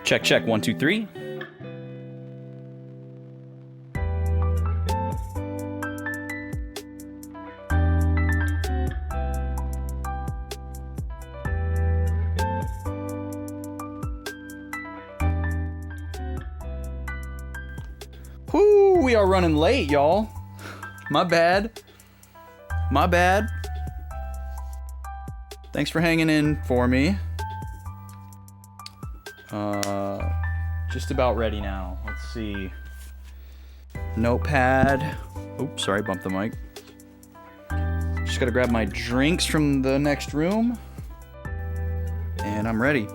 Check, check, 1, 2, 3. Whoo, we are running late, y'all. My bad. My bad. Thanks for hanging in for me. Just about ready now. Let's see. Notepad. Oops, sorry, bumped the mic. Just gotta grab my drinks from the next room. And I'm ready.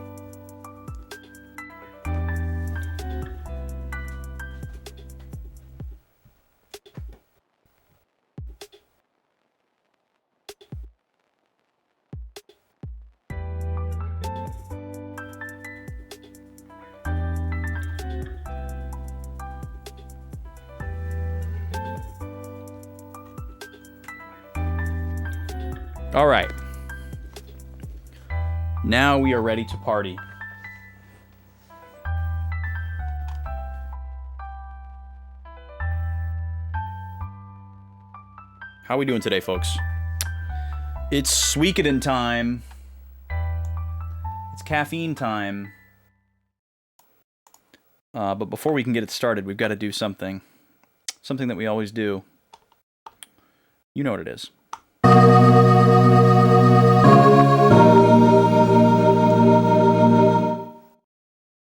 All right. Now we are ready to party. How are we doing today, folks? It's Suikoden time. It's caffeine time. But before we can get it started, we've got to do something. Something that we always do. You know what it is.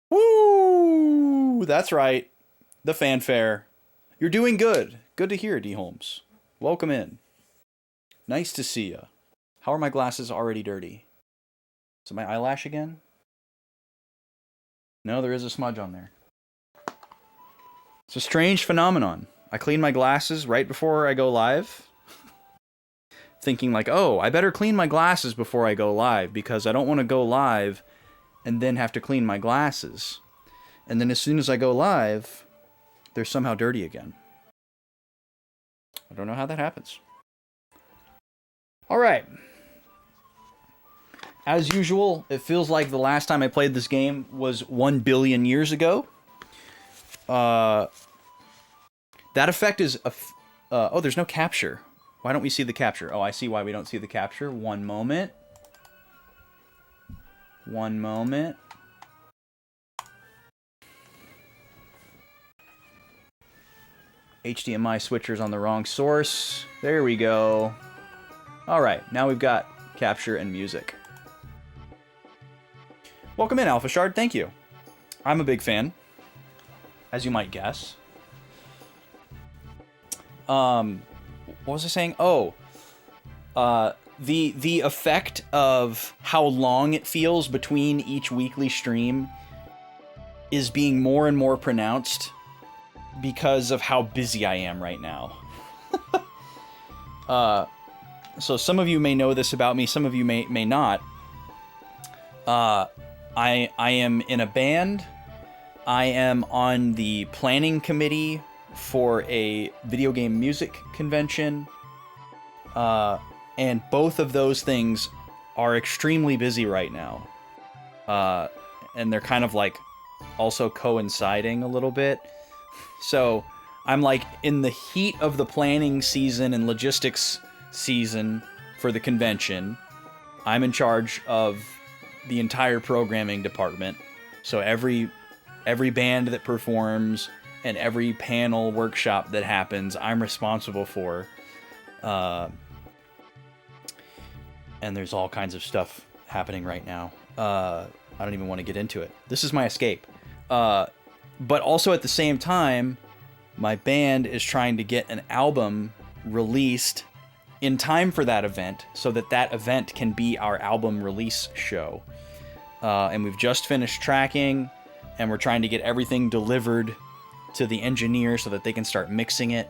Woo! That's right. The fanfare. You're doing good. Good to hear, D. Holmes. Welcome in. Nice to see ya. How are my glasses already dirty? Is it my eyelash again? No, there is a smudge on there. It's a strange phenomenon. I clean my glasses right before I go live. Thinking like, oh, I better clean my glasses before I go live because I don't want to go live and then have to clean my glasses. And then as soon as I go live, they're somehow dirty again. I don't know how that happens. All right. As usual, it feels like the last time I played this game was 1 billion years ago. That effect is... oh, there's no capture. Why don't we see the capture? Oh, I see why we don't see the capture. One moment. One moment. HDMI switcher's on the wrong source. There we go. All right, now we've got capture and music. Welcome in, Alpha Shard. Thank you. I'm a big fan, as you might guess. What was I saying? Oh, the effect of how long it feels between each weekly stream is being more and more pronounced because of how busy I am right now. So some of you may know this about me, some of you may not. I am in a band. I am on the planning committee for a video game music convention. And both of those things are extremely busy right now. And they're kind of like also coinciding a little bit. So I'm like in the heat of the planning season and logistics season for the convention. I'm in charge of the entire programming department. So every band that performs and every panel workshop that happens, I'm responsible for. And there's all kinds of stuff happening right now. I don't even want to get into it. This is my escape. But also at the same time, my band is trying to get an album released in time for that event so that that event can be our album release show. And we've just finished tracking, and we're trying to get everything delivered to the engineer so that they can start mixing it,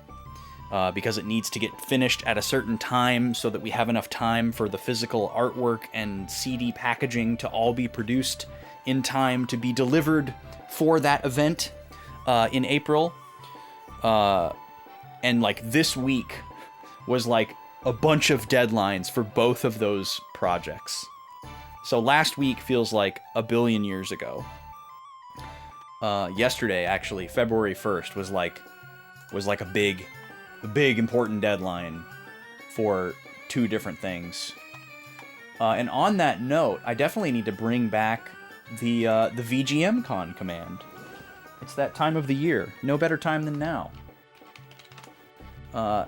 because it needs to get finished at a certain time so that we have enough time for the physical artwork and CD packaging to all be produced in time to be delivered for that event in April. And like this week was like a bunch of deadlines for both of those projects. So last week feels like 1 billion years ago. yesterday, actually, February 1st was like a big important deadline for 2 different things. And on that note, I definitely need to bring back the VGM Con command. It's that time of the year. No better time than now.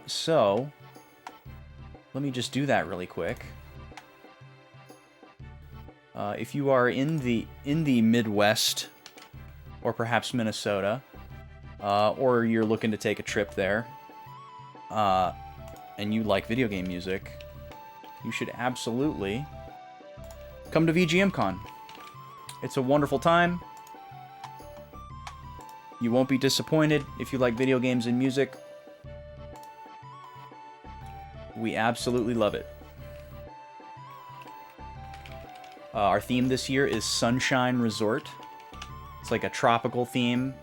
So let me just do that really quick. If you are in the Midwest, or perhaps Minnesota, or you're looking to take a trip there, and you like video game music, you should absolutely come to VGM Con. It's a wonderful time. You won't be disappointed if you like video games and music. We absolutely love it. Our theme this year is Sunshine Resort. It's like a tropical theme.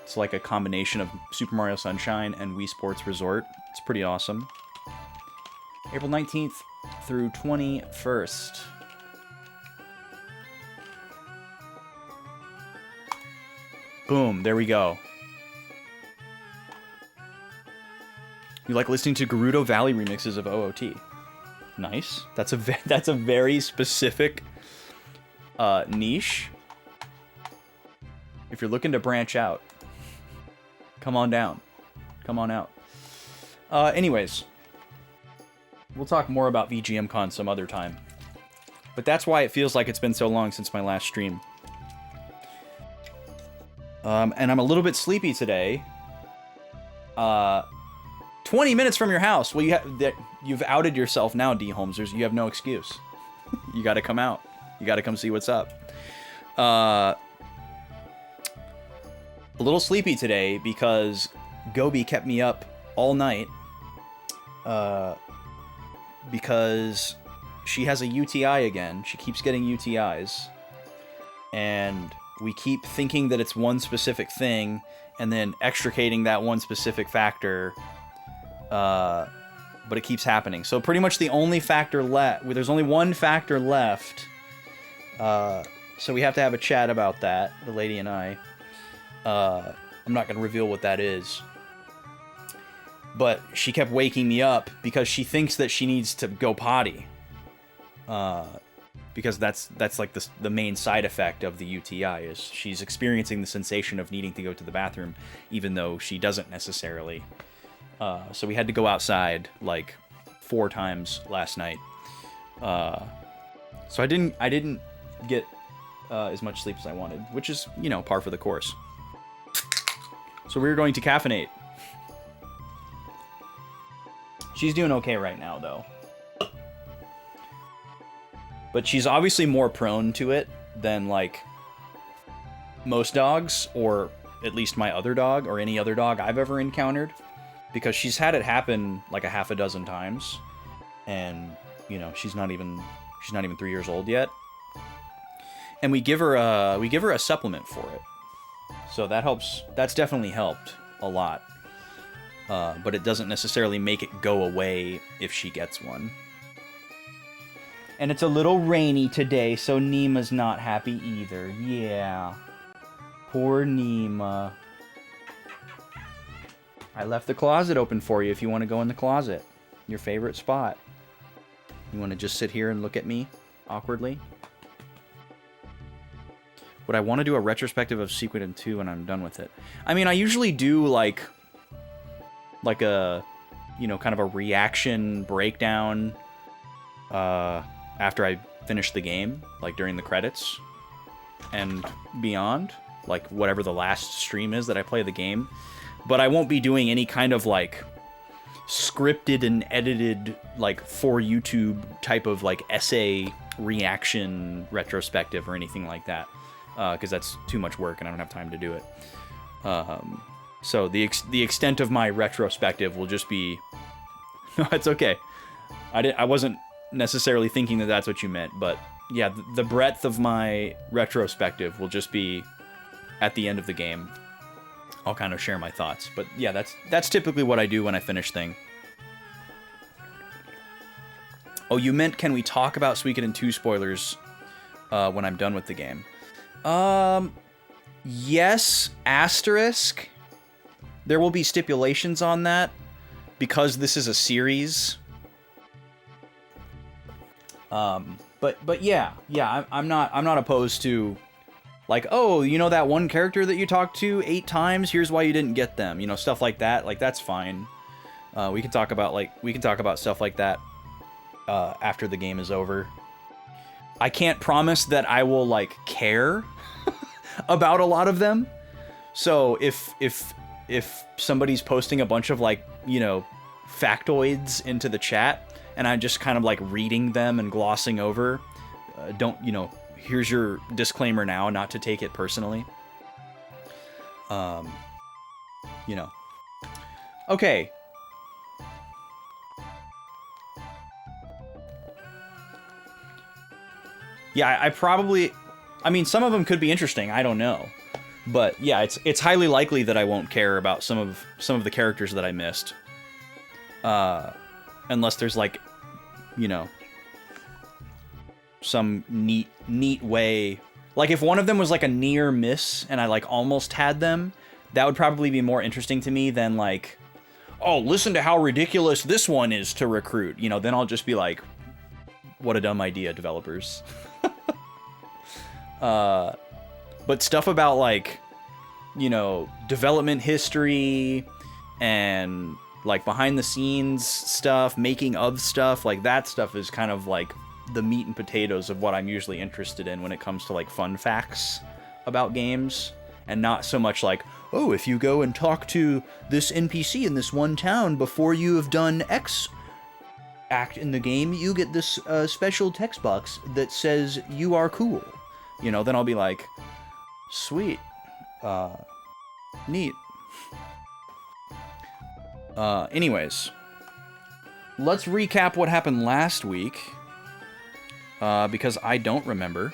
It's like a combination of Super Mario Sunshine and Wii Sports Resort. It's pretty awesome. April 19th through 21st. Boom, there we go. You like listening to Gerudo Valley remixes of OOT. Nice. That's a very specific niche. If you're looking to branch out, come on down. Come on out. Anyways, we'll talk more about VGM Con some other time. But that's why it feels like it's been so long since my last stream. And I'm a little bit sleepy today. 20 minutes from your house. Well, you've outed yourself now, D. Holmes. You have no excuse. You got to come out. You got to come see what's up. A little sleepy today because Gobi kept me up all night. Because she has a UTI again. She keeps getting UTIs. And we keep thinking that it's one specific thing and then extricating that one specific factor. But it keeps happening. So pretty much the only factor left, there's only one factor left. So we have to have a chat about that, the lady and I. I'm not going to reveal what that is. But she kept waking me up because she thinks that she needs to go potty. Because that's like the main side effect of the UTI is she's experiencing the sensation of needing to go to the bathroom, even though she doesn't necessarily. So we had to go outside like 4 times last night. So I didn't get as much sleep as I wanted, which is, par for the course. So we're going to caffeinate. She's doing okay right now, though. But she's obviously more prone to it than, like, most dogs, or at least my other dog, or any other dog I've ever encountered. Because she's had it happen, like, a half a dozen times. And, she's not even 3 years old yet. And we give her a supplement for it. So that helps. That's definitely helped a lot. But it doesn't necessarily make it go away if she gets one. And it's a little rainy today, so Nima's not happy either. Yeah. Poor Nima. I left the closet open for you if you want to go in the closet. Your favorite spot. You want to just sit here and look at me awkwardly? Would I want to do a retrospective of Suikoden II when I'm done with it? I mean, I usually do like a, kind of a reaction breakdown after I finish the game, like during the credits and beyond, like whatever the last stream is that I play the game. But I won't be doing any kind of like scripted and edited, like for YouTube type of like essay reaction retrospective or anything like that. Because that's too much work and I don't have time to do it. So the extent of my retrospective will just be... No, it's okay. I wasn't necessarily thinking that that's what you meant, but yeah, the breadth of my retrospective will just be at the end of the game. I'll kind of share my thoughts. But yeah, that's typically what I do when I finish thing. Oh, you meant can we talk about Suikoden II spoilers? when I'm done with the game. Yes, asterisk. There will be stipulations on that because this is a series. But yeah, I'm not opposed to, like, oh, you know that one character that you talked to 8 times? Here's why you didn't get them. You know, stuff like that. Like, that's fine. We can talk about stuff like that after the game is over. I can't promise that I will, like, care about a lot of them. So if somebody's posting a bunch of, like, you know, factoids into the chat and I'm just kind of like reading them and glossing over, don't, you know, here's your disclaimer now, not to take it personally. You know. Okay. Yeah, I mean, some of them could be interesting, I don't know. But yeah, it's highly likely that I won't care about some of the characters that I missed. Unless there's, like, you know, some neat way. Like, if one of them was like a near miss and I, like, almost had them, that would probably be more interesting to me than, like, oh, listen to how ridiculous this one is to recruit. You know, then I'll just be like, what a dumb idea, developers. But stuff about, like, you know, development history and, like, behind the scenes stuff, making of stuff, like, that stuff is kind of like the meat and potatoes of what I'm usually interested in when it comes to, like, fun facts about games, and not so much like, oh, if you go and talk to this NPC in this one town before you have done X act in the game, you get this special text box that says you are cool. You know, then I'll be like, sweet, neat. Anyways, let's recap what happened last week, because I don't remember,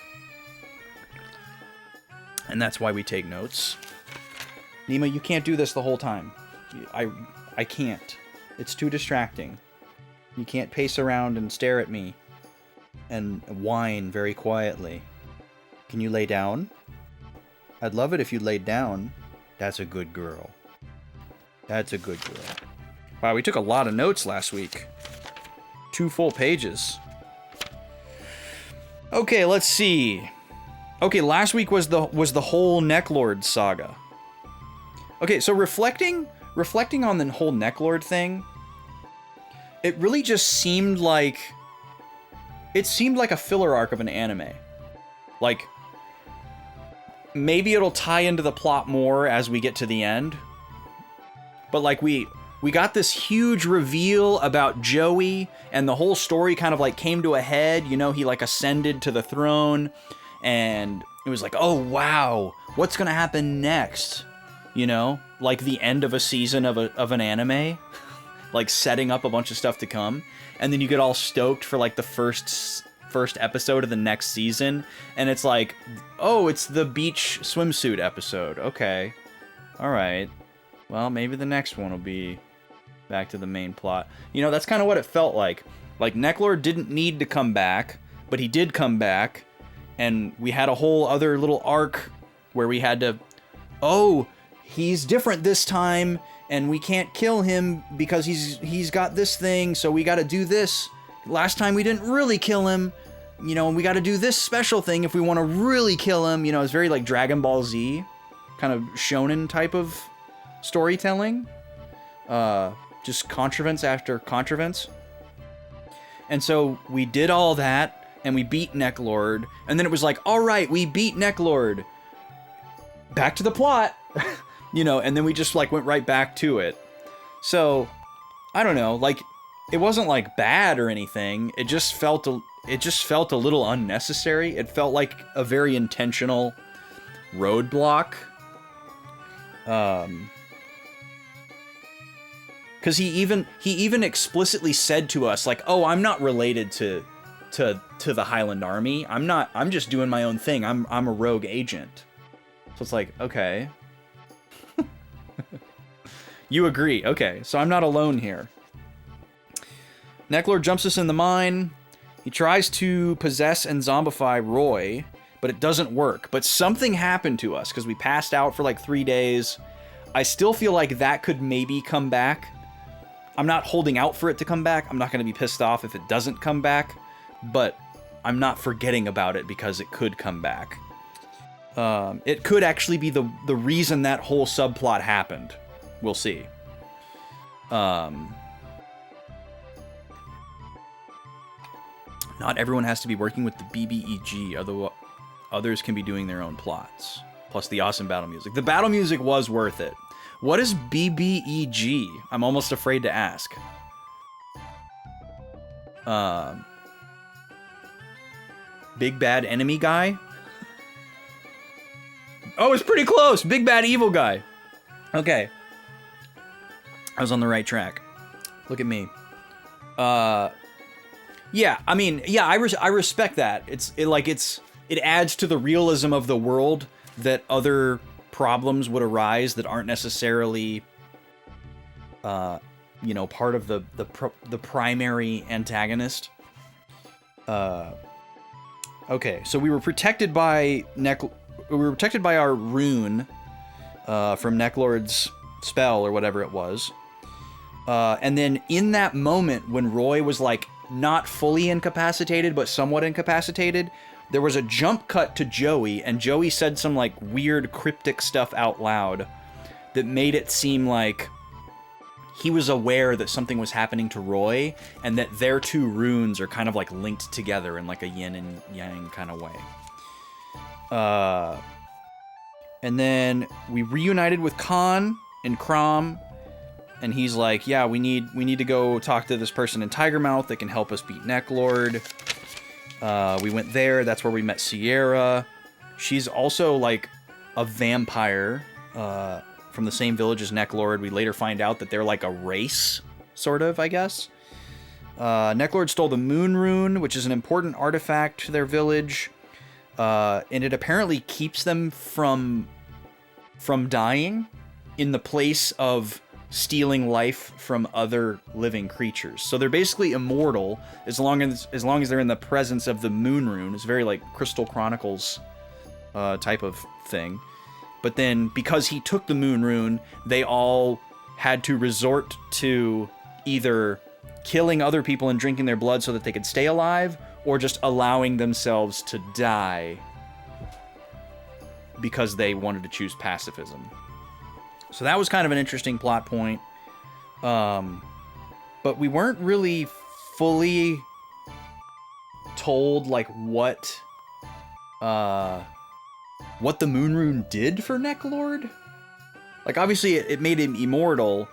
and that's why we take notes. Nima, you can't do this the whole time. I can't. It's too distracting. You can't pace around and stare at me and whine very quietly. Can you lay down? I'd love it if you laid down. That's a good girl. That's a good girl. Wow, we took a lot of notes last week. 2 full pages. Okay, let's see. Okay, last week was the whole Necklord saga. Okay, so reflecting on the whole Necklord thing, it really just seemed like a filler arc of an anime. Like, maybe it'll tie into the plot more as we get to the end. But, like, we got this huge reveal about Joey, and the whole story kind of, like, came to a head. You know, he, like, ascended to the throne, and it was like, oh, wow, what's gonna happen next? You know, like the end of a season of an anime, like setting up a bunch of stuff to come, and then you get all stoked for, like, the first episode of the next season, and it's like, oh, it's the beach swimsuit episode. Okay, all right, well, maybe the next one will be back to the main plot. You know, that's kind of what it felt like. Like, Necklord didn't need to come back, but he did come back, and we had a whole other little arc where we had to, oh, he's different this time, and we can't kill him because he's got this thing, so we gotta do this. Last time we didn't really kill him, you know, and we gotta do this special thing if we want to really kill him. You know, it's very, like, Dragon Ball Z, kind of shonen type of storytelling. Just contrivance after contrivance. And so we did all that, and we beat Necklord, and then it was like, all right, we beat Necklord. Back to the plot. You know, and then we just, like, went right back to it. So, I don't know, like, it wasn't, like, bad or anything. It just felt a little unnecessary. It felt like a very intentional roadblock. Because he even explicitly said to us, like, oh, I'm not related to the Highland Army. I'm just doing my own thing. I'm a rogue agent. So it's like, okay. You agree. Okay, so I'm not alone here. Necklord jumps us in the mine. He tries to possess and zombify Roy, but it doesn't work. But something happened to us because we passed out for like 3 days. I still feel like that could maybe come back. I'm not holding out for it to come back. I'm not going to be pissed off if it doesn't come back, but I'm not forgetting about it because it could come back. It could actually be the reason that whole subplot happened. We'll see. Not everyone has to be working with the BBEG, although others can be doing their own plots. Plus the awesome battle music. The battle music was worth it. What is BBEG? I'm almost afraid to ask. Big bad enemy guy? Oh, it's pretty close. Big bad evil guy. Okay. I was on the right track. Look at me. Yeah, I mean, yeah, I respect that. It adds to the realism of the world that other problems would arise that aren't necessarily, you know, part of the primary antagonist. Okay, so we were protected by our rune from Necklord's spell or whatever it was. And then in that moment when Roy was like not fully incapacitated but somewhat incapacitated, there was a jump cut to Joey, and Joey said some like weird cryptic stuff out loud that made it seem like he was aware that something was happening to Roy and that their two runes are kind of like linked together in like a yin and yang kind of way. And then we reunited with Khan and Crom, and he's like, yeah, we need to go talk to this person in Tigermouth that can help us beat Necklord. We went there. That's where we met Sierra. She's also like a vampire from the same village as Necklord. We later find out that they're like a race, sort of, I guess. Necklord stole the Moon Rune, which is an important artifact to their village. And it apparently keeps them from dying in the place of stealing life from other living creatures. So they're basically immortal as long as they're in the presence of the Moon Rune. It's very like Crystal Chronicles type of thing. But then because he took the Moon Rune, they all had to resort to either killing other people and drinking their blood so that they could stay alive, or just allowing themselves to die because they wanted to choose pacifism. So that was kind of an interesting plot point. But we weren't really fully told like what the Moon Rune did for Necklord. Like obviously it made him immortal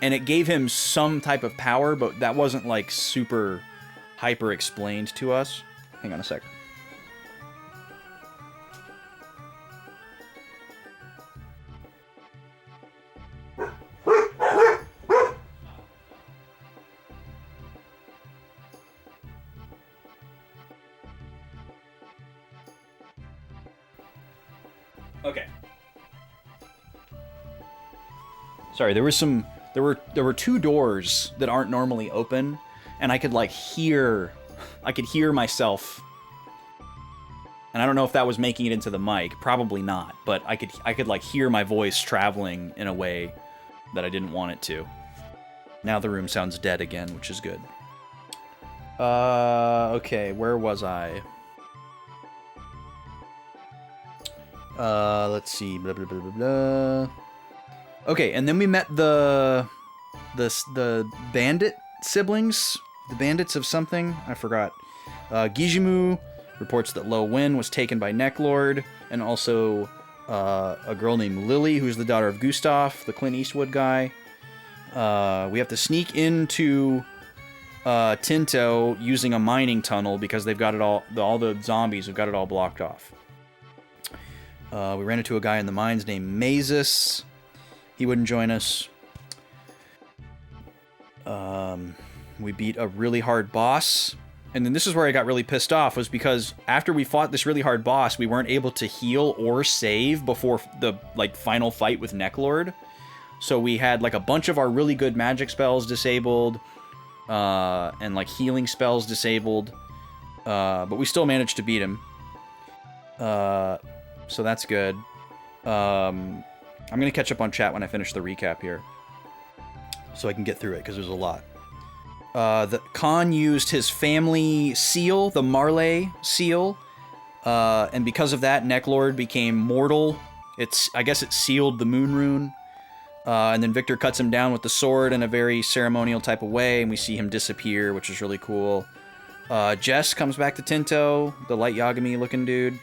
and it gave him some type of power, but that wasn't like super hyper explained to us. Hang on a sec. Okay. Sorry, there were two doors that aren't normally open, and I could hear myself. And I don't know if that was making it into the mic, probably not, but I could like hear my voice traveling in a way that I didn't want it to. Now the room sounds dead again, which is good. Okay, where was I? Let's see, blah, blah, blah, blah, blah. Okay, and then we met the bandit siblings, the bandits of something, I forgot. Gijimu reports that Lo Wen was taken by Necklord, and also a girl named Lily, who's the daughter of Gustav, the Clint Eastwood guy. We have to sneak into Tinto using a mining tunnel because they've got it all the zombies have got it all blocked off. We ran into a guy in the mines named Mazes. He wouldn't join us. We beat a really hard boss. And then this is where I got really pissed off, was because after we fought this really hard boss, we weren't able to heal or save before the final fight with Necklord. So we had a bunch of our really good magic spells disabled, and healing spells disabled, but we still managed to beat him. So that's good. I'm going to catch up on chat when I finish the recap here, so I can get through it, because there's a lot. The Khan used his family seal, the Marley seal, and because of that, Necklord became mortal. I guess it sealed the moon rune. And then Victor cuts him down with the sword in a very ceremonial type of way, and we see him disappear, which is really cool. Jess comes back to Tinto, the Light Yagami looking dude.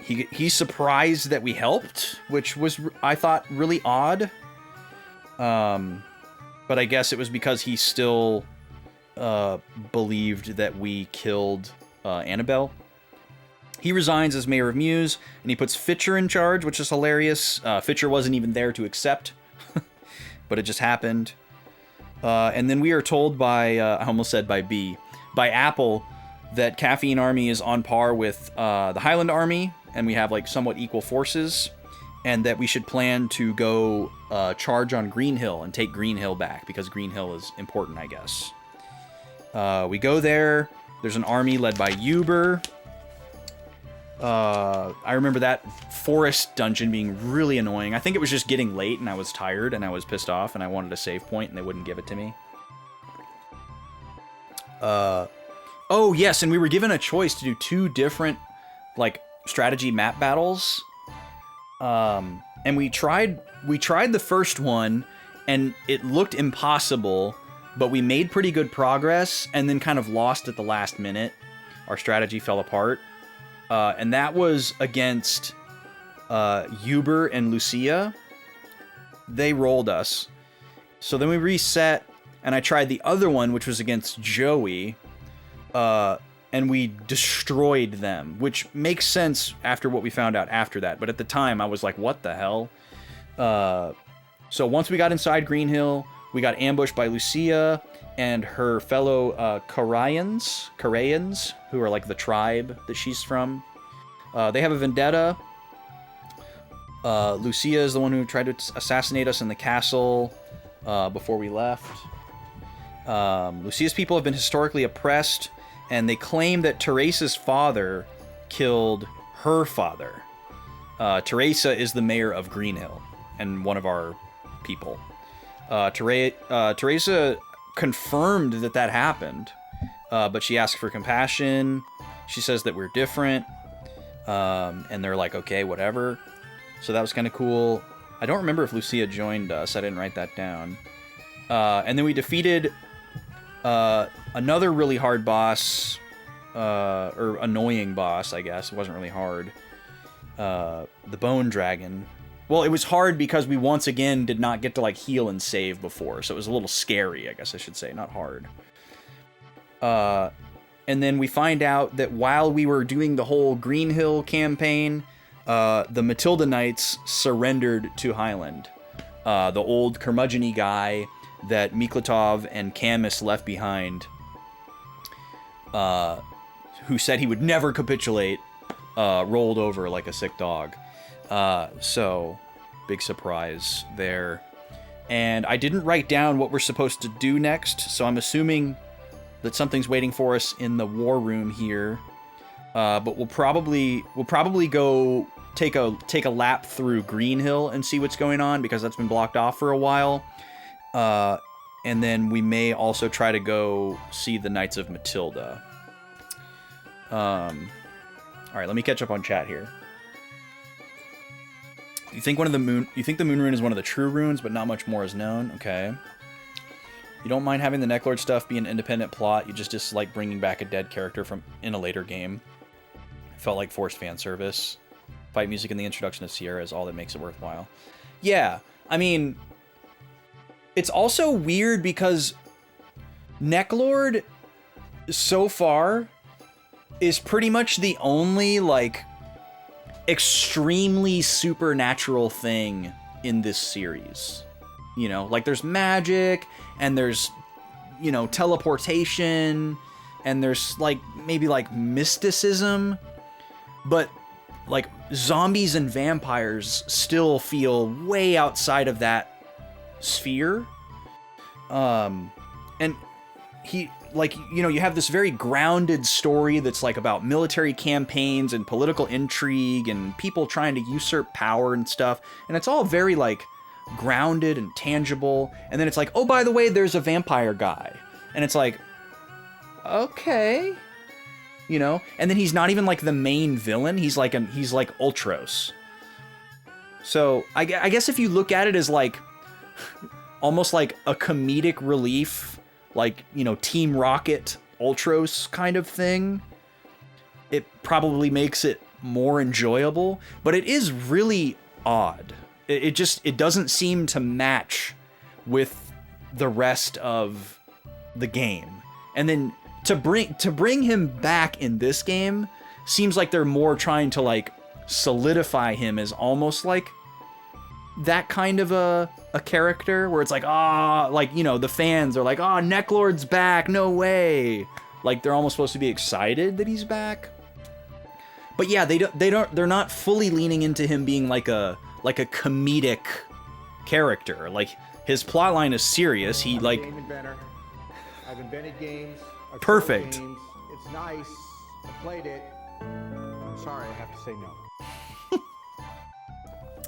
He's surprised that we helped, which was, I thought, really odd. But I guess it was because he still believed that we killed Annabelle. He resigns as mayor of Muse, and he puts Fitcher in charge, which is hilarious. Fitcher wasn't even there to accept, but it just happened. And then we are told by, I almost said by Apple, that Caffeine Army is on par with the Highland Army, and we have like somewhat equal forces, and that we should plan to go charge on Green Hill and take Green Hill back, because Green Hill is important, I guess. We go there. There's an army led by Uber. I remember that forest dungeon being really annoying. I think it was just getting late and I was tired and I was pissed off and I wanted a save point and they wouldn't give it to me. Oh yes, and we were given a choice to do 2 different like strategy map battles. And we tried the first one and it looked impossible, but we made pretty good progress and then kind of lost at the last minute. Our strategy fell apart. And that was against Uber and Lucia. They rolled us. So then we reset, and I tried the other one, which was against Joey, and we destroyed them, which makes sense after what we found out after that. But at the time, I was like, what the hell? So once we got inside Green Hill, we got ambushed by Lucia and her fellow Karayans, who are like the tribe that she's from. They have a vendetta. Lucia is the one who tried to assassinate us in the castle before we left. Lucia's people have been historically oppressed, and they claim that Teresa's father killed her father. Teresa is the mayor of Green Hill and one of our people. Teresa confirmed that happened, but she asked for compassion. She says that we're different, and they're like, okay, whatever. So that was kind of cool. I don't remember if Lucia joined us. I didn't write that down. And then we defeated another really hard boss, or annoying boss, I guess. It wasn't really hard. The Bone Dragon. Well, it was hard because we once again did not get to like heal and save before, so it was a little scary, I guess I should say, not hard. And then we find out that while we were doing the whole Green Hill campaign, the Matilda Knights surrendered to Highland. The old curmudgeon-y guy that Miklatov and Camus left behind, who said he would never capitulate, rolled over like a sick dog. So, big surprise there. And I didn't write down what we're supposed to do next, so I'm assuming that something's waiting for us in the war room here. But we'll probably go take a lap through Green Hill and see what's going on, because that's been blocked off for a while. And then we may also try to go see the Knights of Matilda. All right, let me catch up on chat here. You think the moon rune is one of the true runes, but not much more is known. Okay. You don't mind having the Necklord stuff be an independent plot. You just dislike bringing back a dead character in a later game. It felt like forced fan service. Fight music and the introduction of Sierra is all that makes it worthwhile. Yeah, I mean, it's also weird because Necklord so far is pretty much the only like extremely supernatural thing in this series. You know, like there's magic and there's, you know, teleportation and there's like maybe like mysticism, but like zombies and vampires still feel way outside of that sphere. And like, you know, you have this very grounded story that's like about military campaigns and political intrigue and people trying to usurp power and stuff. And it's all very like grounded and tangible. And then it's like, oh, by the way, there's a vampire guy. And it's like, okay, you know, and then he's not even like the main villain. He's like Ultros. So I guess if you look at it as like almost like a comedic relief, like, you know, Team Rocket, Ultros kind of thing, it probably makes it more enjoyable, but it is really odd. It doesn't seem to match with the rest of the game. And then to bring him back in this game seems like they're more trying to like solidify him as almost like that kind of a character where it's like, like, you know, the fans are like, Necklord's back, no way. Like they're almost supposed to be excited that he's back. But yeah, they're not fully leaning into him being like a comedic character. Like his plotline is serious. He like game inventor. I've invented games. I've perfect. Games. It's nice. I played it. I'm sorry, I have to say no.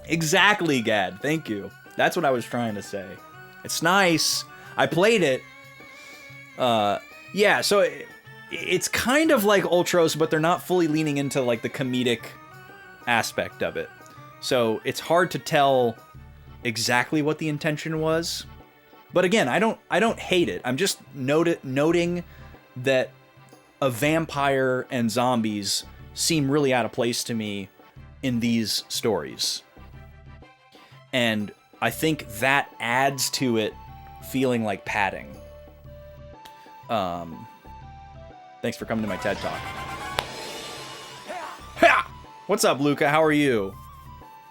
Exactly, Gad. Thank you. That's what I was trying to say. It's nice. I played it. Yeah, so it's kind of like Ultros, but they're not fully leaning into like the comedic aspect of it. So it's hard to tell exactly what the intention was. But again, I don't hate it. I'm just noting that a vampire and zombies seem really out of place to me in these stories. And I think that adds to it feeling like padding. Thanks for coming to my TED Talk. What's up, Luca? How are you?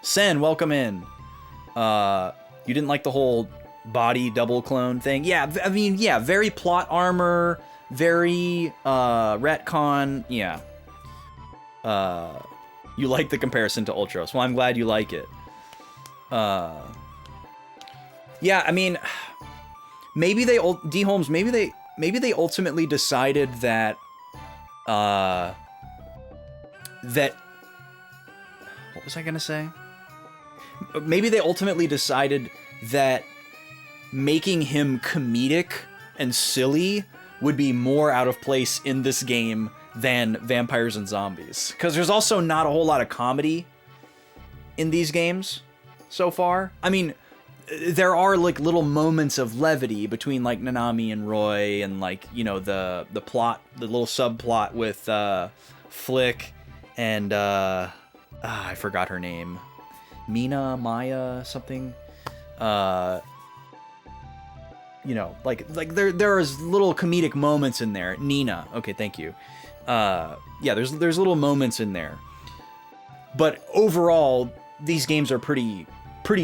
Sen, welcome in. You didn't like the whole body double clone thing? Yeah, I mean, yeah, very plot armor, very retcon, yeah. You like the comparison to Ultros. Well, I'm glad you like it. Yeah, I mean, maybe they ultimately decided that what was I gonna say? Maybe they ultimately decided that making him comedic and silly would be more out of place in this game than vampires and zombies. Because there's also not a whole lot of comedy in these games so far. I mean, there are like little moments of levity between like Nanami and Roy, and like, you know, the plot, the little subplot with Flick and I forgot her name. Maya something. You know, like there is little comedic moments in there. Nina. Okay, thank you. Yeah, there's little moments in there. But overall, these games are pretty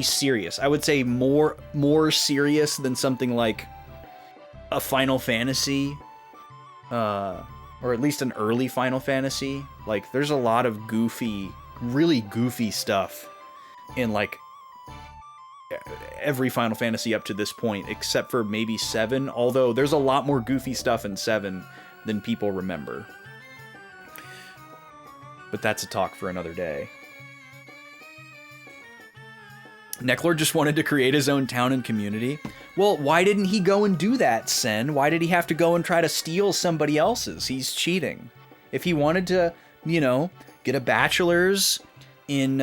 serious. I would say more serious than something like a Final Fantasy, or at least an early Final Fantasy. Like, there's a lot of really goofy stuff in like every Final Fantasy up to this point, except for maybe 7, although there's a lot more goofy stuff in 7 than people remember. But that's a talk for another day. Necklord just wanted to create his own town and community. Well, why didn't he go and do that, Sen? Why did he have to go and try to steal somebody else's? He's cheating. If he wanted to, you know, get a bachelor's in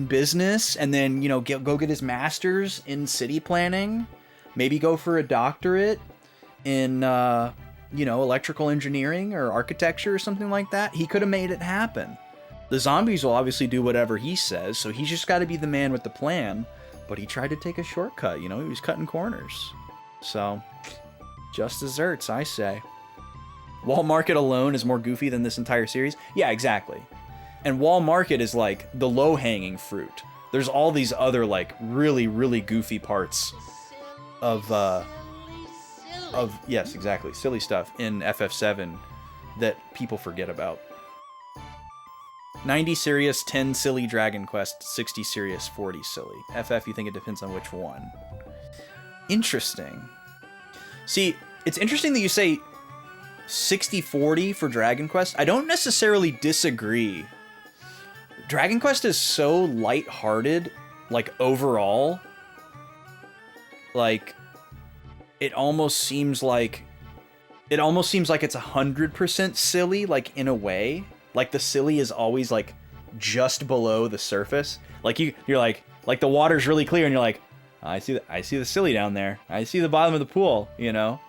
business, and then, you know, go get his master's in city planning, maybe go for a doctorate in you know, electrical engineering or architecture or something like that, he could have made it happen. The zombies will obviously do whatever he says, so he's just got to be the man with the plan. But he tried to take a shortcut, you know, he was cutting corners. So, just desserts, I say. Wall Market alone is more goofy than this entire series? Yeah, exactly. And Wall Market is like the low-hanging fruit. There's all these other like really, really goofy parts of yes, exactly, silly stuff in FF7 that people forget about. 90 serious, 10 silly Dragon Quest, 60 serious, 40 silly. FF, you think it depends on which one. Interesting. See, it's interesting that you say 60-40 for Dragon Quest. I don't necessarily disagree. Dragon Quest is so lighthearted, like, overall. Like, it almost seems like it's 100% silly, like, in a way. Like, the silly is always, like, just below the surface. Like, you're like the water's really clear, and you're like, I see the silly down there. I see the bottom of the pool, you know?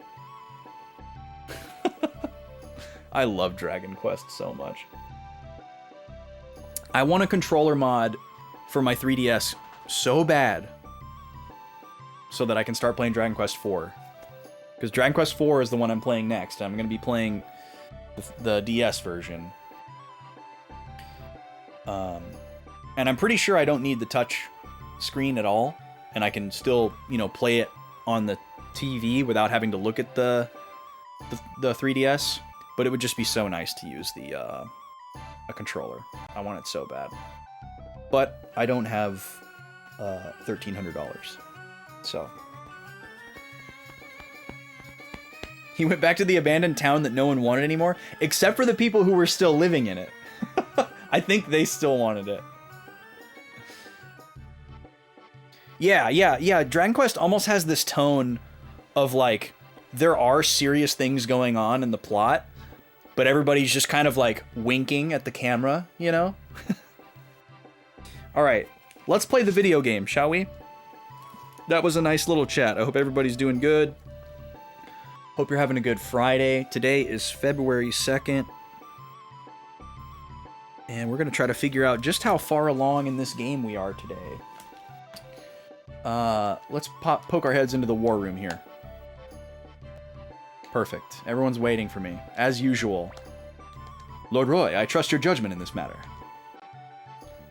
I love Dragon Quest so much. I want a controller mod for my 3DS so bad so that I can start playing Dragon Quest IV. Because Dragon Quest IV is the one I'm playing next. I'm going to be playing the DS version. And I'm pretty sure I don't need the touch screen at all. And I can still, you know, play it on the TV without having to look at the 3DS. But it would just be so nice to use a controller. I want it so bad. But I don't have $1,300. So. He went back to the abandoned town that no one wanted anymore, except for the people who were still living in it. I think they still wanted it. Yeah. Dragon Quest almost has this tone of, like, there are serious things going on in the plot, but everybody's just kind of, like, winking at the camera, you know? Alright, let's play the video game, shall we? That was a nice little chat. I hope everybody's doing good. Hope you're having a good Friday. Today is February 2nd. And we're going to try to figure out just how far along in this game we are today. Let's poke our heads into the war room here. Perfect. Everyone's waiting for me, as usual. Lord Roy, I trust your judgment in this matter.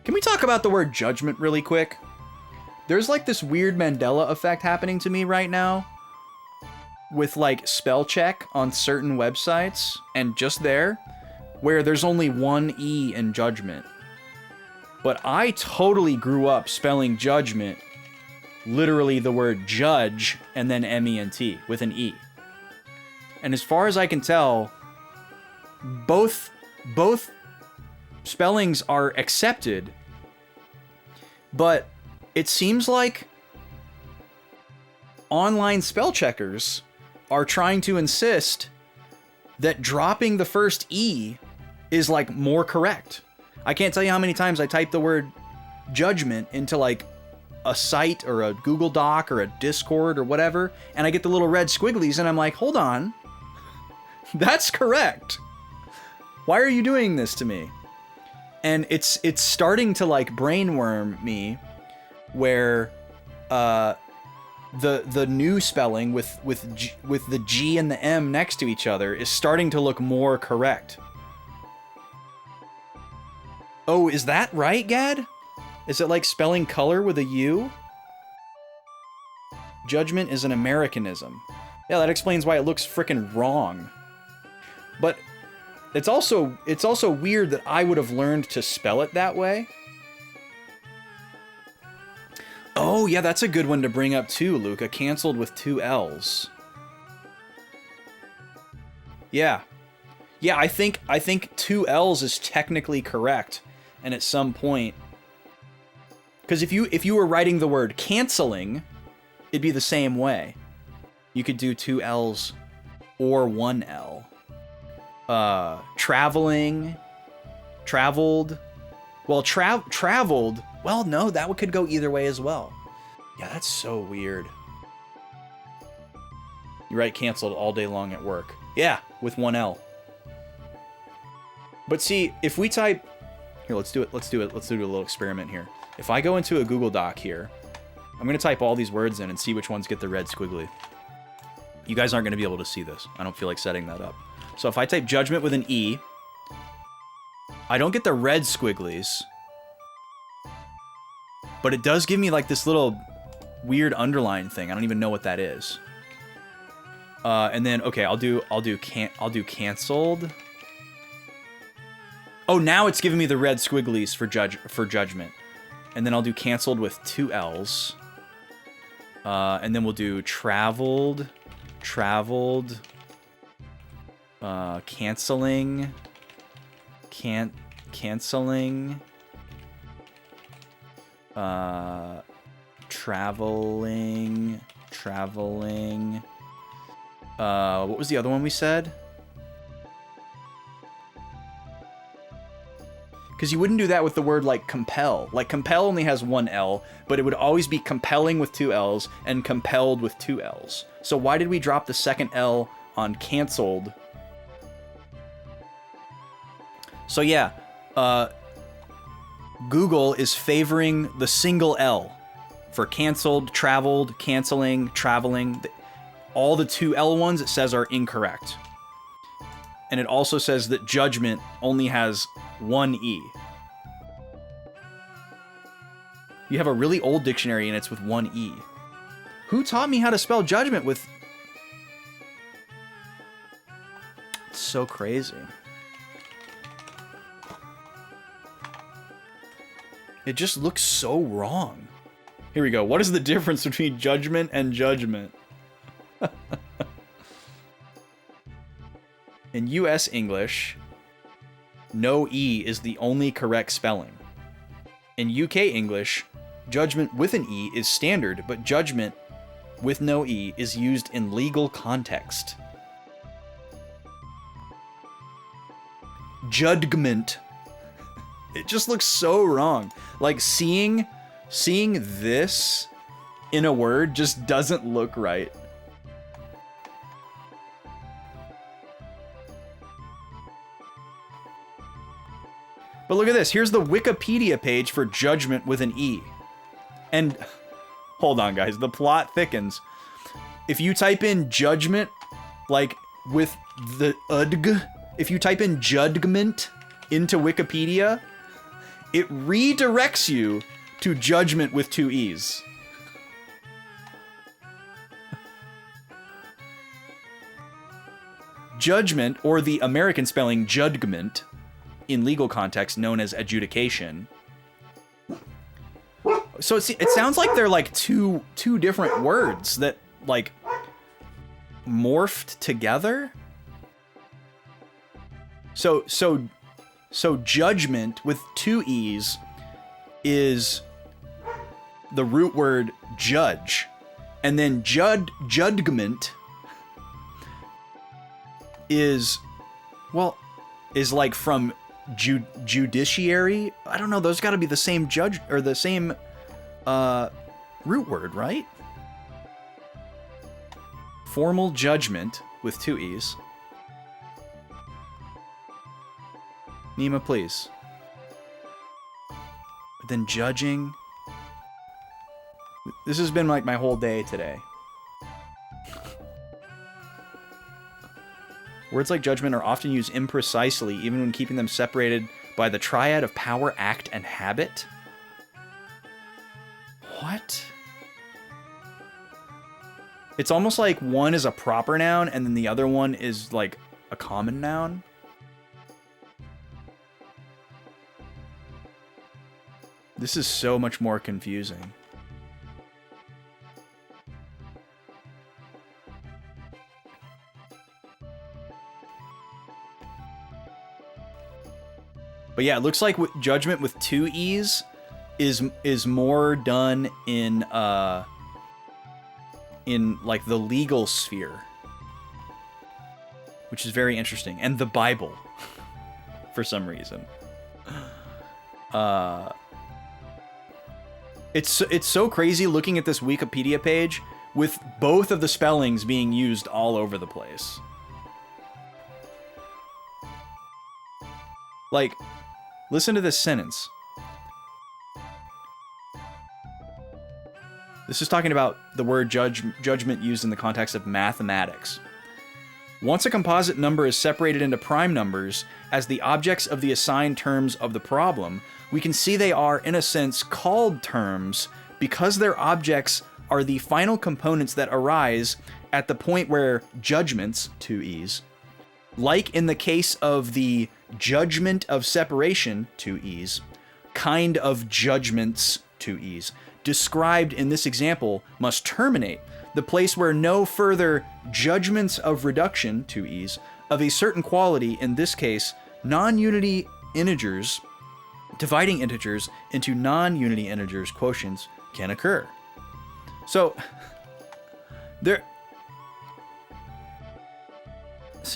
Can we talk about the word judgment really quick? There's like this weird Mandela effect happening to me right now with like spell check on certain websites and just there where there's only one E in judgment. But I totally grew up spelling judgment literally the word judge and then M-E-N-T with an E. And as far as I can tell, both spellings are accepted, but it seems like online spell checkers are trying to insist that dropping the first E is like more correct. I can't tell you how many times I type the word judgment into like a site or a Google Doc or a Discord or whatever, and I get the little red squigglies and I'm like, hold on, that's correct. Why are you doing this to me? And it's starting to like brainworm me where the new spelling with the G and the M next to each other is starting to look more correct. Oh, is that right, Gad? Is it like spelling color with a U? Judgment is an Americanism. Yeah, that explains why it looks frickin' wrong. But it's also weird that I would have learned to spell it that way. Oh, yeah, that's a good one to bring up too, Luca. Canceled with 2 L's. Yeah. Yeah, I think 2 L's is technically correct. And at some point, because if you were writing the word canceling, it'd be the same way. You could do 2 L's or 1 L. Traveling, traveled. Well, traveled. Well, no, that could go either way as well. Yeah, that's so weird. You write canceled all day long at work. Yeah, with 1 L. But see, if we type... Here, let's do it. Let's do a little experiment here. If I go into a Google Doc here, I'm going to type all these words in and see which ones get the red squiggly. You guys aren't going to be able to see this. I don't feel like setting that up. So if I type judgment with an E, I don't get the red squigglies, but it does give me like this little weird underline thing. I don't even know what that is. And then okay, I'll do canceled. Oh, now it's giving me the red squigglies for judgment. And then I'll do canceled with 2 L's. And then we'll do traveled. Canceling. Canceling. Traveling. What was the other one we said? Because you wouldn't do that with the word like compel. Like compel only has one L, but it would always be compelling with two L's and compelled with two L's. So why did we drop the second L on canceled? So yeah, Google is favoring the single L for canceled, traveled, canceling, traveling. All the two L ones it says are incorrect. And it also says that judgment only has one E. You have a really old dictionary and it's with one E. Who taught me how to spell judgment with... It's so crazy. It just looks so wrong. Here we go. What is the difference between judgment and judgment? In US English, no E is the only correct spelling. In UK English, judgment with an E is standard, but judgment with no E is used in legal context. Judgment. It just looks so wrong. Like seeing this in a word just doesn't look right. But look at this. Here's the Wikipedia page for judgment with an E. And hold on, guys. The plot thickens. If you type in judgment, like with the udg, if you type in judgment into Wikipedia, it redirects you to judgment with two E's. Judgment, or the American spelling judgment, in legal context known as adjudication. So it sounds like they're like two different words that like morphed together. So judgment with two E's is the root word judge, and then judgment is like from judiciary. I don't know. Those got to be the same judge or the same root word, right? Formal judgment with two E's. Nima, please. But then judging. This has been like my whole day today. Words like judgment are often used imprecisely, even when keeping them separated by the triad of power, act, and habit. What? It's almost like one is a proper noun and then the other one is like a common noun. This is so much more confusing. But yeah, it looks like judgment with two E's is more done in like the legal sphere, which is very interesting, and the Bible for some reason. It's so crazy looking at this Wikipedia page with both of the spellings being used all over the place. Like, listen to this sentence. This is talking about the word judgment used in the context of mathematics. Once a composite number is separated into prime numbers as the objects of the assigned terms of the problem, we can see they are, in a sense, called terms because their objects are the final components that arise at the point where judgments, two E's, like in the case of the judgment of separation, two E's, kind of judgments, two E's, described in this example must terminate, the place where no further judgments of reduction, two E's, of a certain quality, in this case, non-unity integers, dividing integers into non-unity integers, quotients, can occur. So, this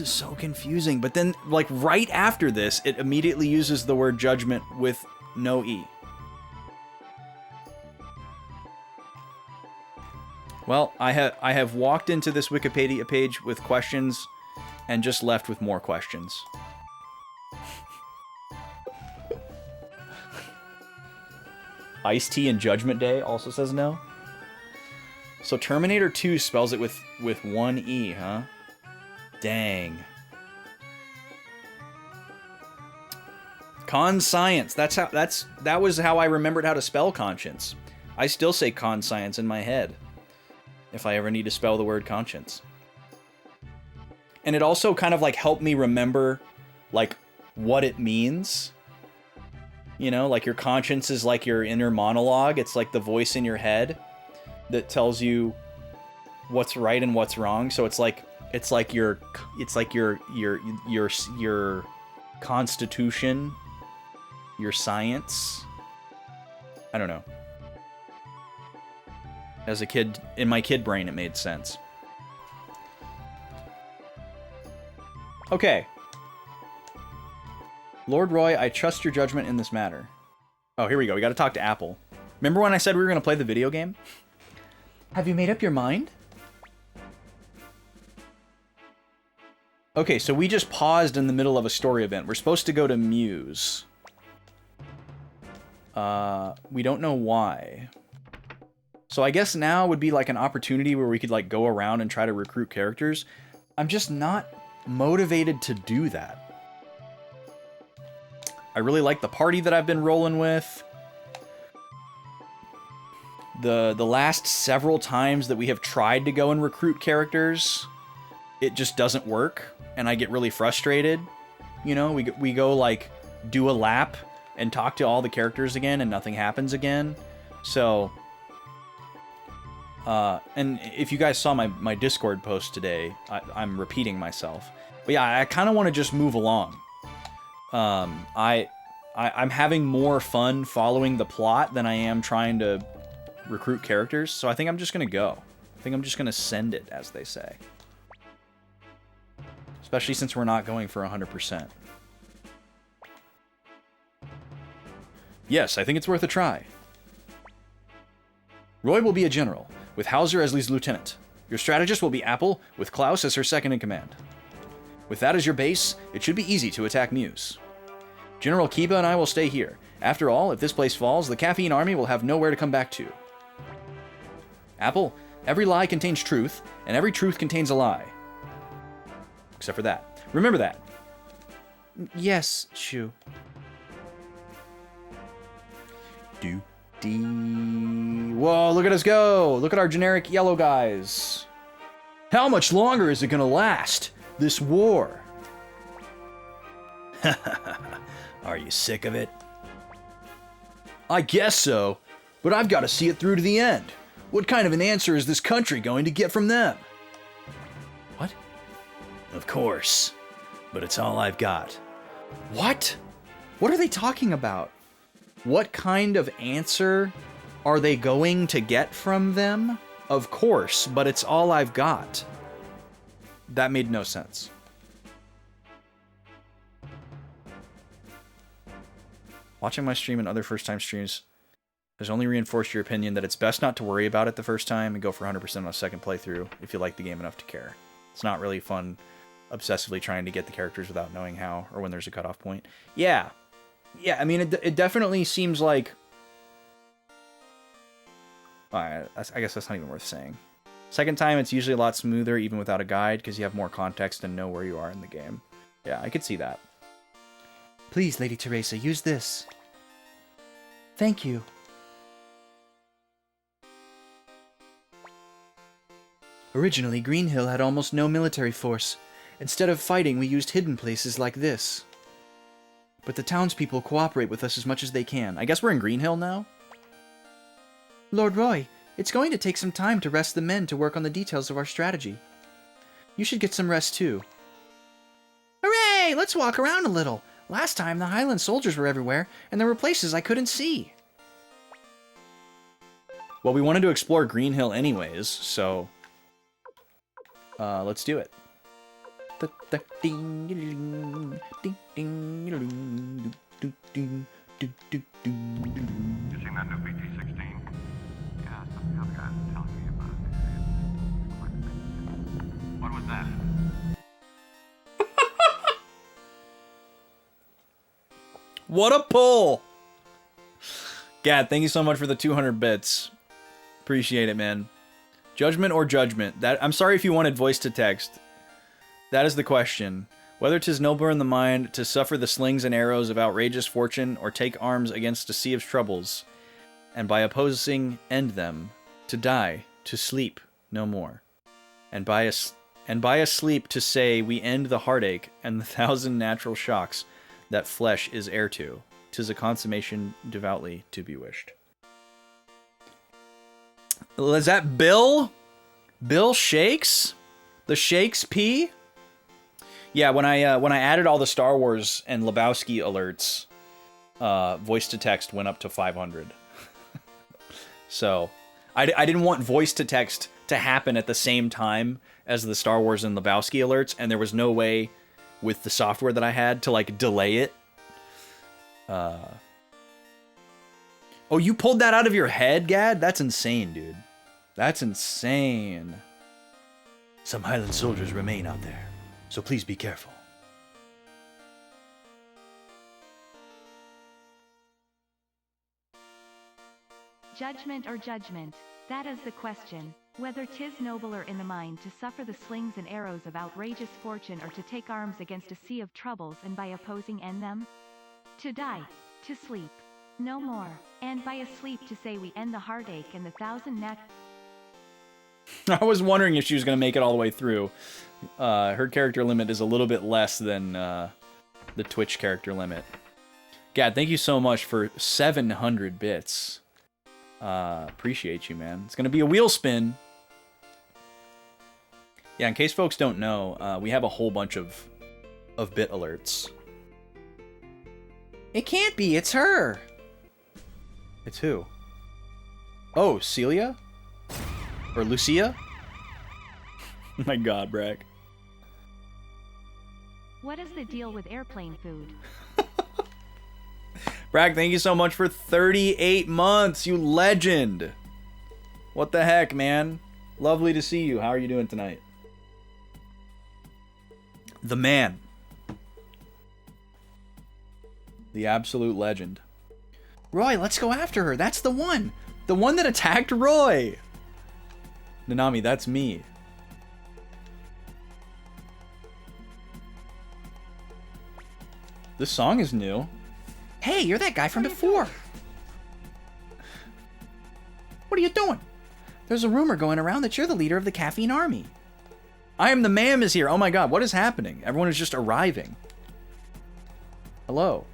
is so confusing. But then, like, right after this, it immediately uses the word judgment with no E. Well, I have walked into this Wikipedia page with questions and just left with more questions. Ice-T and Judgment Day also says no. So Terminator 2 spells it with one E, huh? Dang. Conscience. That was how I remembered how to spell conscience. I still say conscience in my head if I ever need to spell the word conscience. And it also kind of like helped me remember like what it means. You know, like your conscience is like your inner monologue. It's like the voice in your head that tells you what's right and what's wrong. So it's like your constitution, your science. I don't know. As a kid, in my kid brain, it made sense. Okay. Lord Roy, I trust your judgment in this matter. Oh, here we go. We got to talk to Apple. Remember when I said we were going to play the video game? Have you made up your mind? Okay, so we just paused in the middle of a story event. We're supposed to go to Muse. We don't know why. So I guess now would be like an opportunity where we could like go around and try to recruit characters. I'm just not motivated to do that. I really like the party that I've been rolling with. The last several times that we have tried to go and recruit characters, it just doesn't work, and I get really frustrated. You know, we go like do a lap and talk to all the characters again, and nothing happens again. So, and if you guys saw my Discord post today, I'm repeating myself. But yeah, I kind of want to just move along. I'm having more fun following the plot than I am trying to recruit characters, so I think I'm just gonna go. I think I'm just gonna send it, as they say. Especially since we're not going for 100%. Yes, I think it's worth a try. Roy will be a general, with Hauser as his lieutenant. Your strategist will be Apple, with Klaus as her second in command. With that as your base, it should be easy to attack Muse. General Kiba and I will stay here. After all, if this place falls, the Caffeine Army will have nowhere to come back to. Apple, every lie contains truth, and every truth contains a lie. Except for that. Remember that. Yes, Shu. Whoa, look at us go! Look at our generic yellow guys. How much longer is it gonna last? This war? Are you sick of it? I guess so, but I've got to see it through to the end. What kind of an answer is this country going to get from them? What? Of course, but it's all I've got. What? What are they talking about? What kind of answer are they going to get from them? Of course, but it's all I've got. That made no sense. Watching my stream and other first-time streams has only reinforced your opinion that it's best not to worry about it the first time and go for 100% on a second playthrough if you like the game enough to care. It's not really fun obsessively trying to get the characters without knowing how or when there's a cutoff point. Yeah, I mean, it definitely seems like... I guess that's not even worth saying. Second time, it's usually a lot smoother even without a guide because you have more context and know where you are in the game. Yeah, I could see that. Please, Lady Teresa, use this. Thank you. Originally, Green Hill had almost no military force. Instead of fighting, we used hidden places like this. But the townspeople cooperate with us as much as they can. I guess we're in Green Hill now? Lord Roy, it's going to take some time to rest the men to work on the details of our strategy. You should get some rest too. Hey, let's walk around a little. Last time, the Highland soldiers were everywhere, and there were places I couldn't see. Well, we wanted to explore Green Hill anyways, so... let's do it. You've seen that new BT-16? Yeah, some of the other guys are telling me about it. It's quite amazing. What was that? What a pull! Gad, thank you so much for the 200 bits. Appreciate it, man. Judgment or judgment? That I'm sorry if you wanted voice to text. That is the question. Whether 'tis nobler in the mind to suffer the slings and arrows of outrageous fortune, or take arms against a sea of troubles, and by opposing end them, to die, to sleep no more, and by a sleep to say we end the heartache and the thousand natural shocks that flesh is heir to. 'Tis a consummation devoutly to be wished. Is that Bill? Bill Shakes? The Shakes P? Yeah, when I added all the Star Wars and Lebowski alerts, voice to text went up to 500. So, I didn't want voice to text to happen at the same time as the Star Wars and Lebowski alerts, and there was no way with the software that I had to like delay it. Oh, you pulled that out of your head, Gad? That's insane, dude. That's insane. Some Highland soldiers remain out there, so please be careful. Judgment or judgment? That is the question. Whether 'tis nobler in the mind to suffer the slings and arrows of outrageous fortune, or to take arms against a sea of troubles and by opposing end them? To die, to sleep no more, and by a sleep to say we end the heartache and the thousand I was wondering if she was going to make it all the way through. Her character limit is a little bit less than the Twitch character limit. Gad, thank you so much for 700 bits. Appreciate you, man. It's going to be a wheel spin. Yeah, in case folks don't know, we have a whole bunch of bit alerts. It can't be, it's her. It's who? Oh, Celia? Or Lucia? Oh my god, Brack. What is the deal with airplane food? Brack, thank you so much for 38 months, you legend. What the heck, man? Lovely to see you. How are you doing tonight? The man. The absolute legend. Roy, let's go after her. That's the one. The one that attacked Roy. Nanami, that's me. This song is new. Hey, you're that guy from before. What are you doing? There's a rumor going around that you're the leader of the Caffeine Army. I am the ma'am is here. Oh my god, what is happening? Everyone is just arriving. Hello.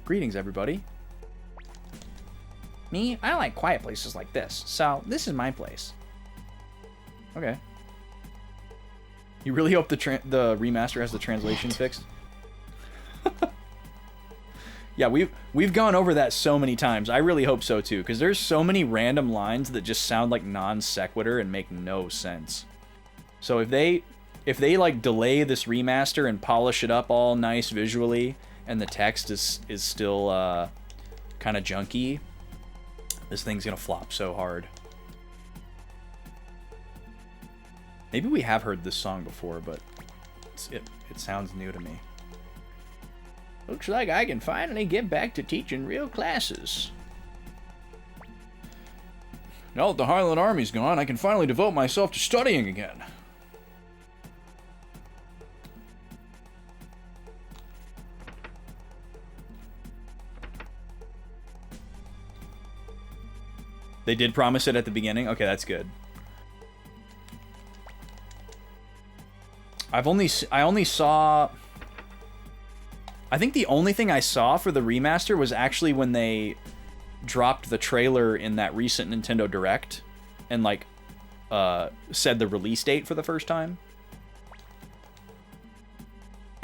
Greetings, everybody. Me? I like quiet places like this, so this is my place. Okay. You really hope the remaster has the translation fixed? Yeah, we've gone over that so many times. I really hope so too, because there's so many random lines that just sound like non sequitur and make no sense. So if they like delay this remaster and polish it up all nice visually, and the text is still kind of junky, this thing's gonna flop so hard. Maybe we have heard this song before, but it sounds new to me. Looks like I can finally get back to teaching real classes. Now that the Highland Army's gone, I can finally devote myself to studying again. They did promise it at the beginning? Okay, that's good. I only saw... I think the only thing I saw for the remaster was actually when they dropped the trailer in that recent Nintendo Direct and, like, said the release date for the first time.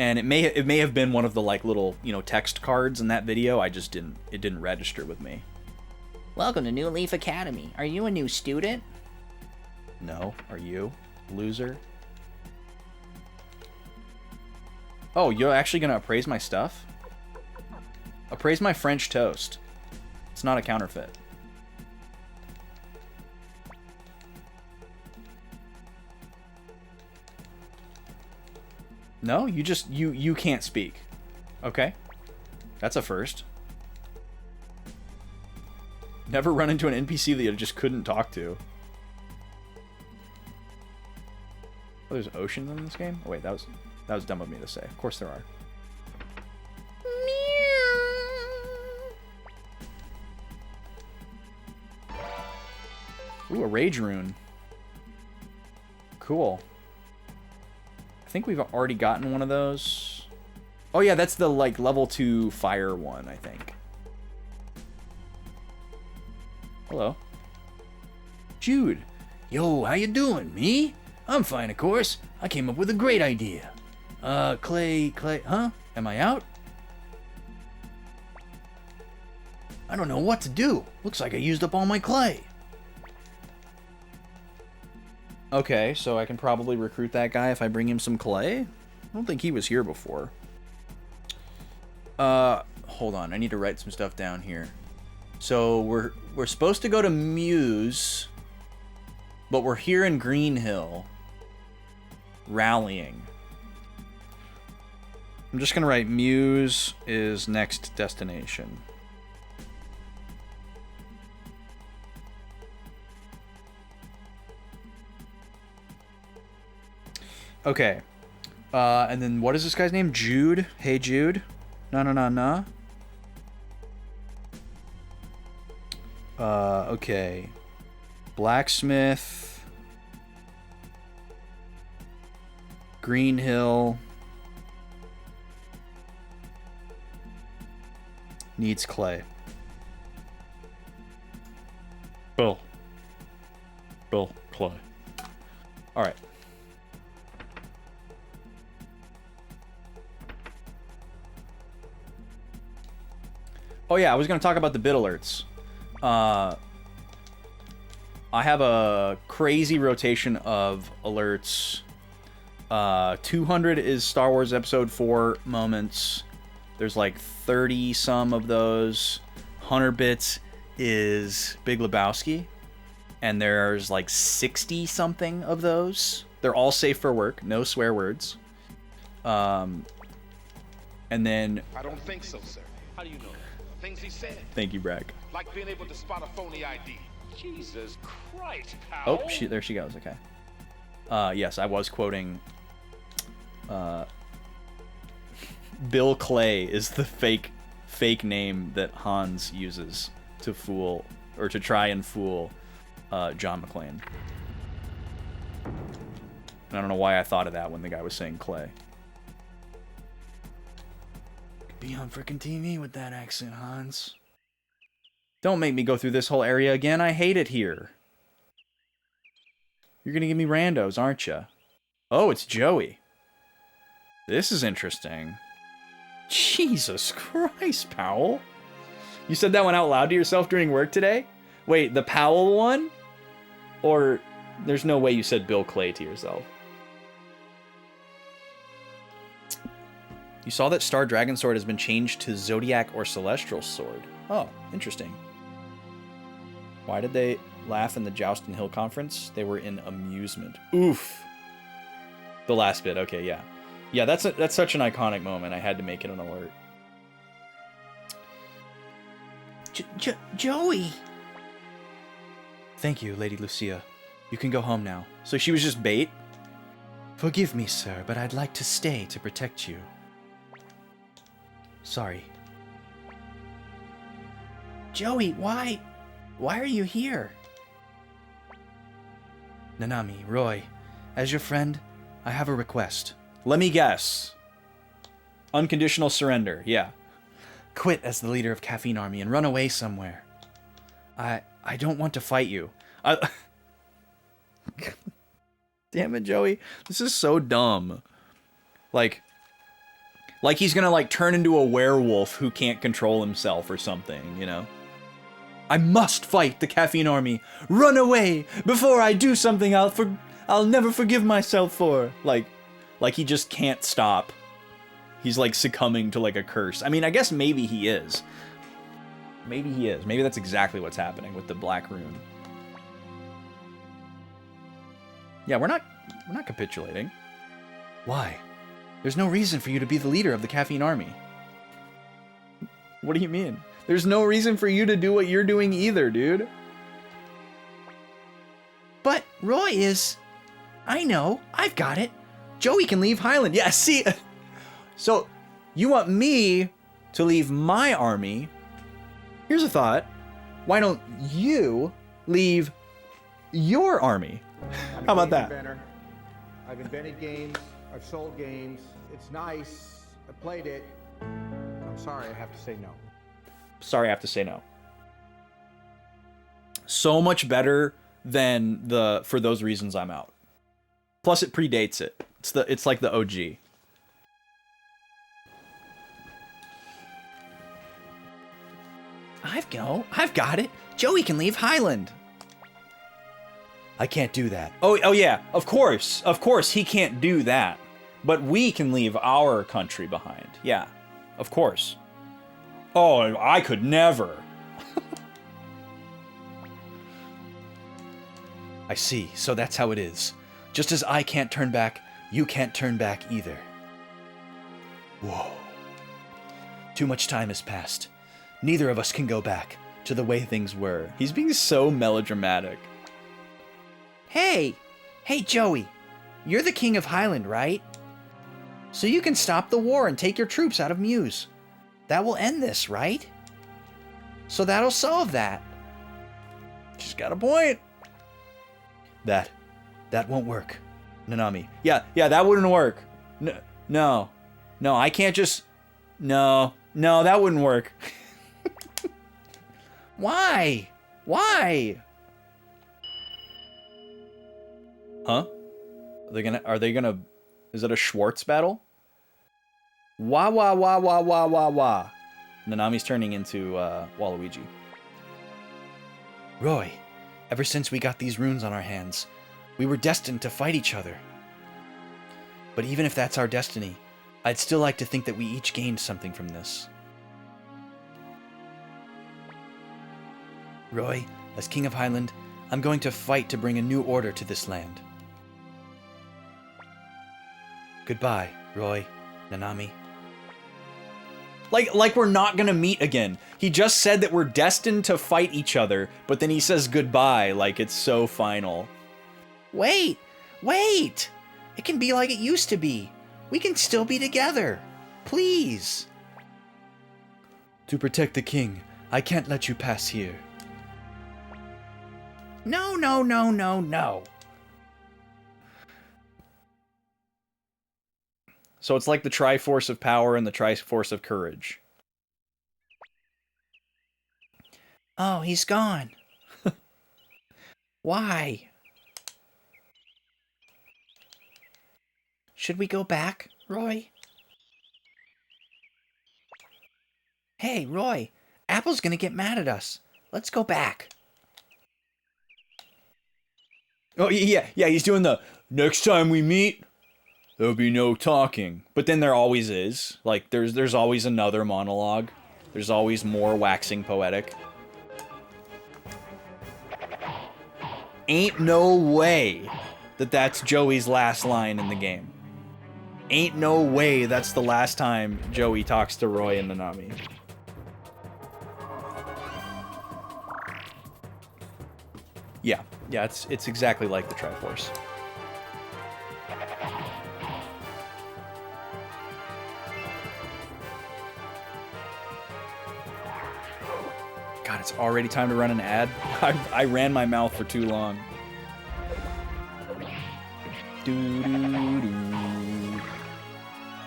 And it may have been one of the like little, you know, text cards in that video. It didn't register with me. Welcome to New Leaf Academy. Are you a new student? No, are you? Loser. Oh, you're actually gonna appraise my stuff? Appraise my French toast. It's not a counterfeit. No, you can't speak. Okay. That's a first. Never run into an NPC that you just couldn't talk to. Oh, there's oceans in this game? Oh wait, that was dumb of me to say. Of course there are. Ooh, a rage rune. Cool. I think we've already gotten one of those. Oh yeah, that's the like level 2 fire one, I think. Hello. Jude. Yo, how you doing? Me? I'm fine, of course. I came up with a great idea. Clay, huh? Am I out? I don't know what to do. Looks like I used up all my clay. Okay, so I can probably recruit that guy if I bring him some clay? I don't think he was here before. Hold on. I need to write some stuff down here. So we're supposed to go to Muse, but we're here in Green Hill, rallying. I'm just gonna write Muse is next destination. Okay. And then what is this guy's name? Jude? Hey, Jude? Na. Okay. Blacksmith. Green Hill. Needs clay. Bill, clay. Alright. Oh yeah, I was going to talk about the bit alerts. I have a crazy rotation of alerts. 200 is Star Wars Episode 4 moments. There's like 30 some of those. 100 bits is Big Lebowski. And there's like 60 something of those. They're all safe for work, no swear words. And then... I don't think so, sir. How do you know that? Things he said. Thank you, Bragg. Like being able to spot a phony ID. Jesus Christ, pal. Oh, there she goes. Okay. Yes, I was quoting. Bill Clay is the fake name that Hans uses to fool or to try and fool John McClane. And I don't know why I thought of that when the guy was saying Clay. Be on frickin' TV with that accent, Hans. Don't make me go through this whole area again. I hate it here. You're gonna give me randos, aren't you? Oh, it's Joey. This is interesting. Jesus Christ, Powell. You said that one out loud to yourself during work today? Wait, the Powell one? Or there's no way you said Bill Clay to yourself. You saw that Star Dragon Sword has been changed to Zodiac or Celestial Sword. Oh, interesting. Why did they laugh in the Joustin' Hill conference? They were in amusement. Oof. The last bit. Okay, yeah. Yeah, that's such an iconic moment. I had to make it an alert. Joey! Thank you, Lady Lucia. You can go home now. So she was just bait? Forgive me, sir, but I'd like to stay to protect you. Sorry. Joey, why? Why are you here? Nanami, Roy, as your friend, I have a request. Let me guess. Unconditional surrender, yeah. Quit as the leader of Caffeine Army and run away somewhere. I don't want to fight you. Damn it, Joey. This is so dumb. Like, Like he's gonna like turn into a werewolf who can't control himself or something, you know? I must fight the caffeine army. Run away before I do something I'll never forgive myself for. Like he just can't stop. He's like succumbing to like a curse. I mean, I guess maybe he is. Maybe he is. Maybe that's exactly what's happening with the Black Rune. Yeah, we're not capitulating. Why? There's no reason for you to be the leader of the caffeine army. What do you mean? There's no reason for you to do what you're doing either, dude. But Roy is... I know. I've got it. Joey can leave Highland. Yeah, see... So, you want me to leave my army? Here's a thought. Why don't you leave your army? How about that? I've invented games. I've sold games. It's nice. I played it. I'm sorry, I have to say no. Sorry, I have to say no. So much better than the For Those Reasons I'm Out. Plus, it predates it. It's like the OG. I've got it. Joey can leave Highland. I can't do that. Oh yeah, of course he can't do that. But we can leave our country behind. Yeah, of course. Oh, I could never. I see, so that's how it is. Just as I can't turn back, you can't turn back either. Whoa. Too much time has passed. Neither of us can go back to the way things were. He's being so melodramatic. Hey, Joey. You're the king of Highland, right? So you can stop the war and take your troops out of Muse. That will end this, right? So that'll solve that. She's got a point. That won't work. Nanami. Yeah, that wouldn't work. No, I can't just... No, that wouldn't work. Why? Huh? Are they gonna... Is it a Schwartz battle? Wah. Nanami's turning into Waluigi. Roy, ever since we got these runes on our hands, we were destined to fight each other. But even if that's our destiny, I'd still like to think that we each gained something from this. Roy, as King of Highland, I'm going to fight to bring a new order to this land. Goodbye, Roy, Nanami. Like we're not gonna meet again. He just said that we're destined to fight each other, but then he says goodbye like it's so final. Wait! It can be like it used to be. We can still be together. Please. To protect the king, I can't let you pass here. No. So it's like the Triforce of Power and the Triforce of Courage. Oh, he's gone. Why? Should we go back, Roy? Hey, Roy, Apple's gonna get mad at us. Let's go back. Oh, yeah, he's doing the, next time we meet, there'll be no talking. But then there always is. Like, there's always another monologue. There's always more waxing poetic. Ain't no way that that's Joey's last line in the game. Ain't no way that's the last time Joey talks to Roy and Nanami. Yeah, it's exactly like the Triforce. God, it's already time to run an ad. I ran my mouth for too long.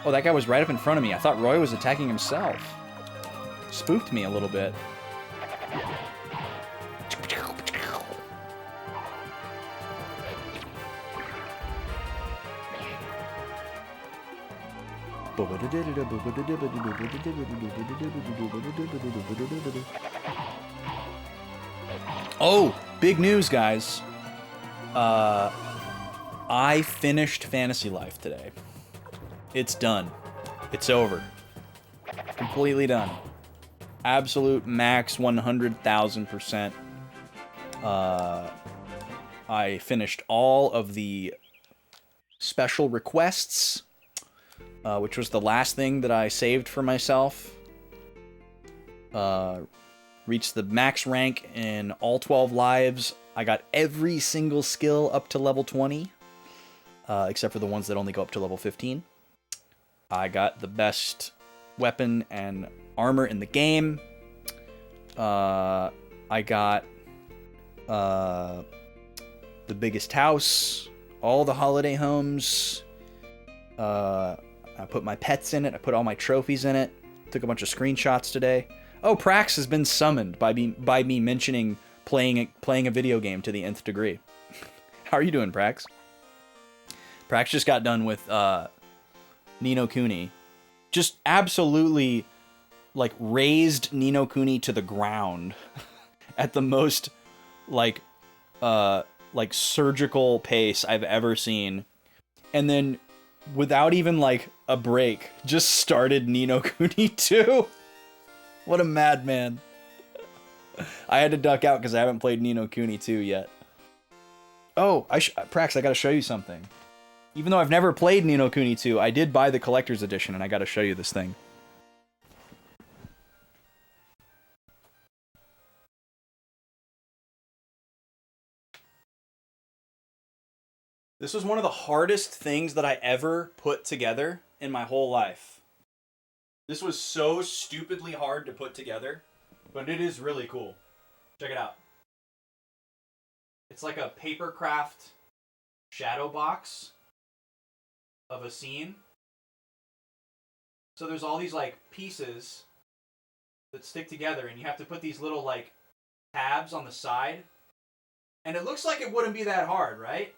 Oh, that guy was right up in front of me. I thought Roy was attacking himself. Spooked me a little bit. Oh, big news, guys. I finished Fantasy Life today. It's done. It's over. Completely done. Absolute max 100,000%. I finished all of the special requests, which was the last thing that I saved for myself. Reached the max rank in all 12 lives. I got every single skill up to level 20, except for the ones that only go up to level 15. I got the best weapon and armor in the game. I got the biggest house, all the holiday homes. I put my pets in it. I put all my trophies in it. Took a bunch of screenshots today. Oh, Prax has been summoned by me mentioning playing a video game to the nth degree. How are you doing, Prax? Prax just got done with Ni no Kuni. Just absolutely like razed Ni no Kuni to the ground at the most like surgical pace I've ever seen. And then without even like a break, just started Ni no Kuni 2. What a madman. I had to duck out because I haven't played Ni no Kuni 2 yet. Oh, Prax, I gotta show you something. Even though I've never played Ni no Kuni 2, I did buy the collector's edition, and I gotta show you this thing. This was one of the hardest things that I ever put together in my whole life. This was so stupidly hard to put together, but it is really cool. Check it out. It's like a papercraft shadow box of a scene. So there's all these like pieces that stick together, and you have to put these little like tabs on the side. And it looks like it wouldn't be that hard, right?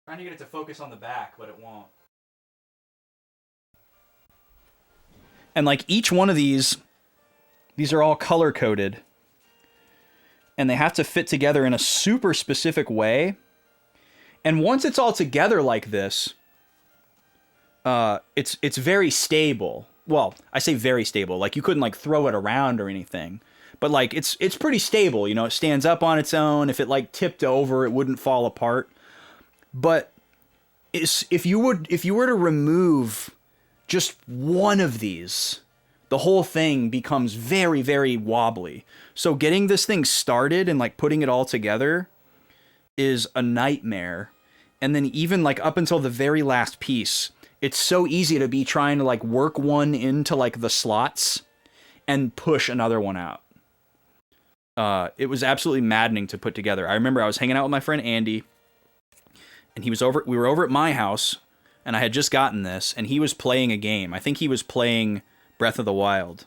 Trying to get it to focus on the back, but it won't. And like each one of these are all color coded. And they have to fit together in a super specific way. And once it's all together like this, it's very stable. Well, I say very stable. Like you couldn't like throw it around or anything. But like it's pretty stable, you know, it stands up on its own. If it like tipped over, it wouldn't fall apart. But if you were to remove just one of these, the whole thing becomes very, very wobbly. So getting this thing started and like putting it all together is a nightmare. And then even like up until the very last piece, it's so easy to be trying to like work one into like the slots and push another one out. It was absolutely maddening to put together. I remember I was hanging out with my friend Andy, and we were over at my house, and I had just gotten this, and he was playing a game. I think he was playing Breath of the Wild.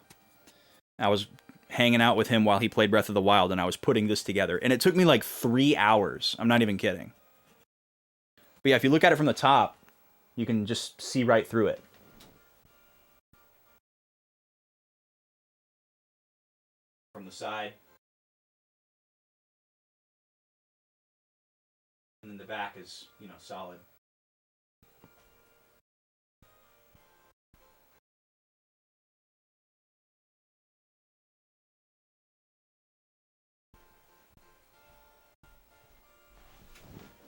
I was hanging out with him while he played Breath of the Wild, and I was putting this together. And it took me like 3 hours. I'm not even kidding. But yeah, if you look at it from the top, you can just see right through it. From the side. And then the back is, you know, solid.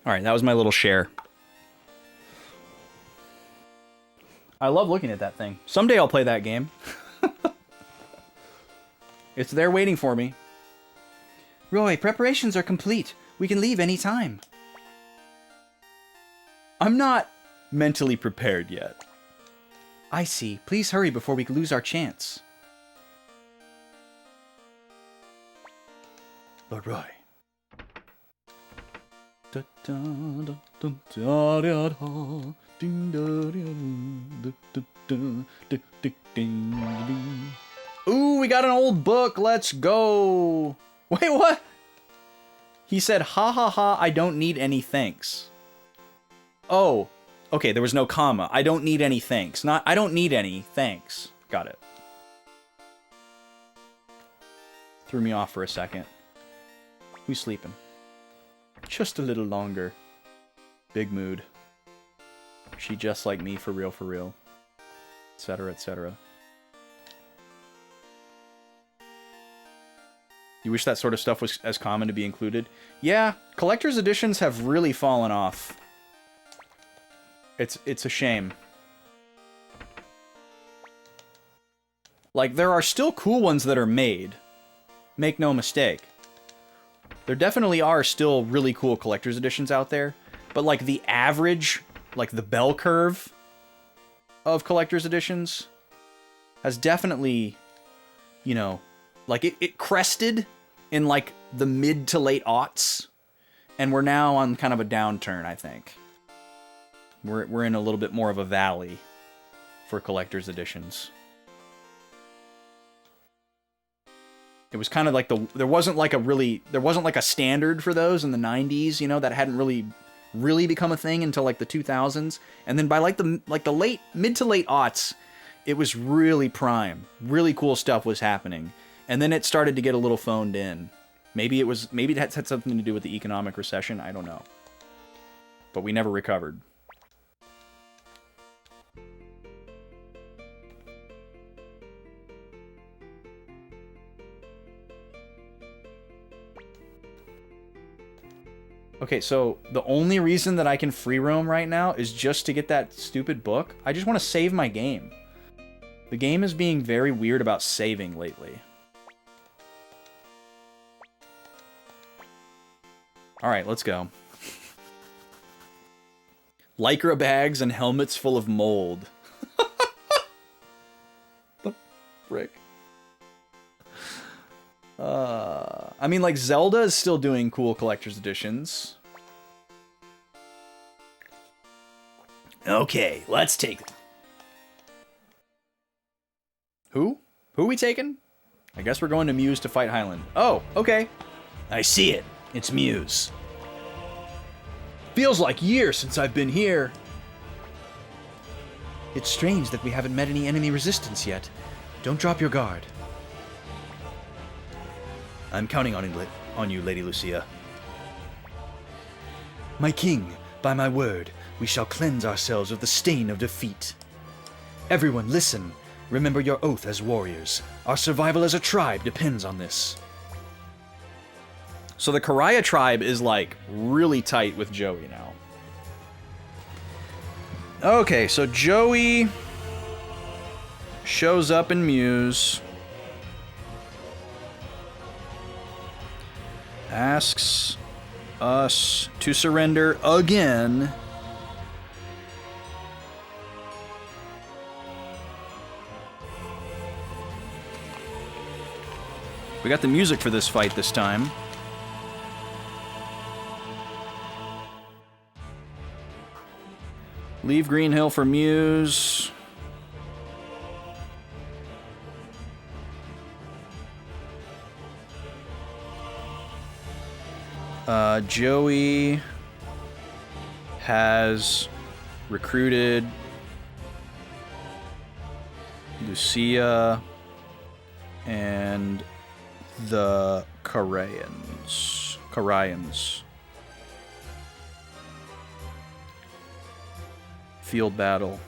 All right, that was my little share. I love looking at that thing. Someday I'll play that game. It's there waiting for me. Roy, preparations are complete. We can leave any time. I'm not mentally prepared yet. I see. Please hurry before we lose our chance. Lord Roy. Ooh, we got an old book. Let's go. Wait, what? He said, ha ha ha, I don't need any thanks. Oh, okay, there was no comma. I don't need any thanks. Not, I don't need any thanks. Got it. Threw me off for a second. Who's sleeping? Just a little longer. Big mood. She just like me, for real, etc., etc. You wish that sort of stuff was as common to be included? Yeah, collector's editions have really fallen off. It's a shame. Like, there are still cool ones that are made. Make no mistake. There definitely are still really cool collector's editions out there. But, like, the average, like, the bell curve of collector's editions has definitely, you know, like, it crested in, like, the mid to late aughts. And we're now on kind of a downturn, I think. We're in a little bit more of a valley for collector's editions. It was kind of like there wasn't like a standard for those in the 90s, you know, that hadn't really become a thing until like the 2000s. And then by like the mid to late aughts, it was really prime. Really cool stuff was happening. And then it started to get a little phoned in. Maybe it had something to do with the economic recession, I don't know. But we never recovered. Okay, so the only reason that I can free roam right now is just to get that stupid book. I just want to save my game. The game is being very weird about saving lately. Alright, let's go. Lycra bags and helmets full of mold. The frick. I mean, like, Zelda is still doing cool collector's editions. Okay, let's take them. Who? Who are we taking? I guess we're going to Muse to fight Hyland. Oh, okay. I see it. It's Muse. Feels like years since I've been here. It's strange that we haven't met any enemy resistance yet. Don't drop your guard. I'm counting on you, Lady Lucia. My king, by my word, we shall cleanse ourselves of the stain of defeat. Everyone, listen. Remember your oath as warriors. Our survival as a tribe depends on this. So the Karaya tribe is, like, really tight with Joey now. Okay, so Joey shows up in Muse. Asks us to surrender again. We got the music for this fight this time. Leave Green Hill for Muse. Joey has recruited Lucia and the Karayans. Field battle.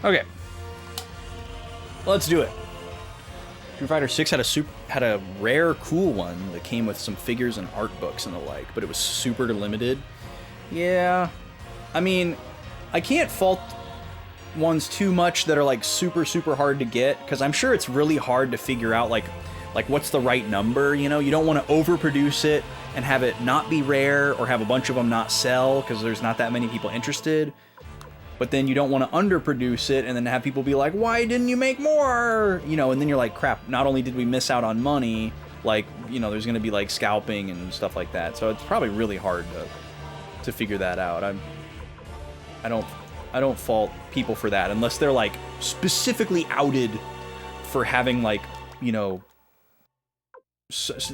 Okay. Let's do it. Street Fighter 6 had a rare cool one that came with some figures and art books and the like, but it was super limited. Yeah. I mean, I can't fault ones too much that are like super hard to get, because I'm sure it's really hard to figure out like what's the right number, you know? You don't want to overproduce it and have it not be rare or have a bunch of them not sell because there's not that many people interested. But then you don't want to underproduce it and then have people be like, why didn't you make more? You know, and then you're like, crap, not only did we miss out on money, like, you know, there's going to be like scalping and stuff like that. So it's probably really hard to figure that out. I don't fault people for that unless they're like specifically outed for having like you know,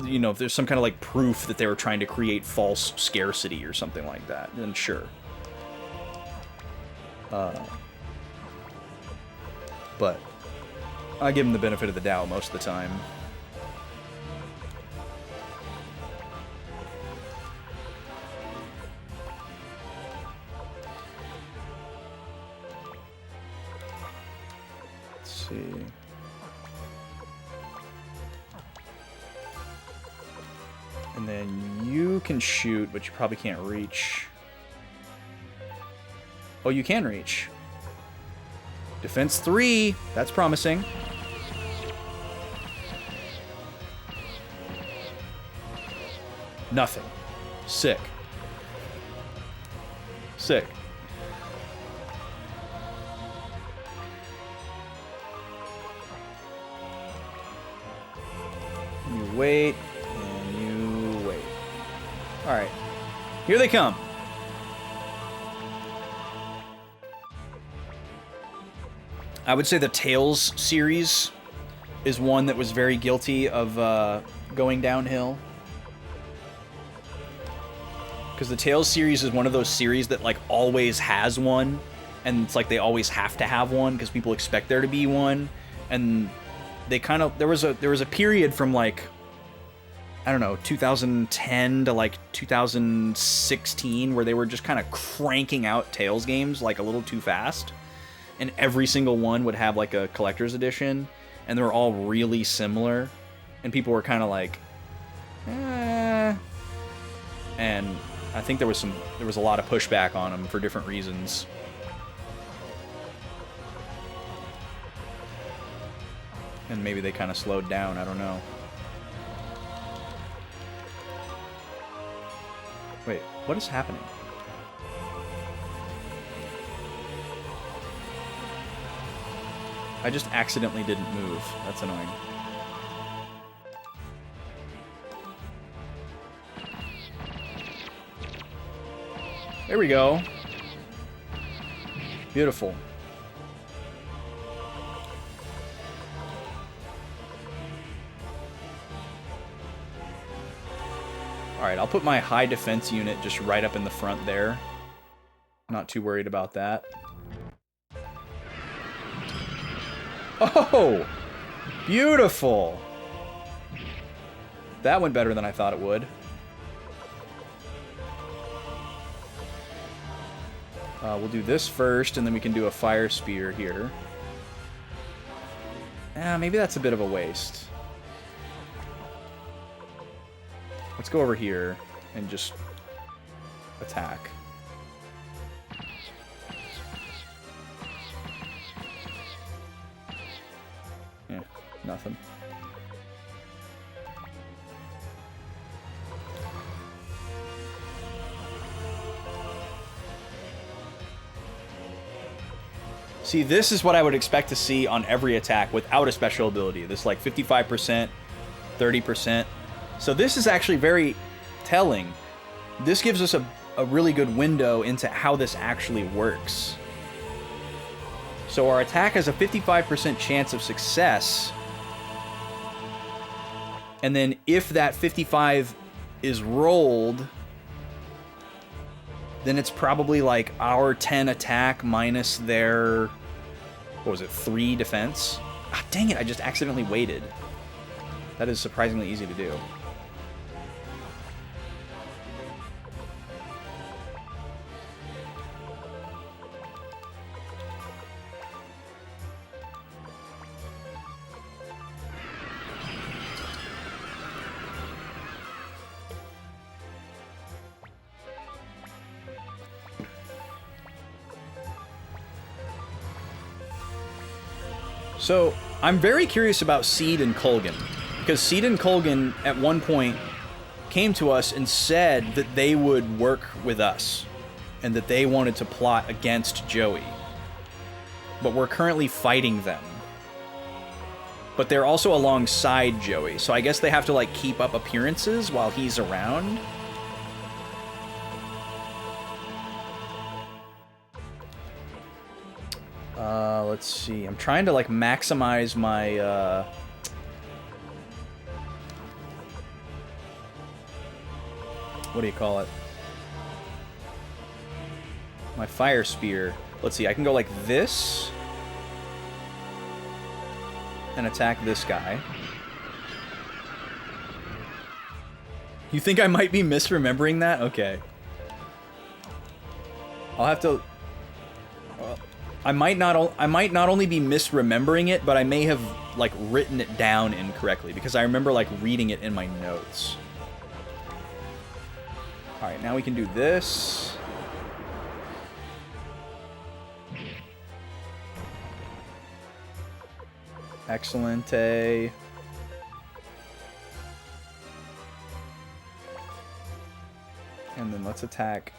you know, if there's some kind of like proof that they were trying to create false scarcity or something like that, then sure. But I give them the benefit of the doubt most of the time. Let's see. And then you can shoot, but you probably can't reach. Oh, you can reach. Defense 3. That's promising. Nothing. Sick. Sick. You wait, and you wait. Alright. Here they come. I would say the Tales series is one that was very guilty of going downhill. Because the Tales series is one of those series that like always has one, and it's like they always have to have one because people expect there to be one, and they kind of there was a period from like I don't know 2010 to like 2016 where they were just kind of cranking out Tales games like a little too fast. And every single one would have like a collector's edition, and they were all really similar, and people were kind of like, eh. And I think there was a lot of pushback on them for different reasons. And maybe they kind of slowed down, I don't know. Wait, what is happening? I just accidentally didn't move. That's annoying. There we go. Beautiful. Alright, I'll put my high defense unit just right up in the front there. Not too worried about that. Oh! Beautiful! That went better than I thought it would. We'll do this first, and then we can do a fire spear here. Maybe that's a bit of a waste. Let's go over here and just attack. Yeah, nothing. See, this is what I would expect to see on every attack without a special ability. This like 55%, 30%. So this is actually very telling. This gives us a really good window into how this actually works. So our attack has a 55% chance of success. And then if that 55 is rolled, then it's probably like our 10 attack minus their, what was it, 3 defense? Ah, dang it, I just accidentally waited. That is surprisingly easy to do. So, I'm very curious about Seed and Kulgan, because Seed and Kulgan at one point came to us and said that they would work with us, and that they wanted to plot against Joey. But we're currently fighting them. But they're also alongside Joey, so I guess they have to like keep up appearances while he's around. Let's see. I'm trying to like maximize my what do you call it? My fire spear. Let's see, I can go like this and attack this guy. You think I might be misremembering that? Okay. I'll have to... I might not only be misremembering it, but I may have, like, written it down incorrectly, because I remember, like, reading it in my notes. Alright, now we can do this. Excellente. And then let's attack.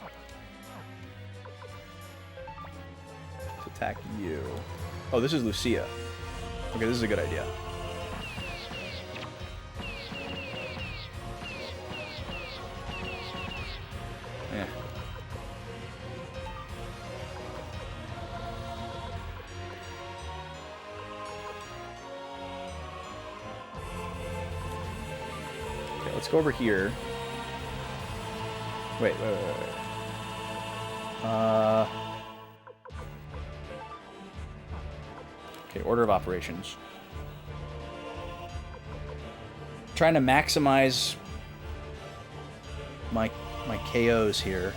Let's attack you. Oh, this is Lucia. Okay, this is a good idea. Yeah. Okay, let's go over here. Wait. Okay, order of operations. Trying to maximize my KOs here.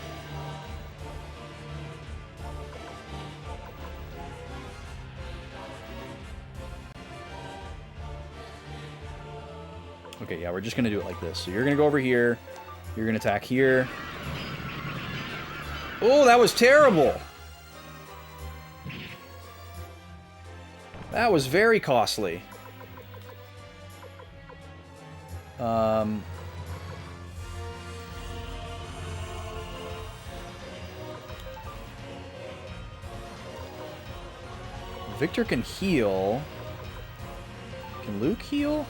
Okay, yeah, we're just gonna do it like this. So you're gonna go over here. You're gonna attack here. Oh, that was terrible! That was very costly. Victor can heal. Can Luke heal?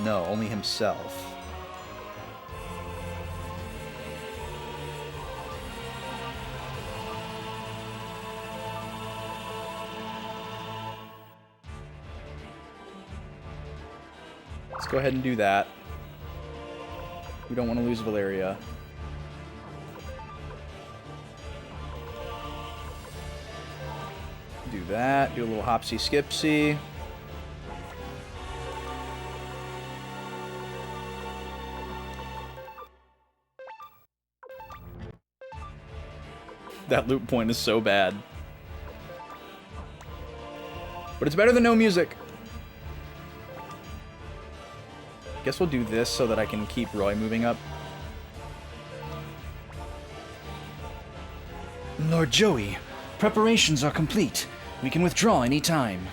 No, only himself. Let's go ahead and do that. We don't want to lose Valeria. Do that. Do a little hopsy skipsy. That loop point is so bad. But it's better than no music. Guess we'll do this so that I can keep Roy moving up. Lord Joey, preparations are complete. We can withdraw any time.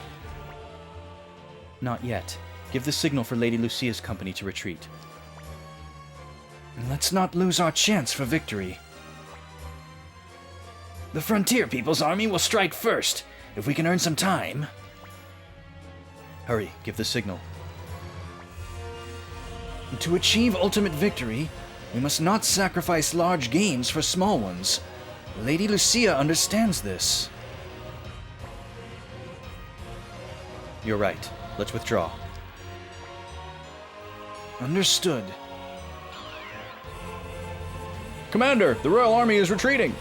Not yet. Give the signal for Lady Lucia's company to retreat. Let's not lose our chance for victory. The Frontier People's Army will strike first, if we can earn some time. Hurry, give the signal. To achieve ultimate victory, we must not sacrifice large gains for small ones. Lady Lucia understands this. You're right. Let's withdraw. Understood. Commander, the Royal Army is retreating.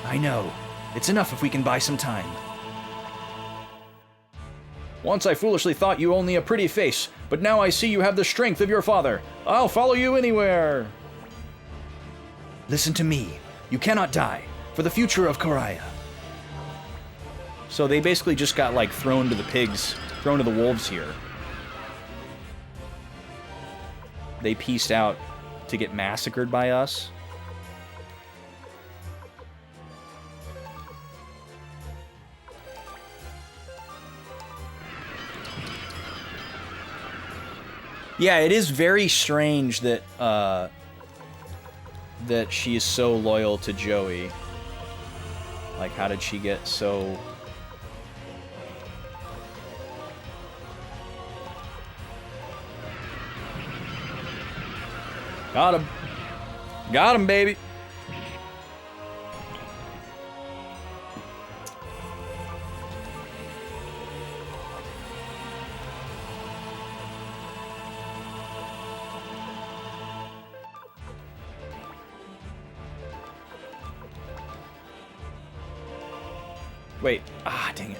I know. It's enough if we can buy some time. Once I foolishly thought you only a pretty face, but now I see you have the strength of your father. I'll follow you anywhere. Listen to me. You cannot die. For the future of Koraya. So they basically just got, like, thrown to the pigs, thrown to the wolves here. They pieced out to get massacred by us. Yeah, it is very strange that that she is so loyal to Joey. Like, how did she get so... Got him. Got him, baby. Wait. Ah, dang it.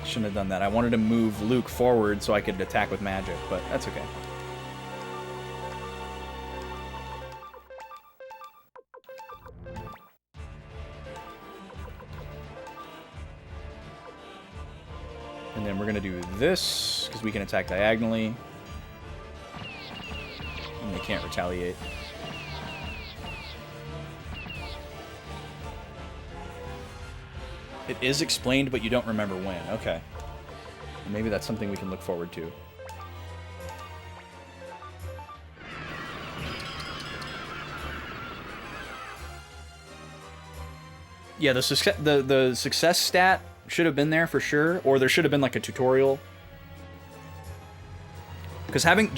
Shouldn't have done that. I wanted to move Luke forward so I could attack with magic, but that's okay. And then we're going to do this, because we can attack diagonally. And they can't retaliate. It is explained, but you don't remember when. Okay. Maybe that's something we can look forward to. Yeah, the success stat should have been there for sure, or there should have been like a tutorial. Because having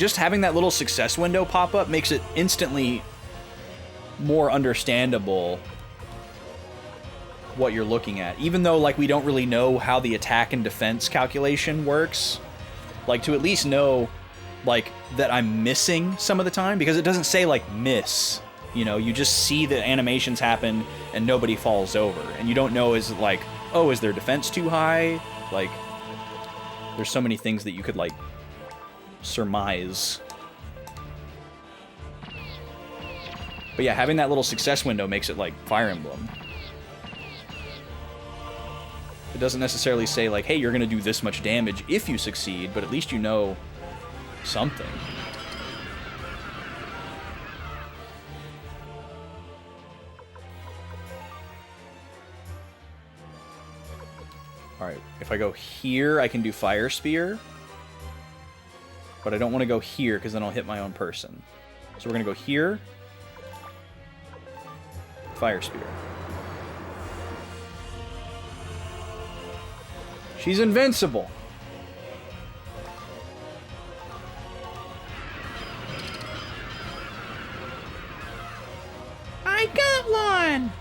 that little success window pop up makes it instantly more understandable what you're looking at. Even though, like, we don't really know how the attack and defense calculation works. Like, to at least know, like, that I'm missing some of the time. Because it doesn't say, like, miss. You know, you just see the animations happen and nobody falls over. And you don't know, is it like, oh, is their defense too high? Like, there's so many things that you could, like, surmise. But yeah, having that little success window makes it like Fire Emblem. It doesn't necessarily say like, hey, you're gonna do this much damage if you succeed, but at least you know something. Alright, if I go here, I can do Fire Spear. But I don't want to go here, because then I'll hit my own person. So we're going to go here. Fire Spear. She's invincible. I got one!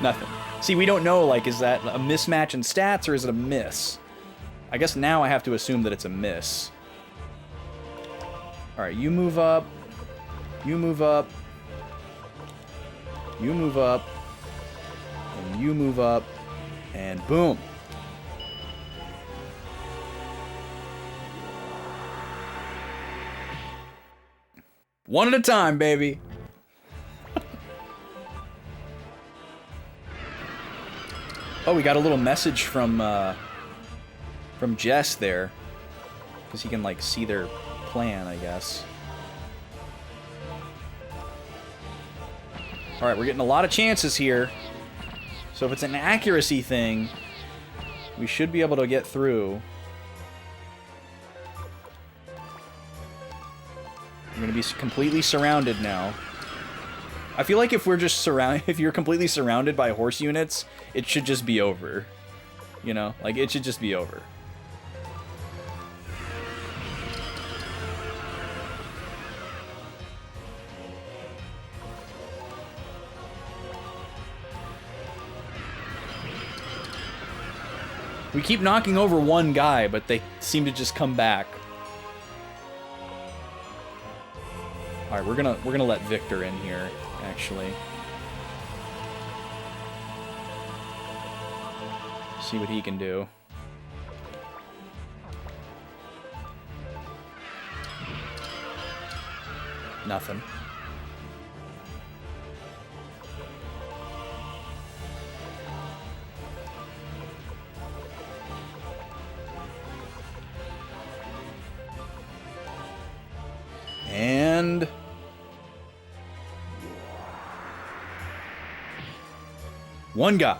Nothing. See, we don't know, like, is that a mismatch in stats or is it a miss? I guess now I have to assume that it's a miss. Alright, you move up. You move up. You move up. And you move up. And boom. One at a time, baby. Oh, we got a little message from Jess there. Because he can, like, see their plan, I guess. Alright, we're getting a lot of chances here. So if it's an accuracy thing, we should be able to get through. I'm going to be completely surrounded now. I feel like if we're just surrounded, if you're completely surrounded by horse units, it should just be over. You know? Like, it should just be over. We keep knocking over one guy, but they seem to just come back. Alright, we're gonna let Victor in here, actually. See what he can do. Nothing. And one guy.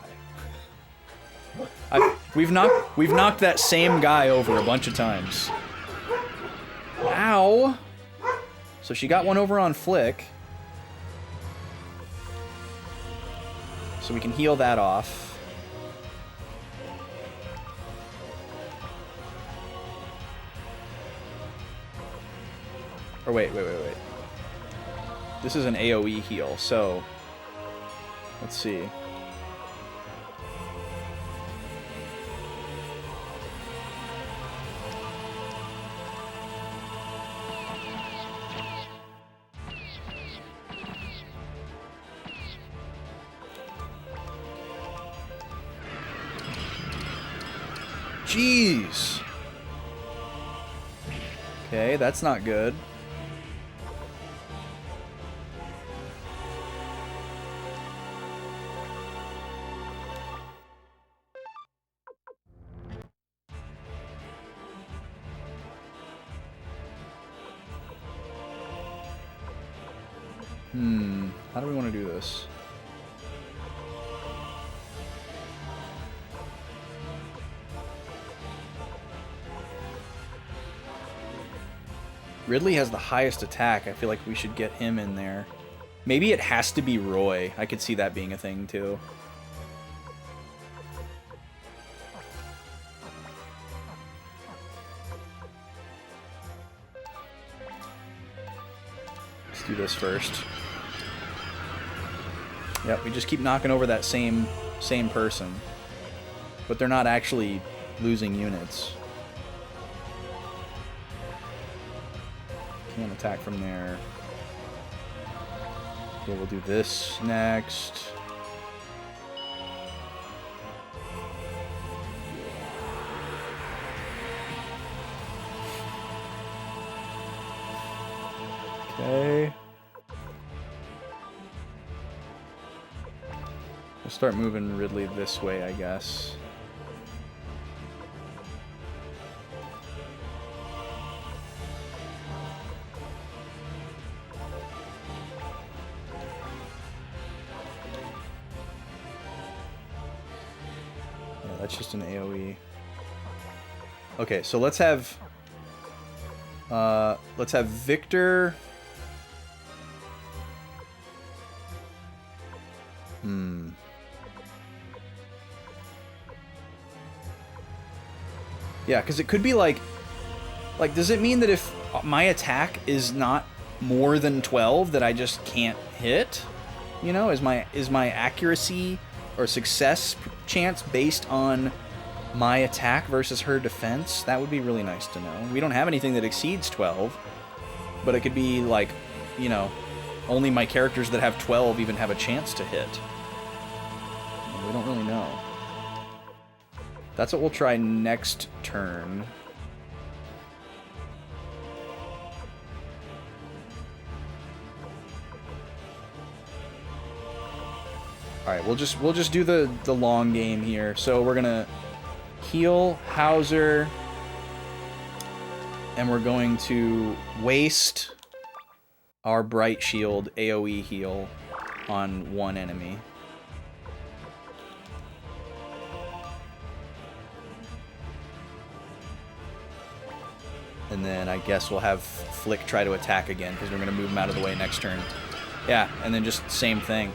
We've knocked that same guy over a bunch of times. Ow! So she got one over on Flick. So we can heal that off. Or wait. This is an AoE heal, so let's see. Jeez. Okay, that's not good. How do we want to do this? Ridley has the highest attack. I feel like we should get him in there. Maybe it has to be Roy. I could see that being a thing too. Let's do this first. Yep, we just keep knocking over that same person. But they're not actually losing units. Can't attack from there. Okay, we'll do this next. Okay. We'll start moving Ridley this way, I guess. Yeah, that's just an AoE. Okay, so let's have Victor. Yeah, because it could be like, does it mean that if my attack is not more than 12 that I just can't hit? You know, is my accuracy or success chance based on my attack versus her defense? That would be really nice to know. We don't have anything that exceeds 12, but it could be like, you know, only my characters that have 12 even have a chance to hit. We don't really know. That's what we'll try next turn. All right, we'll just do the long game here. So we're gonna heal Hauser, and we're going to waste our Bright Shield AoE heal on one enemy. And then I guess we'll have Flick try to attack again, because we're going to move him out of the way next turn. Yeah, and then just same thing.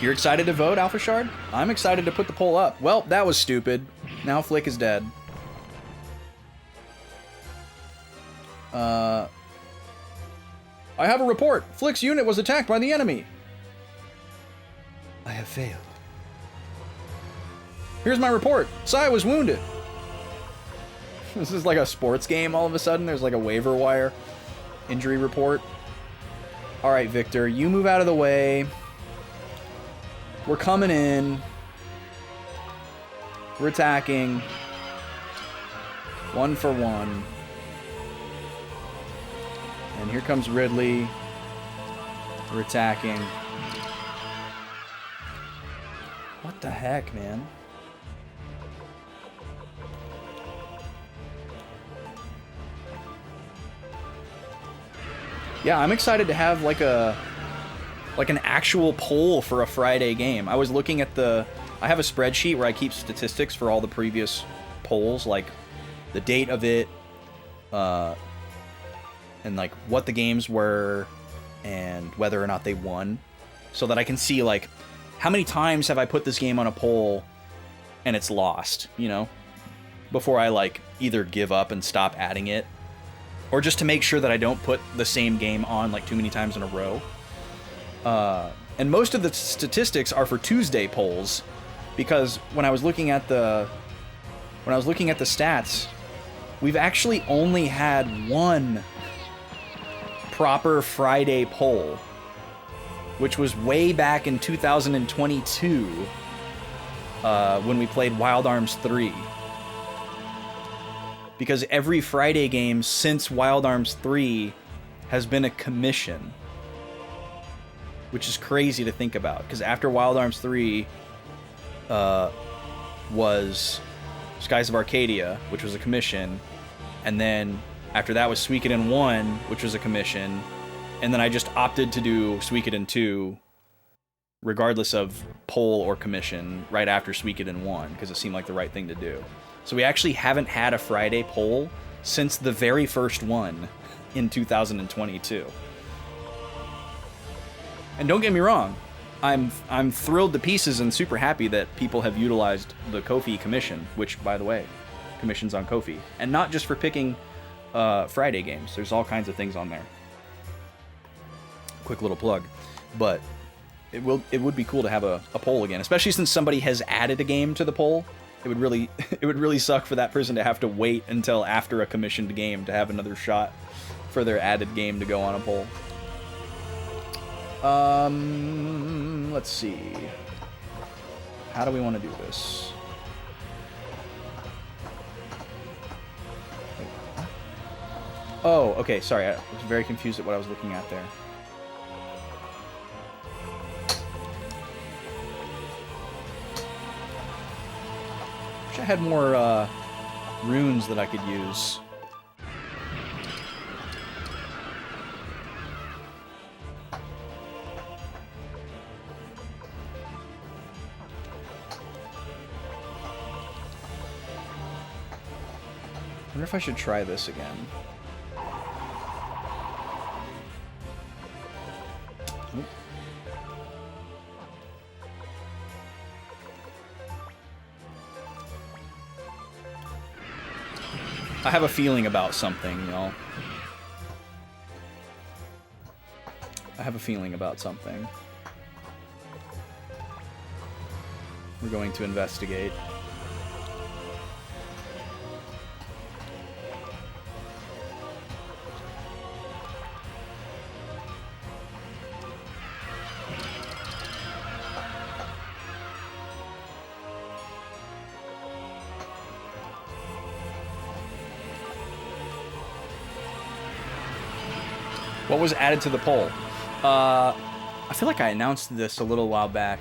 You're excited to vote, Alpha Shard? I'm excited to put the poll up. Well, that was stupid. Now Flick is dead. I have a report. Flick's unit was attacked by the enemy. I have failed. Here's my report. Sai was wounded. This is like a sports game all of a sudden. There's like a waiver wire injury report. All right, Victor, you move out of the way. We're coming in. We're attacking. 1 for 1. And here comes Ridley. We're attacking. What the heck, man? Yeah, I'm excited to have like an actual poll for a Friday game. I was looking at I have a spreadsheet where I keep statistics for all the previous polls, like the date of it, and like what the games were and whether or not they won, so that I can see like how many times have I put this game on a poll and it's lost, you know, before I like either give up and stop adding it, or just to make sure that I don't put the same game on like too many times in a row. And most of the statistics are for Tuesday polls, because when I was looking at the stats, we've actually only had one proper Friday poll. which was way back in 2022 when we played Wild Arms 3. Because every Friday game since Wild Arms 3 has been a commission. Which is crazy to think about. Because after Wild Arms 3 was Skies of Arcadia, which was a commission. And then after that was Suikoden 1, which was a commission. And then I just opted to do Suikoden 2, regardless of poll or commission, right after Suikoden 1, because it seemed like the right thing to do. So we actually haven't had a Friday poll since the very first one in 2022. And don't get me wrong, I'm thrilled to pieces and super happy that people have utilized the Ko-fi commission, which, by the way, commissions on Ko-fi. And not just for picking Friday games. There's all kinds of things on there. Quick little plug. But it would be cool to have a poll again, especially since somebody has added a game to the poll. It would really suck for that person to have to wait until after a commissioned game to have another shot for their added game to go on a poll. Let's see. How do we want to do this? Oh, okay, sorry. I was very confused at what I was looking at there. Wish I had more runes that I could use. I wonder if I should try this again. Oop. I have a feeling about something, y'all. I have a feeling about something. We're going to investigate. What was added to the poll? I feel like I announced this a little while back.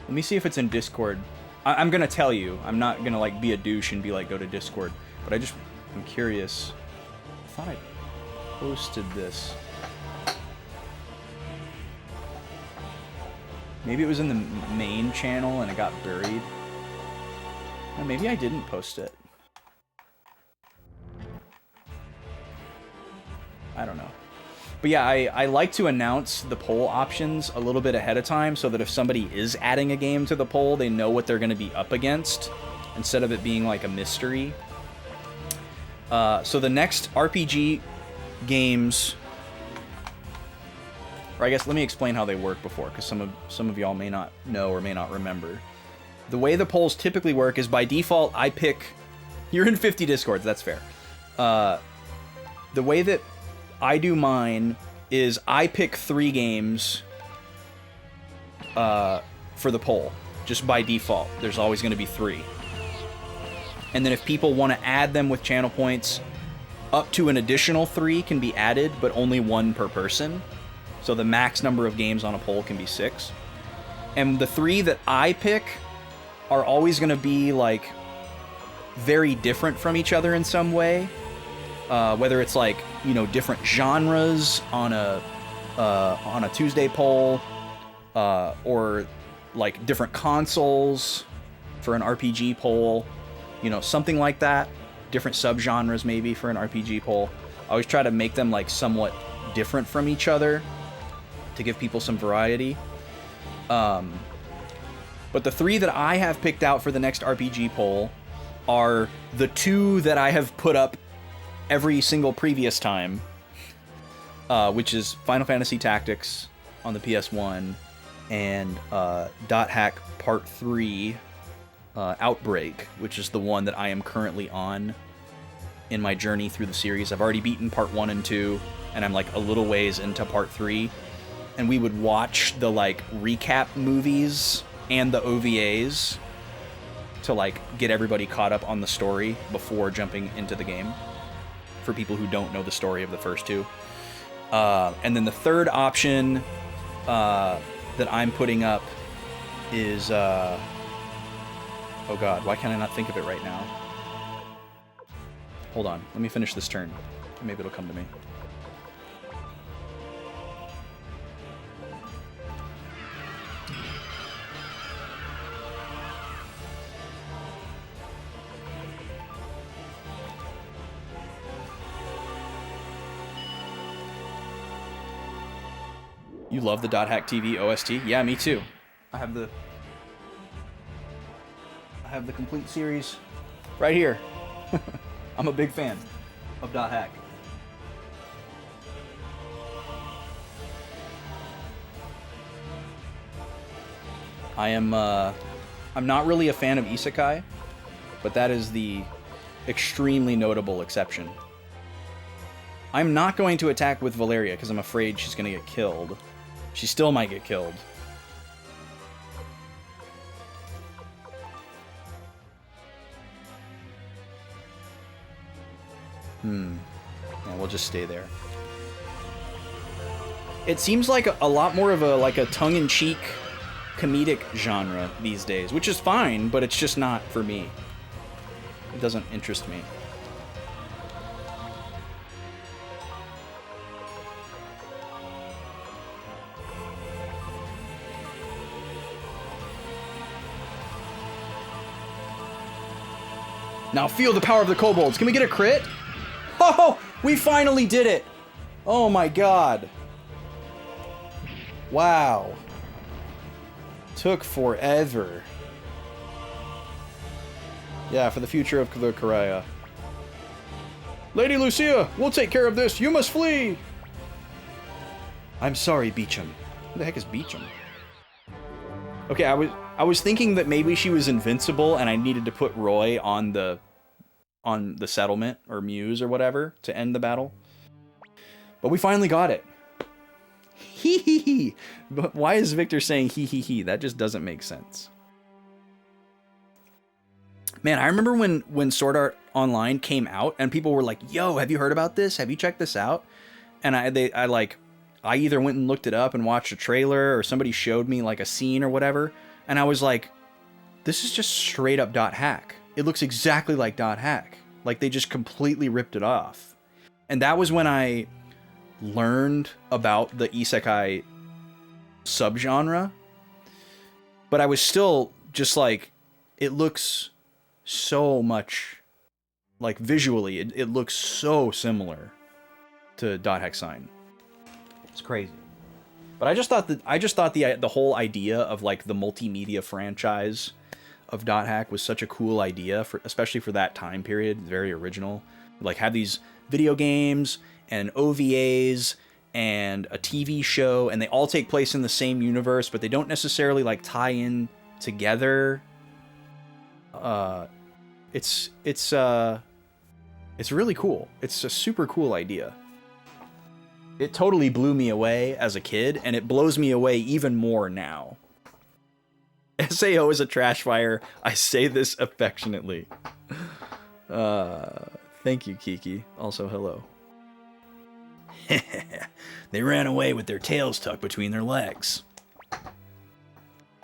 Let me see if it's in Discord. I'm gonna tell you. I'm not gonna like be a douche and be like, go to Discord. But I'm curious. I thought I posted this. Maybe it was in the main channel and it got buried. Or maybe I didn't post it. I don't know. But yeah, I like to announce the poll options a little bit ahead of time so that if somebody is adding a game to the poll, they know what they're going to be up against instead of it being like a mystery. So the next RPG games, or I guess let me explain how they work before, because some of y'all may not know or may not remember. The way the polls typically work is by default, I pick... You're in 50 Discords, that's fair. The way that I do mine is I pick 3 games for the poll, just by default. There's always going to be 3. And then if people want to add them with channel points, up to an additional 3 can be added, but only 1 per person. So the max number of games on a poll can be 6. And the 3 that I pick are always going to be like very different from each other in some way. Whether it's like, you know, different genres on a Tuesday poll, or like different consoles for an RPG poll, you know, something like that. Different subgenres maybe for an RPG poll. I always try to make them like somewhat different from each other to give people some variety. But the 3 that I have picked out for the next RPG poll are the 2 that I have put up every single previous time, which is Final Fantasy Tactics on the PS1 and Dot Hack Part 3 Outbreak, which is the one that I am currently on in my journey through the series. I've already beaten Part 1 and 2, and I'm like a little ways into Part 3. and we would watch the like recap movies and the OVAs to like get everybody caught up on the story before jumping into the game, for people who don't know the story of the first two. And then the third option that I'm putting up is oh god, why can't I not think of it right now? Hold on, let me finish this turn. Maybe it'll come to me. You love the .hack TV OST? Yeah, me too. I have the complete series right here. I'm a big fan of .hack. I'm not really a fan of isekai, but that is the extremely notable exception. I'm not going to attack with Valeria because I'm afraid she's going to get killed. She still might get killed. Yeah, we'll just stay there. It seems like a lot more of a tongue-in-cheek comedic genre these days, which is fine, but it's just not for me. It doesn't interest me. Now feel the power of the kobolds. Can we get a crit? Oh, we finally did it. Oh my god. Wow. Took forever. Yeah, for the future of the Karaya. Lady Lucia, we'll take care of this. You must flee. I'm sorry, Beecham. Who the heck is Beecham? Okay, I was thinking that maybe she was invincible and I needed to put Roy on the settlement or Muse or whatever to end the battle. But we finally got it. Hee hee hee. But why is Victor saying hee hee hee? That just doesn't make sense. Man, I remember when Sword Art Online came out and people were like, "Yo, have you heard about this? Have you checked this out?" And I either went and looked it up and watched a trailer, or somebody showed me like a scene or whatever, and I was like, this is just straight up .hack. It looks exactly like .hack. Like they just completely ripped it off. And that was when I learned about the isekai subgenre. But I was still just like, it looks so much, like visually, it looks so similar to .hack sign. It's crazy. But I just thought the whole idea of like the multimedia franchise of .hack was such a cool idea, especially for that time period. Very original. Like have these video games and OVAs and a TV show, and they all take place in the same universe, but they don't necessarily like tie in together. It's really cool. It's a super cool idea. It totally blew me away as a kid, and it blows me away even more now. SAO is a trash fire. I say this affectionately. Thank you, Kiki. Also, hello. They ran away with their tails tucked between their legs.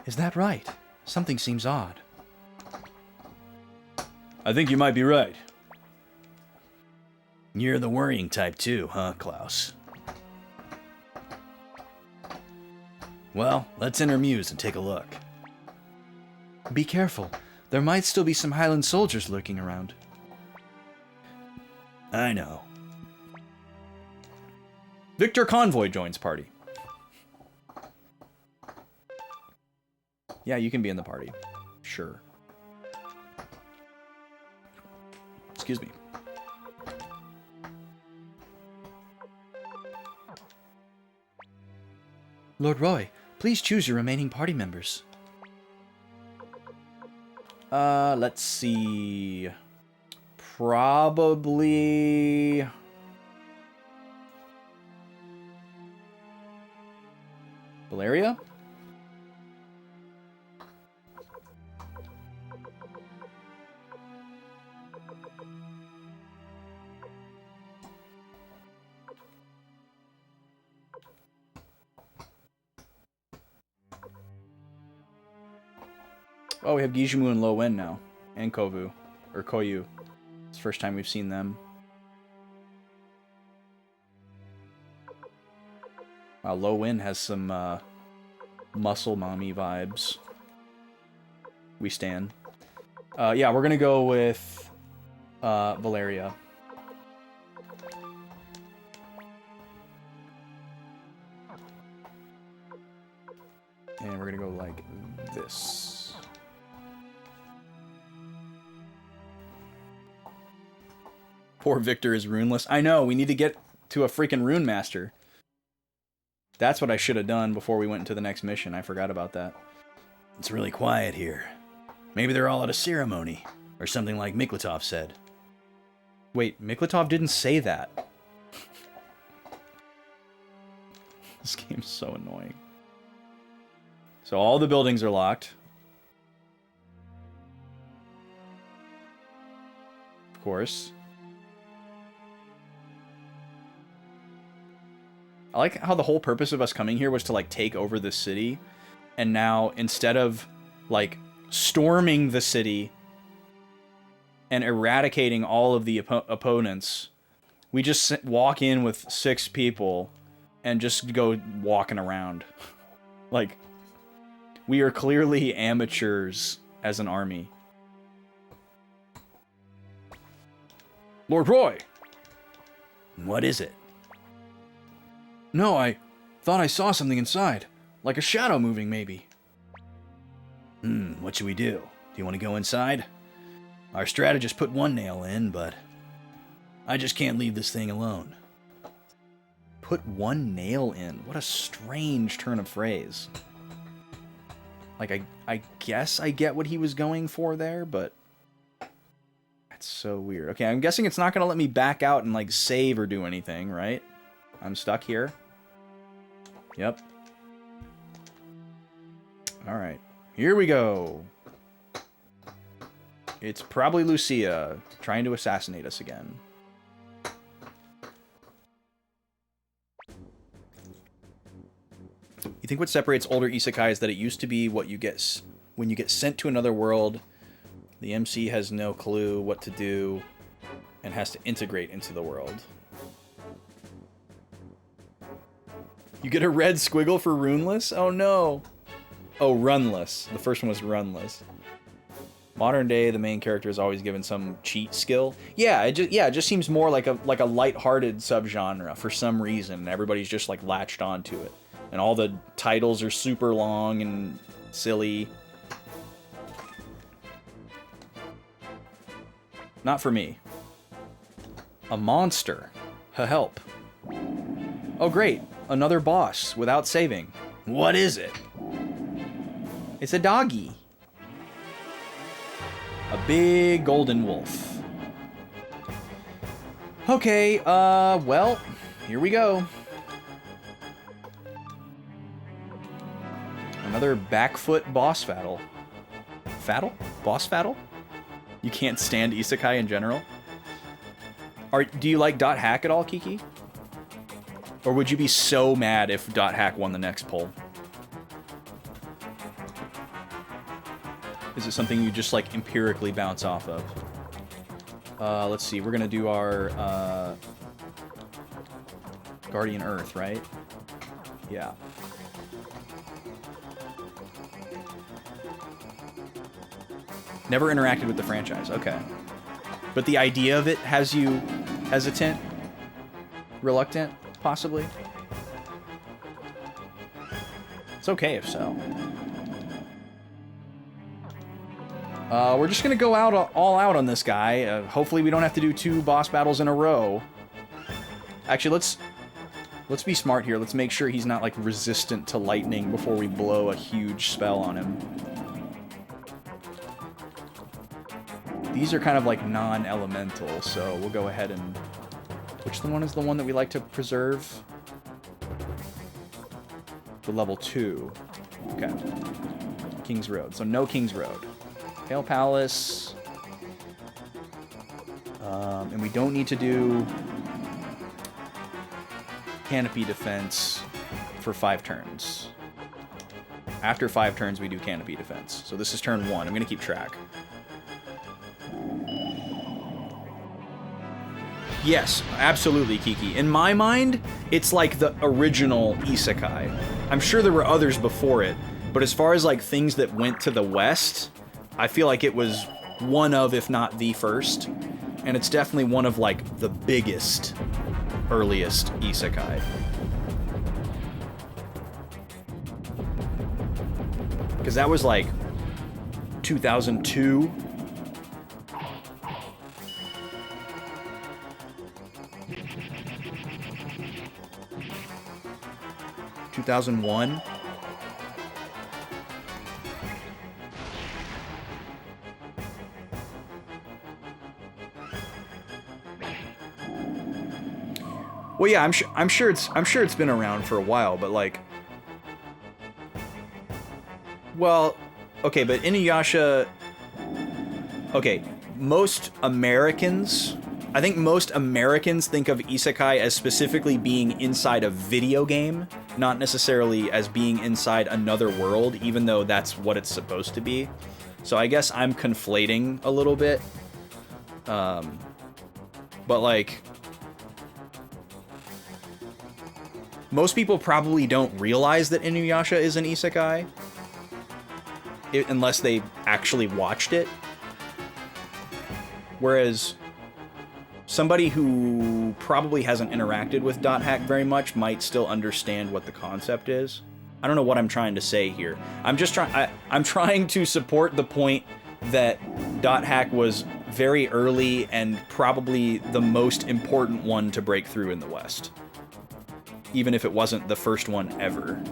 Is that right? Something seems odd. I think you might be right. You're the worrying type too, huh, Klaus? Well, let's enter Muse and take a look. Be careful. There might still be some Highland soldiers lurking around. I know. Victor Convoy joins party. Yeah, you can be in the party. Sure. Excuse me. Lord Roy, please choose your remaining party members. Let's see. Probably... Valeria? Oh, we have Gijimu and Lo Wen now. And Kovu. Or Koyu. It's the first time we've seen them. Wow, Lo Wen has some muscle mommy vibes. We stan. Yeah, we're gonna go with Valeria. And we're gonna go like this. Poor Victor is runeless. I know, we need to get to a freaking rune master. That's what I should have done before we went into the next mission. I forgot about that. It's really quiet here. Maybe they're all at a ceremony, or something like Miklatov said. Wait, Miklatov didn't say that. This game's so annoying. So all the buildings are locked. Of course. I like how the whole purpose of us coming here was to, like, take over the city. And now, instead of, like, storming the city and eradicating all of the opponents, we just walk in with 6 people and just go walking around. Like, we are clearly amateurs as an army. Lord Roy! What is it? No, I thought I saw something inside. Like a shadow moving, maybe. What should we do? Do you want to go inside? Our strategist put one nail in, but I just can't leave this thing alone. Put one nail in? What a strange turn of phrase. Like, I guess I get what he was going for there, but that's so weird. Okay, I'm guessing it's not going to let me back out and, like, save or do anything, right? I'm stuck here. Yep. Alright. Here we go. It's probably Lucia trying to assassinate us again. You think what separates older isekai is that it used to be what you get when you get sent to another world, the MC has no clue what to do and has to integrate into the world. You get a red squiggle for runeless? Oh no. Oh, runless. The first one was runless. Modern day, the main character is always given some cheat skill. Yeah, it just seems more like a lighthearted subgenre for some reason. Everybody's just like latched onto it. And all the titles are super long and silly. Not for me. A monster. Help. Oh great, another boss without saving. What is it? It's a doggy. A big golden wolf. Okay, well, here we go. Another backfoot boss battle. Battle? Boss battle? You can't stand isekai in general? Do you like .hack at all, Kiki? Or would you be so mad if .hack won the next poll? Is it something you just, like, empirically bounce off of? Let's see. We're gonna do our, Guardian Earth, right? Yeah. Never interacted with the franchise. Okay. But the idea of it has you hesitant? Reluctant? Possibly? It's okay if so. We're just gonna go all out on this guy. Hopefully we don't have to do 2 boss battles in a row. Actually, let's be smart here. Let's make sure he's not, like, resistant to lightning before we blow a huge spell on him. These are kind of like non-elemental, so we'll go ahead and... Which one is the one that we like to preserve? So level 2. Okay. King's Road. So no King's Road. Pale Palace. And we don't need to do Canopy Defense for 5 turns. After 5 turns, we do Canopy Defense. So this is turn 1. I'm going to keep track. Yes, absolutely, Kiki. In my mind, it's like the original isekai. I'm sure there were others before it, but as far as like things that went to the West, I feel like it was one of, if not the first. And it's definitely one of like the biggest, earliest isekai. Because that was like 2002. 2001. Well, yeah, I'm sure it's been around for a while, but like, well, okay, but Inuyasha, okay, I think most Americans think of isekai as specifically being inside a video game, not necessarily as being inside another world, even though that's what it's supposed to be. So I guess I'm conflating a little bit. But like, most people probably don't realize that Inuyasha is an isekai, unless they actually watched it. Whereas somebody who probably hasn't interacted with .hack very much might still understand what the concept is. I don't know what I'm trying to say here. I'm trying to support the point that .hack was very early and probably the most important one to break through in the West, even if it wasn't the first one ever.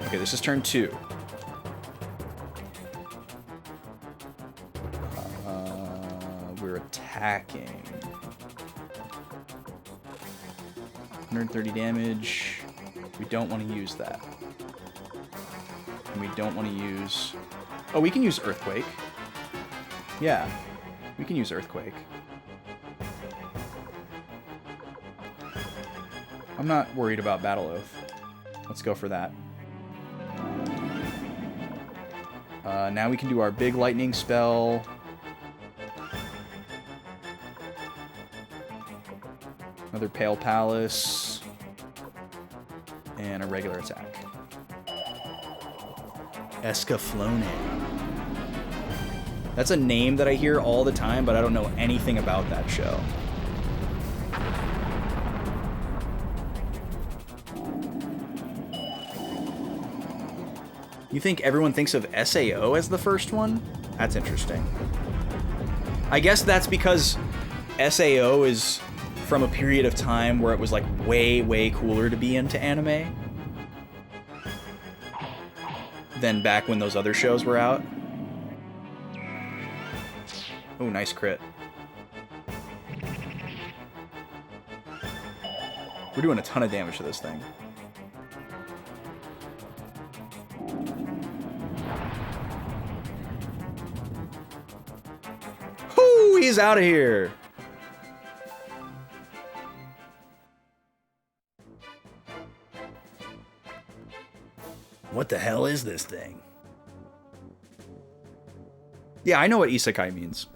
Okay, this is turn 2. We're attacking. 130 damage. We don't want to use that. And we don't want to use... Oh, we can use Earthquake. Yeah, we can use Earthquake. I'm not worried about Battle Oath. Let's go for that. Now we can do our big lightning spell. Another Pale Palace. And a regular attack. Escaflowne. That's a name that I hear all the time, but I don't know anything about that show. You think everyone thinks of SAO as the first one? That's interesting. I guess that's because SAO is from a period of time where it was like way, way cooler to be into anime than back when those other shows were out. Oh, nice crit. We're doing a ton of damage to this thing. Whoo, he's out of here. What the hell is this thing? Yeah, I know what isekai means.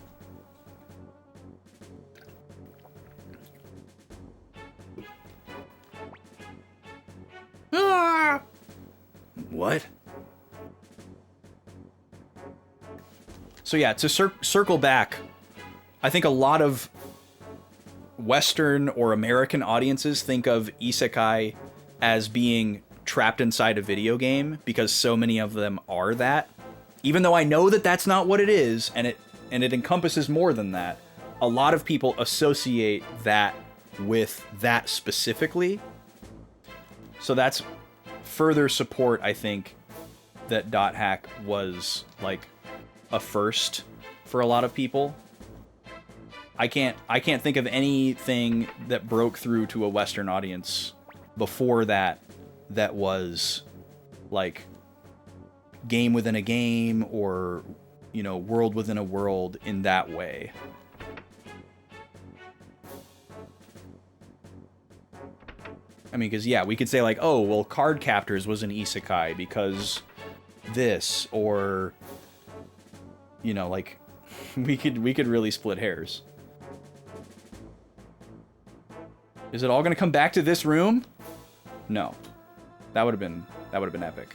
Ah! What? So yeah, to circle back, I think a lot of Western or American audiences think of isekai as being trapped inside a video game because so many of them are that. Even though I know that that's not what it is, and it encompasses more than that, a lot of people associate that with that specifically. So that's further support, I think, that .hack was like a first for a lot of people. I can't think of anything that broke through to a Western audience before that was like game within a game or, you know, world within a world in that way. I mean, because, yeah, we could say, like, oh, well, Card Captors was an isekai because this, or, you know, like, we could really split hairs. Is it all going to come back to this room? No. That would have been epic.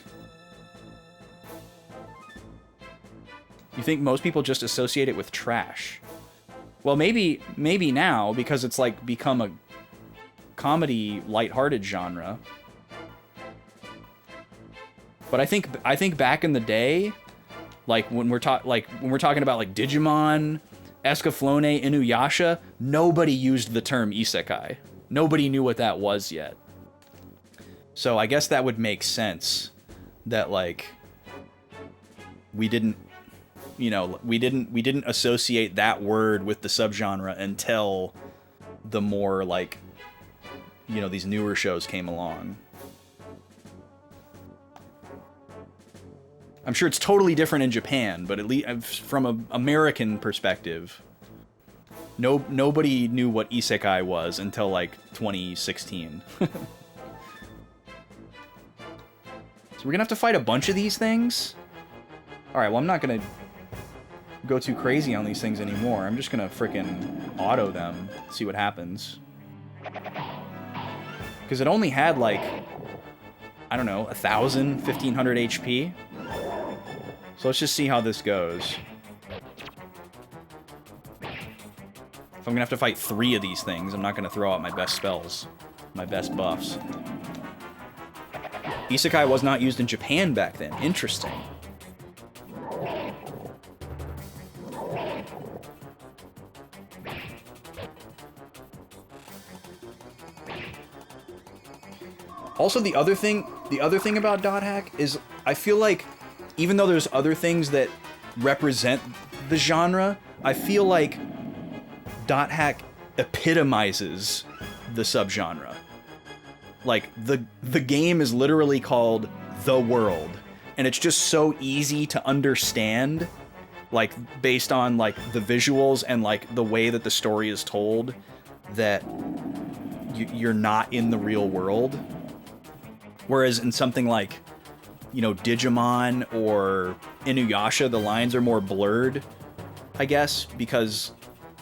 You think most people just associate it with trash? Well, maybe now, because it's, like, become a comedy lighthearted genre. But I think back in the day, like when we're talking about like Digimon, Escaflowne, Inuyasha, nobody used the term isekai. Nobody knew what that was yet. So I guess that would make sense that like we didn't associate that word with the subgenre until the more like, you know, these newer shows came along. I'm sure it's totally different in Japan, but at least from an American perspective, nobody knew what isekai was until like 2016. So we're gonna have to fight a bunch of these things? Alright, well, I'm not gonna go too crazy on these things anymore. I'm just gonna frickin' auto them, see what happens. Because it only had, like, I don't know, 1,000, 1,500 HP. So let's just see how this goes. If I'm gonna have to fight 3 of these things, I'm not gonna throw out my best spells, my best buffs. Isekai was not used in Japan back then. Interesting. Also, the other thing about Dot Hack is I feel like even though there's other things that represent the genre, I feel like Dot Hack epitomizes the subgenre. Like the game is literally called The World, and it's just so easy to understand, like based on like the visuals and like the way that the story is told, that you're not in the real world. Whereas in something like, you know, Digimon or Inuyasha, the lines are more blurred, I guess, because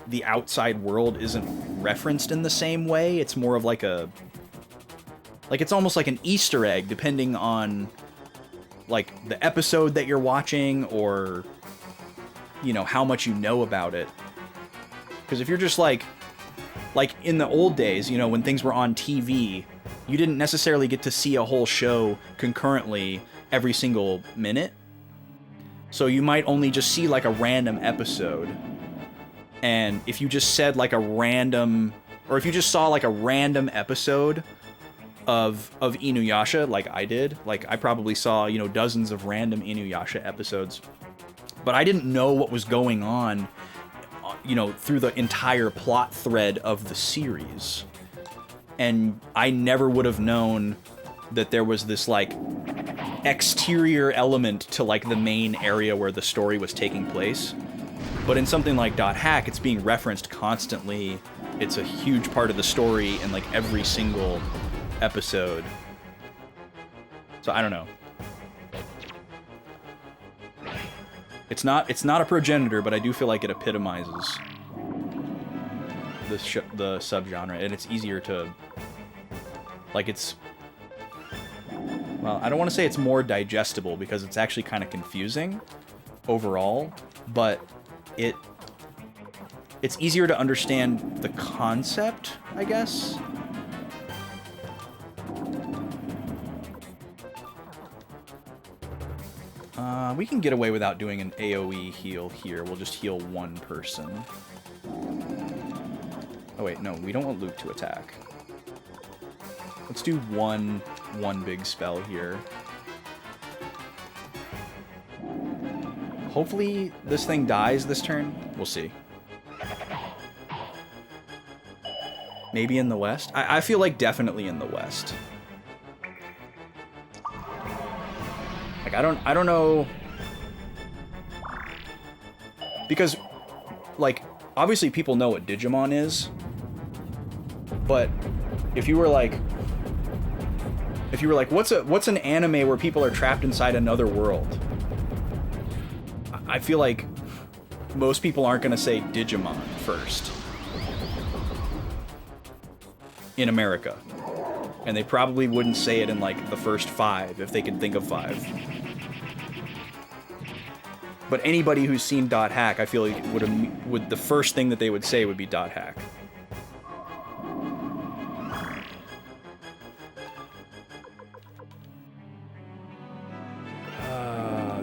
the outside world isn't referenced in the same way. It's more of like it's almost like an Easter egg, depending on like the episode that you're watching or, you know, how much you know about it. Because if you're just like in the old days, you know, when things were on TV, you didn't necessarily get to see a whole show concurrently every single minute. So you might only just see like a random episode. And if you just said like a random, or if you just saw like a random episode of Inuyasha, like I did, like I probably saw, you know, dozens of random Inuyasha episodes, but I didn't know what was going on, you know, through the entire plot thread of the series. And I never would have known that there was this like exterior element to like the main area where the story was taking place. But in something like Dot Hack, it's being referenced constantly. It's a huge part of the story in like every single episode. So I don't know. It's not a progenitor, but I do feel like it epitomizes the subgenre, and it's easier to, like, it's, well, I don't want to say it's more digestible because it's actually kind of confusing overall, but it's easier to understand the concept, I guess. We can get away without doing an AoE heal here. We'll just heal one person. Oh wait, no, we don't want Luke to attack. Let's do one big spell here. Hopefully this thing dies this turn. We'll see. Maybe in the West? I feel like definitely in the West. Like, I don't know... Because, like, obviously people know what Digimon is, but if you were like, what's an anime where people are trapped inside another world? I feel like most people aren't gonna say Digimon first in America, and they probably wouldn't say it in like the first 5 if they could think of 5. But anybody who's seen Dot Hack, I feel like would the first thing that they would say would be Dot Hack.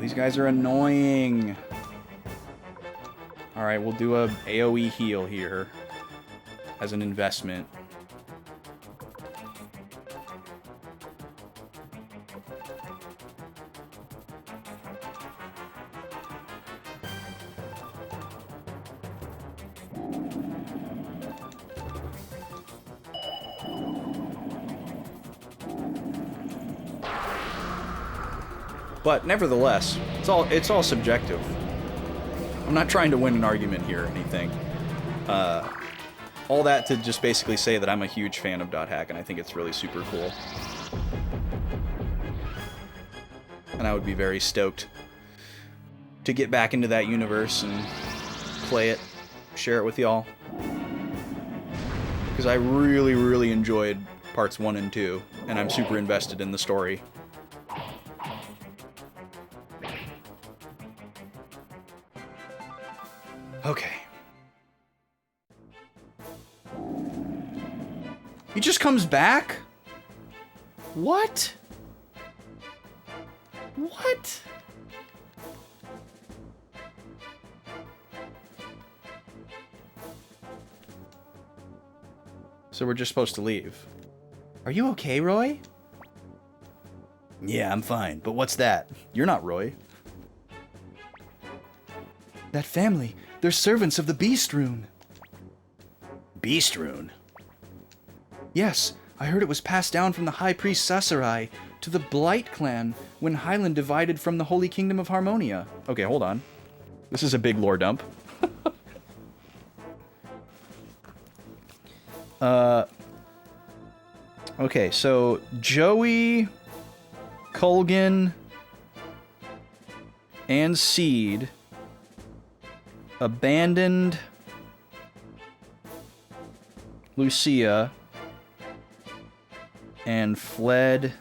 These guys are annoying. All right, we'll do a AoE heal here as an investment. But nevertheless, it's all subjective. I'm not trying to win an argument here or anything. All that to just basically say that I'm a huge fan of Dot Hack, and I think it's really super cool. And I would be very stoked to get back into that universe and play it, share it with y'all. Because I really, really enjoyed parts 1 and 2, and I'm super invested in the story. Okay. He just comes back? What? What? So we're just supposed to leave. Are you okay, Roy? Yeah, I'm fine. But what's that? You're not Roy. That family, they're servants of the Beast Rune. Beast Rune? Yes, I heard it was passed down from the High Priest Sasarai to the Blight clan when Highland divided from the Holy Kingdom of Harmonia. Okay, hold on. This is a big lore dump. Okay, so Joey, Colgan, and Seed abandoned Lucia and fled.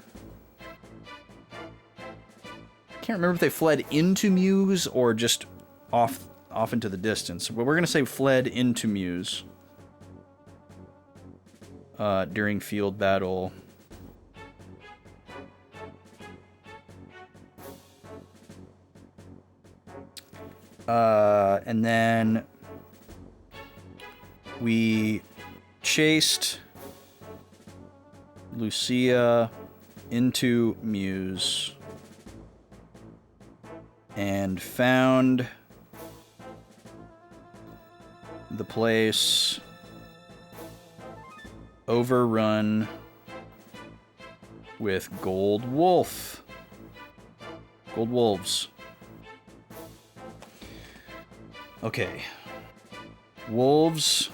Can't remember if they fled into Muse or just off into the distance, but we're gonna say fled into Muse during field battle. And then we chased Lucia into Muse and found the place overrun with gold wolves. Okay. Wolves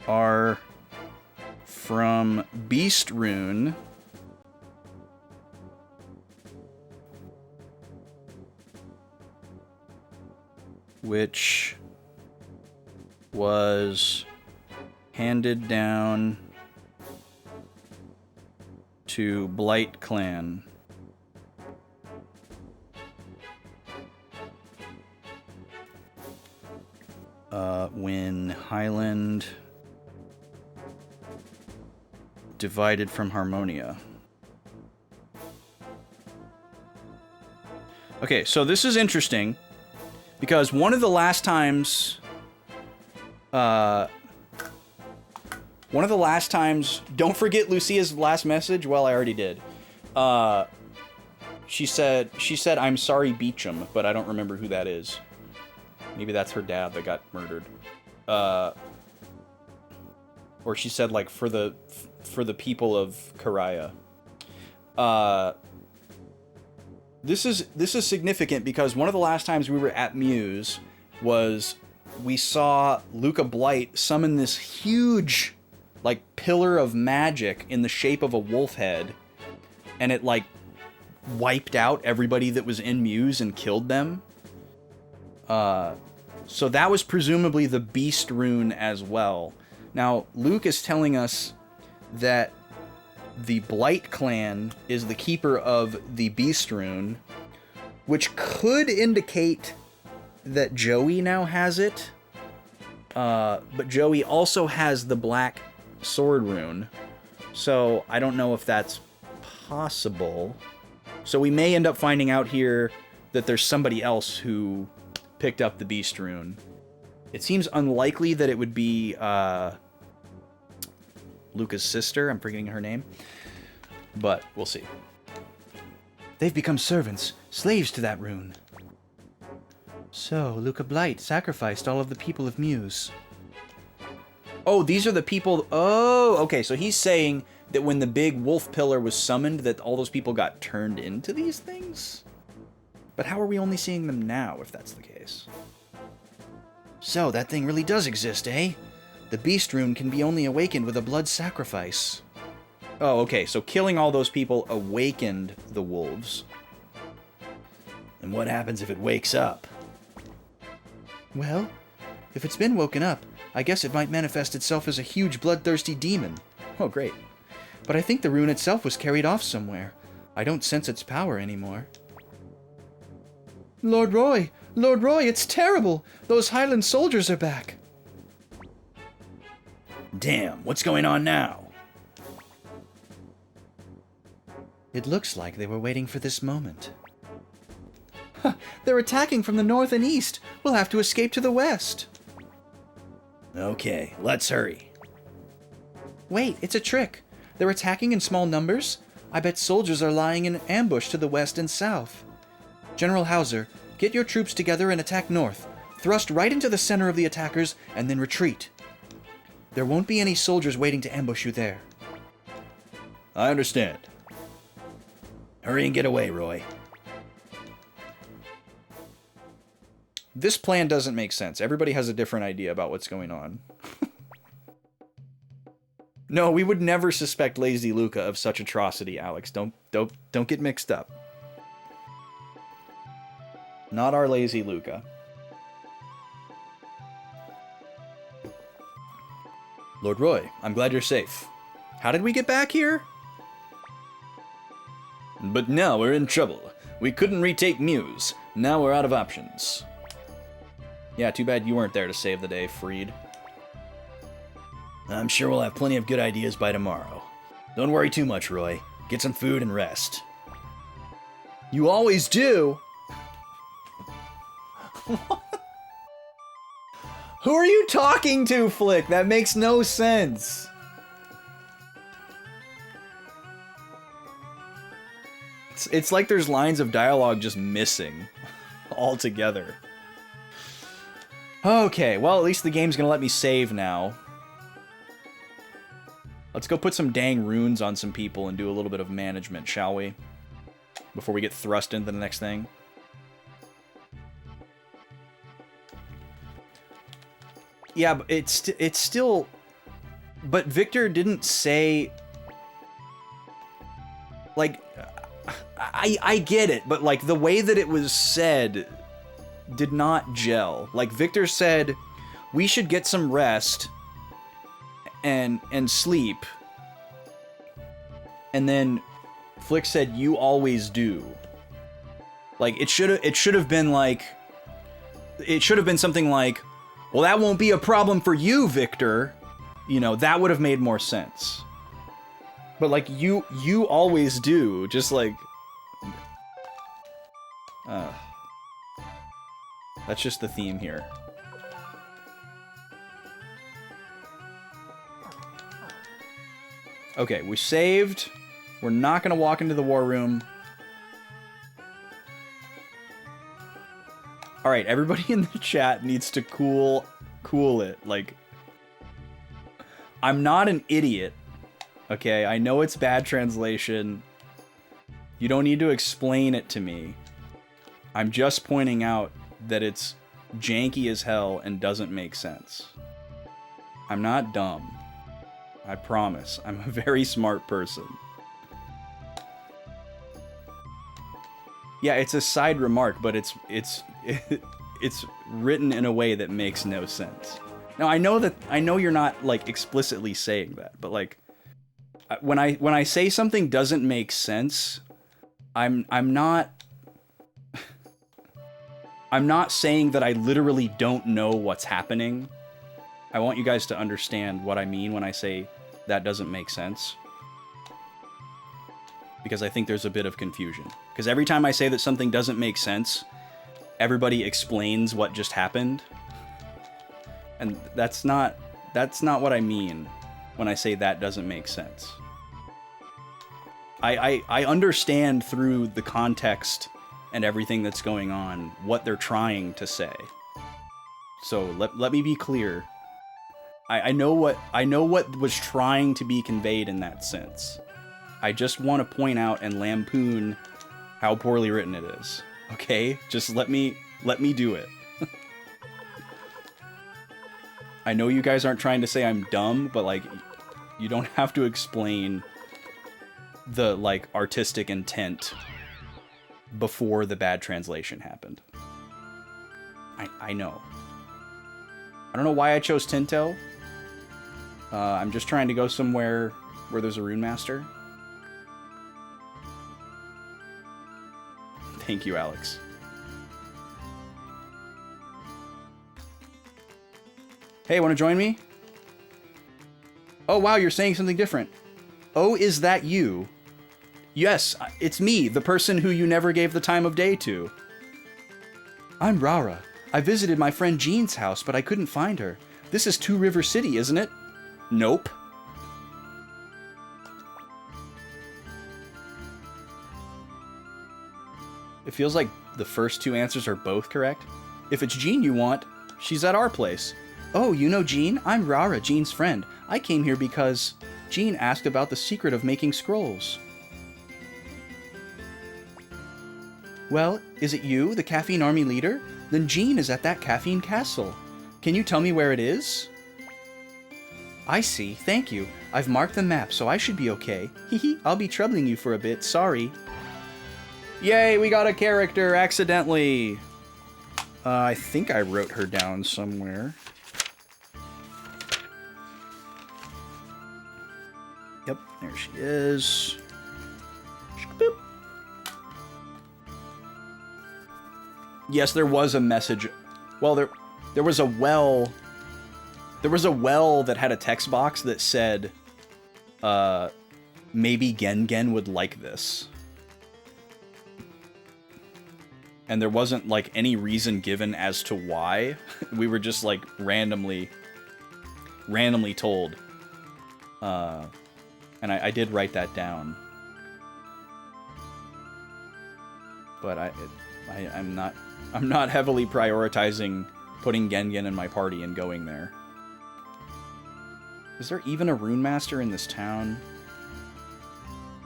are from Beast Rune. Which was handed down to Blight Clan. When Highland divided from Harmonia. Okay, so this is interesting because one of the last times, don't forget Lucia's last message. Well, I already did. She said, "I'm sorry, Beecham," but I don't remember who that is. Maybe that's her dad that got murdered. or she said like for the people of Karaya. This is significant because one of the last times we were at Muse was we saw Luca Blight summon this huge like pillar of magic in the shape of a wolf head, and it like wiped out everybody that was in Muse and killed them. So that was presumably the Beast rune as well. Now, Luke is telling us that the Blight clan is the keeper of the Beast rune, which could indicate that Joey now has it. But Joey also has the Black Sword rune, so I don't know if that's possible. So we may end up finding out here that there's somebody else who picked up the Beast rune. It seems unlikely that it would be Luca's sister. I'm forgetting her name, but we'll see. They've become servants, slaves to that rune. So, Luca Blight sacrificed all of the people of Muse. Oh, these are the people... Oh, okay, so he's saying that when the big wolf pillar was summoned, that all those people got turned into these things? But how are we only seeing them now, if that's the case? So, that thing really does exist, eh? The Beast rune can be only awakened with a blood sacrifice. Oh, okay, so killing all those people awakened the wolves. And what happens if it wakes up? Well, if it's been woken up, I guess it might manifest itself as a huge bloodthirsty demon. Oh, great. But I think the rune itself was carried off somewhere. I don't sense its power anymore. Lord Roy! Lord Roy, it's terrible! Those Highland soldiers are back! Damn, what's going on now? It looks like they were waiting for this moment. They're attacking from the north and east! We'll have to escape to the west! Okay, let's hurry. Wait, it's a trick. They're attacking in small numbers? I bet soldiers are lying in ambush to the west and south. General Hauser, get your troops together and attack north. Thrust right into the center of the attackers and then retreat. There won't be any soldiers waiting to ambush you there. I understand. Hurry and get away, Roy. This plan doesn't make sense. Everybody has a different idea about what's going on. No, we would never suspect Lazy Luca of such atrocity, Alex. Don't get mixed up. Not our Lazy Luca. Lord Roy, I'm glad you're safe. How did we get back here? But now we're in trouble. We couldn't retake Muse. Now we're out of options. Yeah, too bad you weren't there to save the day, Freed. I'm sure we'll have plenty of good ideas by tomorrow. Don't worry too much, Roy. Get some food and rest. You always do! Who are you talking to, Flick? That makes no sense. It's like there's lines of dialogue just missing altogether. Okay, well, at least the game's gonna let me save now. Let's go put some dang runes on some people and do a little bit of management, shall we? Before we get thrust into the next thing. Yeah, but it's still... But Victor didn't say... Like, I get it, but like the way that it was said did not gel. Like Victor said, we should get some rest and sleep. And then Flick said, you always do. Like it should have been like, it should have been something like, well, that won't be a problem for you, Victor. You know, that would have made more sense. But like you always do, just like that's just the theme here. Okay, we saved. We're not gonna walk into the war room. Alright, everybody in the chat needs to cool it. Like, I'm not an idiot. Okay, I know it's bad translation. You don't need to explain it to me. I'm just pointing out that it's janky as hell and doesn't make sense. I'm not dumb. I promise. I'm a very smart person. Yeah, it's a side remark, but it's written in a way that makes no sense. Now, I know you're not like explicitly saying that, but like when I say something doesn't make sense, I'm not saying that I literally don't know what's happening. I want you guys to understand what I mean when I say that doesn't make sense. Because I think there's a bit of confusion. Because every time I say that something doesn't make sense, everybody explains what just happened. And that's not what I mean when I say that doesn't make sense. I understand through the context and everything that's going on what they're trying to say. So let me be clear. I know what was trying to be conveyed in that sense. I just want to point out and lampoon how poorly written it is. Okay? Just let me do it. I know you guys aren't trying to say I'm dumb, but like you don't have to explain the like artistic intent before the bad translation happened. I know. I don't know why I chose Tinto. I'm just trying to go somewhere where there's a Rune Master. Thank you, Alex. Hey, want to join me? Oh, wow, you're saying something different. Oh, is that you? Yes, it's me, the person who you never gave the time of day to. I'm Rara. I visited my friend Jean's house, but I couldn't find her. This is Two River City, isn't it? Nope. It feels like the first two answers are both correct. If it's Jean you want, she's at our place. Oh, you know Jean? I'm Rara, Jean's friend. I came here because Jean asked about the secret of making scrolls. Well, is it you, the Caffeine Army leader? Then Jean is at that Caffeine Castle. Can you tell me where it is? I see, thank you. I've marked the map, so I should be okay. Hehe, I'll be troubling you for a bit, sorry. Yay, we got a character accidentally. I think I wrote her down somewhere. Yep, there she is. Boop. Yes, there was a message. Well, there was a well. There was a well that had a text box that said, maybe Gen would like this. And there wasn't, like, any reason given as to why. We were just, like, randomly told. And I did write that down. But I'm not heavily prioritizing putting Gen in my party and going there. Is there even a Rune Master in this town?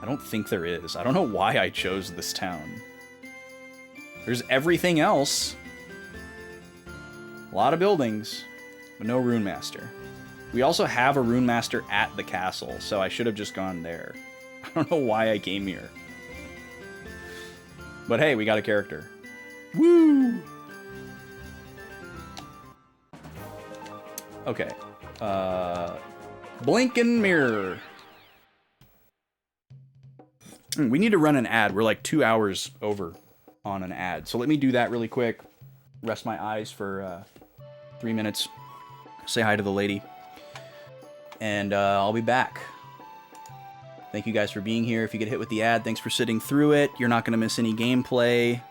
I don't think there is. I don't know why I chose this town. There's everything else. A lot of buildings, but no Rune Master. We also have a Rune Master at the castle, so I should have just gone there. I don't know why I came here. But hey, we got a character. Woo! Okay. Blinking Mirror. We need to run an ad. We're like 2 hours over on an ad. So let me do that really quick. Rest my eyes for 3 minutes. Say hi to the lady. And I'll be back. Thank you guys for being here. If you get hit with the ad, thanks for sitting through it. You're not going to miss any gameplay.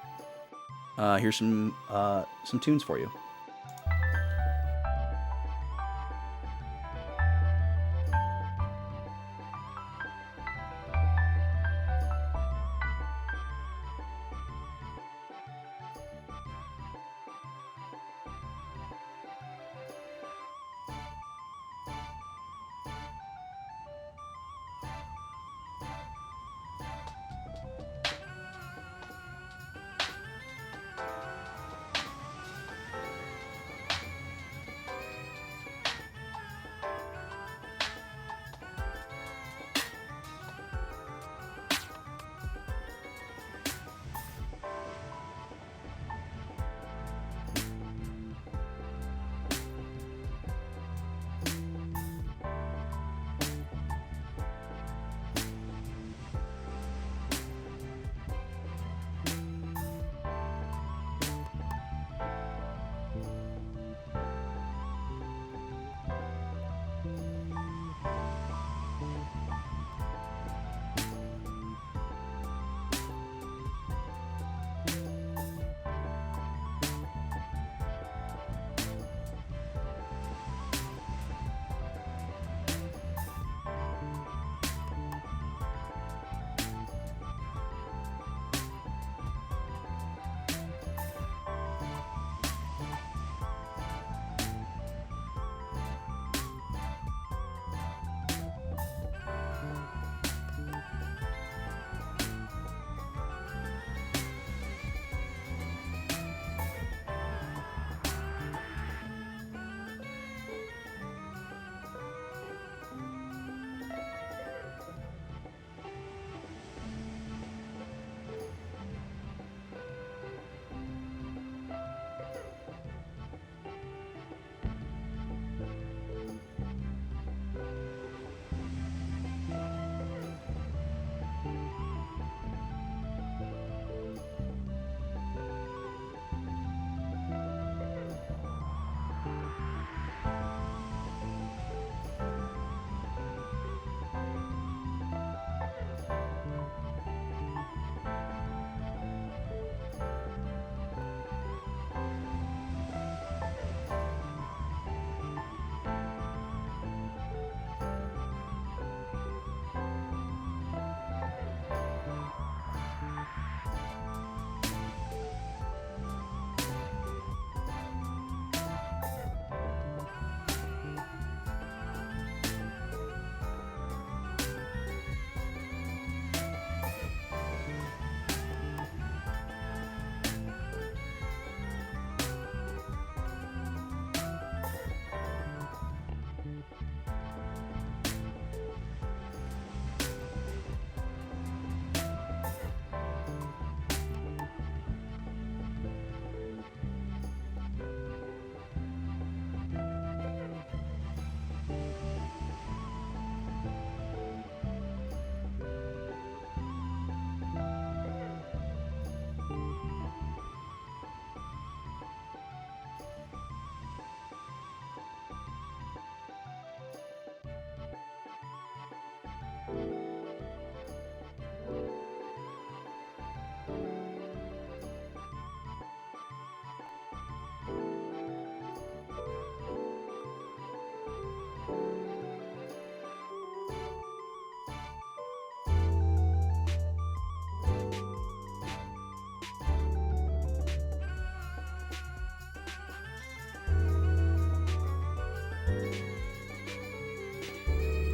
Here's some tunes for you.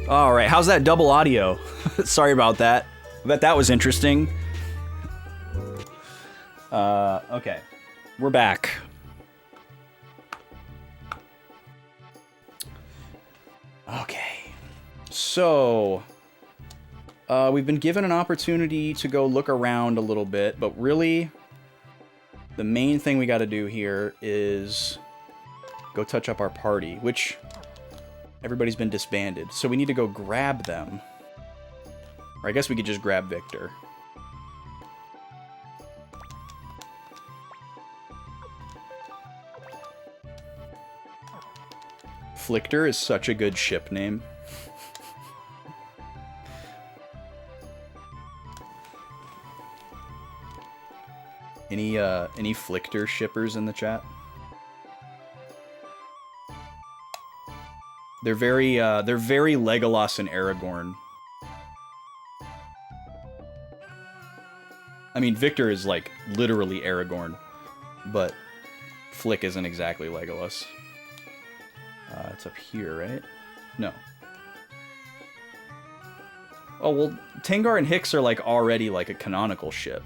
All right, how's that double audio? Sorry about that. I bet that was interesting. Okay. We're back. Okay. So, we've been given an opportunity to go look around a little bit, but really, the main thing we got to do here is go touch up our party, which everybody's been disbanded. So we need to go grab them. Or I guess we could just grab Victor. Flicker is such a good ship name. Any Flicker shippers in the chat? They're very Legolas and Aragorn. I mean, Victor is like literally Aragorn, but Flick isn't exactly Legolas. It's up here, right? No. Oh, well, Tengar and Hicks are like already like a canonical ship.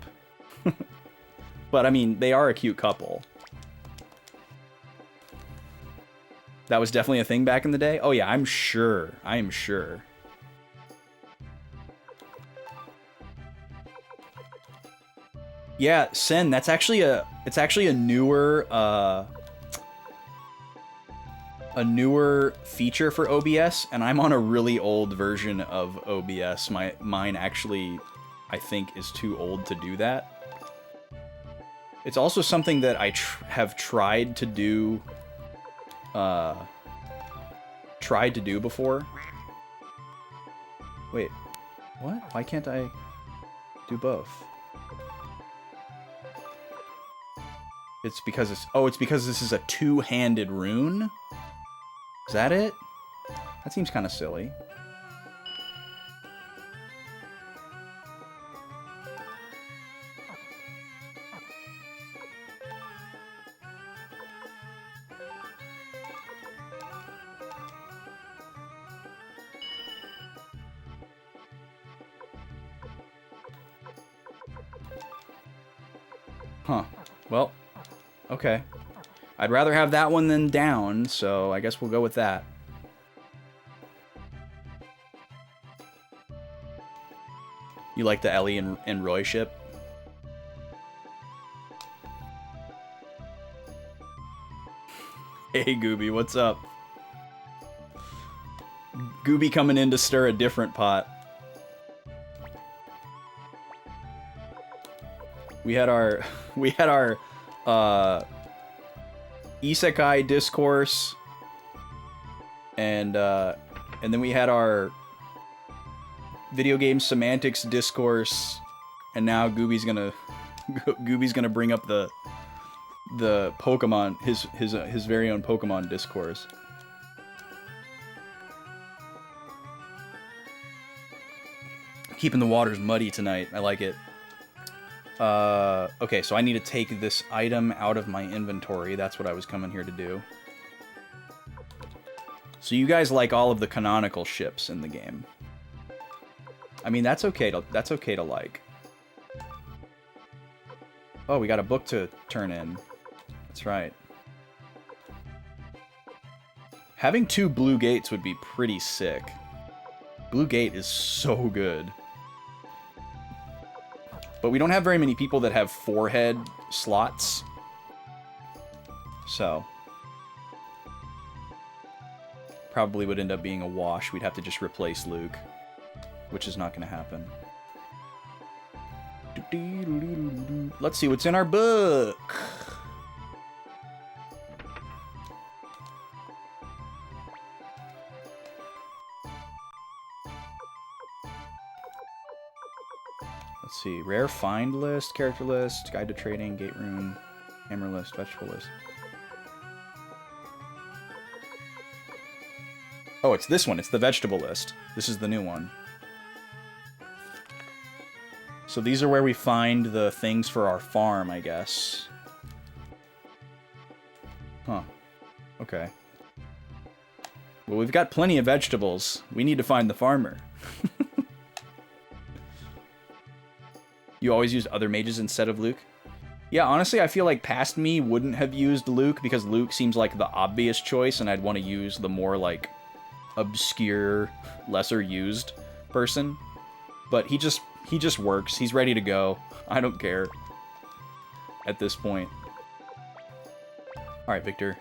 But I mean, they are a cute couple. That was definitely a thing back in the day? Oh yeah, I'm sure. I am sure. Yeah, Sen, it's actually a newer feature for OBS, and I'm on a really old version of OBS. Mine actually, I think, is too old to do that. It's also something that I have tried to do before. Wait, what? Why can't I do both? It's because this is a two-handed rune? Is that it? That seems kind of silly. Huh. Well, okay. I'd rather have that one than down, so I guess we'll go with that. You like the Ellie and Roy ship? Hey, Gooby, what's up? Gooby coming in to stir a different pot. We had our Isekai discourse, and then we had our video game semantics discourse, and now Gooby's gonna bring up the Pokemon, his very own Pokemon discourse. Keeping the waters muddy tonight. I like it. Okay, so I need to take this item out of my inventory. That's what I was coming here to do. So you guys like all of the canonical ships in the game. I mean, that's okay to like. Oh, we got a book to turn in. That's right. Having 2 blue gates would be pretty sick. Blue gate is so good. But we don't have very many people that have 4-head slots. So probably would end up being a wash. We'd have to just replace Luke, which is not going to happen. Let's see what's in our book. Let's see, rare find list, character list, guide to trading, gate room, hammer list, vegetable list. Oh, it's this one. It's the vegetable list. This is the new one. So these are where we find the things for our farm, I guess. Huh. Okay. Well, we've got plenty of vegetables. We need to find the farmer. You always use other mages instead of Luke? Yeah, honestly, I feel like past me wouldn't have used Luke because Luke seems like the obvious choice, and I'd want to use the more, like, obscure, lesser used person. But he just works. He's ready to go. I don't care at this point. Alright, Victor.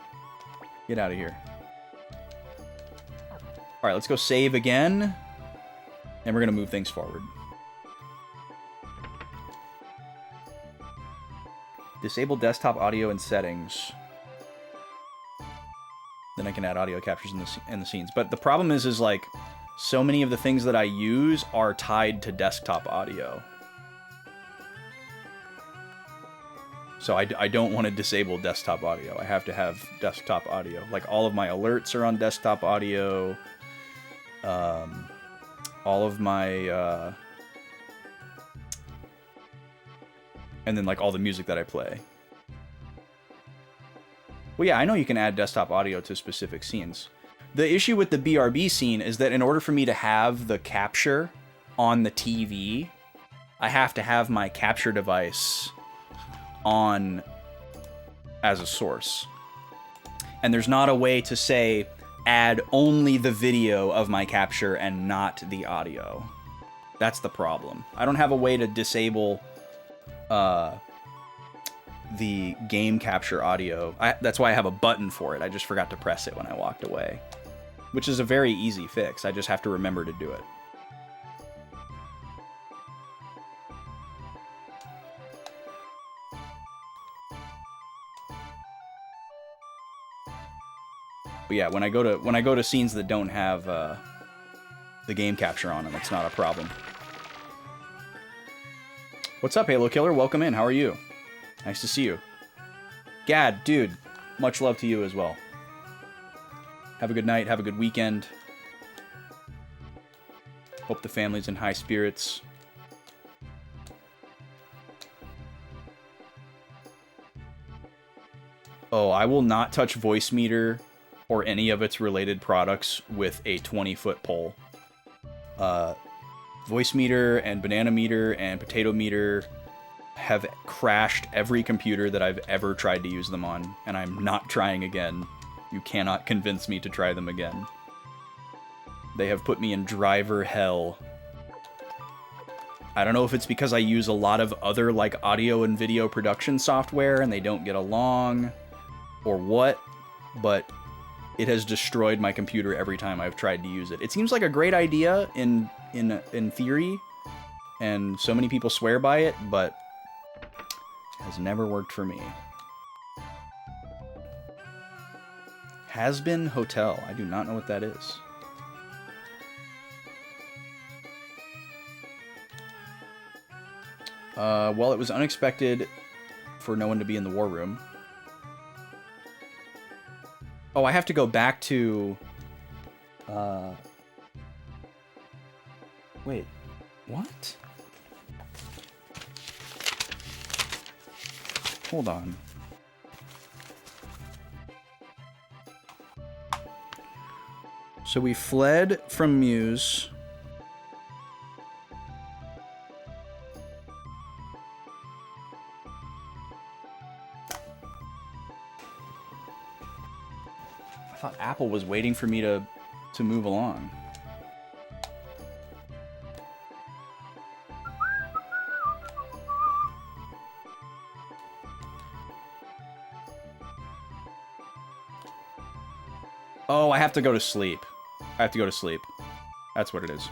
Get out of here. Alright, let's go save again. And we're going to move things forward. Disable desktop audio and settings. Then I can add audio captures in the scenes. But the problem is like, so many of the things that I use are tied to desktop audio. So I don't want to disable desktop audio. I have to have desktop audio. Like, all of my alerts are on desktop audio. All of my... and then, like, all the music that I play. Well, yeah, I know you can add desktop audio to specific scenes. The issue with the BRB scene is that in order for me to have the capture on the TV, I have to have my capture device on as a source. And there's not a way to say, add only the video of my capture and not the audio. That's the problem. I don't have a way to disable the game capture audio. That's why I have a button for it. I just forgot to press it when I walked away. Which is a very easy fix. I just have to remember to do it. But yeah, when I go to scenes that don't have the game capture on them, it's not a problem. What's up, Halo Killer? Welcome in. How are you? Nice to see you. Gad, dude, much love to you as well. Have a good night. Have a good weekend. Hope the family's in high spirits. Oh, I will not touch Voice Meter or any of its related products with a 20-foot pole. Voice Meter and Banana Meter and Potato Meter have crashed every computer that I've ever tried to use them on, and I'm not trying again. You cannot convince me to try them again. They have put me in driver hell. I don't know if it's because I use a lot of other, like, audio and video production software and they don't get along, or what, but it has destroyed my computer every time I've tried to use it. It seems like a great idea in theory, and so many people swear by it, but it has never worked for me. Has-Been Hotel. I do not know what that is. Well, it was unexpected for no one to be in the war room. Oh, I have to go back to... Wait, what? Hold on. So we fled from Muse. I thought Apple was waiting for me to move along. Oh, I have to go to sleep. I have to go to sleep. That's what it is.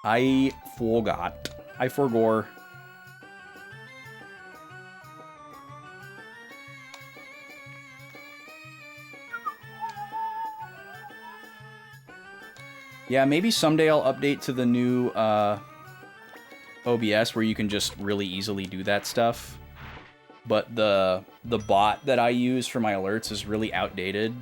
I forgot. I forgore. Yeah, maybe someday I'll update to the new OBS where you can just really easily do that stuff. But the bot that I use for my alerts is really outdated.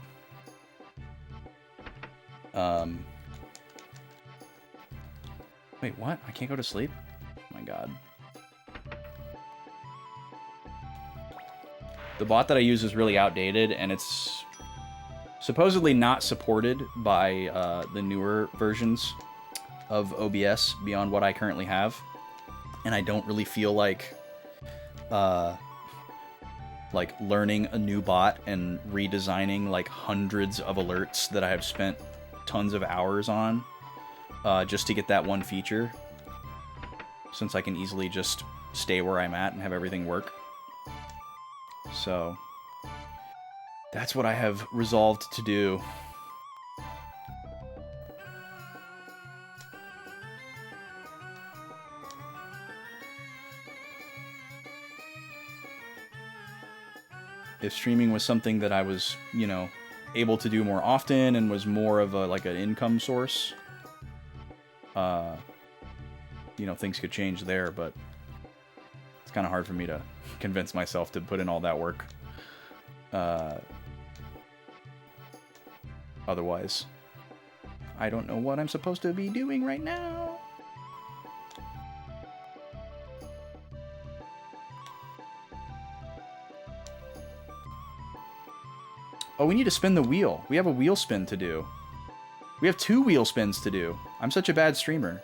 Wait, what? I can't go to sleep? Oh my god. The bot that I use is really outdated, and it's supposedly not supported by the newer versions of OBS beyond what I currently have, and I don't really feel like learning a new bot and redesigning like hundreds of alerts that I have spent tons of hours on just to get that one feature, since I can easily just stay where I'm at and have everything work. So that's what I have resolved to do. If streaming was something that I was, you know, able to do more often and was more of a like an income source, you know, things could change there, but it's kind of hard for me to convince myself to put in all that work. Otherwise, I don't know what I'm supposed to be doing right now. Oh, we need to spin the wheel. We have a wheel spin to do. We have 2 wheel spins to do. I'm such a bad streamer.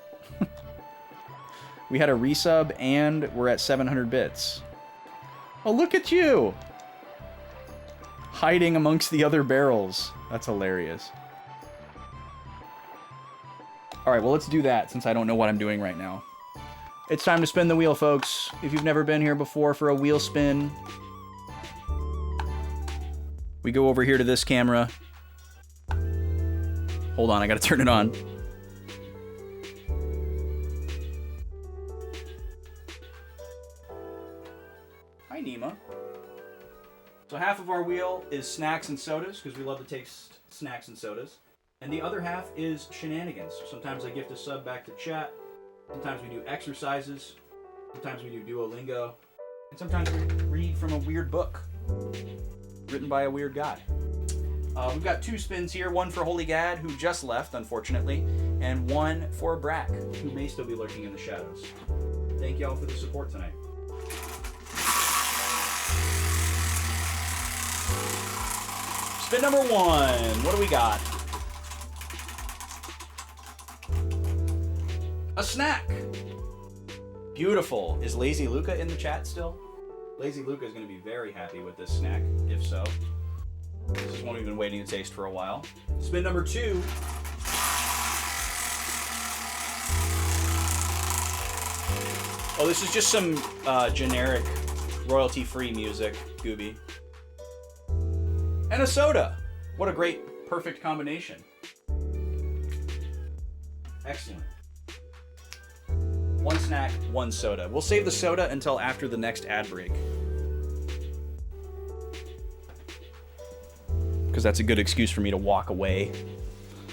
We had a resub and we're at 700 bits. Oh, look at you! Hiding amongst the other barrels. That's hilarious. Alright, well let's do that since I don't know what I'm doing right now. It's time to spin the wheel, folks. If you've never been here before for a wheel spin, we go over here to this camera. Hold on, I gotta turn it on. Hi, Nima. So half of our wheel is snacks and sodas, because we love to taste snacks and sodas. And the other half is shenanigans. Sometimes I gift a sub back to chat. Sometimes we do exercises. Sometimes we do Duolingo. And sometimes we read from a weird book written by a weird guy. We've got 2 spins here, one for Holy Gad, who just left, unfortunately, and one for Brack, who may still be lurking in the shadows. Thank y'all for the support tonight. Spin number 1. What do we got? A snack. Beautiful. Is Lazy Luca in the chat still? Lazy Luca is going to be very happy with this snack, if so. This is one we've been waiting to taste for a while. Spin number 2. Oh, this is just some generic royalty-free music, Gooby. And a soda. What a great, perfect combination. Excellent. 1 snack, 1 soda. We'll save the soda until after the next ad break, because that's a good excuse for me to walk away.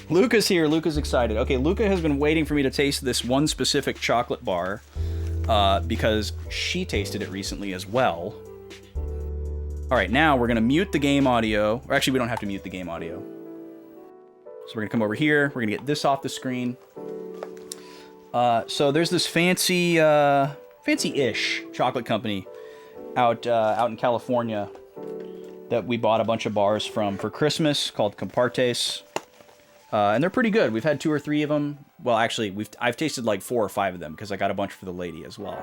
Luca's here. Luca's excited. Okay, Luca has been waiting for me to taste this one specific chocolate bar because she tasted it recently as well. All right, now we're going to mute the game audio. Or actually, we don't have to mute the game audio. So we're going to come over here. We're going to get this off the screen. So there's this fancy-ish chocolate company out in California that we bought a bunch of bars from for Christmas called Compartes. And they're pretty good. We've had 2 or 3 of them. Well, actually, I've tasted like 4 or 5 of them because I got a bunch for the lady as well.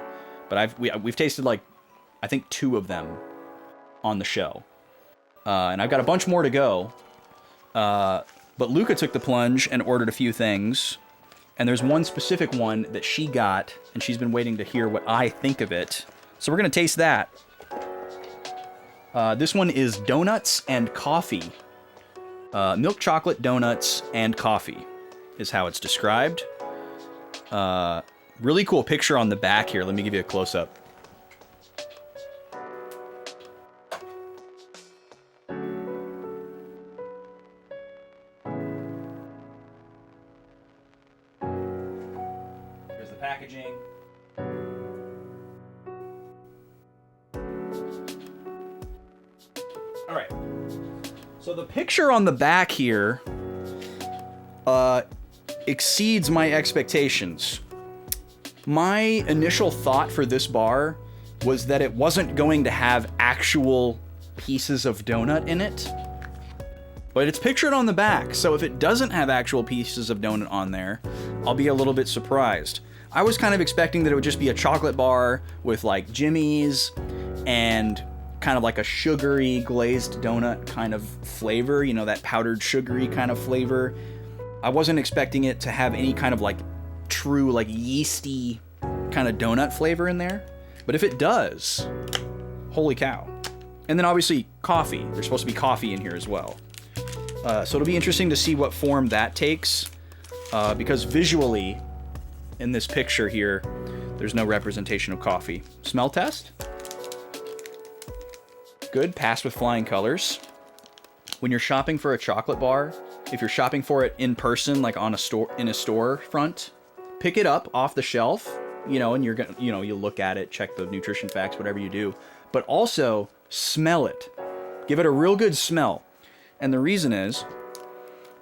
But we've tasted like, I think 2 of them on the show. And I've got a bunch more to go. But Luca took the plunge and ordered a few things. And there's one specific one that she got, and she's been waiting to hear what I think of it. So we're going to taste that. This one is donuts and coffee. Milk chocolate, donuts, and coffee is how it's described. Really cool picture on the back here. Let me give you a close-up. There's the packaging. All right. So the picture on the back here exceeds my expectations. My initial thought for this bar was that it wasn't going to have actual pieces of donut in it. But it's pictured on the back, so if it doesn't have actual pieces of donut on there, I'll be a little bit surprised. I was kind of expecting that it would just be a chocolate bar with like jimmies and kind of like a sugary glazed donut kind of flavor, you know, that powdered sugary kind of flavor. I wasn't expecting it to have any kind of like true like yeasty kind of donut flavor in there. But if it does, holy cow. And then obviously coffee. There's supposed to be coffee in here as well. So it'll be interesting to see what form that takes, because visually in this picture here, there's no representation of coffee. Smell test. Good, passed with flying colors. When you're shopping for a chocolate bar, if you're shopping for it in person, like on a store, in a storefront, pick it up off the shelf, you know, and you're gonna, you know, you look at it, check the nutrition facts, whatever you do, but also smell it. Give it a real good smell. And the reason is,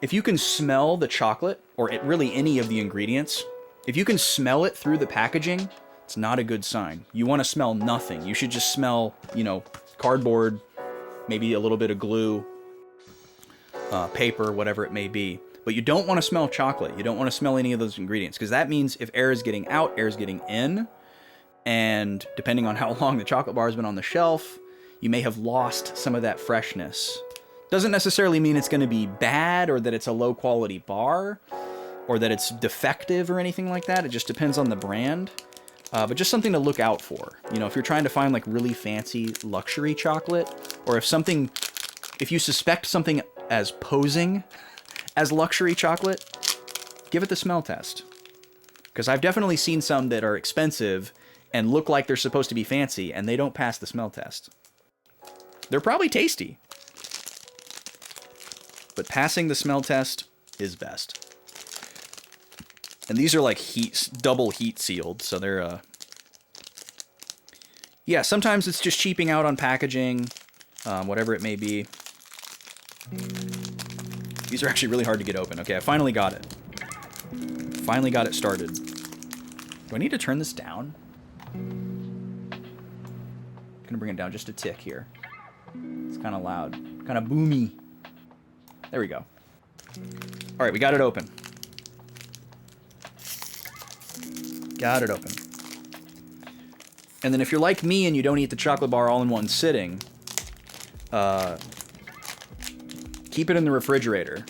if you can smell the chocolate, or really any of the ingredients, if you can smell it through the packaging, it's not a good sign. You want to smell nothing. You should just smell, you know, cardboard, maybe a little bit of glue, paper, whatever it may be. But you don't want to smell chocolate. You don't want to smell any of those ingredients, because that means if air is getting out, air is getting in. And depending on how long the chocolate bar has been on the shelf, you may have lost some of that freshness. Doesn't necessarily mean it's going to be bad or that it's a low quality bar or that it's defective or anything like that. It just depends on the brand. But just something to look out for. You know, if you're trying to find like really fancy luxury chocolate, or if you suspect something as posing as luxury chocolate, give it the smell test. Because I've definitely seen some that are expensive and look like they're supposed to be fancy, and they don't pass the smell test. They're probably tasty, but passing the smell test is best. And these are like double heat sealed, so they're yeah, sometimes it's just cheaping out on packaging, whatever it may be. These are actually really hard to get open. Okay, I finally got it. Finally got it started. Do I need to turn this down? I'm gonna bring it down just a tick here. It's kind of loud, kind of boomy. There we go. All right, we got it open. Got it open. And then if you're like me and you don't eat the chocolate bar all in one sitting, keep it in the refrigerator.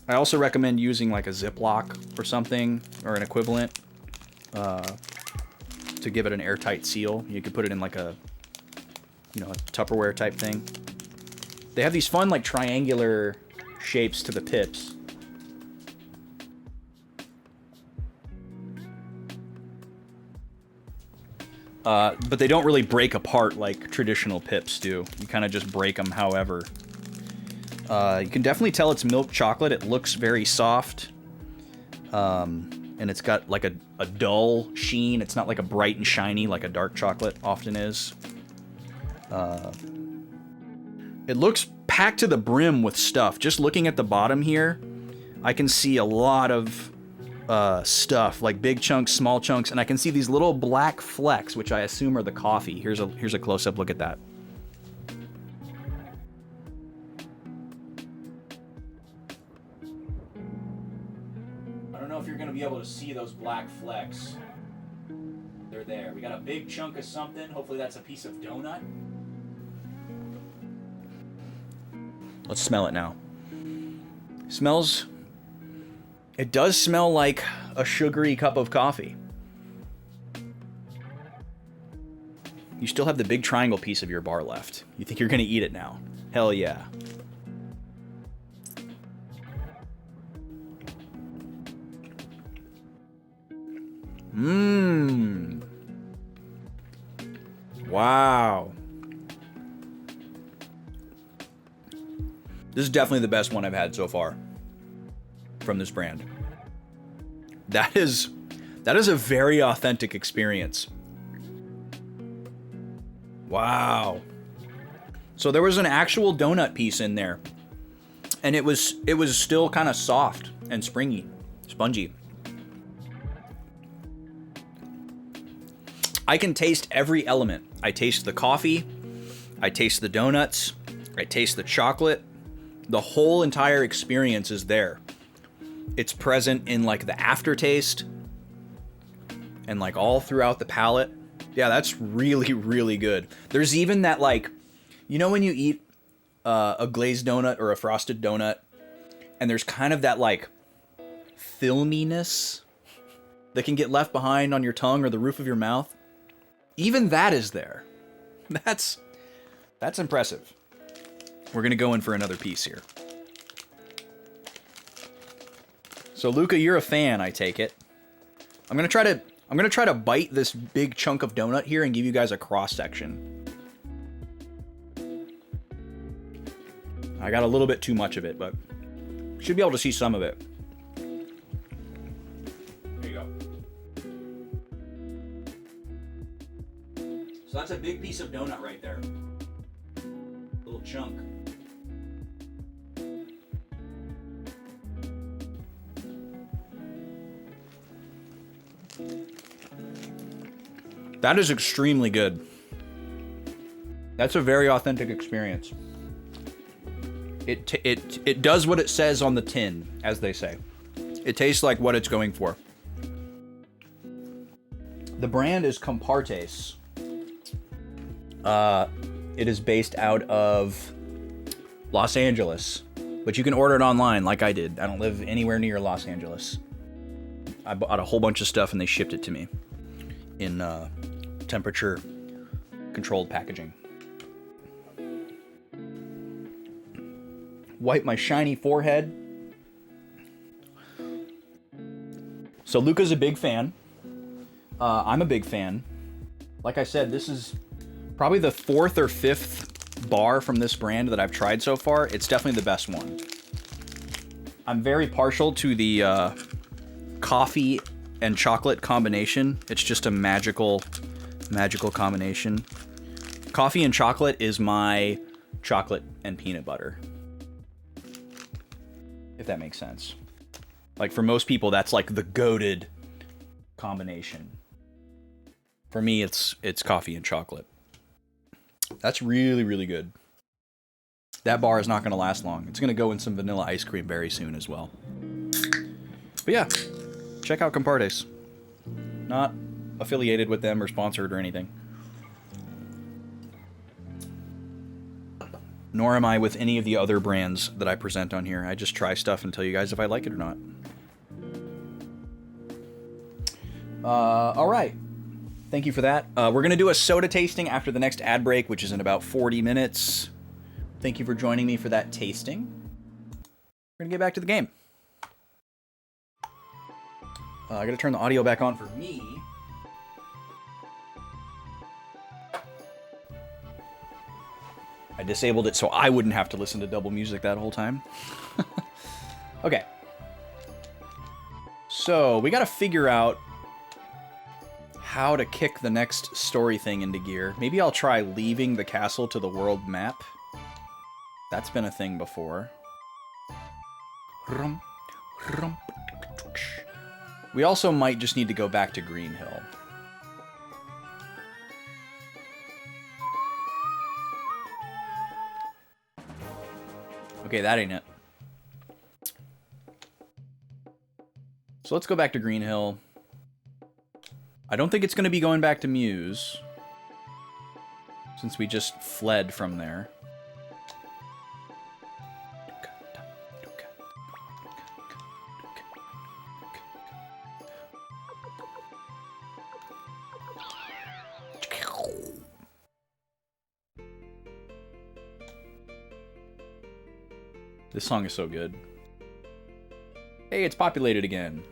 I also recommend using like a Ziploc or something, or an equivalent, to give it an airtight seal. You could put it in like a, you know, a Tupperware type thing. They have these fun like triangular shapes to the pips. But they don't really break apart like traditional pips do. You kind of just break them however. You can definitely tell it's milk chocolate. It looks very soft. And it's got like a dull sheen. It's not like a bright and shiny like a dark chocolate often is. It looks packed to the brim with stuff. Just looking at the bottom here, I can see a lot of stuff, like big chunks, small chunks, and I can see these little black flecks, which I assume are the coffee. Here's a close-up look at that. I don't know if you're going to be able to see those black flecks. They're there. We got a big chunk of something. Hopefully that's a piece of donut. Let's smell it now. Smells... It does smell like a sugary cup of coffee. You still have the big triangle piece of your bar left. You think you're gonna eat it now? Hell yeah. Mmm. Wow. This is definitely the best one I've had so far from this brand. That is a very authentic experience. Wow. So there was an actual donut piece in there, and it was still kind of soft and springy, spongy. I can taste every element. I taste the coffee, I taste the donuts, I taste the chocolate, The whole entire experience is there. It's present in like the aftertaste and like all throughout the palate. Yeah, that's really, really good. There's even that like, you know when you eat a glazed donut or a frosted donut and there's kind of that like filminess that can get left behind on your tongue or the roof of your mouth? Even that is there. That's impressive. We're gonna go in for another piece here. So Luca, you're a fan, I take it. I'm gonna try to bite this big chunk of donut here and give you guys a cross section. I got a little bit too much of it, but should be able to see some of it. There you go. So that's a big piece of donut right there. Little chunk. That is extremely good. That's a very authentic experience. It does what it says on the tin, as they say. It tastes like what it's going for. The brand is Compartes. It is based out of Los Angeles, but you can order it online like I did. I don't live anywhere near Los Angeles. I bought a whole bunch of stuff and they shipped it to me in temperature controlled packaging. Wipe my shiny forehead. So Luca's a big fan. I'm a big fan. Like I said, this is probably the 4th or 5th bar from this brand that I've tried so far. It's definitely the best one. I'm very partial to the coffee and chocolate combination. It's just a magical combination. Coffee and chocolate is my chocolate and peanut butter. If that makes sense. Like for most people, that's like the goated combination. For me, it's coffee and chocolate. That's really, really good. That bar is not going to last long. It's going to go in some vanilla ice cream very soon as well. But yeah, check out Compartes. Not affiliated with them or sponsored or anything. Nor am I with any of the other brands that I present on here. I just try stuff and tell you guys if I like it or not. All right. Thank you for that. We're going to do a soda tasting after the next ad break, which is in about 40 minutes. Thank you for joining me for that tasting. We're going to get back to the game. I got to turn the audio back on for me. I disabled it so I wouldn't have to listen to double music that whole time. Okay. So, we got to figure out how to kick the next story thing into gear. Maybe I'll try leaving the castle to the world map. That's been a thing before. We also might just need to go back to Green Hill. Okay, that ain't it. So let's go back to Green Hill. I don't think it's going to be going back to Muse, since we just fled from there. This song is so good. Hey, it's populated again.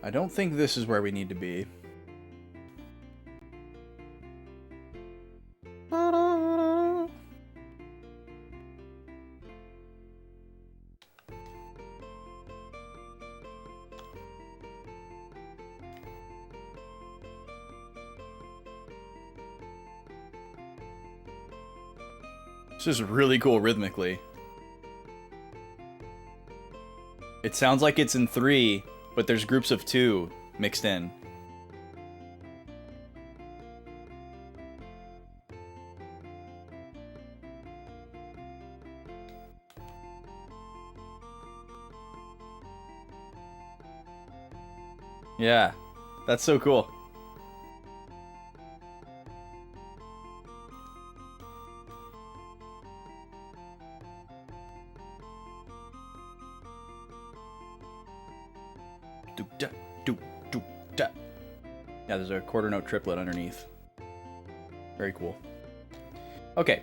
I don't think this is where we need to be. This is really cool rhythmically. It sounds like it's in 3, but there's groups of 2 mixed in. Yeah, that's so cool. Yeah, there's a quarter note triplet underneath. Very cool. Okay.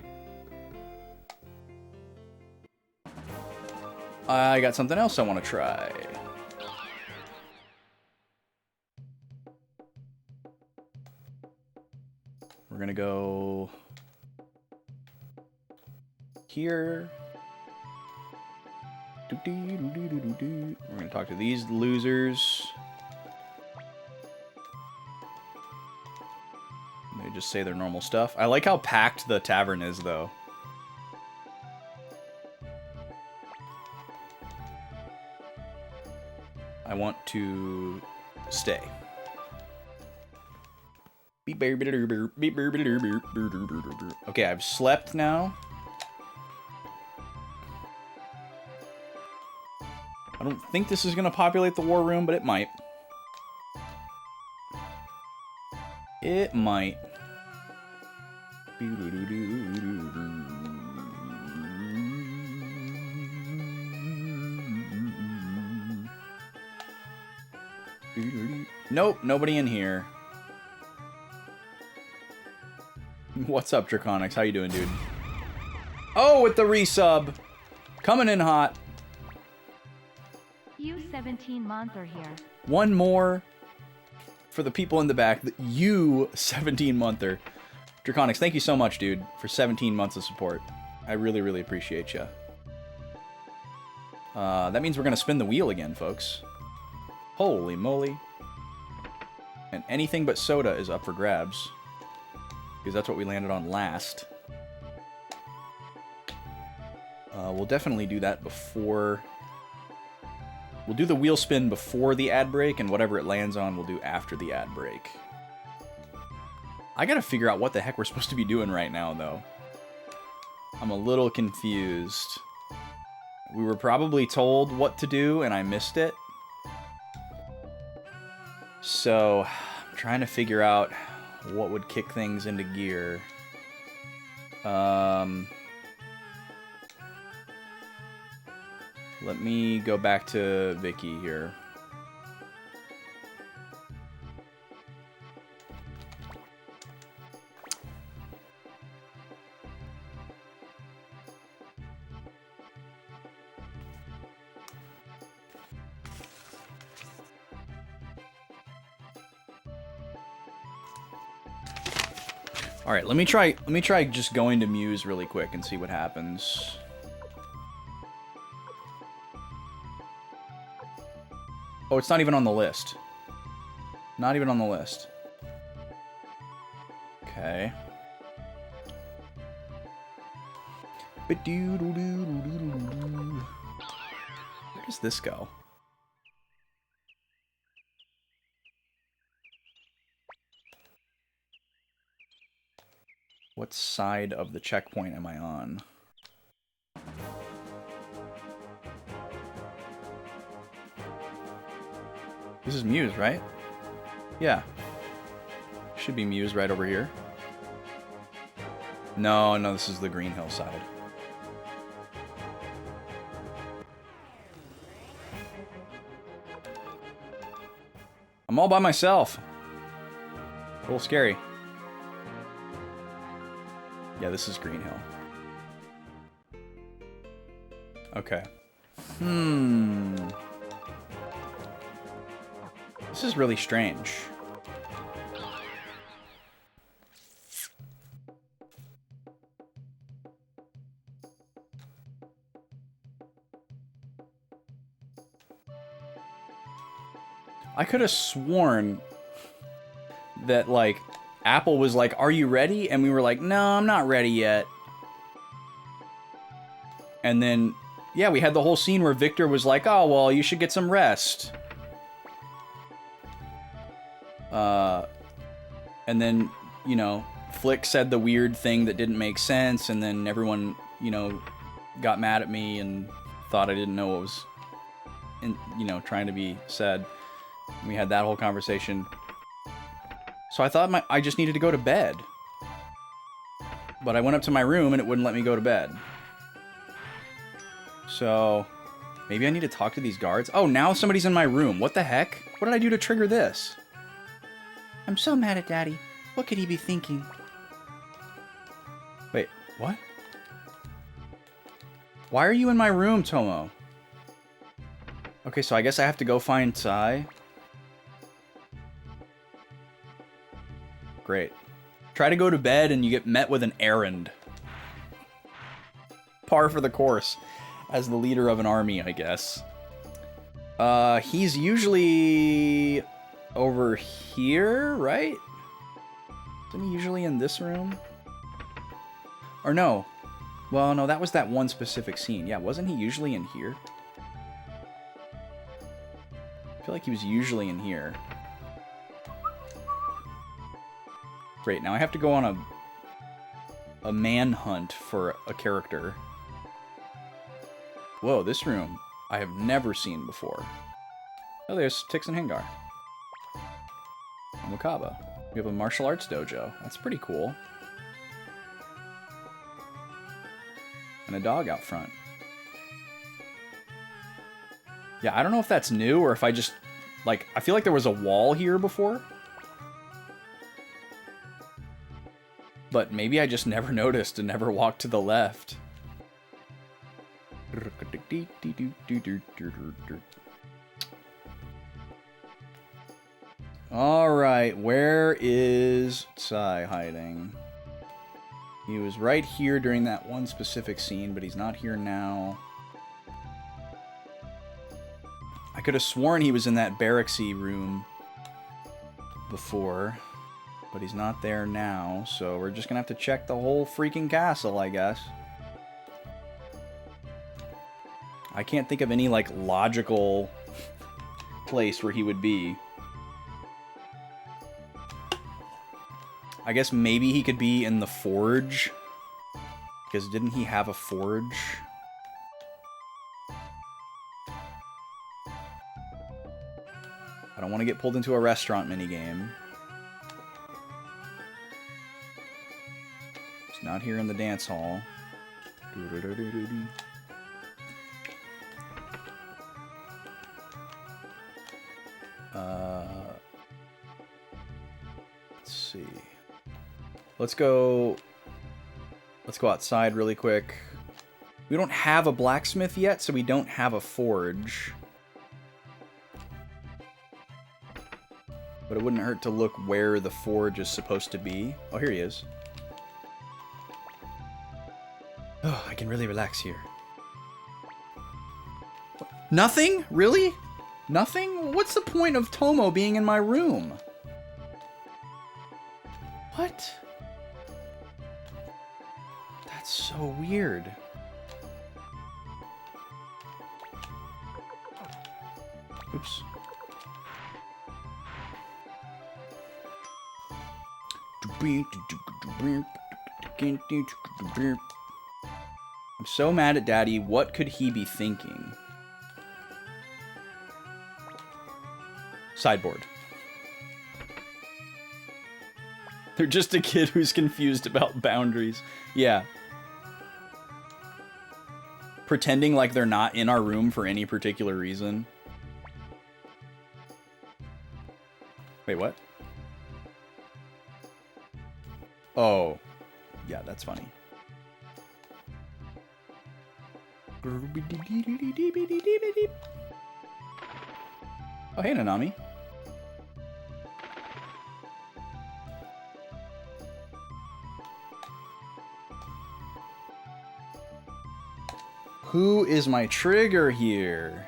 I got something else I want to try. We're gonna go here. We're gonna talk to these losers. They just say their normal stuff. I like how packed the tavern is, though. I want to stay. Okay, I've slept now. I don't think this is going to populate the war room, but it might. It might. Nope, nobody in here. What's up, Draconics? How you doing, dude? Oh, with the resub! Coming in hot. You 17-monther here. One more for the people in the back. You 17-monther. Draconics, thank you so much, dude, for 17 months of support. I really, really appreciate you. That means we're going to spin the wheel again, folks. Holy moly. And anything but soda is up for grabs. Because that's what we landed on last. We'll definitely do that before... We'll do the wheel spin before the ad break, and whatever it lands on, we'll do after the ad break. I gotta figure out what the heck we're supposed to be doing right now, though. I'm a little confused. We were probably told what to do, and I missed it. So, I'm trying to figure out what would kick things into gear. Let me go back to Vicky here. All right, let me try just going to Muse really quick and see what happens. Oh, it's not even on the list. Not even on the list. Okay. Where does this go? What side of the checkpoint am I on? This is Muse, right? Yeah. Should be Muse right over here. No, this is the Green Hill side. I'm all by myself. A little scary. Yeah, this is Green Hill. Okay. This is really strange. I could have sworn that, like, Apple was like, "Are you ready?" And we were like, "No, I'm not ready yet." And then, yeah, we had the whole scene where Victor was like, "Oh, well, you should get some rest." And then, you know, Flick said the weird thing that didn't make sense, and then everyone, you know, got mad at me and thought I didn't know what was, trying to be said. We had that whole conversation. So I thought I just needed to go to bed. But I went up to my room and it wouldn't let me go to bed. So maybe I need to talk to these guards. Oh, now somebody's in my room. What the heck? What did I do to trigger this? I'm so mad at Daddy. What could he be thinking? Wait, what? Why are you in my room, Tomo? Okay, so I guess I have to go find Sai. Great. Try to go to bed and you get met with an errand. Par for the course. As the leader of an army, I guess. He's usually over here, right? Isn't he usually in this room? Or no. Well, no, that was that one specific scene. Yeah, wasn't he usually in here? I feel like he was usually in here. Great, now I have to go on a manhunt for a character. Whoa, this room I have never seen before. Oh, there's Tix and Hengar. And Wakaba. We have a martial arts dojo. That's pretty cool. And a dog out front. Yeah, I don't know if that's new or if I just... Like, I feel like there was a wall here before. But maybe I just never noticed and never walked to the left. Alright, where is Sai hiding? He was right here during that one specific scene, but he's not here now. I could have sworn he was in that barracksy room before, but he's not there now, so we're just gonna have to check the whole freaking castle, I guess. I can't think of any, like, logical place where he would be. I guess maybe he could be in the forge. Because didn't he have a forge? I don't want to get pulled into a restaurant minigame. It's not here in the dance hall. Let's see. Let's go outside really quick. We don't have a blacksmith yet, so we don't have a forge. But it wouldn't hurt to look where the forge is supposed to be. Oh, here he is. Oh, I can really relax here. Nothing? Really? Nothing? What's the point of Tomo being in my room? What? That's so weird. Oops. I'm so mad at Daddy. What could he be thinking? Sideboard. They're just a kid who's confused about boundaries. Yeah. Pretending like they're not in our room for any particular reason. Wait, what? Oh. Yeah, that's funny. Oh, hey, Nanami. Who is my trigger here?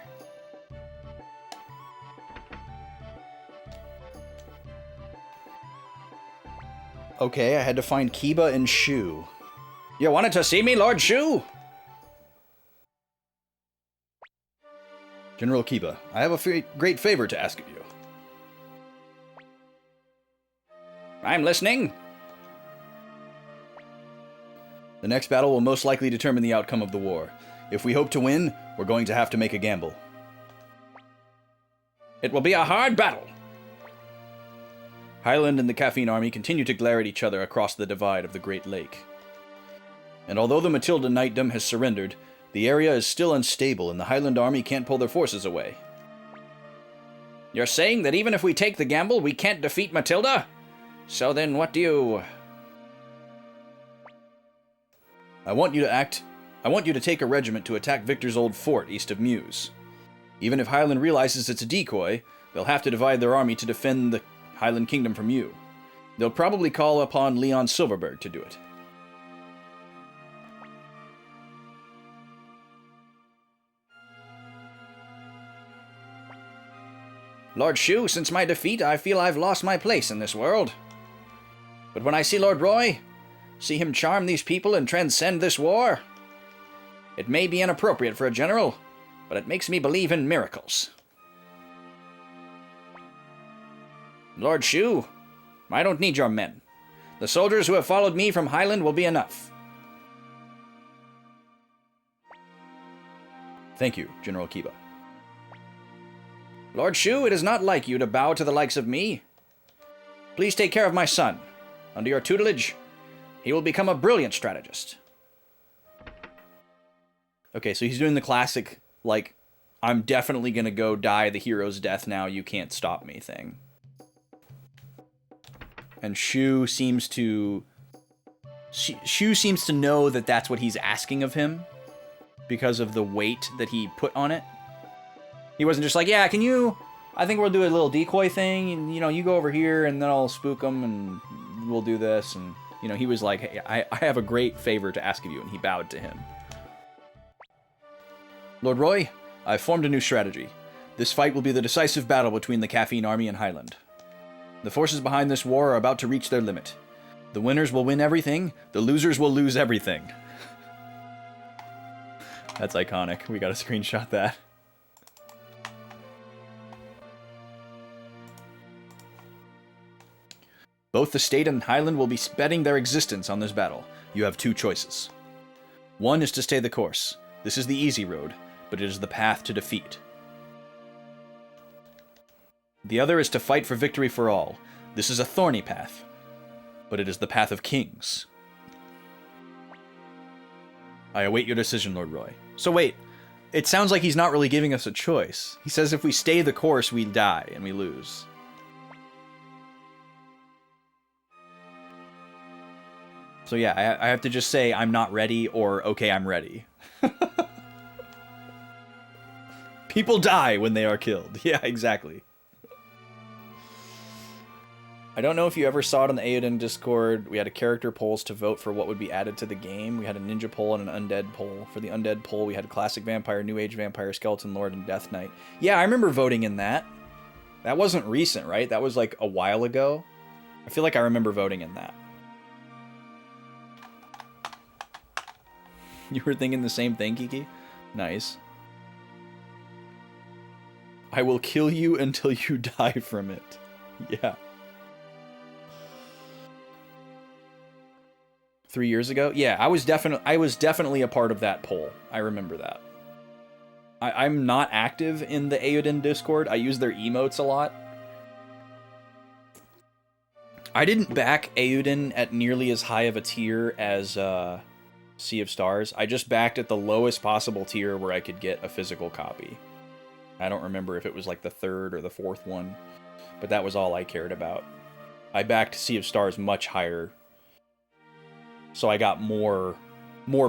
Okay, I had to find Kiba and Shu. You wanted to see me, Lord Shu? General Kiba, I have a great favor to ask of you. I'm listening. The next battle will most likely determine the outcome of the war. If we hope to win, we're going to have to make a gamble. It will be a hard battle. Highland and the Caffeine Army continue to glare at each other across the divide of the Great Lake. And although the Matilda Knightdom has surrendered, the area is still unstable and the Highland Army can't pull their forces away. You're saying that even if we take the gamble, we can't defeat Matilda? So then what do you... I want you to take a regiment to attack Victor's old fort east of Meuse. Even if Highland realizes it's a decoy, they'll have to divide their army to defend the Highland Kingdom from you. They'll probably call upon Leon Silverberg to do it. Lord Shu, since my defeat, I feel I've lost my place in this world. But when I see Lord Roy, see him charm these people and transcend this war, it may be inappropriate for a general, but it makes me believe in miracles. Lord Shu, I don't need your men. The soldiers who have followed me from Highland will be enough. Thank you, General Kiba. Lord Shu, it is not like you to bow to the likes of me. Please take care of my son. Under your tutelage, he will become a brilliant strategist. Okay, so he's doing the classic, like, I'm definitely gonna go die the hero's death now, you can't stop me thing. And Shu seems to know that that's what he's asking of him because of the weight that he put on it. He wasn't just like, yeah, I think we'll do a little decoy thing, and, you go over here, and then I'll spook them, and we'll do this, and, he was like, hey, I have a great favor to ask of you, and he bowed to him. Lord Roy, I've formed a new strategy. This fight will be the decisive battle between the Caffeine Army and Highland. The forces behind this war are about to reach their limit. The winners will win everything, the losers will lose everything. That's iconic. We gotta screenshot that. Both the state and Highland will be betting their existence on this battle. You have two choices. One is to stay the course. This is the easy road, but it is the path to defeat. The other is to fight for victory for all. This is a thorny path, but it is the path of kings. I await your decision, Lord Roy. So wait, it sounds like he's not really giving us a choice. He says if we stay the course, we die and we lose. So yeah, I have to just say I'm not ready or okay, I'm ready. People die when they are killed. Yeah, exactly. I don't know if you ever saw it on the Aoden Discord. We had a character polls to vote for what would be added to the game. We had a ninja poll and an undead poll. For the undead poll, we had classic vampire, new age vampire, skeleton lord, and death knight. Yeah, I remember voting in that. That wasn't recent, right? That was like a while ago. I feel like I remember voting in that. You were thinking the same thing, Kiki? Nice. I will kill you until you die from it. Yeah. 3 years ago? Yeah, I was definitely a part of that poll. I remember that. I'm not active in the Aoden Discord. I use their emotes a lot. I didn't back Aoden at nearly as high of a tier as Sea of Stars. I just backed at the lowest possible tier where I could get a physical copy. I don't remember if it was like the third or the fourth one, but that was all I cared about. I backed Sea of Stars much higher, so I got more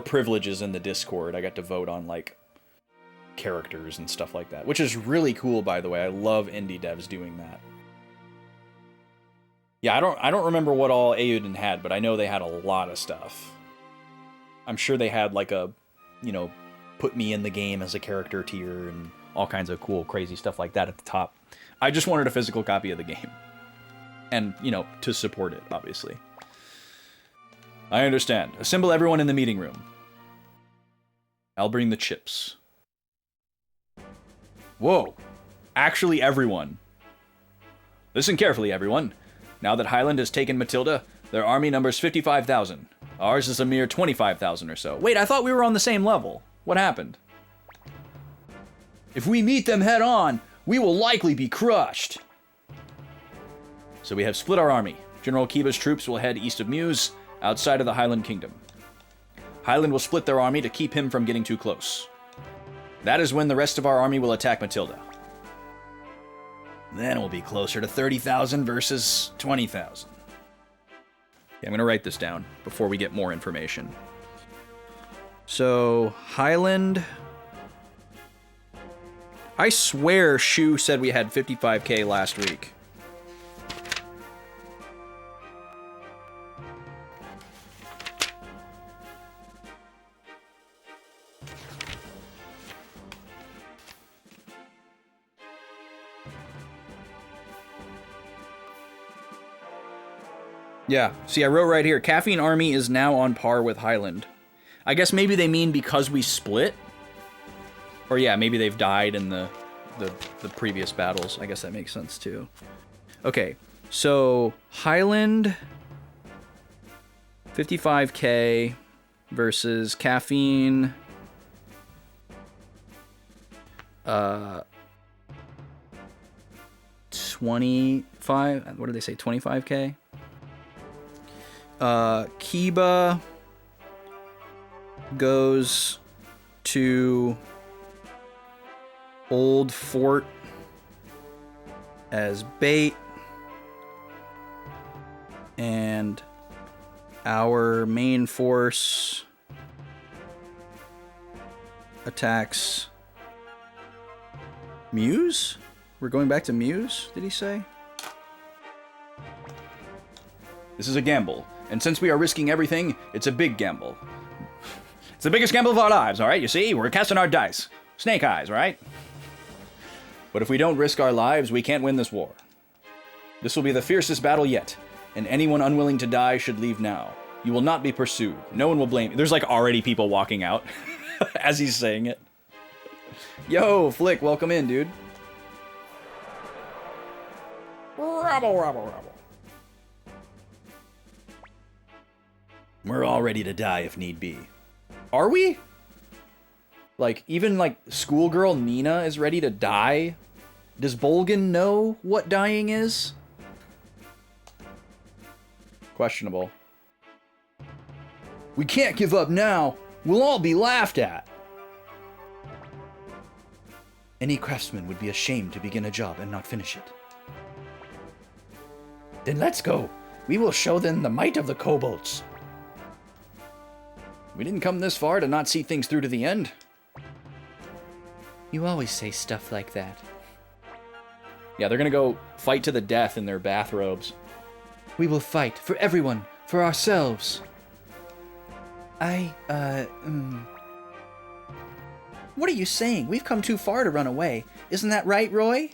privileges in the Discord. I got to vote on like characters and stuff like that, which is really cool, by the way. I love indie devs doing that. Yeah, I don't remember what all Aoden had, but I know they had a lot of stuff. I'm sure they had like a, put me in the game as a character tier and all kinds of cool, crazy stuff like that at the top. I just wanted a physical copy of the game. And, to support it, obviously. I understand. Assemble everyone in the meeting room. I'll bring the chips. Whoa. Actually, everyone. Listen carefully, everyone. Now that Highland has taken Matilda, their army numbers 55,000. Ours is a mere 25,000 or so. Wait, I thought we were on the same level. What happened? If we meet them head on, we will likely be crushed. So we have split our army. General Kiba's troops will head east of Meuse, outside of the Highland Kingdom. Highland will split their army to keep him from getting too close. That is when the rest of our army will attack Matilda. Then we'll be closer to 30,000 versus 20,000. Yeah, I'm going to write this down before we get more information. So, Highland... I swear Shu said we had 55k last week. Yeah, see, I wrote right here, Caffeine Army is now on par with Highland. I guess maybe they mean because we split? Or yeah, maybe they've died in the previous battles. I guess that makes sense too. Okay, so Highland 55k versus Caffeine 25, what did they say, 25k? Kiba goes to Old Fort as bait, and our main force attacks Meuse? We're going back to Meuse, did he say? This is a gamble, and since we are risking everything, it's a big gamble. It's the biggest gamble of our lives, alright? You see, we're casting our dice. Snake eyes, right? But if we don't risk our lives, we can't win this war. This will be the fiercest battle yet, and anyone unwilling to die should leave now. You will not be pursued. No one will blame you. There's like already people walking out as he's saying it. Yo, Flick, welcome in, dude. Rabble, rabble, rabble. We're all ready to die if need be. Are we? Like, even, like, schoolgirl Nina is ready to die? Does Bolgan know what dying is? Questionable. We can't give up now. We'll all be laughed at. Any craftsman would be ashamed to begin a job and not finish it. Then let's go. We will show them the might of the kobolds. We didn't come this far to not see things through to the end. You always say stuff like that. Yeah, they're gonna go fight to the death in their bathrobes. We will fight for everyone, for ourselves. What are you saying? We've come too far to run away. Isn't that right, Roy?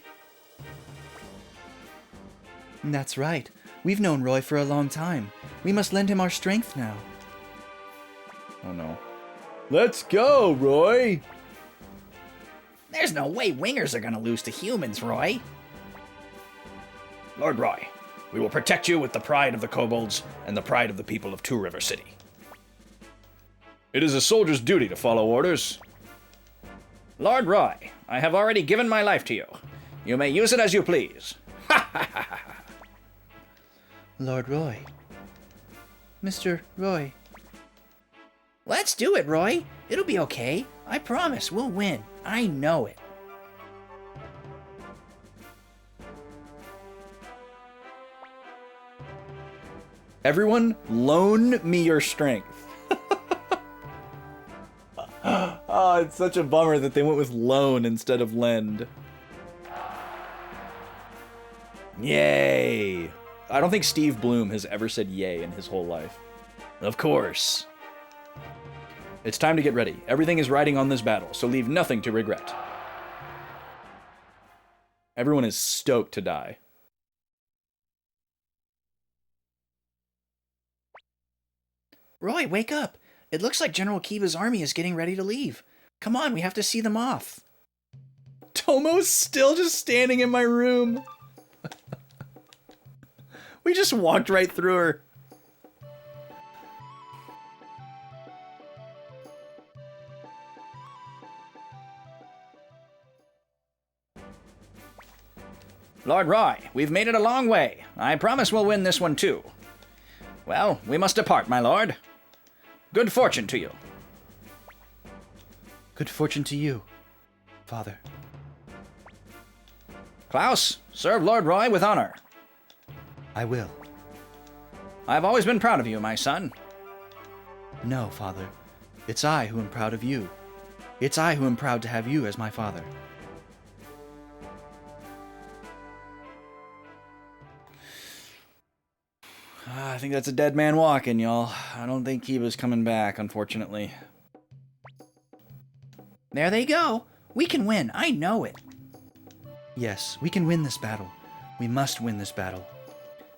That's right. We've known Roy for a long time. We must lend him our strength now. Oh no. Let's go, Roy! There's no way wingers are gonna lose to humans, Roy. Lord Roy, we will protect you with the pride of the kobolds and the pride of the people of Two River City. It is a soldier's duty to follow orders. Lord Roy, I have already given my life to you. You may use it as you please. Ha ha ha ha. Lord Roy. Mr. Roy. Let's do it, Roy. It'll be okay. I promise we'll win. I know it. Everyone, loan me your strength. Oh, it's such a bummer that they went with loan instead of lend. Yay! I don't think Steve Bloom has ever said yay in his whole life. Of course. It's time to get ready. Everything is riding on this battle, so leave nothing to regret. Everyone is stoked to die. Roy, wake up! It looks like General Kiba's army is getting ready to leave. Come on, we have to see them off. Tomo's still just standing in my room. We just walked right through her. Lord Roy, we've made it a long way. I promise we'll win this one too. Well, we must depart, my lord. Good fortune to you. Good fortune to you, Father. Klaus, serve Lord Roy with honor. I will. I've always been proud of you, my son. No, Father. It's I who am proud of you. It's I who am proud to have you as my father. I think that's a dead man walking, y'all. I don't think he was coming back, unfortunately. There they go. We can win. I know it. Yes, we can win this battle. We must win this battle.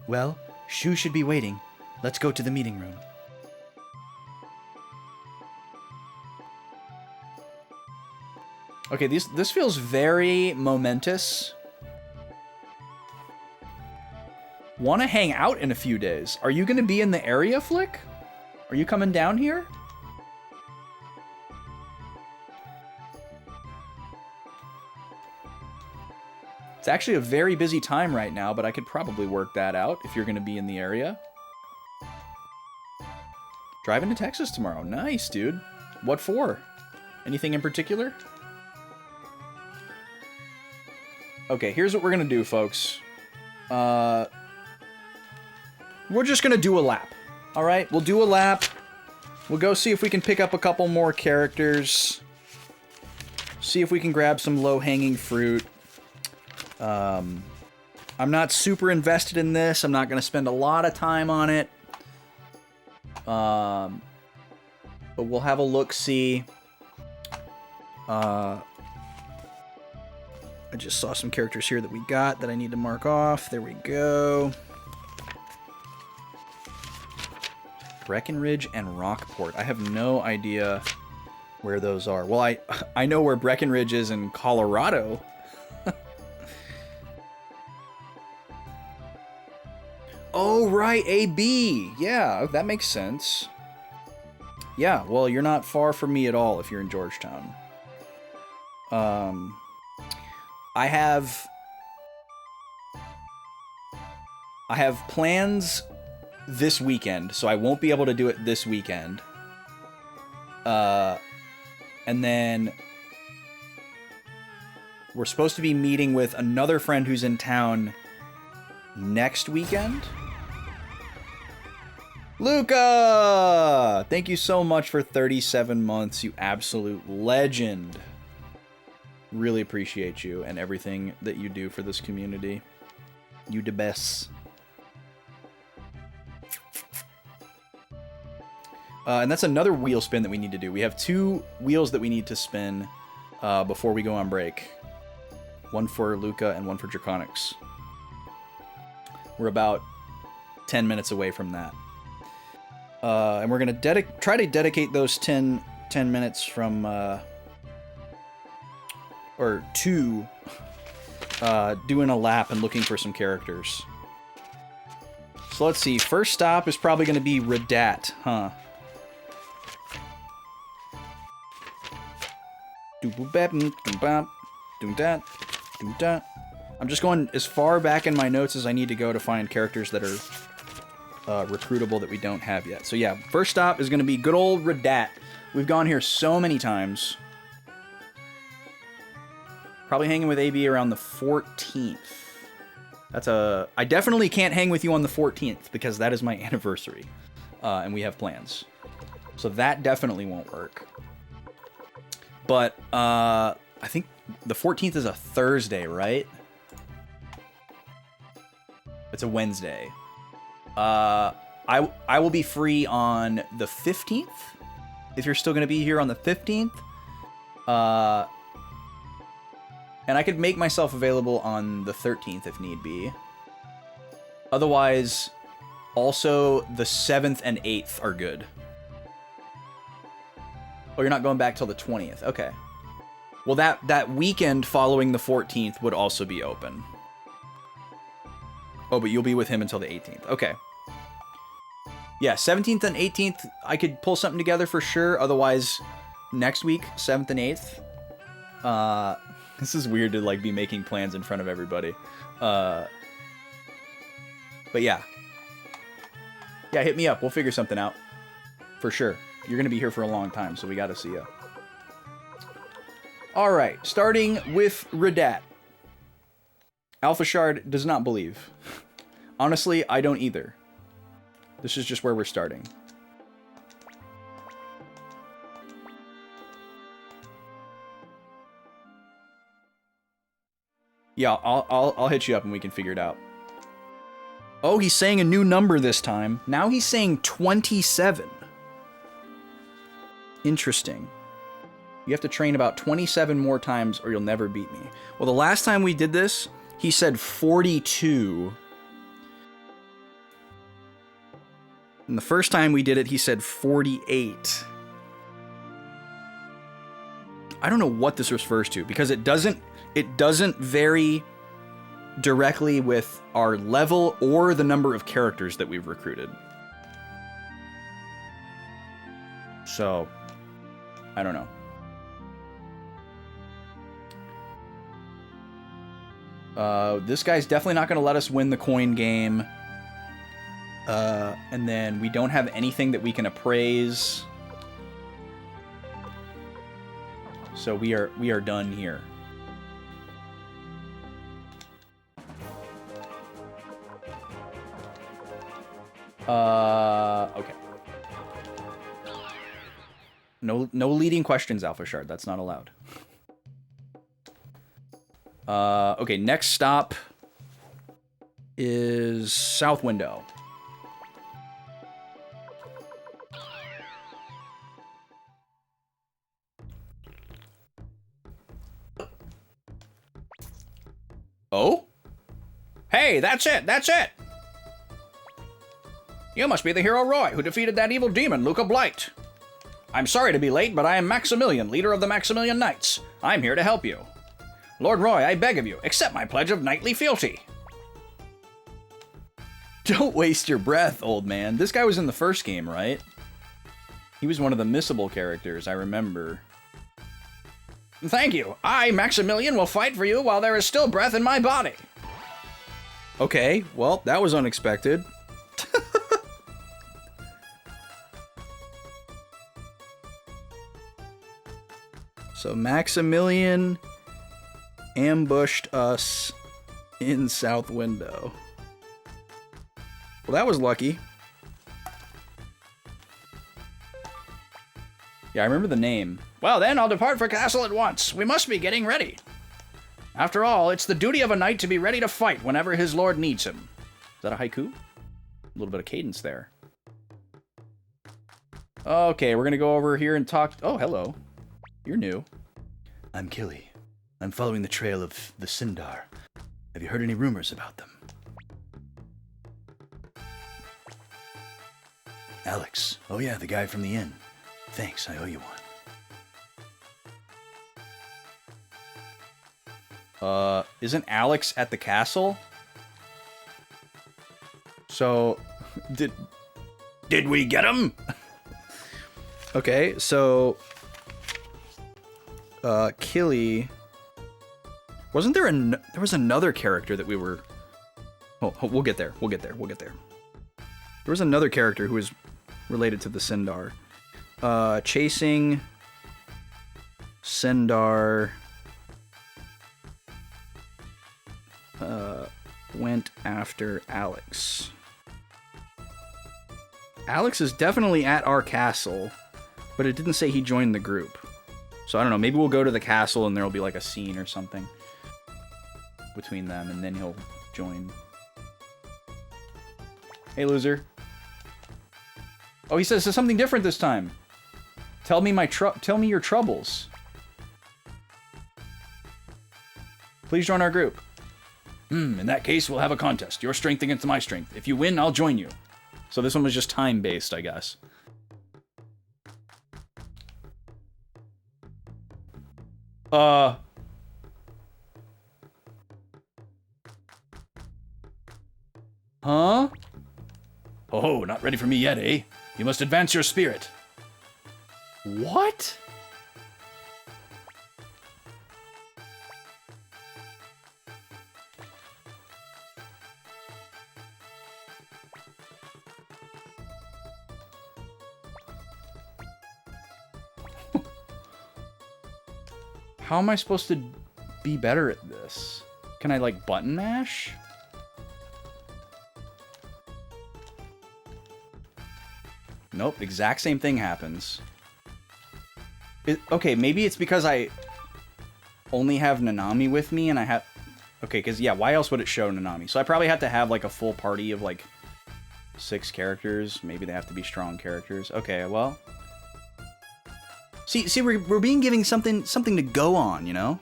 Well, Shu should be waiting. Let's go to the meeting room. Okay, this feels very momentous. Want to hang out in a few days. Are you going to be in the area, Flick? Are you coming down here? It's actually a very busy time right now, but I could probably work that out if you're going to be in the area. Driving to Texas tomorrow. Nice, dude. What for? Anything in particular? Okay, here's what we're going to do, folks. We're just going to do a lap. All right, we'll do a lap. We'll go see if we can pick up a couple more characters. See if we can grab some low-hanging fruit. I'm not super invested in this. I'm not going to spend a lot of time on it. But we'll have a look-see. I just saw some characters here that we got that I need to mark off. There we go. Breckenridge and Rockport. I have no idea where those are. Well, I know where Breckenridge is in Colorado. Oh, right, AB. Yeah, that makes sense. Yeah, well, you're not far from me at all if you're in Georgetown. I have plans this weekend, so I won't be able to do it this weekend. And then we're supposed to be meeting with another friend who's in town next weekend. Luca! Thank you so much for 37 months, you absolute legend. Really appreciate you and everything that you do for this community. You the best. And that's another wheel spin that we need to do. We have 2 wheels that we need to spin before we go on break. One for Luca and one for Draconics. We're about 10 minutes away from that. And we're going to try to dedicate those 10 minutes from... or to doing a lap and looking for some characters. So let's see. First stop is probably going to be Radat, huh? I'm just going as far back in my notes as I need to go to find characters that are recruitable that we don't have yet. So yeah, first stop is going to be good old Radat. We've gone here so many times. Probably hanging with AB around the 14th. I definitely can't hang with you on the 14th because that is my anniversary. And we have plans. So that definitely won't work. But I think the 14th is a Thursday, right? It's a Wednesday. I will be free on the 15th. If you're still going to be here on the 15th. And I could make myself available on the 13th if need be. Otherwise, also the 7th and 8th are good. Oh, you're not going back till the 20th. Okay. Well, that weekend following the 14th would also be open. Oh, but you'll be with him until the 18th. Okay. Yeah, 17th and 18th, I could pull something together for sure. Otherwise, next week, 7th and 8th. This is weird to like be making plans in front of everybody. But yeah. Yeah, hit me up. We'll figure something out. For sure. You're going to be here for a long time, so we got to see you. All right, starting with Redat. Alpha Shard does not believe. Honestly, I don't either. This is just where we're starting. Yeah, I'll hit you up and we can figure it out. Oh, he's saying a new number this time. Now he's saying 27. Interesting. You have to train about 27 more times or you'll never beat me. Well, the last time we did this, he said 42. And the first time we did it, he said 48. I don't know what this refers to because it doesn't vary directly with our level or the number of characters that we've recruited. So, I don't know. This guy's definitely not going to let us win the coin game. And then we don't have anything that we can appraise. So we are done here. Okay. No leading questions, Alpha Shard. That's not allowed. Okay, next stop is South Window. Oh? Hey, that's it! That's it! You must be the hero Roy, who defeated that evil demon, Luca Blight. I'm sorry to be late, but I am Maximilian, leader of the Maximilian Knights. I'm here to help you. Lord Roy, I beg of you, accept my pledge of knightly fealty. Don't waste your breath, old man. This guy was in the first game, right? He was one of the missable characters, I remember. Thank you. I, Maximilian, will fight for you while there is still breath in my body. Okay, well, that was unexpected. So Maximilian ambushed us in South Window. Well, that was lucky. Yeah, I remember the name. Well, then, I'll depart for castle at once. We must be getting ready. After all, it's the duty of a knight to be ready to fight whenever his lord needs him. Is that a haiku? A little bit of cadence there. Okay, we're gonna go over here and talk... Oh, hello. You're new. I'm Killy. I'm following the trail of the Sindar. Have you heard any rumors about them? Alex. Oh yeah, the guy from the inn. Thanks, I owe you one. Isn't Alex at the castle? So, did we get him? Okay, so, Killy, wasn't there there was another character that we were, oh, we'll get there. There was another character who was related to the Sindar. Chasing Sindar went after Alex. Alex is definitely at our castle, but it didn't say he joined the group. So I don't know, maybe we'll go to the castle and there'll be like a scene or something between them and then he'll join. Hey, loser. Oh, he says something different this time. Tell me your troubles. Please join our group. In that case, we'll have a contest. Your strength against my strength. If you win, I'll join you. So this one was just time-based, I guess. Huh? Oh, not ready for me yet, eh? You must advance your spirit. What? How am I supposed to be better at this? Can I, like, button mash? Nope, exact same thing happens. Okay, maybe it's because I only have Nanami with me and I have... Okay, because, yeah, why else would it show Nanami? So I probably have to have, like, a full party of, like, 6 characters. Maybe they have to be strong characters. Okay, well... See, we're being given something to go on, you know?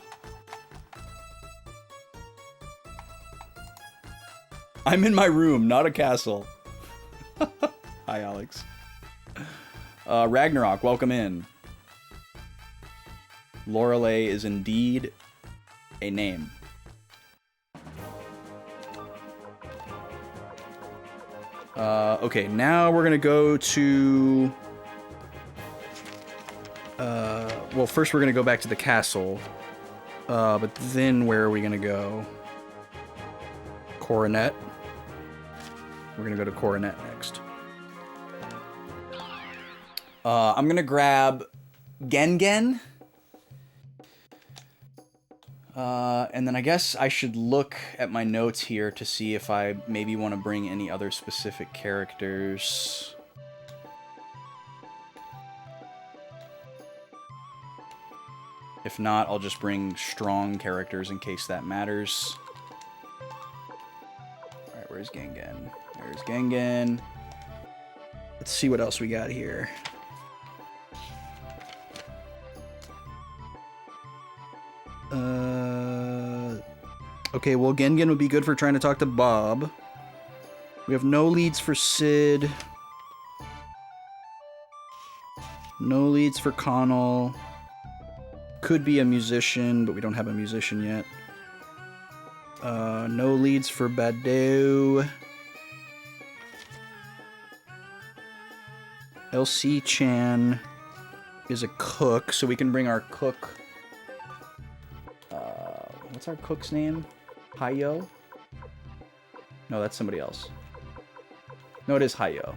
I'm in my room, not a castle. Hi, Alex. Ragnarok, welcome in. Lorelei is indeed a name. Okay, now we're gonna go to... well, first we're gonna go back to the castle. But then where are we gonna go? Coronet. We're gonna go to Coronet next. I'm gonna grab Gengen. And then I guess I should look at my notes here to see if I maybe want to bring any other specific characters. If not, I'll just bring strong characters in case that matters. Alright, where's Gengen? There's Gengen. Let's see what else we got here. Okay, well, Gengen would be good for trying to talk to Bob. We have no leads for Sid. No leads for Connell. Could be a musician, but we don't have a musician yet. No leads for Badu. LC Chan is a cook, so we can bring our cook. What's our cook's name? Hayo? No, that's somebody else. No, it is Hayo.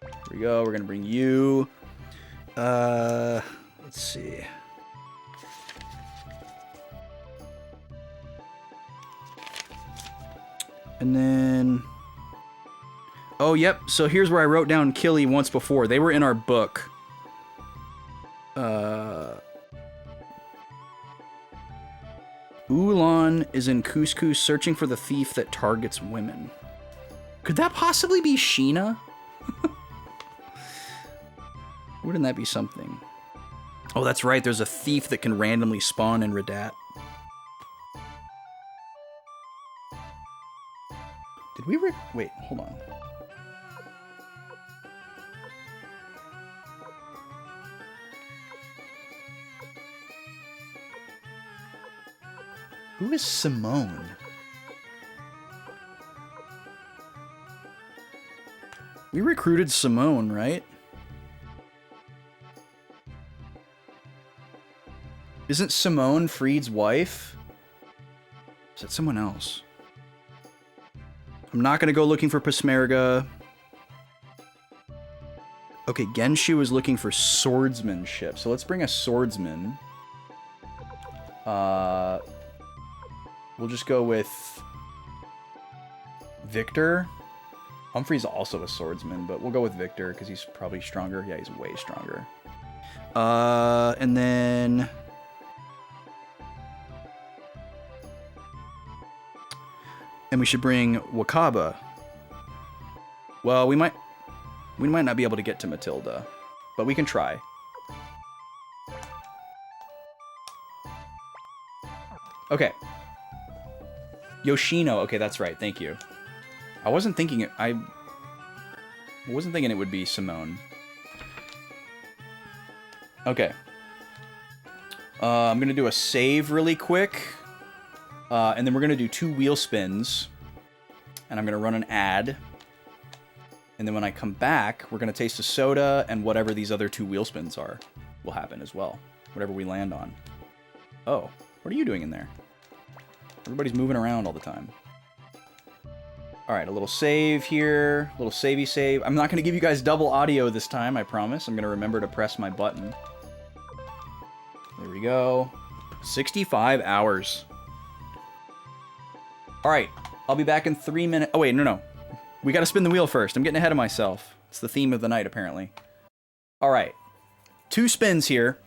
Here we go. We're gonna bring you. Let's see. And then... Oh, yep. So here's where I wrote down Killy once before. They were in our book. Ulan is in Couscous searching for the thief that targets women. Could that possibly be Sheena? Wouldn't that be something? Oh, that's right. There's a thief that can randomly spawn in Radat. Did we wait, hold on. Who is Simone? We recruited Simone, right? Isn't Simone Freed's wife? Is that someone else? I'm not going to go looking for Pasmerga. Okay, Genshu was looking for swordsmanship. So let's bring a swordsman. We'll just go with Victor. Humphrey's also a swordsman, but we'll go with Victor because he's probably stronger. Yeah, he's way stronger. And then... And we should bring Wakaba. Well, we might not be able to get to Matilda, but we can try. Okay. Yoshino. Okay, that's right. Thank you. I wasn't thinking it. I wasn't thinking it would be Simone. Okay. I'm gonna do a save really quick. And then we're going to do 2 wheel spins. And I'm going to run an ad. And then when I come back, we're going to taste a soda, and whatever these other 2 wheel spins are will happen as well. Whatever we land on. Oh, what are you doing in there? Everybody's moving around all the time. Alright, a little save here. A little savey save. I'm not going to give you guys double audio this time, I promise. I'm going to remember to press my button. There we go. 65 hours. Alright, I'll be back in 3 minutes. Oh, wait, no. We gotta spin the wheel first. I'm getting ahead of myself. It's the theme of the night, apparently. Alright. 2 spins here.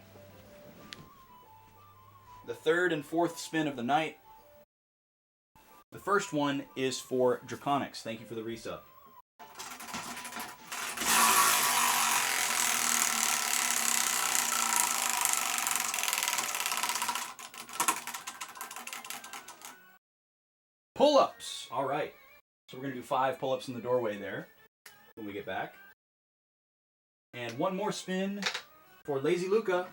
The 3rd and 4th spin of the night. The first one is for Draconics. Thank you for the resub. Pull-ups. All right. So we're going to do 5 pull-ups in the doorway there when we get back. And 1 more spin for Lazy Luca.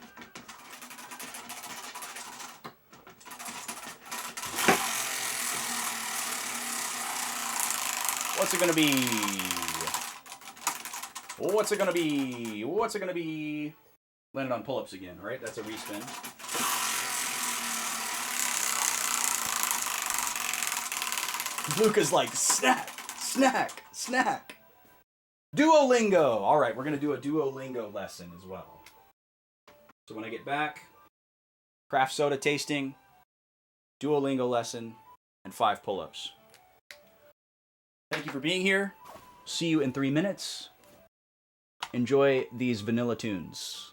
What's it going to be? What's it going to be? What's it going to be? Landed on pull-ups again, right? That's a respin. Luca's like, snack, snack, snack. Duolingo. All right, we're going to do a Duolingo lesson as well. So when I get back, craft soda tasting, Duolingo lesson, and 5 pull-ups. Thank you for being here. See you in 3 minutes. Enjoy these vanilla tunes.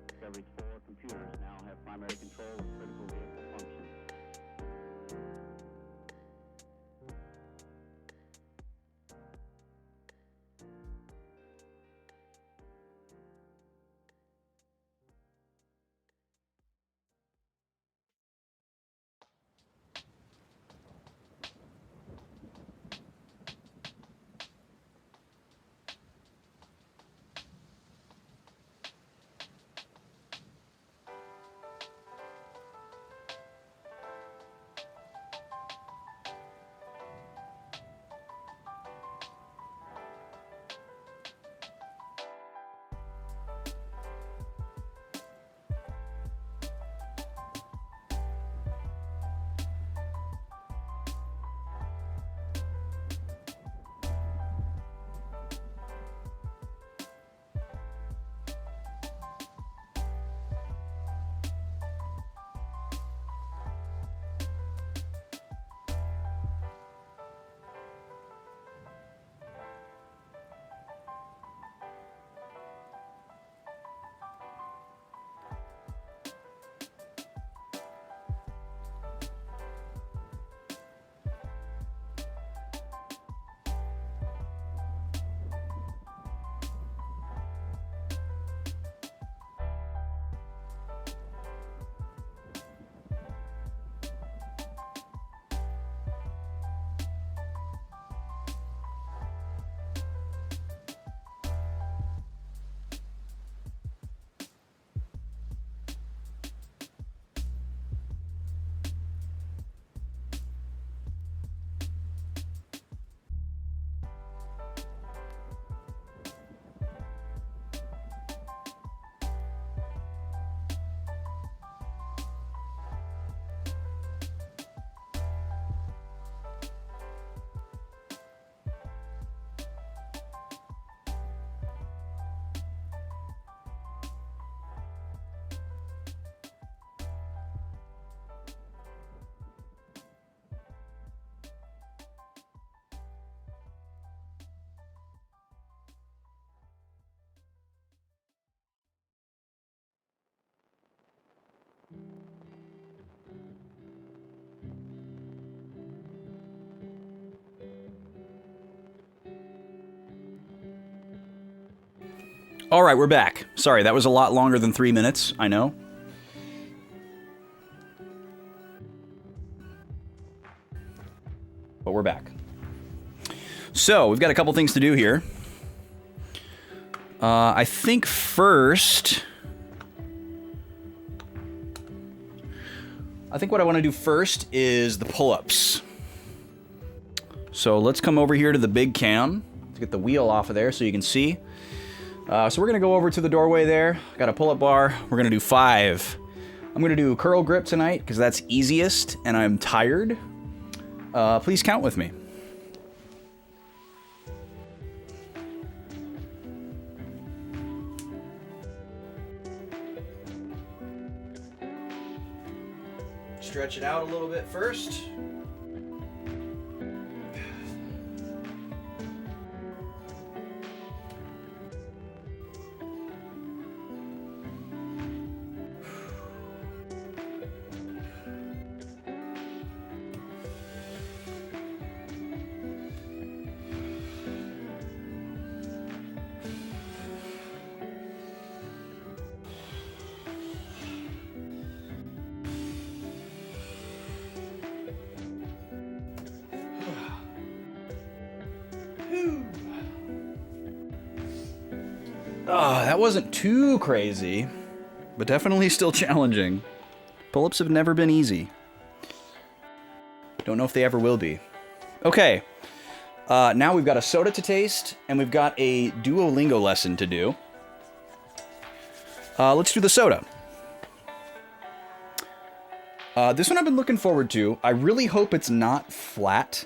Discovery's 4 computers now have primary control of critical vehicle functions. All right, we're back. Sorry, that was a lot longer than 3 minutes, I know. But we're back. So, we've got a couple things to do here. I think first... I think what I want to do first is the pull-ups. So let's come over here to the big cam. Let's get the wheel off of there so you can see. So we're going to go over to the doorway there. Got a pull-up bar. We're going to do 5. I'm going to do curl grip tonight because that's easiest and I'm tired. Please count with me. Stretch it out a little bit first. That wasn't too crazy, but definitely still challenging. Pull-ups have never been easy. Don't know if they ever will be. Okay, now we've got a soda to taste, and we've got a Duolingo lesson to do. Let's do the soda. This one I've been looking forward to. I really hope it's not flat.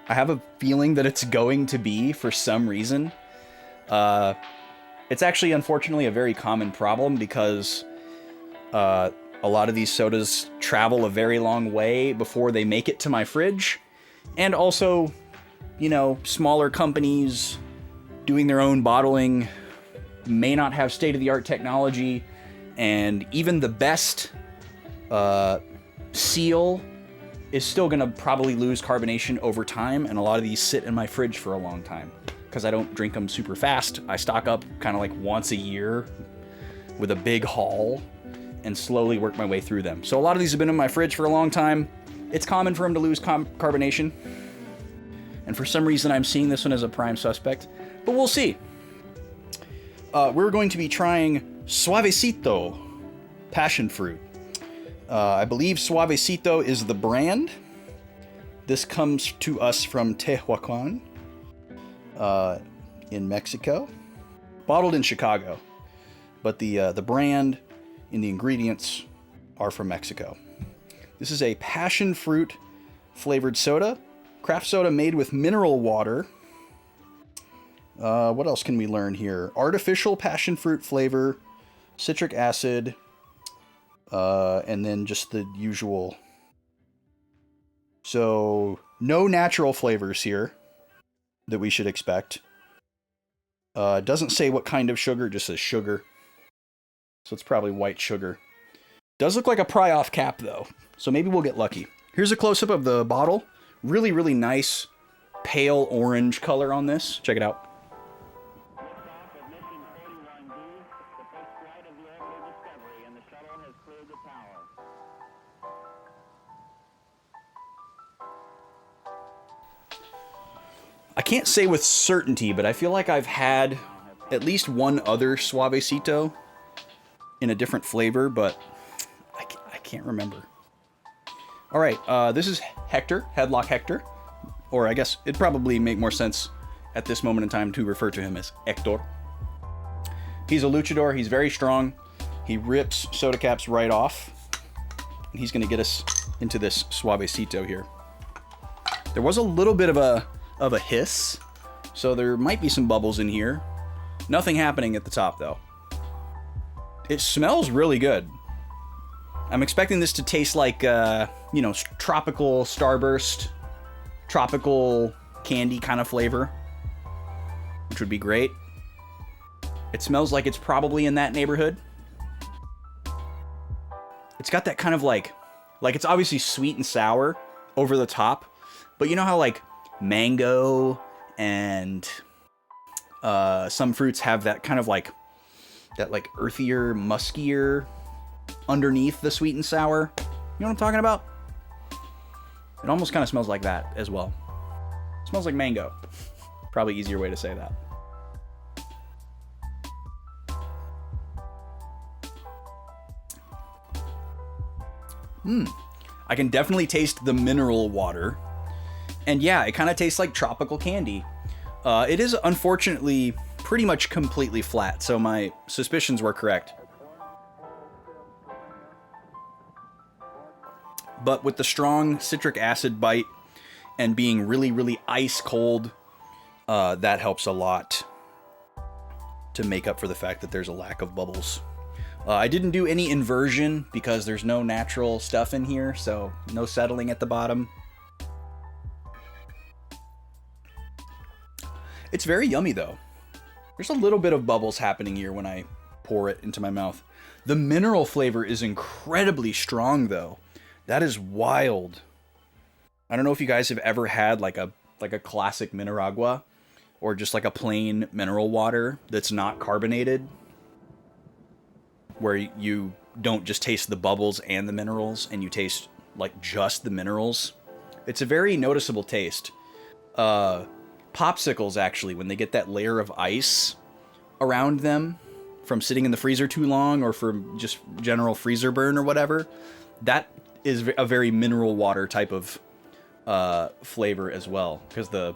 I have a feeling that it's going to be for some reason. It's actually, unfortunately, a very common problem because a lot of these sodas travel a very long way before they make it to my fridge. And also, you know, smaller companies doing their own bottling may not have state-of-the-art technology, and even the best seal is still gonna probably lose carbonation over time, and a lot of these sit in my fridge for a long time because I don't drink them super fast. I stock up kind of like once a year with a big haul and slowly work my way through them. So a lot of these have been in my fridge for a long time. It's common for them to lose carbonation, and for some reason I'm seeing this one as a prime suspect, but we'll see. We're going to be trying Suavecito passion fruit. I believe Suavecito is the brand. This comes to us from Tehuacan in Mexico. Bottled in Chicago, but the brand and the ingredients are from Mexico. This is a passion fruit flavored soda. Craft soda made with mineral water. What else can we learn here? Artificial passion fruit flavor, citric acid, and then just the usual. So no natural flavors here that we should expect. It doesn't say what kind of sugar, it just says sugar. So it's probably white sugar. Does look like a pry-off cap though, so maybe we'll get lucky. Here's a close-up of the bottle. Really, really nice pale orange color on this. Check it out. Liftoff of mission 41B, the first flight of the orbital Discovery, and the shuttle has cleared the tower. I can't say with certainty, but I feel like I've had at least one other Suavecito in a different flavor, but I can't remember. All right, this is Hector, Headlock Hector, or I guess it'd probably make more sense at this moment in time to refer to him as Hector. He's a luchador, he's very strong. He rips soda caps right off, and he's gonna get us into this Suavecito here. There was a little bit of a hiss, so there might be some bubbles in here. Nothing happening at the top though. It smells really good. I'm expecting this to taste like, you know, tropical Starburst, tropical candy kind of flavor, which would be great. It smells like it's probably in that neighborhood. It's got that kind of like it's obviously sweet and sour over the top, but you know how like mango and some fruits have that kind of like that like earthier, muskier underneath the sweet and sour. You know what I'm talking about? It almost kind of smells like that as well. It smells like mango. Probably easier way to say that. I can definitely taste the mineral water. And yeah, it kind of tastes like tropical candy. It is unfortunately pretty much completely flat, so my suspicions were correct. But with the strong citric acid bite and being really, really ice cold, that helps a lot to make up for the fact that there's a lack of bubbles. I didn't do any inversion because there's no natural stuff in here, so no settling at the bottom. It's very yummy though. There's a little bit of bubbles happening here when I pour it into my mouth. The mineral flavor is incredibly strong though. That is wild. I don't know if you guys have ever had like a classic Mineragua or just like a plain mineral water that's not carbonated, where you don't just taste the bubbles and the minerals and you taste like just the minerals. It's a very noticeable taste. Popsicles, actually, when they get that layer of ice around them from sitting in the freezer too long or from just general freezer burn or whatever, that is a very mineral water type of flavor as well, because the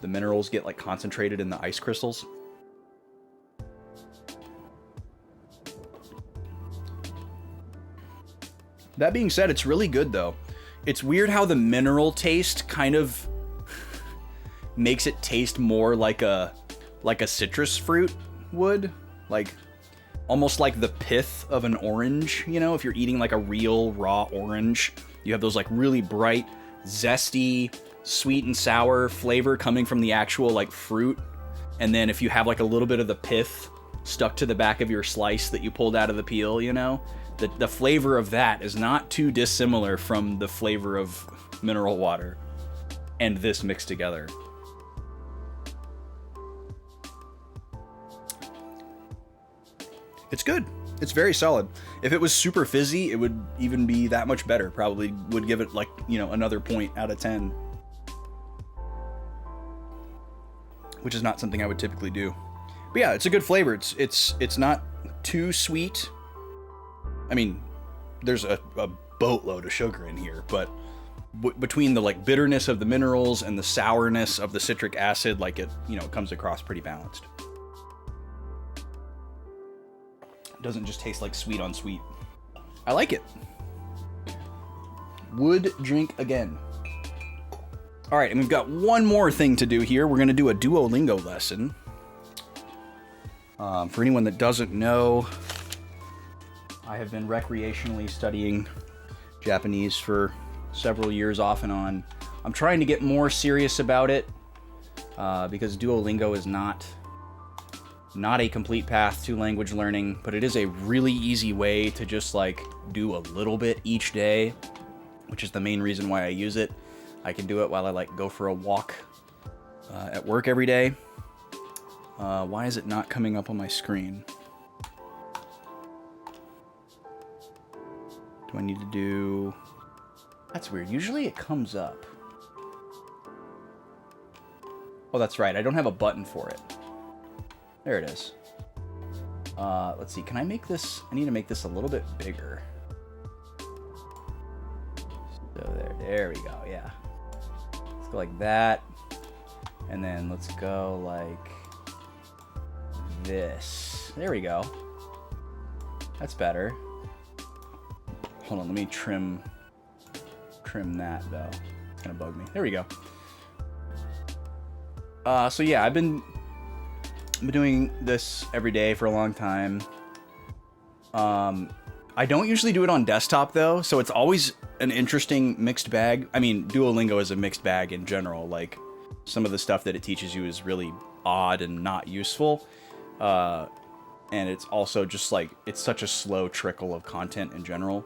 minerals get like concentrated in the ice crystals. That being said, it's really good though. It's weird how the mineral taste kind of makes it taste more like a citrus fruit would, like almost like the pith of an orange. You know, if you're eating like a real raw orange, you have those like really bright, zesty, sweet and sour flavor coming from the actual like fruit, and then if you have like a little bit of the pith stuck to the back of your slice that you pulled out of the peel, you know? The flavor of that is not too dissimilar from the flavor of mineral water and this mixed together. It's good. It's very solid. If it was super fizzy, it would even be that much better. Probably would give it like, you know, another point out of 10. Which is not something I would typically do. But yeah, it's a good flavor. It's not too sweet. I mean, there's a boatload of sugar in here, but between the like bitterness of the minerals and the sourness of the citric acid, like it, you know, it comes across pretty balanced. Doesn't just taste like sweet on sweet. I like it. Would drink again. All right, and we've got one more thing to do here. We're going to do a Duolingo lesson. For anyone that doesn't know, I have been recreationally studying Japanese for several years off and on. I'm trying to get more serious about it because Duolingo is not a complete path to language learning, but it is a really easy way to just like do a little bit each day, which is the main reason why I use it. I can do it while I like go for a walk at work every day. Why is it not coming up on my screen? Do I need to do... That's weird. Usually it comes up. Oh, that's right. I don't have a button for it. There it is. Let's see. Can I make this... I need to make this a little bit bigger. So there we go. Yeah. Let's go like that. And then let's go like this. There we go. That's better. Hold on. Let me trim that, though. It's going to bug me. There we go. So yeah, I've been doing this every day for a long time. I don't usually do it on desktop though, so it's always an interesting mixed bag. I mean, Duolingo is a mixed bag in general. Like, some of the stuff that it teaches you is really odd and not useful. And it's also just like, it's such a slow trickle of content in general,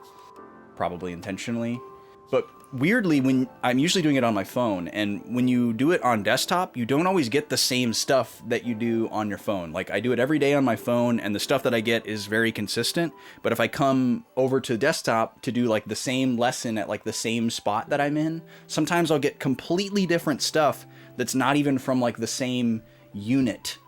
probably intentionally. But weirdly, when I'm usually doing it on my phone, and when you do it on desktop, you don't always get the same stuff that you do on your phone. Like, I do it every day on my phone, and the stuff that I get is very consistent. But if I come over to desktop to do like the same lesson at like the same spot that I'm in, sometimes I'll get completely different stuff that's not even from like the same unit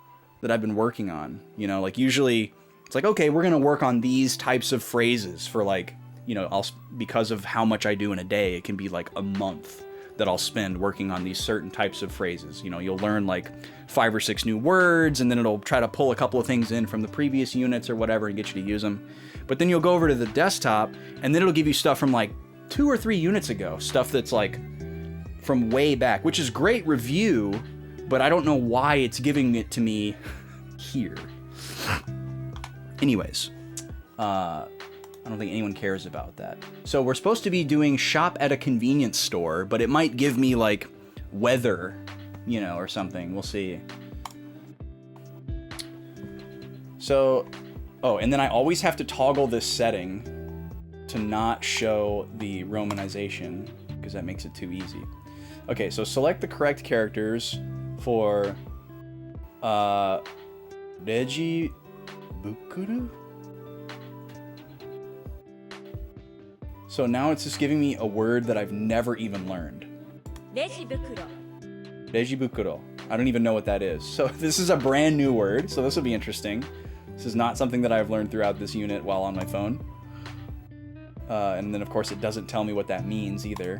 that I've been working on. You know, like usually it's like, okay, we're gonna work on these types of phrases for like, you know, because of how much I do in a day, it can be like a month that I'll spend working on these certain types of phrases. You know, you'll learn like 5 or 6 new words, and then it'll try to pull a couple of things in from the previous units or whatever and get you to use them. But then you'll go over to the desktop, and then it'll give you stuff from like 2 or 3 units ago, stuff that's like from way back, which is great review, but I don't know why it's giving it to me here. Anyways, I don't think anyone cares about that. So we're supposed to be doing shop at a convenience store, but it might give me like weather, you know, or something. We'll see. So, oh, and then I always have to toggle this setting to not show the romanization because that makes it too easy. Okay, so select the correct characters for Reji Bukuru? So now it's just giving me a word that I've never even learned. Rejibukuro. I don't even know what that is. So this is a brand new word, so this will be interesting. This is not something that I've learned throughout this unit while on my phone. And then of course it doesn't tell me what that means either.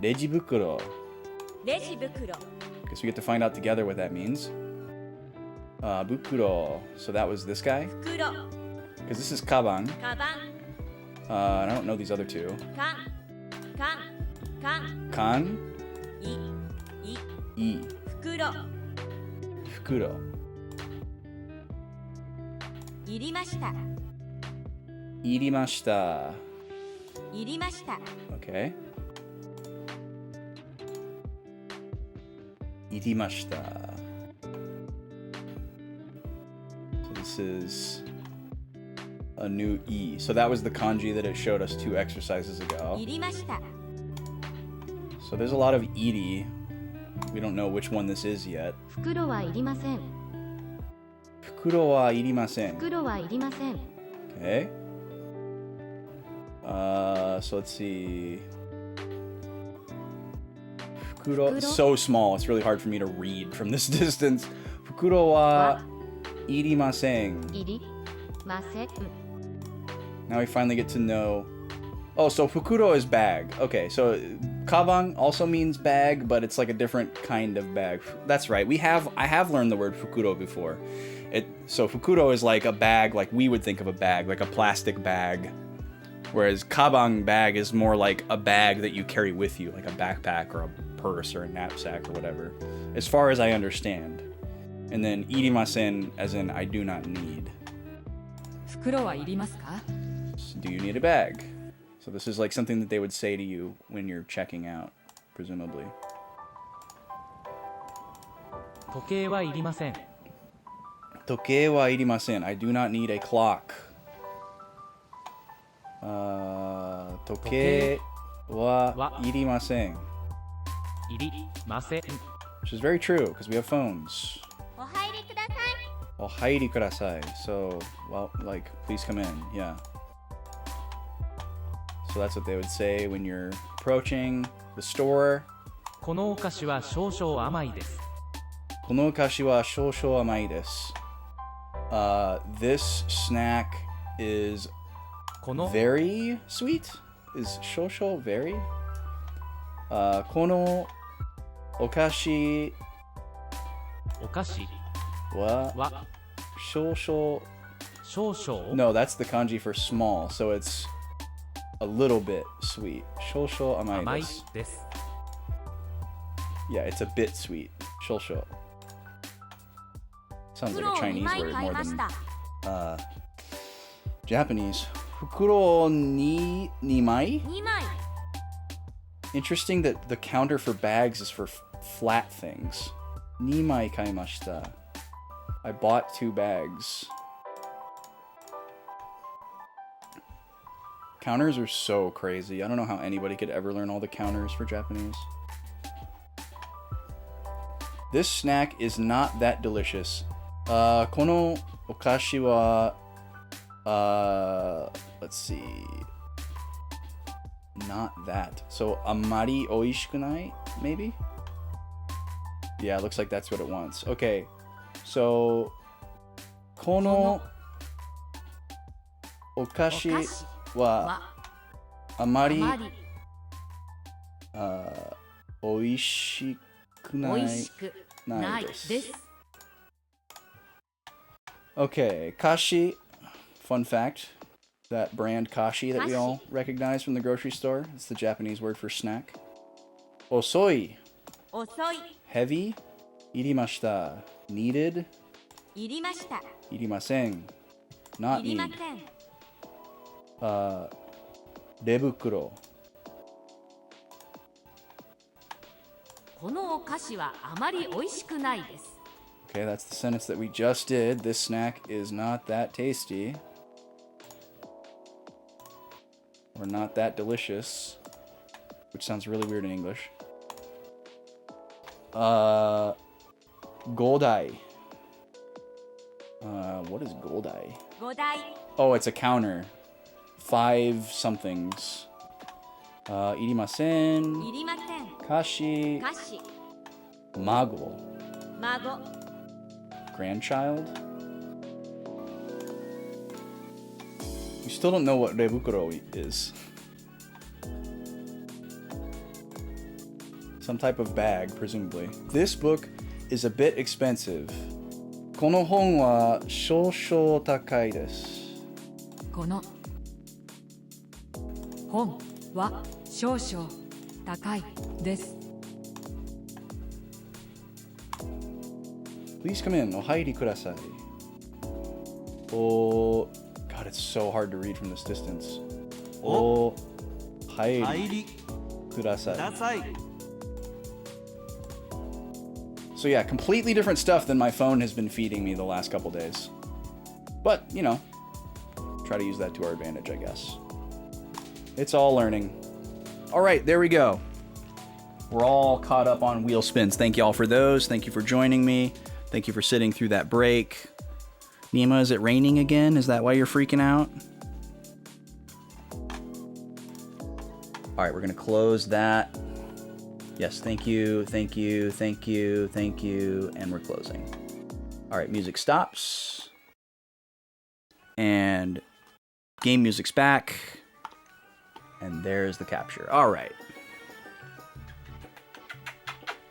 Rejibukuro. Guess we get to find out together what that means. Bukuro. So that was this guy? Because this is kaban. I don't know these other two. Kan? I. Fukuro. Irimashita. Okay. Irimashita. So this is a new E. So that was the kanji that it showed us 2 exercises ago. いりました So there's a lot of iri. We don't know which one this is yet. 袋はいりません Fukuro wa irimasen. 袋はいりません Okay. So let's see. Fukuro. So small. It's really hard for me to read from this distance. Fukuro wa irimasen. いりません Now we finally get to know. Oh, so fukuro is bag. Okay, so kabang also means bag, but it's like a different kind of bag. That's right. I have learned the word fukuro before. So fukuro is like a bag, like we would think of a bag, like a plastic bag. Whereas kabang bag is more like a bag that you carry with you, like a backpack or a purse or a knapsack or whatever, as far as I understand. And then irimasen as in I do not need. 袋はいりますか So do you need a bag? So this is like something that they would say to you when you're checking out, presumably. 時計はいりません Tokei wa irimasen. I do not need a clock. Tokei wa irimasen. いりません Which is very true, because we have phones. お入りください Ohairi kudasai. So, well, like, please come in. Yeah. So that's what they would say when you're approaching the store. このお菓子は少々甘いです Kono kashi wa shoushou amai desu. This snack is この very sweet. Is shoushou very? Kono okashi お菓子 wa は shoushou. 少々 No, that's the kanji for small, so it's a little bit sweet. Shoushou amai 甘い desu. です Yeah, it's a bit sweet. Shoushou. Sounds like a Chinese word more than Japanese. Fukuro ni nimai? 2枚 Interesting that the counter for bags is for flat things. Nimai kaimashita. I bought 2 bags. Counters are so crazy. I don't know how anybody could ever learn all the counters for Japanese. This snack is not that delicious. Kono okashi wa let's see. Not that. So amari oishikunai, maybe? Yeah, it looks like that's what it wants. Okay. So kono okashi お菓子 wa は amari あまり oishikunai おいしくないです Okay, Kashi. Fun fact. That brand Kashi that we all recognize from the grocery store. It's the Japanese word for snack. Osoi. 遅い Heavy. Irimashita. Needed. いりました Irimasen. Not いりま need. せん Rebukuro. このお菓子はあまり美味しくないです Okay, that's the sentence that we just did. This snack is not that tasty. Or not that delicious. Which sounds really weird in English. Goldai. What is Goldai? 5台 Oh, it's a counter. 5 somethings. Irimasen. いりません Kashi. 菓子 Mago. 孫 Grandchild? We still don't know what rebukuro is. Some type of bag, presumably. This book is a bit expensive. この本は少々高いです。この本は少々高いです Please come in. お入りください。Oh, God, it's so hard to read from this distance. お入りください。So yeah, completely different stuff than my phone has been feeding me the last couple days. But, you know, try to use that to our advantage, I guess. It's all learning. All right, there we go. We're all caught up on wheel spins. Thank you all for those. Thank you for joining me. Thank you for sitting through that break. Nima, is it raining again? Is that why you're freaking out? All right, we're going to close that. Yes, thank you, thank you, thank you, thank you, and we're closing. All right, music stops. And game music's back. And there's the capture. All right.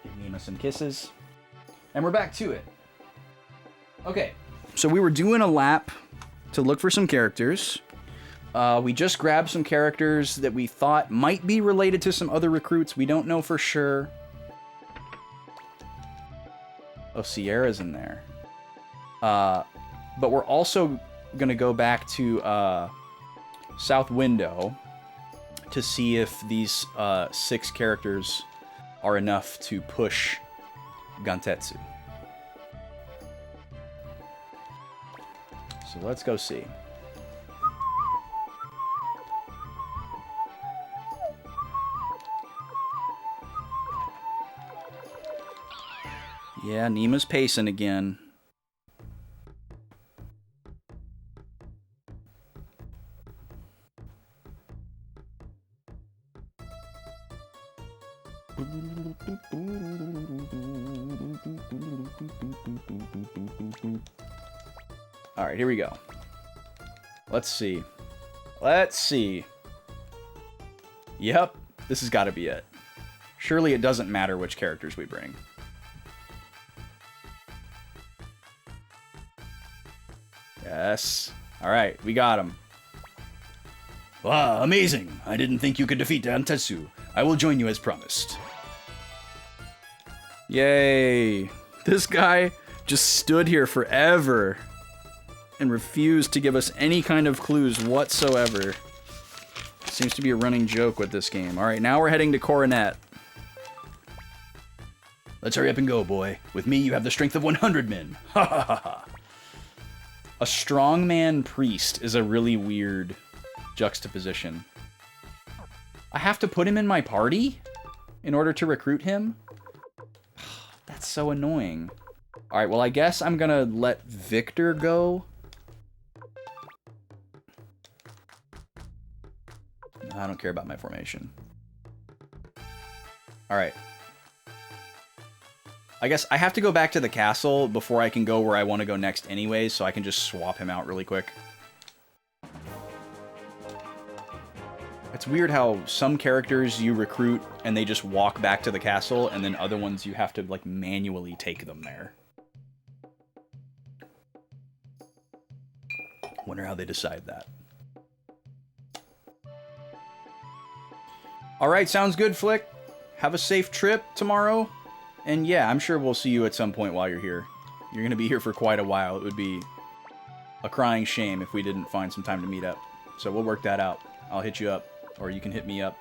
Give Nima some kisses. And we're back to it. Okay, so we were doing a lap to look for some characters. We just grabbed some characters that we thought might be related to some other recruits. We don't know for sure. Oh, Sierra's in there. But we're also going to go back to South Window to see if these 6 characters are enough to push Gantetsu. So let's go see. Yeah, Nima's pacing again. All right, here we go. Let's see. Let's see. Yep, this has got to be it. Surely it doesn't matter which characters we bring. Yes. All right, we got him. Wow, amazing. I didn't think you could defeat Gantetsu. I will join you as promised. Yay. This guy just stood here forever and refused to give us any kind of clues whatsoever. Seems to be a running joke with this game. All right, now we're heading to Coronet. Let's hurry up and go, boy. With me, you have the strength of 100 men. Ha ha ha ha. A strongman priest is a really weird juxtaposition. I have to put him in my party in order to recruit him? That's so annoying. All right, well, I guess I'm gonna let Victor go. I don't care about my formation. All right. I guess I have to go back to the castle before I can go where I want to go next anyways, so I can just swap him out really quick. It's weird how some characters you recruit and they just walk back to the castle, and then other ones you have to, like, manually take them there. Wonder how they decide that. Alright, sounds good, Flick. Have a safe trip tomorrow. And yeah, I'm sure we'll see you at some point while you're here. You're going to be here for quite a while. It would be a crying shame if we didn't find some time to meet up. So we'll work that out. I'll hit you up, or you can hit me up.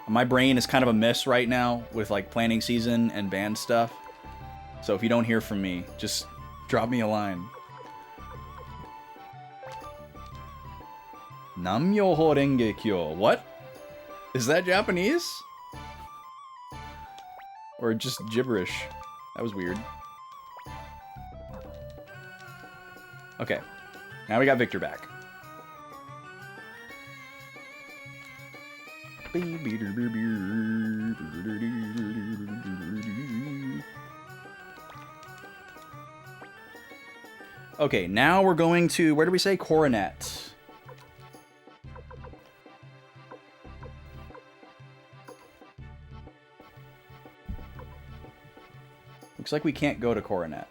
My brain is kind of a mess right now with, like, planning season and band stuff. So if you don't hear from me, just drop me a line. Nam-myoho Renge Kyo. What? Is that Japanese? Or just gibberish? That was weird. Okay. Now we got Victor back. Okay, now we're going to, where do we say? Coronet. Looks like we can't go to Coronet.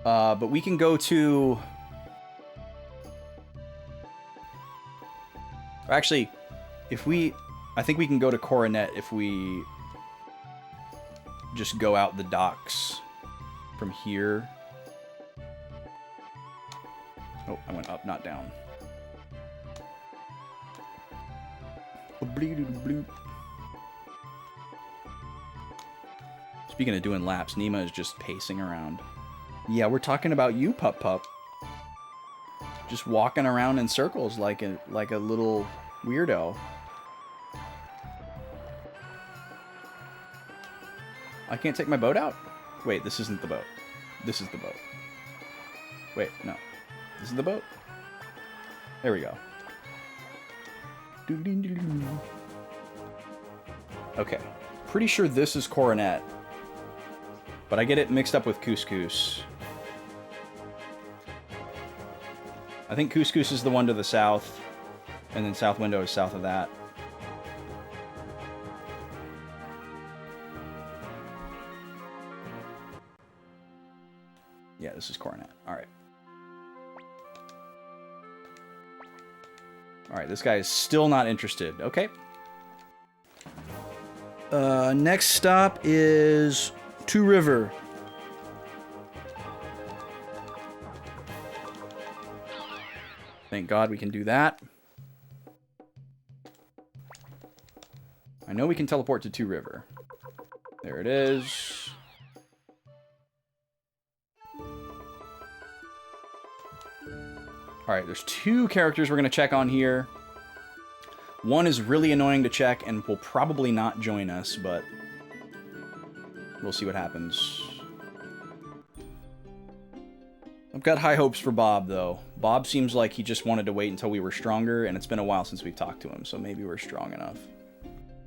But we can go to... Or actually, if we... I think we can go to Coronet if we just go out the docks from here. Oh, I went up, not down. Speaking of doing laps, Nima is just pacing around. Yeah, we're talking about you, Pup Pup. Just walking around in circles like a little weirdo. I can't take my boat out? Wait, this isn't the boat. This is the boat. Wait, no. This is the boat? There we go. Okay. Pretty sure this is Coronet. But I get it mixed up with Couscous. I think Couscous is the one to the south. And then South Window is south of that. Yeah, this is Coronet. Alright. Alright, this guy is still not interested. Okay. Next stop is Two River. Thank God we can do that. I know we can teleport to Two River. There it is. Alright, there's two characters we're going to check on here. One is really annoying to check and will probably not join us, but we'll see what happens. I've got high hopes for Bob, though. Bob seems like he just wanted to wait until we were stronger, and it's been a while since we've talked to him, so maybe we're strong enough.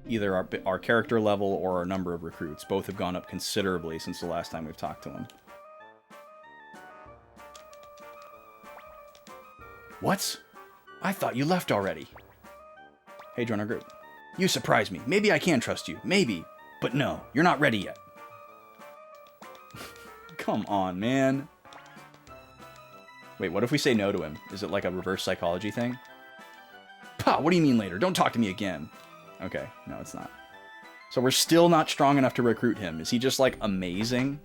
Either our character level or our number of recruits. Both have gone up considerably since the last time we've talked to him. What? I thought you left already. Hey, join our group. You surprise me. Maybe I can trust you. Maybe. But no, you're not ready yet. Come on, man. Wait, what if we say no to him? Is it like a reverse psychology thing? Pah, what do you mean later? Don't talk to me again. Okay, no, it's not. So we're still not strong enough to recruit him. Is he just, like, amazing?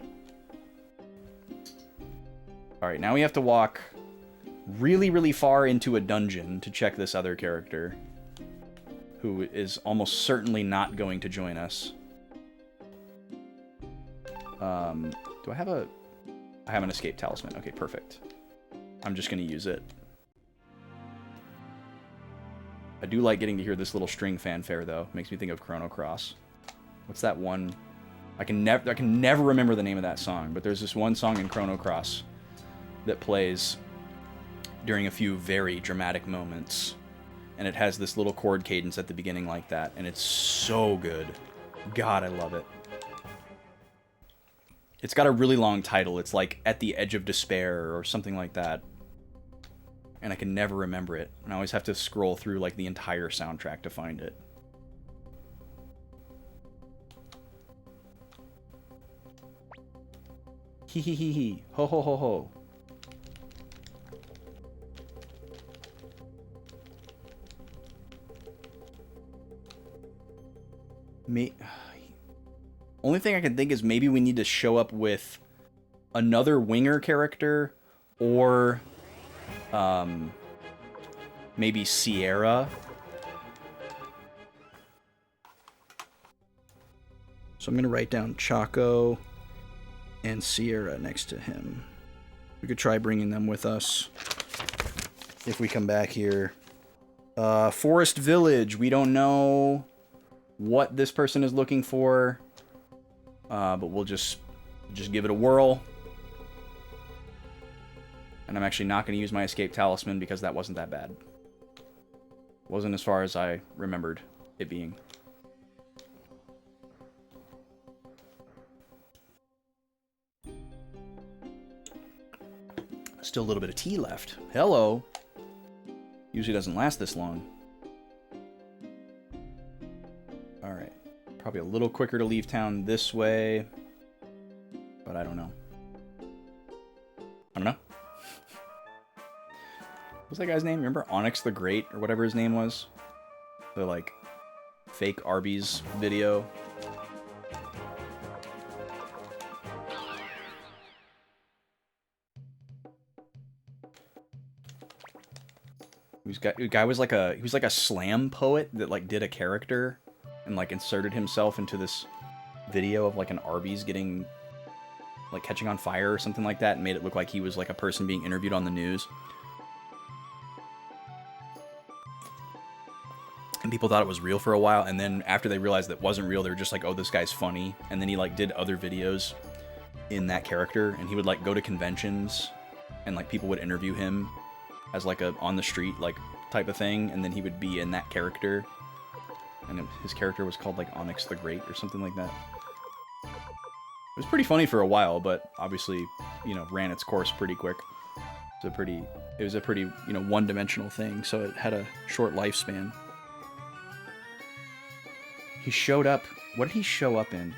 Alright, now we have to walk really, really far into a dungeon to check this other character, who is almost certainly not going to join us. Do I have a... I have an escape talisman. Okay, perfect. I'm just going to use it. I do like getting to hear this little string fanfare, though. Makes me think of Chrono Cross. What's that one? I can never remember the name of that song, but there's this one song in Chrono Cross that plays during a few very dramatic moments. And it has this little chord cadence at the beginning like that, and it's so good. God, I love it. It's got a really long title. It's like At the Edge of Despair or something like that. And I can never remember it. And I always have to scroll through like the entire soundtrack to find it. Hee hee hee hee. Ho ho ho ho. Only thing I can think is maybe we need to show up with another winger character or maybe Sierra. So I'm going to write down Chaco and Sierra next to him. We could try bringing them with us if we come back here. Forest Village. We don't know what this person is looking for, but we'll just give it a whirl. And I'm actually not going to use my escape talisman because that wasn't that bad. Wasn't as far as I remembered it being. Still a little bit of tea left. Hello. Usually doesn't last this long. Alright. Probably a little quicker to leave town this way. But I don't know. I don't know. What's that guy's name? Remember Onyx the Great or whatever his name was? The like fake Arby's video. The guy was like he was like a slam poet that like did a character and like inserted himself into this video of like an Arby's getting like catching on fire or something like that, and made it look like he was like a person being interviewed on the news. And people thought it was real for a while, and then after they realized that it wasn't real, they were just like, oh, this guy's funny. And then he like did other videos in that character, and he would like go to conventions, and like people would interview him as like a on the street like type of thing, and then he would be in that character, and his character was called like Onyx the Great or something like that. It was pretty funny for a while, but obviously, you know, ran its course pretty quick. It was a pretty, you know, one-dimensional thing, so it had a short lifespan. He showed up. What did he show up in?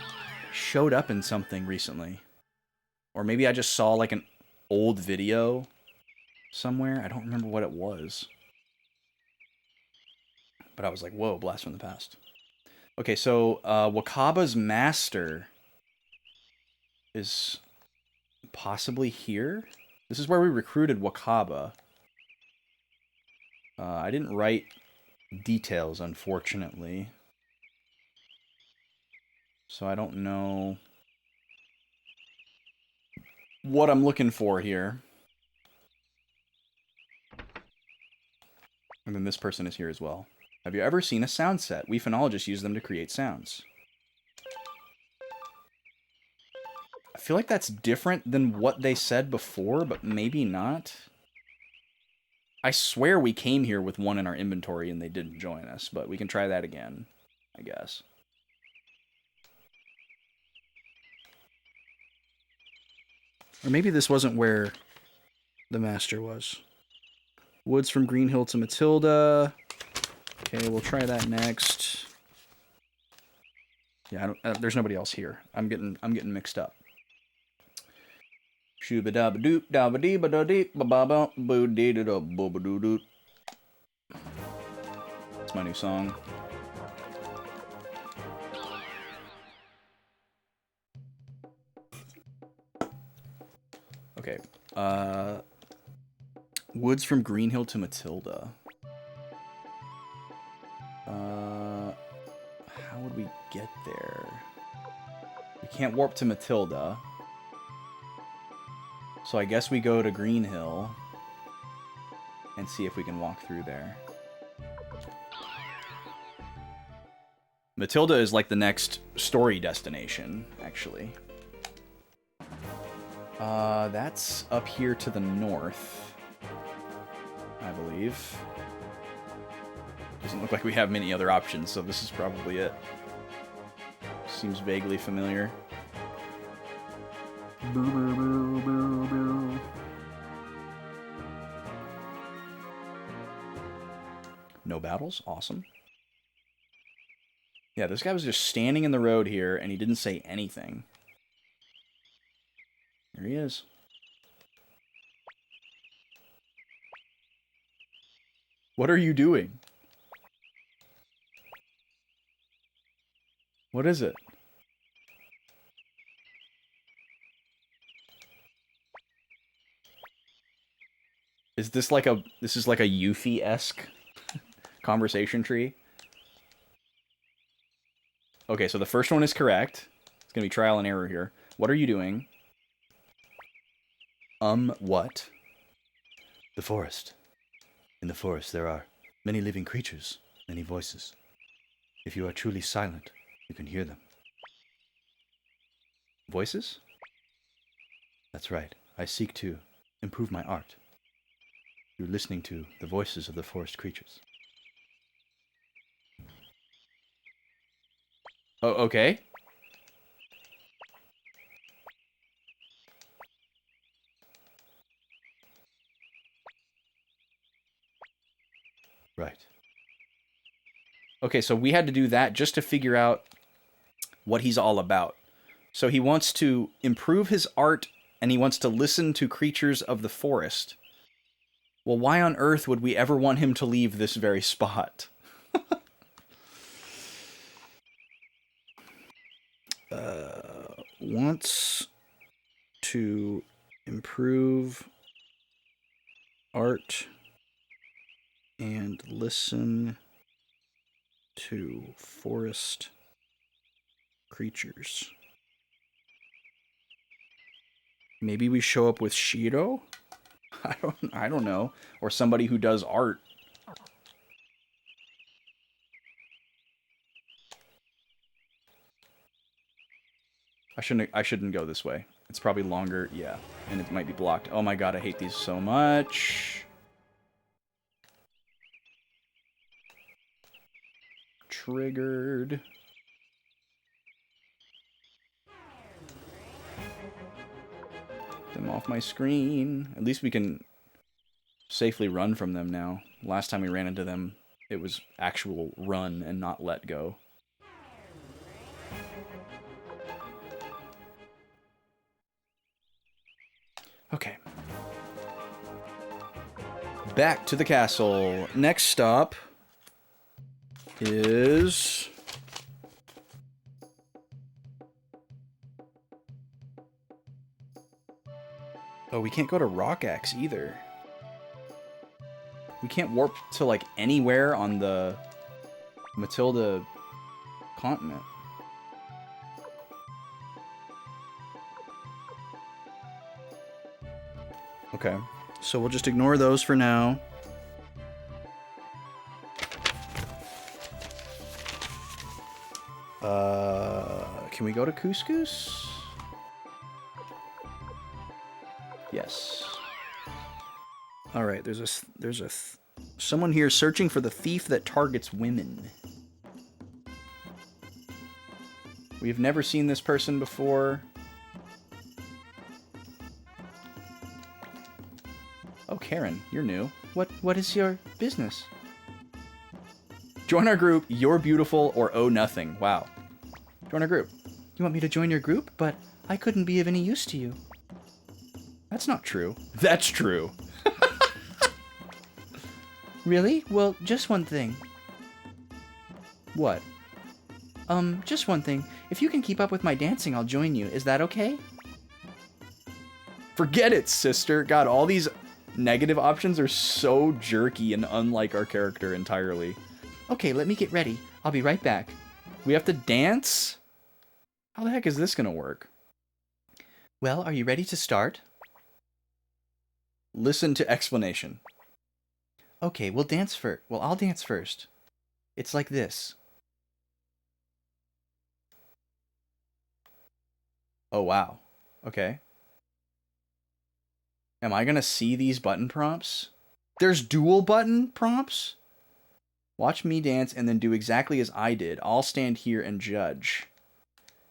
Showed up in something recently. Or maybe I just saw like an old video somewhere. I don't remember what it was. But I was like, whoa, blast from the past. Okay, so Wakaba's master is possibly here. This is where we recruited Wakaba. I didn't write details, unfortunately. So I don't know what I'm looking for here. And then this person is here as well. Have you ever seen a sound set? We phonologists use them to create sounds. I feel like that's different than what they said before, but maybe not. I swear we came here with one in our inventory and they didn't join us, but we can try that again, I guess. Or maybe this wasn't where the master was. Woods from Green Hill to Matilda. Okay, we'll try that next. Yeah, there's nobody else here. I'm getting mixed up. Shooba-dabba-doop, dabba-dee-ba-da-dee, ba-ba-ba, boo-dee-da-da-boo-ba-doo-doo. That's my new song. Okay. Woods from Green Hill to Matilda. How would we get there? We can't warp to Matilda. So I guess we go to Green Hill and see if we can walk through there. Matilda is like the next story destination, actually. That's up here to the north, I believe. Doesn't look like we have many other options, so this is probably it. Seems vaguely familiar. No battles? Awesome. Yeah, this guy was just standing in the road here, and he didn't say anything. There he is. What are you doing? What is it? Is this like a... This is like a Yuffie-esque conversation tree? Okay, so the first one is correct. It's gonna be trial and error here. What are you doing? What? The forest. In the forest there are many living creatures, many voices. If you are truly silent, you can hear them. Voices? That's right. I seek to improve my art. You're listening to the voices of the forest creatures. Oh, okay. Right. Okay, so we had to do that just to figure out what he's all about. So he wants to improve his art, and he wants to listen to creatures of the forest. Well, why on earth would we ever want him to leave this very spot? Wants to improve art and listen to forest creatures. Maybe we show up with Shiro? I don't know. Or somebody who does art. I shouldn't go this way. It's probably longer, yeah. And it might be blocked. Oh my god, I hate these so much. Triggered. Them off my screen. At least we can safely run from them now. Last time we ran into them, it was actual run and not let go. Okay. Back to the castle. Next stop is... Oh, we can't go to Rock Axe either. We can't warp to, like, anywhere on the Matilda continent. Okay, so we'll just ignore those for now. Can we go to Couscous? Yes. All right, there's someone here searching for the thief that targets women. We've never seen this person before. Oh, Karen, you're new. What is your business? Join our group, You're Beautiful, or Oh Nothing. Wow. Join our group. You want me to join your group? But I couldn't be of any use to you. That's not true. That's true. Really? Well, just one thing. What? Just one thing. If you can keep up with my dancing, I'll join you. Is that okay? Forget it, sister. God, all these negative options are so jerky and unlike our character entirely. Okay, let me get ready. I'll be right back. We have to dance? How the heck is this gonna work? Well, are you ready to start? Listen to explanation. Okay, we'll dance first. Well, I'll dance first. It's like this. Oh, wow. Okay. Am I gonna see these button prompts? There's dual button prompts? Watch me dance and then do exactly as I did. I'll stand here and judge.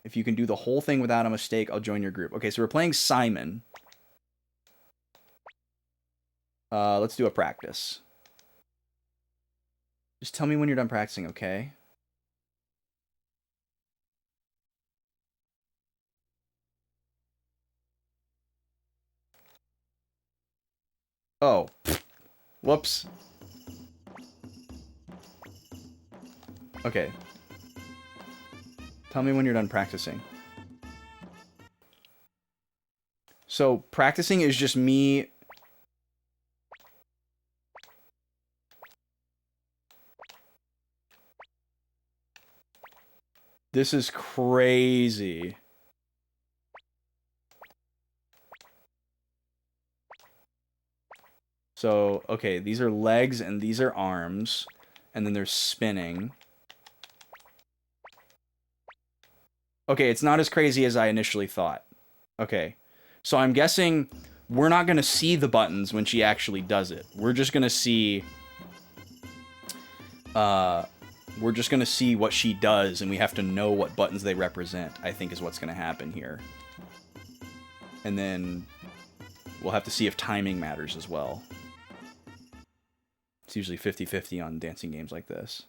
If you can do the whole thing without a mistake, I'll join your group. Okay, so we're playing Simon. Let's do a practice. Just tell me when you're done practicing, okay? Oh. Whoops. Okay. Tell me when you're done practicing. So, practicing is just me... This is crazy. So, okay, these are legs and these are arms. And then there's spinning. Okay, it's not as crazy as I initially thought. Okay. So I'm guessing we're not going to see the buttons when she actually does it. We're just going to see... we're just going to see what she does, and we have to know what buttons they represent, I think is what's going to happen here. And then we'll have to see if timing matters as well. It's usually 50-50 on dancing games like this.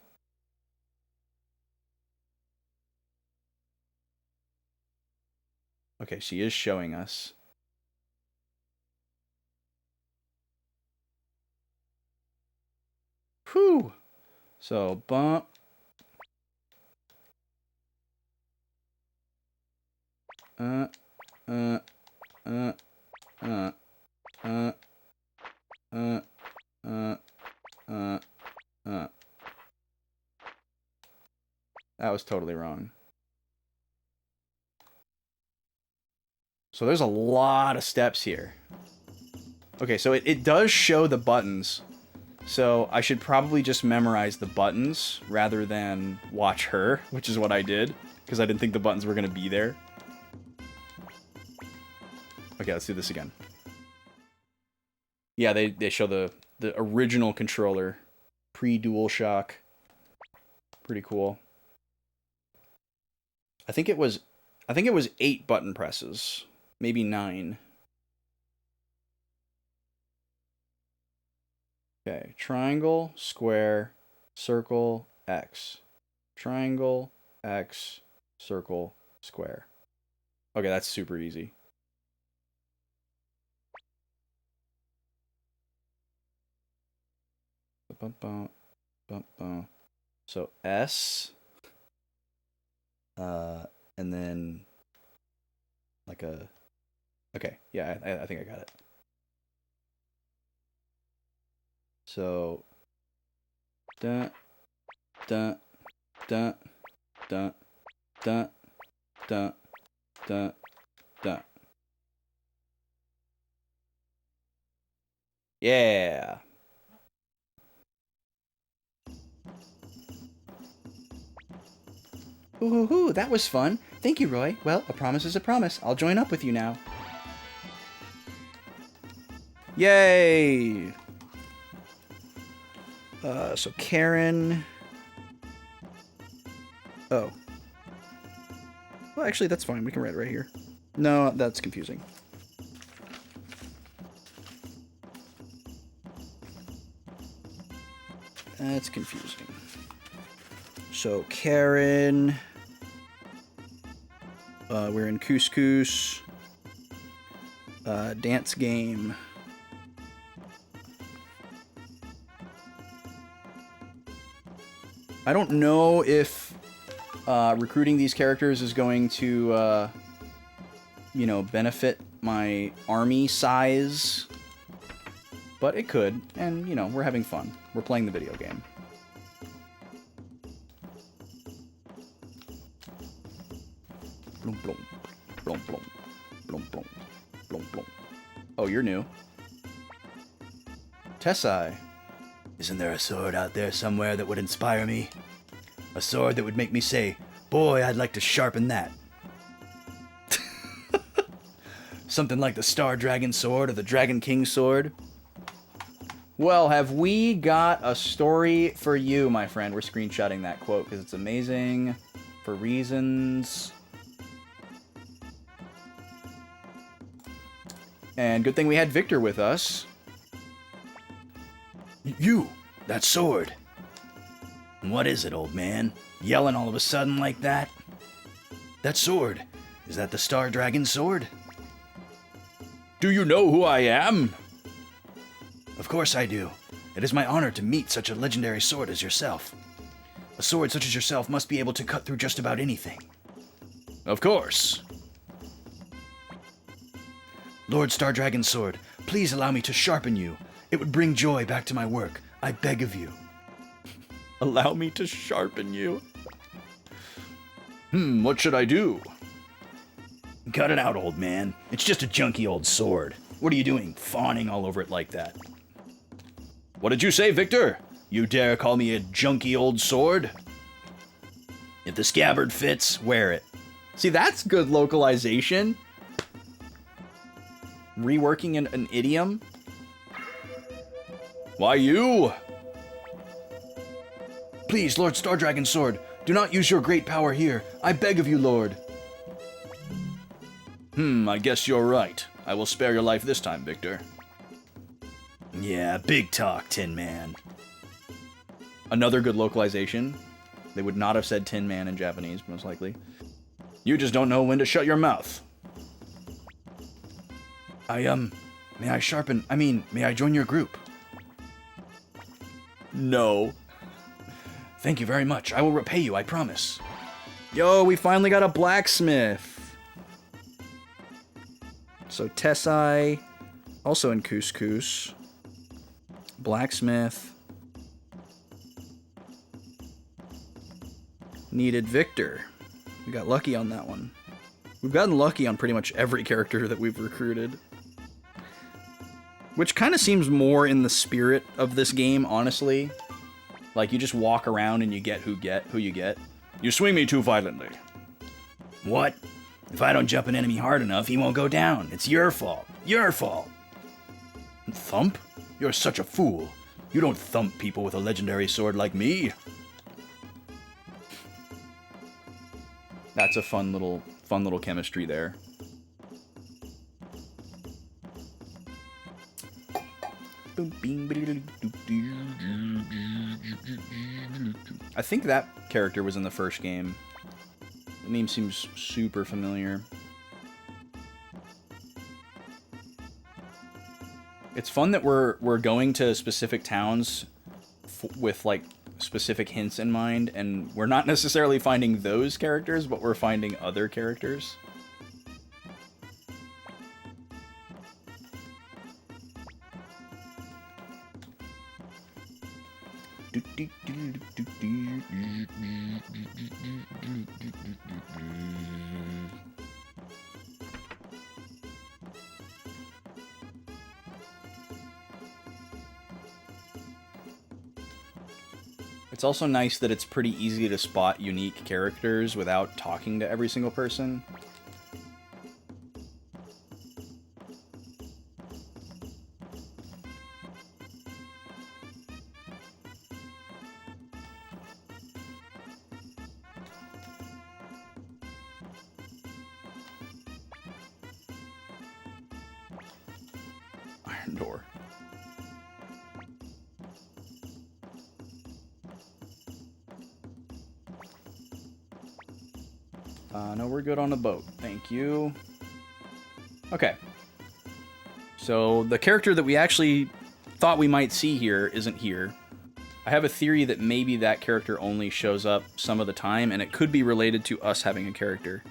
Okay, she is showing us. Whew! So, bump. That was totally wrong. So there's a lot of steps here. Okay, so it does show the buttons. So I should probably just memorize the buttons rather than watch her, which is what I did, because I didn't think the buttons were going to be there. Okay, let's do this again. Yeah, they show the original controller, pre-DualShock. Pretty cool. I think it was 8 button presses, maybe 9. Okay, triangle, square, circle, X. Triangle, X, circle, square. Okay, that's super easy. So S, and then like a, okay, yeah, I think I got it. So, dun, dun, dun, dun, dun, dun, dun, dun. Yeah. Ooh, that was fun. Thank you, Roy. Well, a promise is a promise. I'll join up with you now. Yay! So Karen... Oh. Well, actually, that's fine. We can write it right here. No, that's confusing. That's confusing. So Karen... we're in Couscous. Dance game. I don't know if recruiting these characters is going to, you know, benefit my army size. But it could. And, you know, we're having fun. We're playing the video game. Blum, blum, blum, blum, blum, blum, blum, blum. Oh, you're new. Tessai. Isn't there a sword out there somewhere that would inspire me? A sword that would make me say, boy, I'd like to sharpen that. Something like the Star Dragon sword or the Dragon King sword. Well, have we got a story for you, my friend? We're screenshotting that quote because it's amazing for reasons. And good thing we had Victor with us. You, that sword. What is it, old man? Yelling all of a sudden like that? That sword. Is that the Star Dragon sword? Do you know who I am? Of course I do. It is my honor to meet such a legendary sword as yourself. A sword such as yourself must be able to cut through just about anything. Of course. Lord Star Dragon Sword, please allow me to sharpen you. It would bring joy back to my work. I beg of you. Allow me to sharpen you. What should I do? Cut it out, old man. It's just a junky old sword. What are you doing, fawning all over it like that? What did you say, Victor? You dare call me a junky old sword? If the scabbard fits, wear it. See, that's good localization. Reworking an idiom. Why you? Please, Lord Star Dragon Sword, do not use your great power here. I beg of you, Lord. I guess you're right. I will spare your life this time, Victor. Yeah, big talk, Tin Man. Another good localization. They would not have said Tin Man in Japanese, most likely. You just don't know when to shut your mouth. May I join your group? No. Thank you very much. I will repay you, I promise. Yo, we finally got a blacksmith. So Tessai, also in Couscous. Blacksmith. Needed Victor. We got lucky on that one. We've gotten lucky on pretty much every character that we've recruited. Which kind of seems more in the spirit of this game, honestly. Like, you just walk around and you get who you get. You swing me too violently. What? If I don't jump an enemy hard enough, he won't go down. It's your fault. Your fault. Thump? You're such a fool. You don't thump people with a legendary sword like me. That's a fun little chemistry there. I think that character was in the first game. The name seems super familiar. It's fun that we're going to specific towns with like specific hints in mind, and we're not necessarily finding those characters, but we're finding other characters. It's also nice that it's pretty easy to spot unique characters without talking to every single person. Iron door. No, we're good on the boat. Thank you. Okay. So, the character that we actually thought we might see here isn't here. I have a theory that maybe that character only shows up some of the time, and it could be related to us having a character.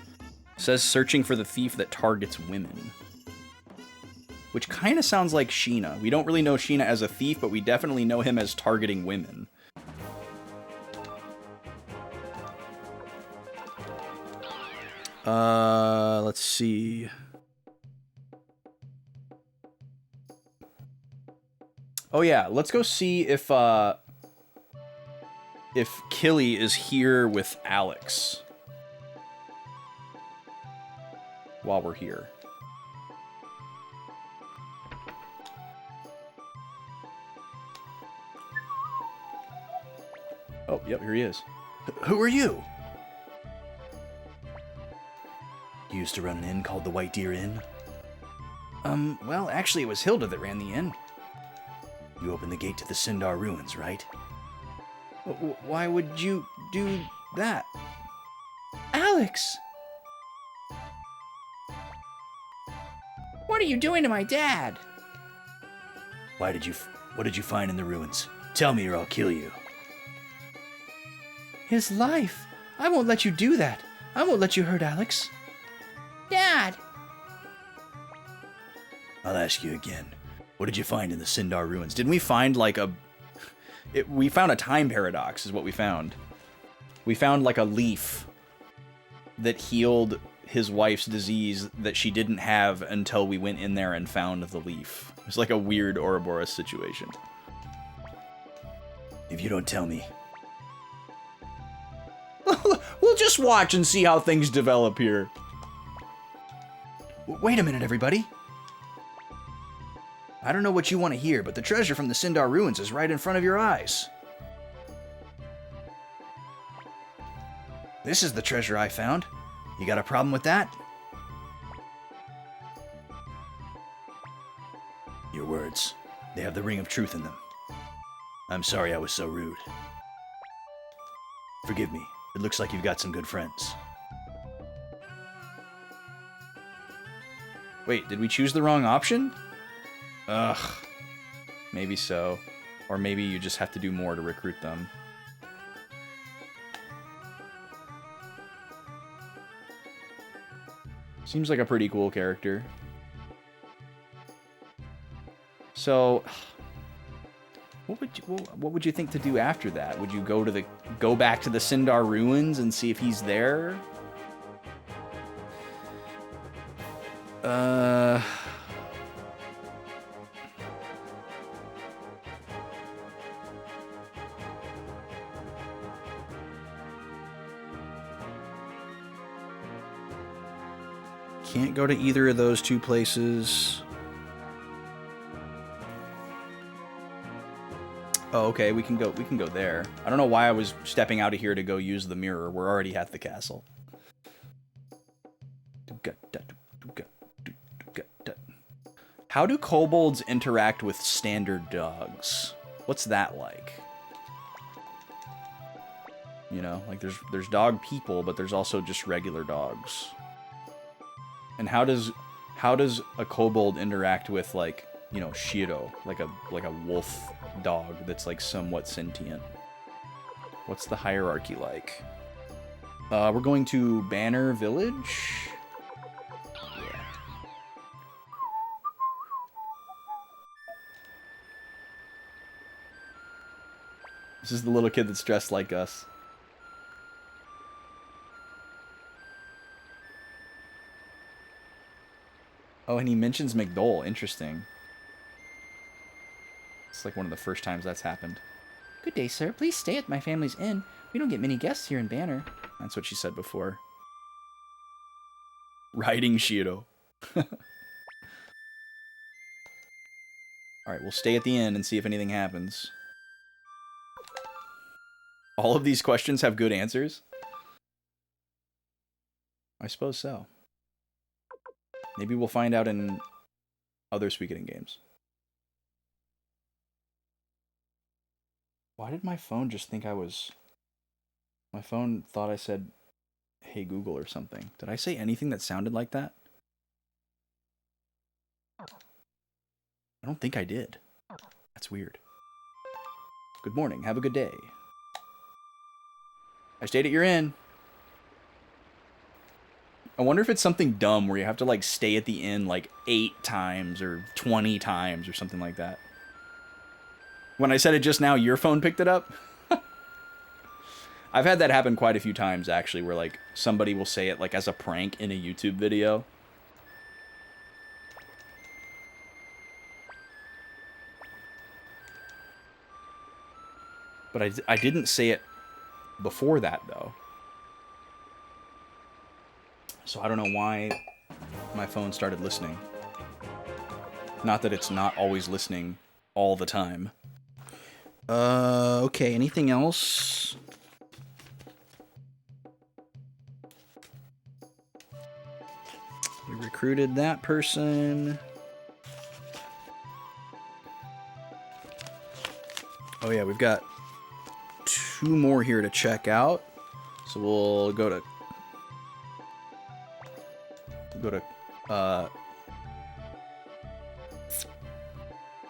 It says searching for the thief that targets women. Which kind of sounds like Sheena. We don't really know Sheena as a thief, but we definitely know him as targeting women. Let's see. Oh yeah, let's go see if Killy is here with Alex while we're here. Oh, yep, here he is. Who are you? You used to run an inn called the White Deer Inn? Well, actually it was Hilda that ran the inn. You opened the gate to the Sindar ruins, right? Why would you do that? Alex! What are you doing to my dad? What did you find in the ruins? Tell me or I'll kill you. His life. I won't let you do that. I won't let you hurt Alex. Dad! I'll ask you again. What did you find in the Sindar ruins? Didn't we find like we found a time paradox is what we found. We found like a leaf that healed his wife's disease that she didn't have until we went in there and found the leaf. It was like a weird Ouroboros situation. If you don't tell me... We'll just watch and see how things develop here. Wait a minute, everybody. I don't know what you want to hear, but the treasure from the Sindar ruins is right in front of your eyes. This is the treasure I found. You got a problem with that? Your words. They have the ring of truth in them. I'm sorry I was so rude. Forgive me. It looks like you've got some good friends. Wait, did we choose the wrong option? Ugh. Maybe so. Or maybe you just have to do more to recruit them. Seems like a pretty cool character. So, what would you think to do after that? Would you go back to the Sindar ruins and see if he's there? Uh... Can't go to either of those two places. Oh, okay, we can go there. I don't know why I was stepping out of here to go use the mirror. We're already at the castle. How do kobolds interact with standard dogs? What's that like? You know, like there's dog people, but there's also just regular dogs. And how does a kobold interact with, like, you know, Shiro, like a wolf dog that's like somewhat sentient? What's the hierarchy like? We're going to Banner Village. Yeah. This is the little kid that's dressed like us. Oh, and he mentions McDole. Interesting. It's like one of the first times that's happened. Good day, sir. Please stay at my family's inn. We don't get many guests here in Banner. That's what she said before. Riding Shiro. Alright, we'll stay at the inn and see if anything happens. All of these questions have good answers? I suppose so. Maybe we'll find out in other Suikoden games. Why did my phone just think I was... My phone thought I said, "Hey Google" or something. Did I say anything that sounded like that? I don't think I did. That's weird. Good morning. Have a good day. I stayed at your inn. I wonder if it's something dumb where you have to, like, stay at the inn, like, 8 times or 20 times or something like that. When I said it just now, your phone picked it up? I've had that happen quite a few times, actually, where, like, somebody will say it, like, as a prank in a YouTube video. But I didn't say it before that, though. So I don't know why my phone started listening. Not that it's not always listening all the time. Okay, anything else? We recruited that person. Oh yeah, we've got 2 more here to check out. So we'll go to...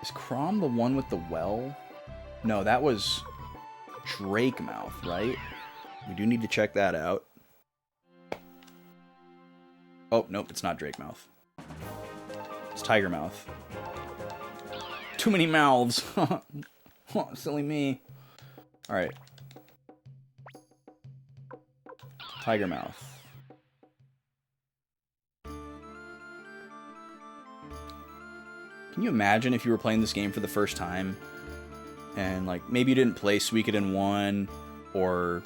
Is Crom the one with the well? No, that was Drakemouth, right? We do need to check that out. Oh, nope, it's not Drakemouth. It's Tigermouth. Too many mouths. Oh, silly me. Alright. Tigermouth. Can you imagine if you were playing this game for the first time and, like, maybe you didn't play Suikoden 1 or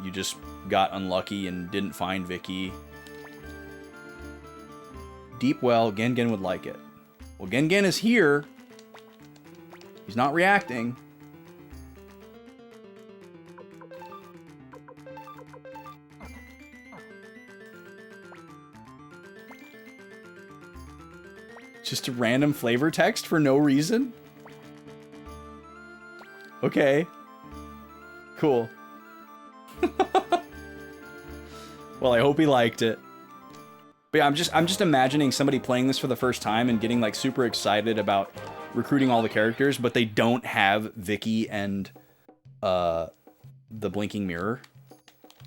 you just got unlucky and didn't find Vicky? Deep well, Gengen would like it. Well, Gengen is here. He's not reacting. Just a random flavor text for no reason? Okay. Cool. Well, I hope he liked it. But yeah, I'm just imagining somebody playing this for the first time and getting, like, super excited about recruiting all the characters, but they don't have Vicky and the blinking mirror.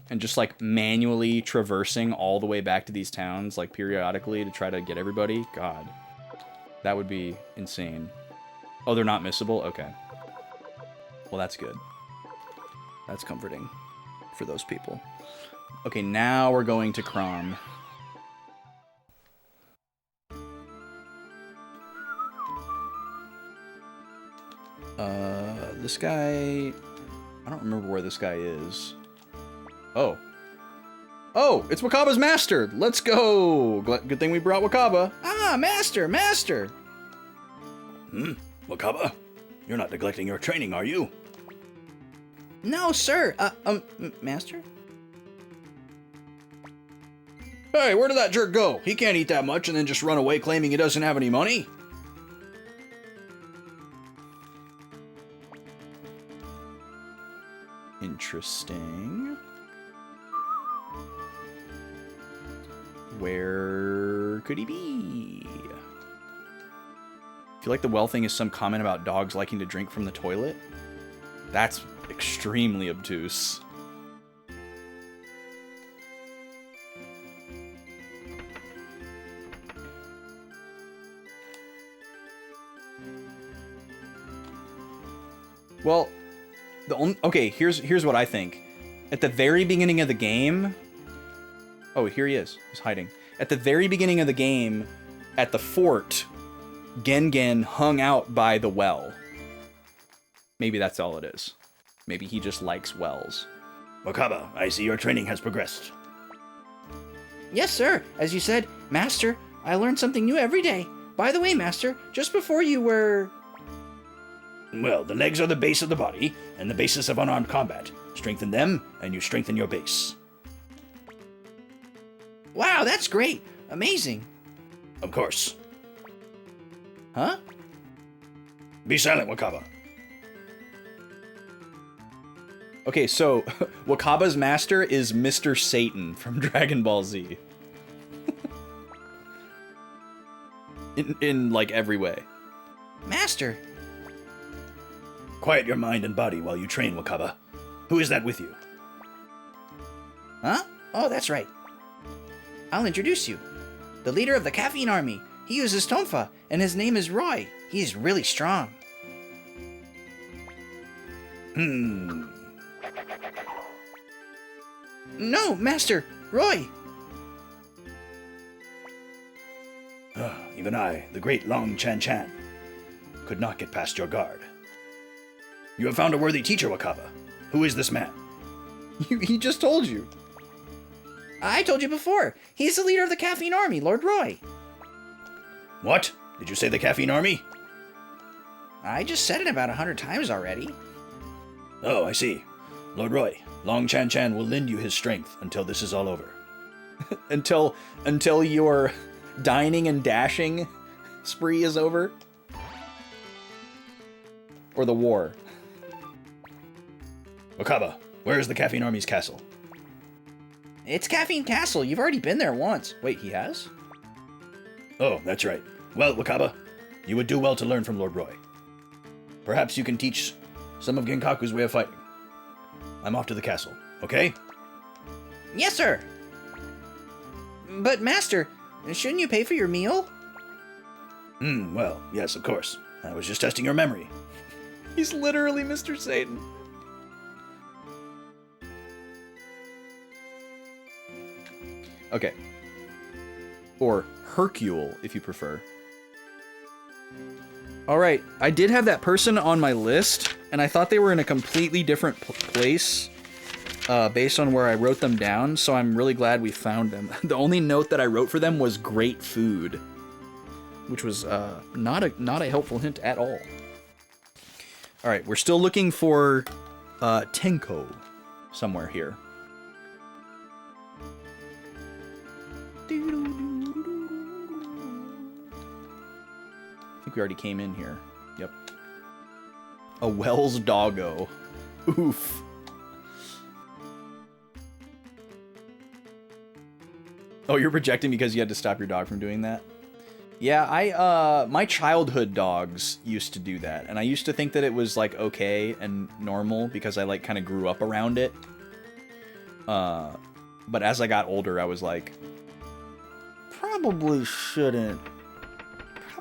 And just, like, manually traversing all the way back to these towns, like, periodically to try to get everybody. God. That would be insane. Oh, they're not missable? Okay. Well, that's good. That's comforting for those people. Okay, now we're going to Crom. This guy... I don't remember where this guy is. Oh. Oh, it's Wakaba's master! Let's go! Good thing we brought Wakaba. Ah, master, master! Wakaba? You're not neglecting your training, are you? No, sir. Master? Hey, where did that jerk go? He can't eat that much and then just run away claiming he doesn't have any money. Interesting. Where could he be? I feel like the well thing is some comment about dogs liking to drink from the toilet. That's extremely obtuse. Well, okay, here's what I think. At the very beginning of the game... Oh, here he is. He's hiding. At the very beginning of the game, at the fort, Gengen hung out by the well. Maybe that's all it is. Maybe he just likes wells. Wakaba, I see your training has progressed. Yes, sir. As you said, master, I learn something new every day. By the way, master, just before you were... Well, the legs are the base of the body, and the basis of unarmed combat. Strengthen them, and you strengthen your base. Wow, that's great. Amazing. Of course. Huh? Be silent, Wakaba. Okay, so Wakaba's master is Mr. Satan from Dragon Ball Z. in like every way. Master. Quiet your mind and body while you train, Wakaba. Who is that with you? Huh? Oh, that's right. I'll introduce you. The leader of the Caffeine Army. He uses Tonfa, and his name is Roy. He's really strong. No, Master! Roy! Even I, the great Long Chan Chan, could not get past your guard. You have found a worthy teacher, Wakaba. Who is this man? He just told you. I told you before. He's the leader of the Caffeine Army, Lord Roy. What? Did you say the Caffeine Army? I just said it about 100 times already. Oh, I see. Lord Roy, Long Chan Chan will lend you his strength until this is all over. until your dining and dashing spree is over? Or the war? Wakaba, where is the Caffeine Army's castle? It's Caffeine Castle. You've already been there once. Wait, he has? Oh, that's right. Well, Wakaba, you would do well to learn from Lord Roy. Perhaps you can teach some of Genkaku's way of fighting. I'm off to the castle, okay? Yes, sir. But, Master, shouldn't you pay for your meal? Well, yes, of course. I was just testing your memory. He's literally Mr. Satan. Okay. Or Hercule, if you prefer. Alright, I did have that person on my list, and I thought they were in a completely different place based on where I wrote them down, so I'm really glad we found them. The only note that I wrote for them was great food, which was not a helpful hint at all. Alright, we're still looking for Tenko somewhere here. I think we already came in here. Yep. A Wells doggo. Oof. Oh, you're projecting because you had to stop your dog from doing that? Yeah, my childhood dogs used to do that, and I used to think that it was, like, okay and normal because I, like, kind of grew up around it. But as I got older, I was like, probably shouldn't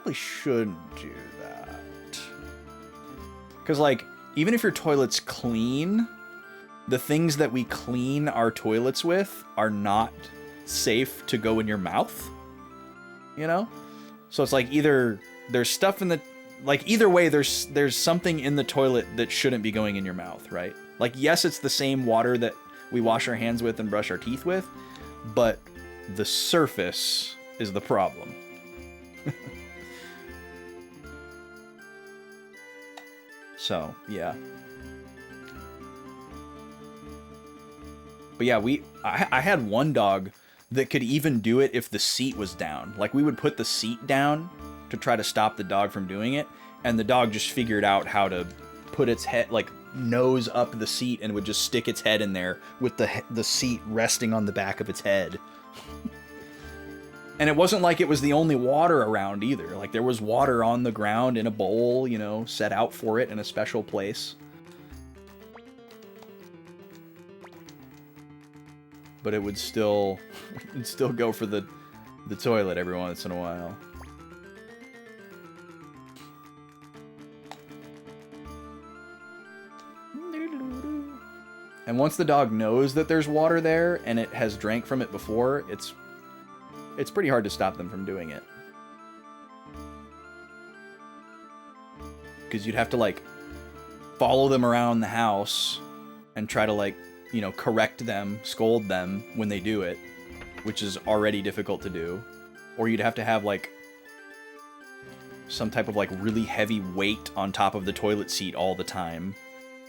do that. Because, like, even if your toilet's clean, the things that we clean our toilets with are not safe to go in your mouth, you know? So it's like either there's stuff in the like either way, there's something in the toilet that shouldn't be going in your mouth, right? Like, yes, it's the same water that we wash our hands with and brush our teeth with, but the surface is the problem. So, yeah. But yeah, I had one dog that could even do it if the seat was down. Like, we would put the seat down to try to stop the dog from doing it, and the dog just figured out how to put its head, like, nose up the seat, and would just stick its head in there with the seat resting on the back of its head. And it wasn't like it was the only water around either. Like, there was water on the ground in a bowl, you know, set out for it in a special place. But it would still go for the toilet every once in a while. And once the dog knows that there's water there and it has drank from it before, it's pretty hard to stop them from doing it. Because you'd have to, like, follow them around the house and try to, like, you know, correct them, scold them when they do it, which is already difficult to do. Or you'd have to have, like, some type of, like, really heavy weight on top of the toilet seat all the time.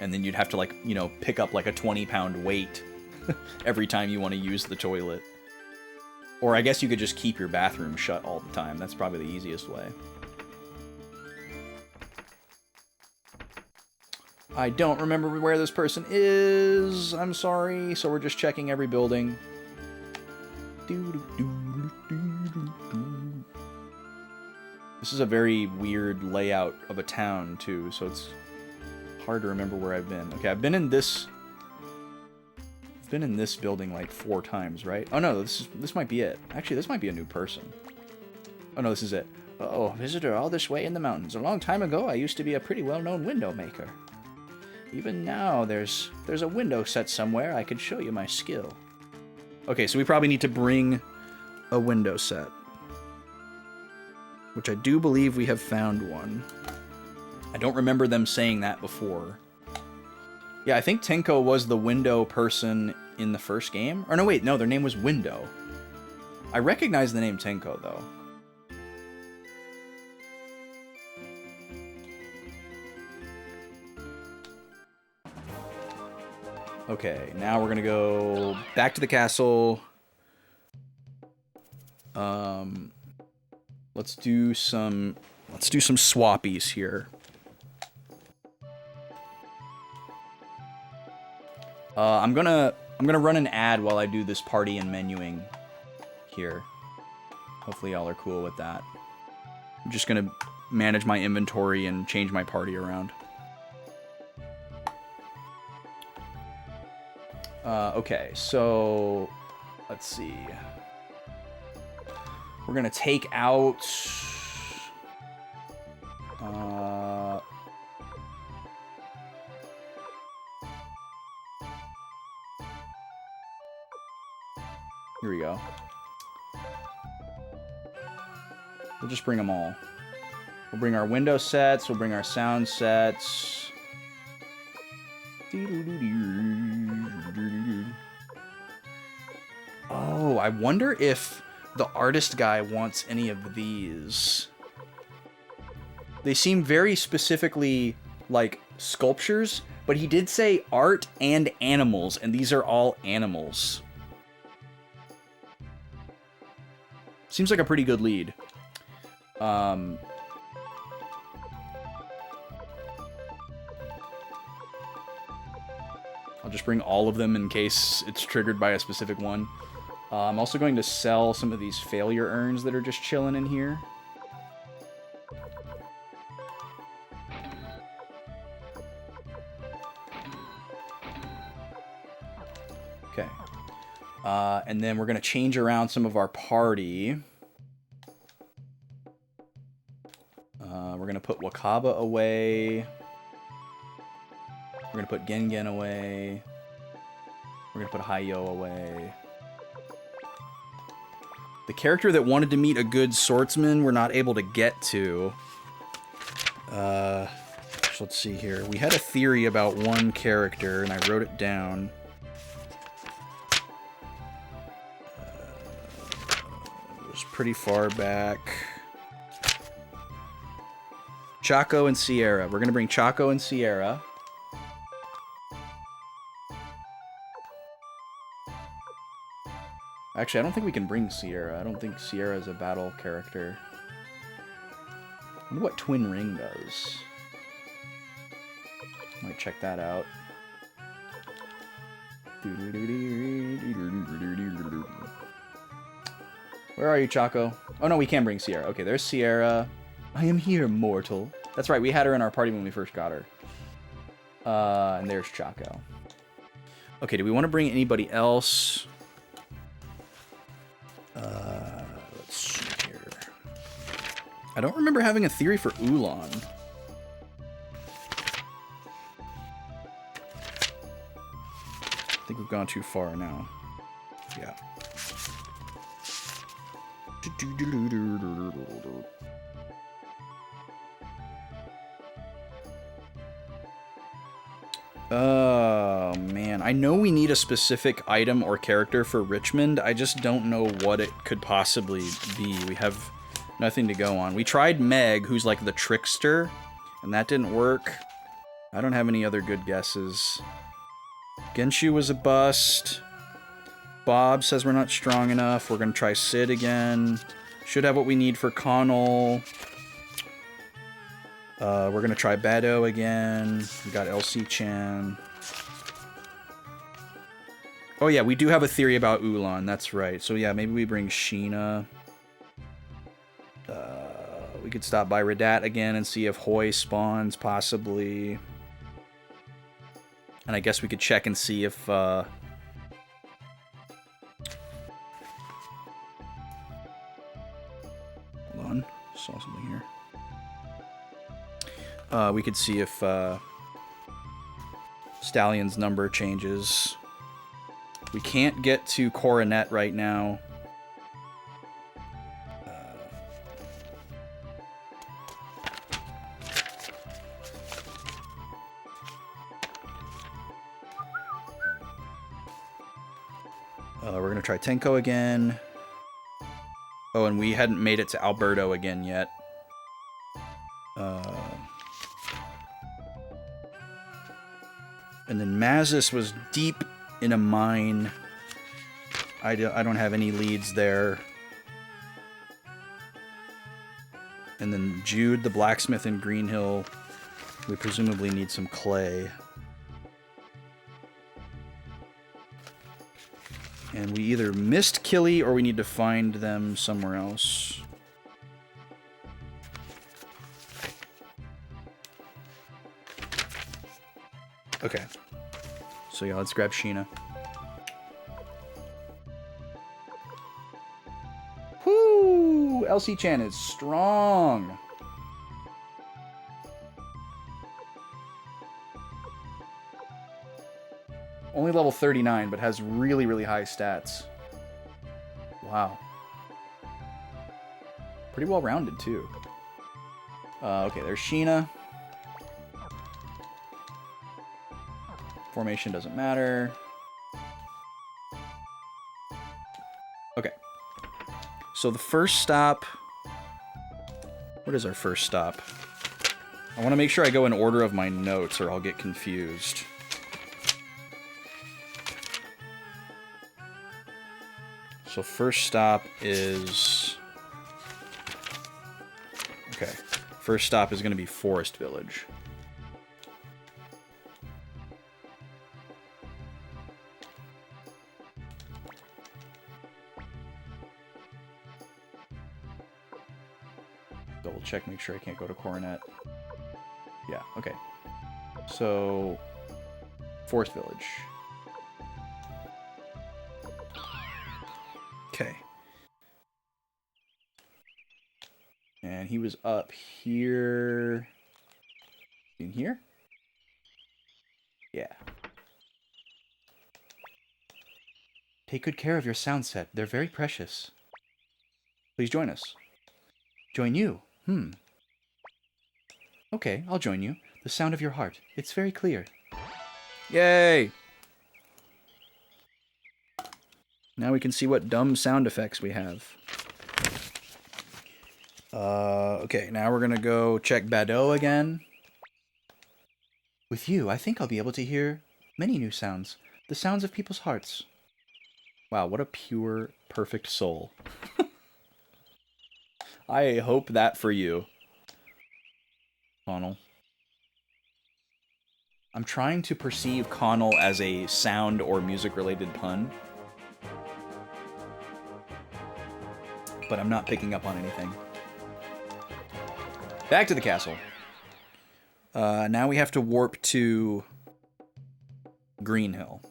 And then you'd have to, like, you know, pick up, like, a 20-pound weight every time you want to use the toilet. Or I guess you could just keep your bathroom shut all the time. That's probably the easiest way. I don't remember where this person is. I'm sorry. So we're just checking every building. This is a very weird layout of a town, too. So it's hard to remember where I've been. Okay, I've been in this building like 4 times, right? Oh no, this might be it. Actually, this might be a new person. Oh no, this is it. Oh, visitor all this way in the mountains. A long time ago, I used to be a pretty well-known window maker. Even now, there's a window set somewhere. I could show you my skill. Okay, so we probably need to bring a window set. Which I do believe we have found one. I don't remember them saying that before. Yeah, I think Tenko was the window person in the first game. Or no, wait, no, their name was Window. I recognize the name Tenko, though. Okay, now we're gonna go back to the castle. Let's do some swappies here. I'm gonna run an ad while I do this party and menuing here. Hopefully y'all are cool with that. I'm just gonna manage my inventory and change my party around. Okay, so let's see. We're gonna take out here we go. We'll just bring them all. We'll bring our window sets, we'll bring our sound sets. Oh, I wonder if the artist guy wants any of these. They seem very specifically like sculptures, but he did say art and animals, and these are all animals. Seems like a pretty good lead. I'll just bring all of them in case it's triggered by a specific one. I'm also going to sell some of these failure urns that are just chilling in here. Okay. And then we're going to change around some of our party. We're going to put Wakaba away. We're going to put Gengen away. We're going to put Hayo away. The character that wanted to meet a good swordsman we're not able to get to. So let's see here. We had a theory about one character, and I wrote it down. It was pretty far back. Chaco and Sierra. We're going to bring Chaco and Sierra. Actually, I don't think we can bring Sierra. I don't think Sierra is a battle character. I wonder what Twin Ring does. Might check that out. Where are you, Chaco? Oh no, we can bring Sierra. Okay, there's Sierra. I am here, mortal. That's right, we had her in our party when we first got her. And there's Chaco. Okay, do we want to bring anybody else? Let's see here. I don't remember having a theory for Ulan. I think we've gone too far now. Yeah. Oh, man. I know we need a specific item or character for Richmond. I just don't know what it could possibly be. We have nothing to go on. We tried Meg, who's like the trickster, and that didn't work. I don't have any other good guesses. Genshu was a bust. Bob says we're not strong enough. We're going to try Sid again. Should have what we need for Connell. We're going to try Bado again. We got LC Chan. Oh yeah, we do have a theory about Ulan. That's right. So yeah, maybe we bring Sheena. We could stop by Radat again and see if Hoi spawns, possibly. And I guess we could check and see if... Hold on. Saw something here. We could see if Stallion's number changes. We can't get to Coronet right now. We're going to try Tenko again. Oh, and we hadn't made it to Alberto again yet. And then Mazis was deep in a mine. I don't have any leads there. And then Jude, the blacksmith in Greenhill. We presumably need some clay. And we either missed Killy or we need to find them somewhere else. Okay. So yeah, let's grab Sheena. Whoo! LC Chan is strong. Only level 39, but has really, really high stats. Wow. Pretty well rounded, too. Okay, there's Sheena. Formation doesn't matter. Okay. So the first stop... What is our first stop? I want to make sure I go in order of my notes or I'll get confused. So first stop is... Okay. First stop is going to be Forest Village. Double check, make sure I can't go to Coronet. Yeah, okay. So, Forest Village. Okay. And he was up here. In here? Yeah. Take good care of your sound set. They're very precious. Please join us. Join you? Okay, I'll join you. The sound of your heart. It's very clear. Yay! Now we can see what dumb sound effects we have. Okay, now we're gonna go check Bado again. With you, I think I'll be able to hear many new sounds. The sounds of people's hearts. Wow, what a pure, perfect soul. I hope that for you, Connell. I'm trying to perceive Connell as a sound or music-related pun. But I'm not picking up on anything. Back to the castle. Now we have to warp to Green Hill.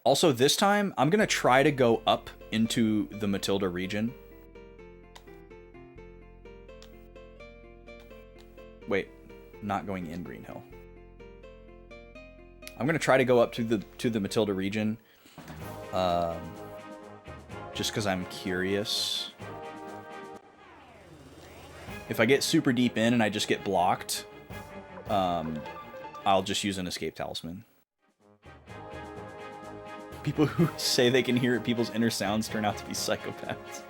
Also, this time, I'm going to try to go up into the Matilda region. Wait, not going in Green Hill. I'm going to try to go up to the Matilda region. Just because I'm curious. If I get super deep in and I just get blocked, I'll just use an escape talisman. People who say they can hear people's inner sounds turn out to be psychopaths.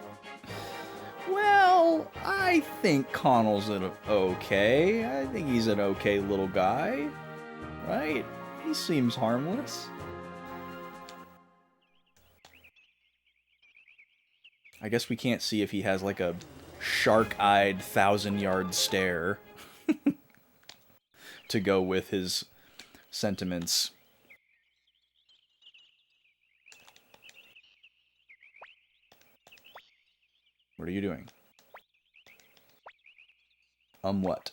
Well, I think Connell's okay. I think he's an okay little guy. Right? He seems harmless. I guess we can't see if he has like a shark-eyed 1,000-yard stare to go with his sentiments. What are you doing? What?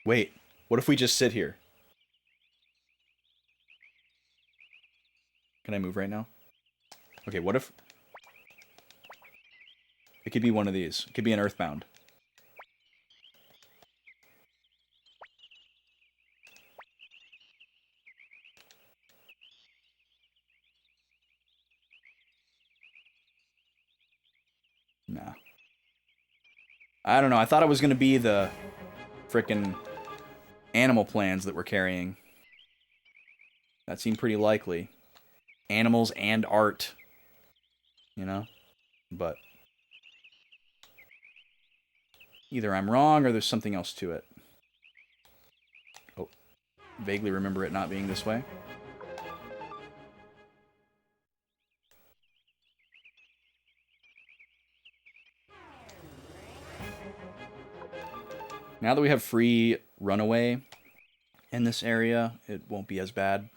Wait, what if we just sit here? Can I move right now? Okay, what if... It could be one of these. It could be an Earthbound. Nah. I don't know. I thought it was going to be the frickin' animal plans that we're carrying. That seemed pretty likely. Animals and art. You know? But either I'm wrong or there's something else to it. Oh. Vaguely remember it not being this way. Now that we have free runaway in this area, it won't be as bad.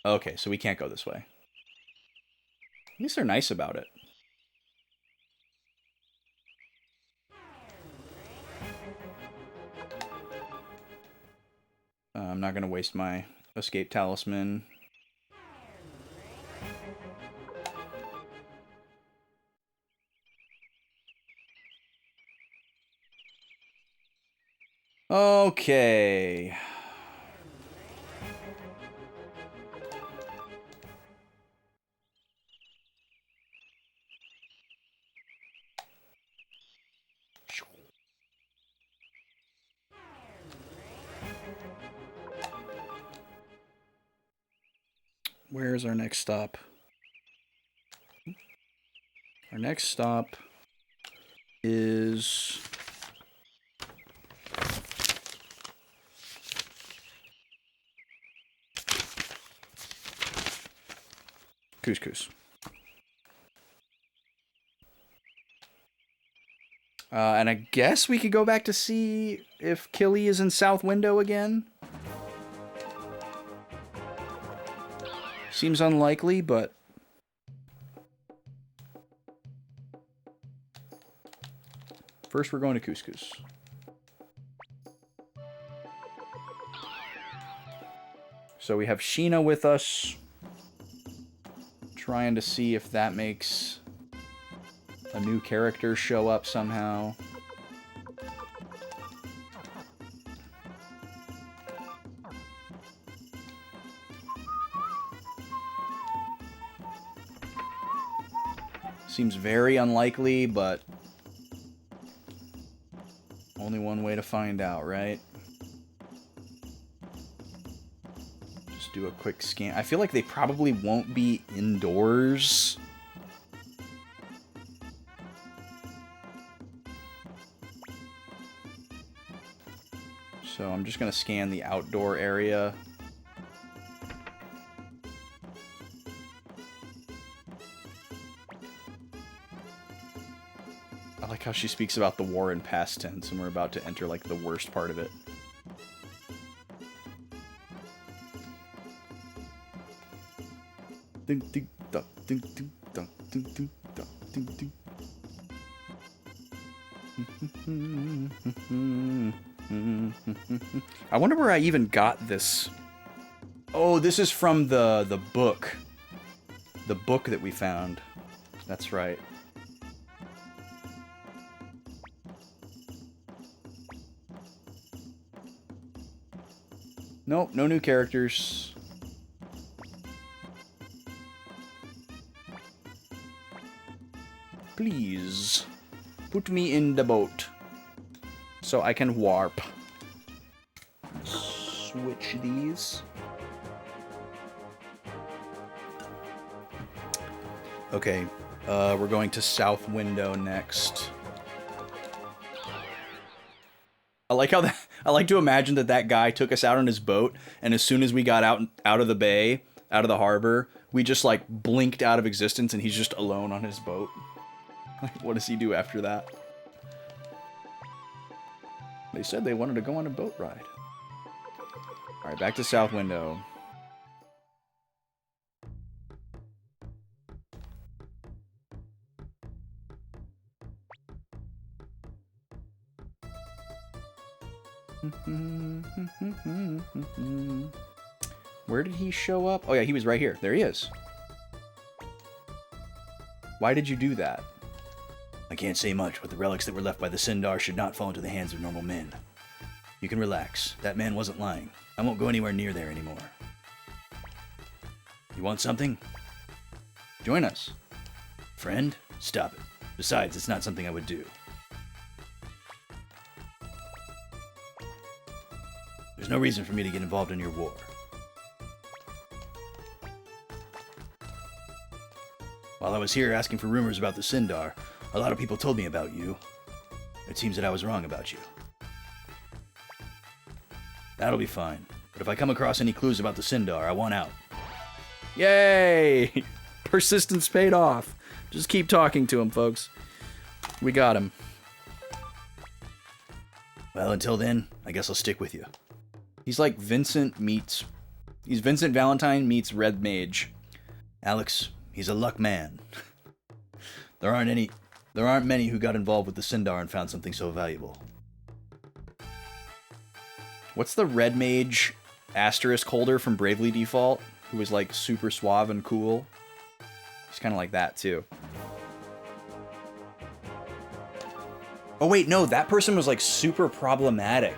Okay, so we can't go this way. At least they're nice about it. I'm not going to waste my escape talisman. Okay. Where's our next stop? Our next stop is... Couscous. And I guess we could go back to see if Killy is in South Window again. Seems unlikely, but... First, we're going to Couscous. So we have Sheena with us. Trying to see if that makes a new character show up somehow. Seems very unlikely, but only one way to find out, right? Just do a quick scan. I feel like they probably won't be indoors. So I'm just going to scan the outdoor area. I like how she speaks about the war in past tense, and we're about to enter, like, the worst part of it. Ding, ding, da, ding, ding, da, ding, ding, da, ding, ding. I wonder where I even got this. Oh, this is from the book. The book that we found. That's right. Nope, no new characters. Please, put me in the boat so I can warp. Switch these. Okay, we're going to South Window next. I like how that. I like to imagine that guy took us out on his boat, and as soon as we got out of the bay, out of the harbor, we just like blinked out of existence, and he's just alone on his boat. Like, what does he do after that? They said they wanted to go on a boat ride. All right, back to South Window. Where did he show up? Oh yeah, he was right here. There he is. Why did you do that? I can't say much, but the relics that were left by the Sindar should not fall into the hands of normal men. You can relax. That man wasn't lying. I won't go anywhere near there anymore. You want something? Join us. Friend? Stop it. Besides, it's not something I would do. There's no reason for me to get involved in your war. While I was here asking for rumors about the Sindar, a lot of people told me about you. It seems that I was wrong about you. That'll be fine. But if I come across any clues about the Sindar, I want out. Yay! Persistence paid off. Just keep talking to him, folks. We got him. Well, until then, I guess I'll stick with you. He's like Vincent Valentine meets Red Mage. Alex, he's a luck man. There aren't many who got involved with the Sindar and found something so valuable. What's the Red Mage asterisk holder from Bravely Default, who was like super suave and cool? He's kind of like that too. Oh wait, no, that person was like super problematic.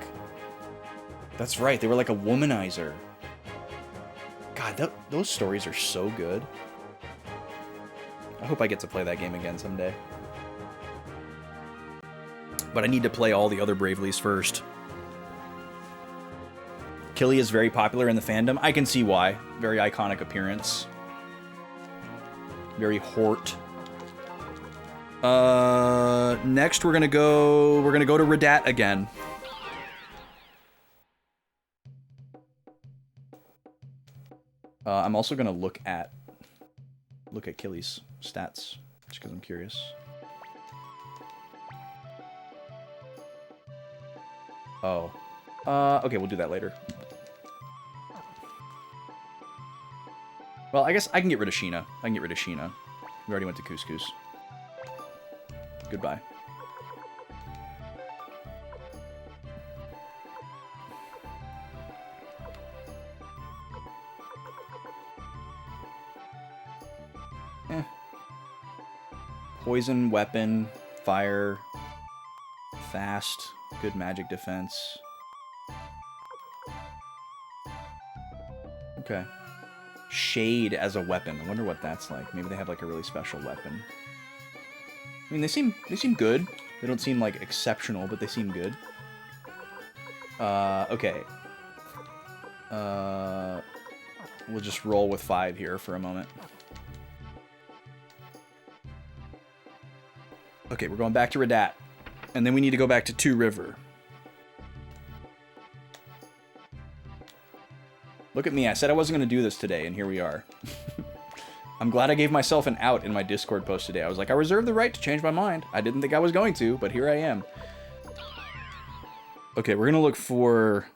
That's right, they were like a womanizer. God, those stories are so good. I hope I get to play that game again someday. But I need to play all the other Bravely's first. Killy is very popular in the fandom. I can see why. Very iconic appearance. Very Hort. Next we're gonna go to Radat again. I'm also gonna look at Killy's stats, just because I'm curious. Oh. Okay, we'll do that later. Well, I guess I can get rid of Sheena. We already went to Couscous. Goodbye. Poison, weapon, fire, fast, good magic defense. Okay. Shade as a weapon. I wonder what that's like. Maybe they have like a really special weapon. I mean, they seem good. They don't seem like exceptional, but they seem good. Okay. We'll just roll with 5 here for a moment. Okay, we're going back to Radat. And then we need to go back to Two River. Look at me, I said I wasn't going to do this today, and here we are. I'm glad I gave myself an out in my Discord post today. I was like, I reserve the right to change my mind. I didn't think I was going to, but here I am. Okay, we're going to look for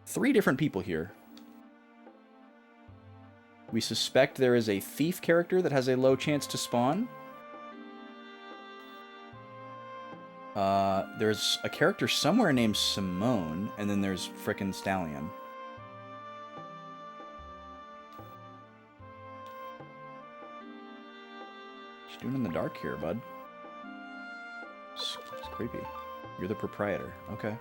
3 different people here. We suspect there is a thief character that has a low chance to spawn. There's a character somewhere named Simone, and then there's frickin' Stallion. What you doing in the dark here, bud? It's creepy. You're the proprietor. Okay.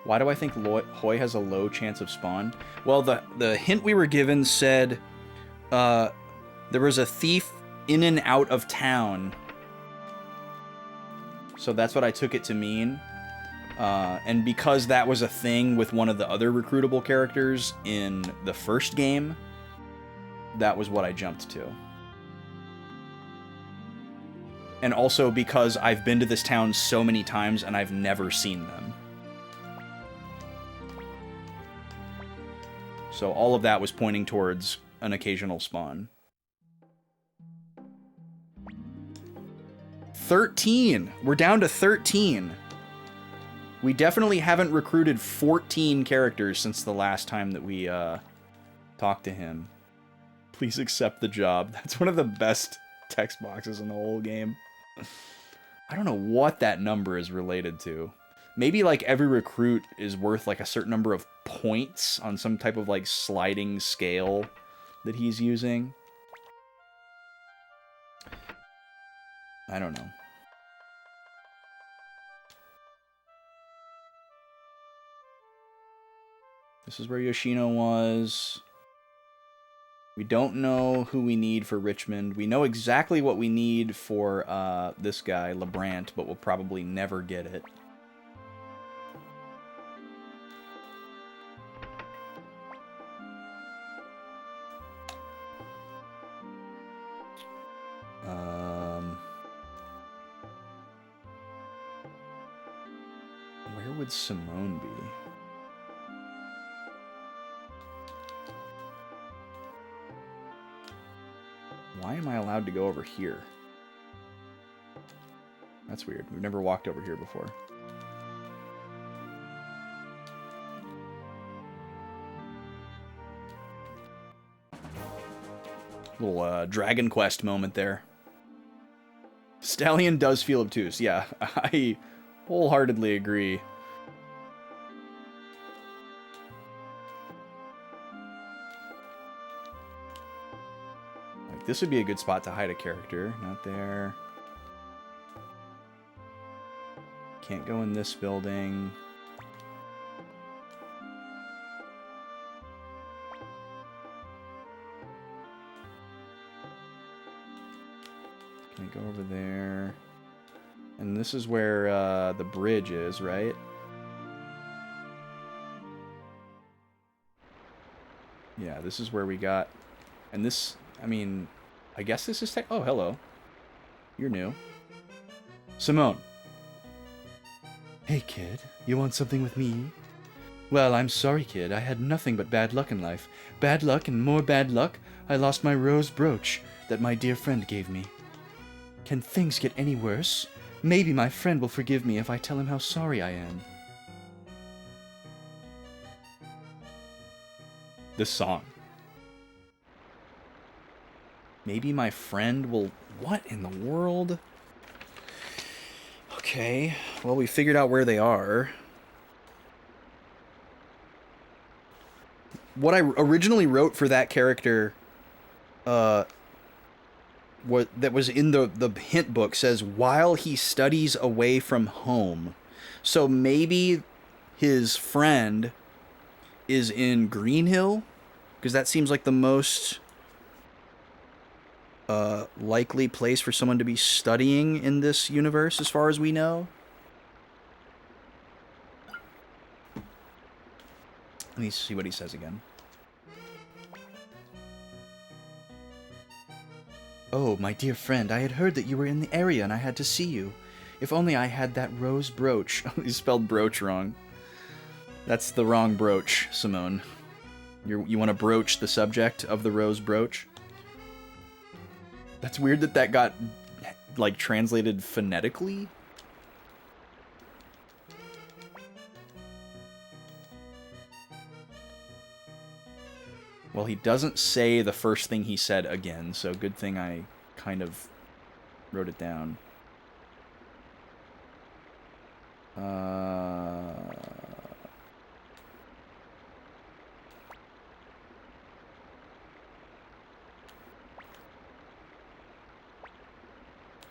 Why do I think Hoy has a low chance of spawn? Well, the hint we were given said there was a thief in and out of town. So that's what I took it to mean. And because that was a thing with one of the other recruitable characters in the first game, that was what I jumped to. And also because I've been to this town so many times and I've never seen them. So all of that was pointing towards an occasional spawn. 13! We're down to 13! We definitely haven't recruited 14 characters since the last time that we talked to him. Please accept the job. That's one of the best text boxes in the whole game. I don't know what that number is related to. Maybe like every recruit is worth like a certain number of points on some type of like sliding scale that he's using. I don't know. This is where Yoshino was. We don't know who we need for Richmond. We know exactly what we need for this guy, LeBrant, but we'll probably never get it. Where would Simone be? Why am I allowed to go over here? That's weird. We've never walked over here before. Little Dragon Quest moment there. Stallion does feel obtuse. Yeah, I wholeheartedly agree. Like, this would be a good spot to hide a character. Not there. Can't go in this building. Can't go over there. And this is where the bridge is, right? Yeah, this is where we got... And this, I mean, I guess this is... Oh, hello. You're new. Simone. Hey, kid. You want something with me? Well, I'm sorry, kid. I had nothing but bad luck in life. Bad luck and more bad luck. I lost my rose brooch that my dear friend gave me. Can things get any worse? Maybe my friend will forgive me if I tell him how sorry I am. This song. Maybe my friend will... What in the world? Okay, well, we figured out where they are. what I originally wrote for that character, that was in the hint book says while he studies away from home. So maybe his friend is in Green Hill, because that seems like the most likely place for someone to be studying in this universe, as far as we know. Let me see what he says again. Oh, my dear friend, I had heard that you were in the area and I had to see you. If only I had that rose brooch. He spelled brooch wrong. That's the wrong brooch, Simone. You want to broach the subject of the rose brooch? That's weird that got, like, translated phonetically. Well, he doesn't say the first thing he said again, so good thing I kind of wrote it down.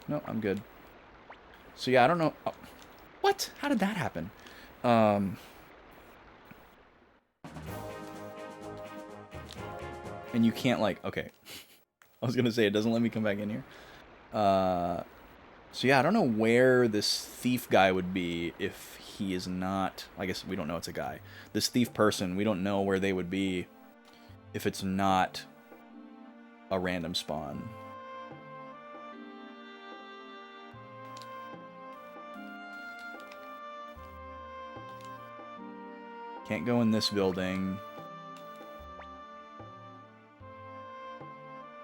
No, I'm good. So yeah, I don't know. Oh, what? How did that happen? And you can't, like, okay. I was gonna say, it doesn't let me come back in here. So yeah, I don't know where this thief guy would be if he is not... I guess we don't know it's a guy. This thief person, we don't know where they would be if it's not a random spawn. Can't go in this building.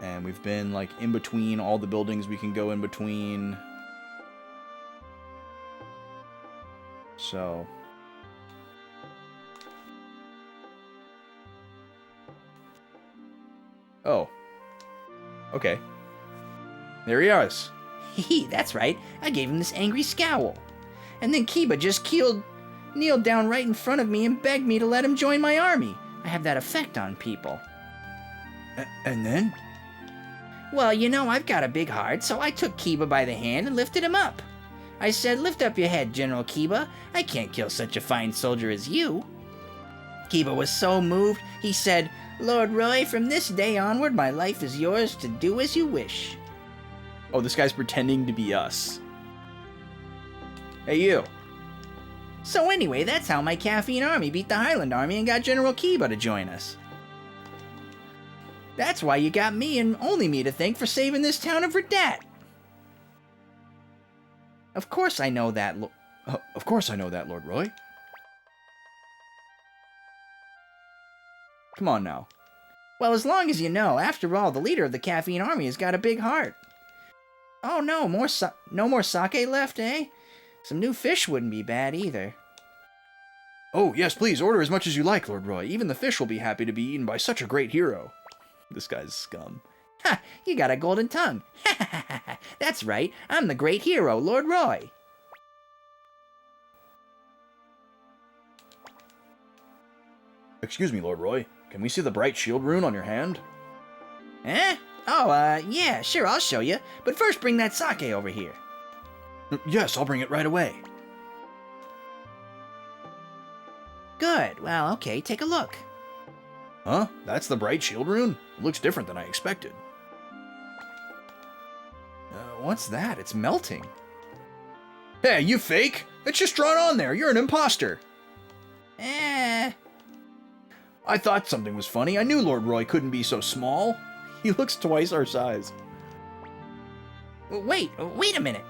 And we've been, like, in between all the buildings we can go in between. So. Oh. Okay. There he is. Hee, that's right. I gave him this angry scowl. And then Kiba just kneeled down right in front of me and begged me to let him join my army. I have that effect on people. And then? Well, you know, I've got a big heart, so I took Kiba by the hand and lifted him up. I said, "Lift up your head, General Kiba. I can't kill such a fine soldier as you." Kiba was so moved, he said, "Lord Roy, from this day onward, my life is yours to do as you wish." Oh, this guy's pretending to be us. Hey, you. So anyway, that's how my caffeine army beat the Highland army and got General Kiba to join us. That's why you got me and only me to thank for saving this town of Verdat. Of course I know that, Lord Roy. Come on now. Well, as long as you know, after all, the leader of the caffeine army has got a big heart. Oh no, no more sake left, eh? Some new fish wouldn't be bad either. Oh, yes, please, order as much as you like, Lord Roy. Even the fish will be happy to be eaten by such a great hero. This guy's scum. Ha! You got a golden tongue. Ha ha ha ha! That's right, I'm the great hero, Lord Roy. Excuse me, Lord Roy. Can we see the bright shield rune on your hand? Eh? Oh, yeah, sure, I'll show you. But first bring that sake over here. Yes, I'll bring it right away. Good. Well, okay, take a look. Huh? That's the bright shield rune? It looks different than I expected. What's that? It's melting. Hey, you fake! It's just drawn on there. You're an imposter. Eh. I thought something was funny. I knew Lord Roy couldn't be so small. He looks twice our size. Wait a minute.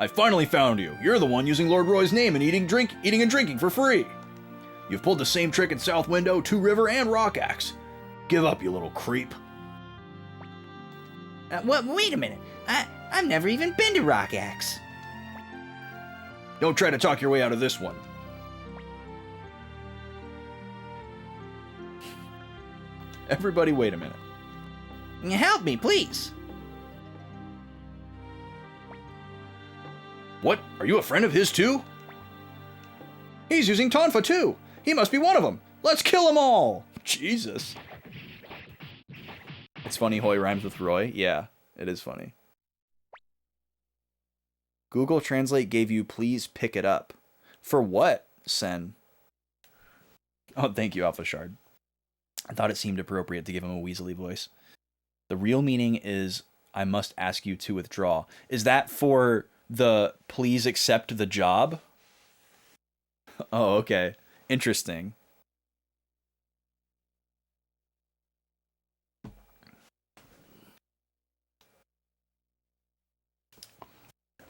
I finally found you. You're the one using Lord Roy's name and eating and drinking for free. You've pulled the same trick in South Window, Two River, and Rock Axe. Give up, you little creep. Wait a minute. I've never even been to Rock Axe. Don't try to talk your way out of this one. Everybody, wait a minute. Help me, please. What? Are you a friend of his too? He's using tonfa too! He must be one of them! Let's kill them all! Jesus. It's funny Hoy rhymes with Roy. Yeah, it is funny. Google Translate gave you please pick it up. For what, Sen? Oh, thank you, Alpha Shard. I thought it seemed appropriate to give him a Weasley voice. The real meaning is, I must ask you to withdraw. Is that for the please accept the job? Oh, okay. Interesting.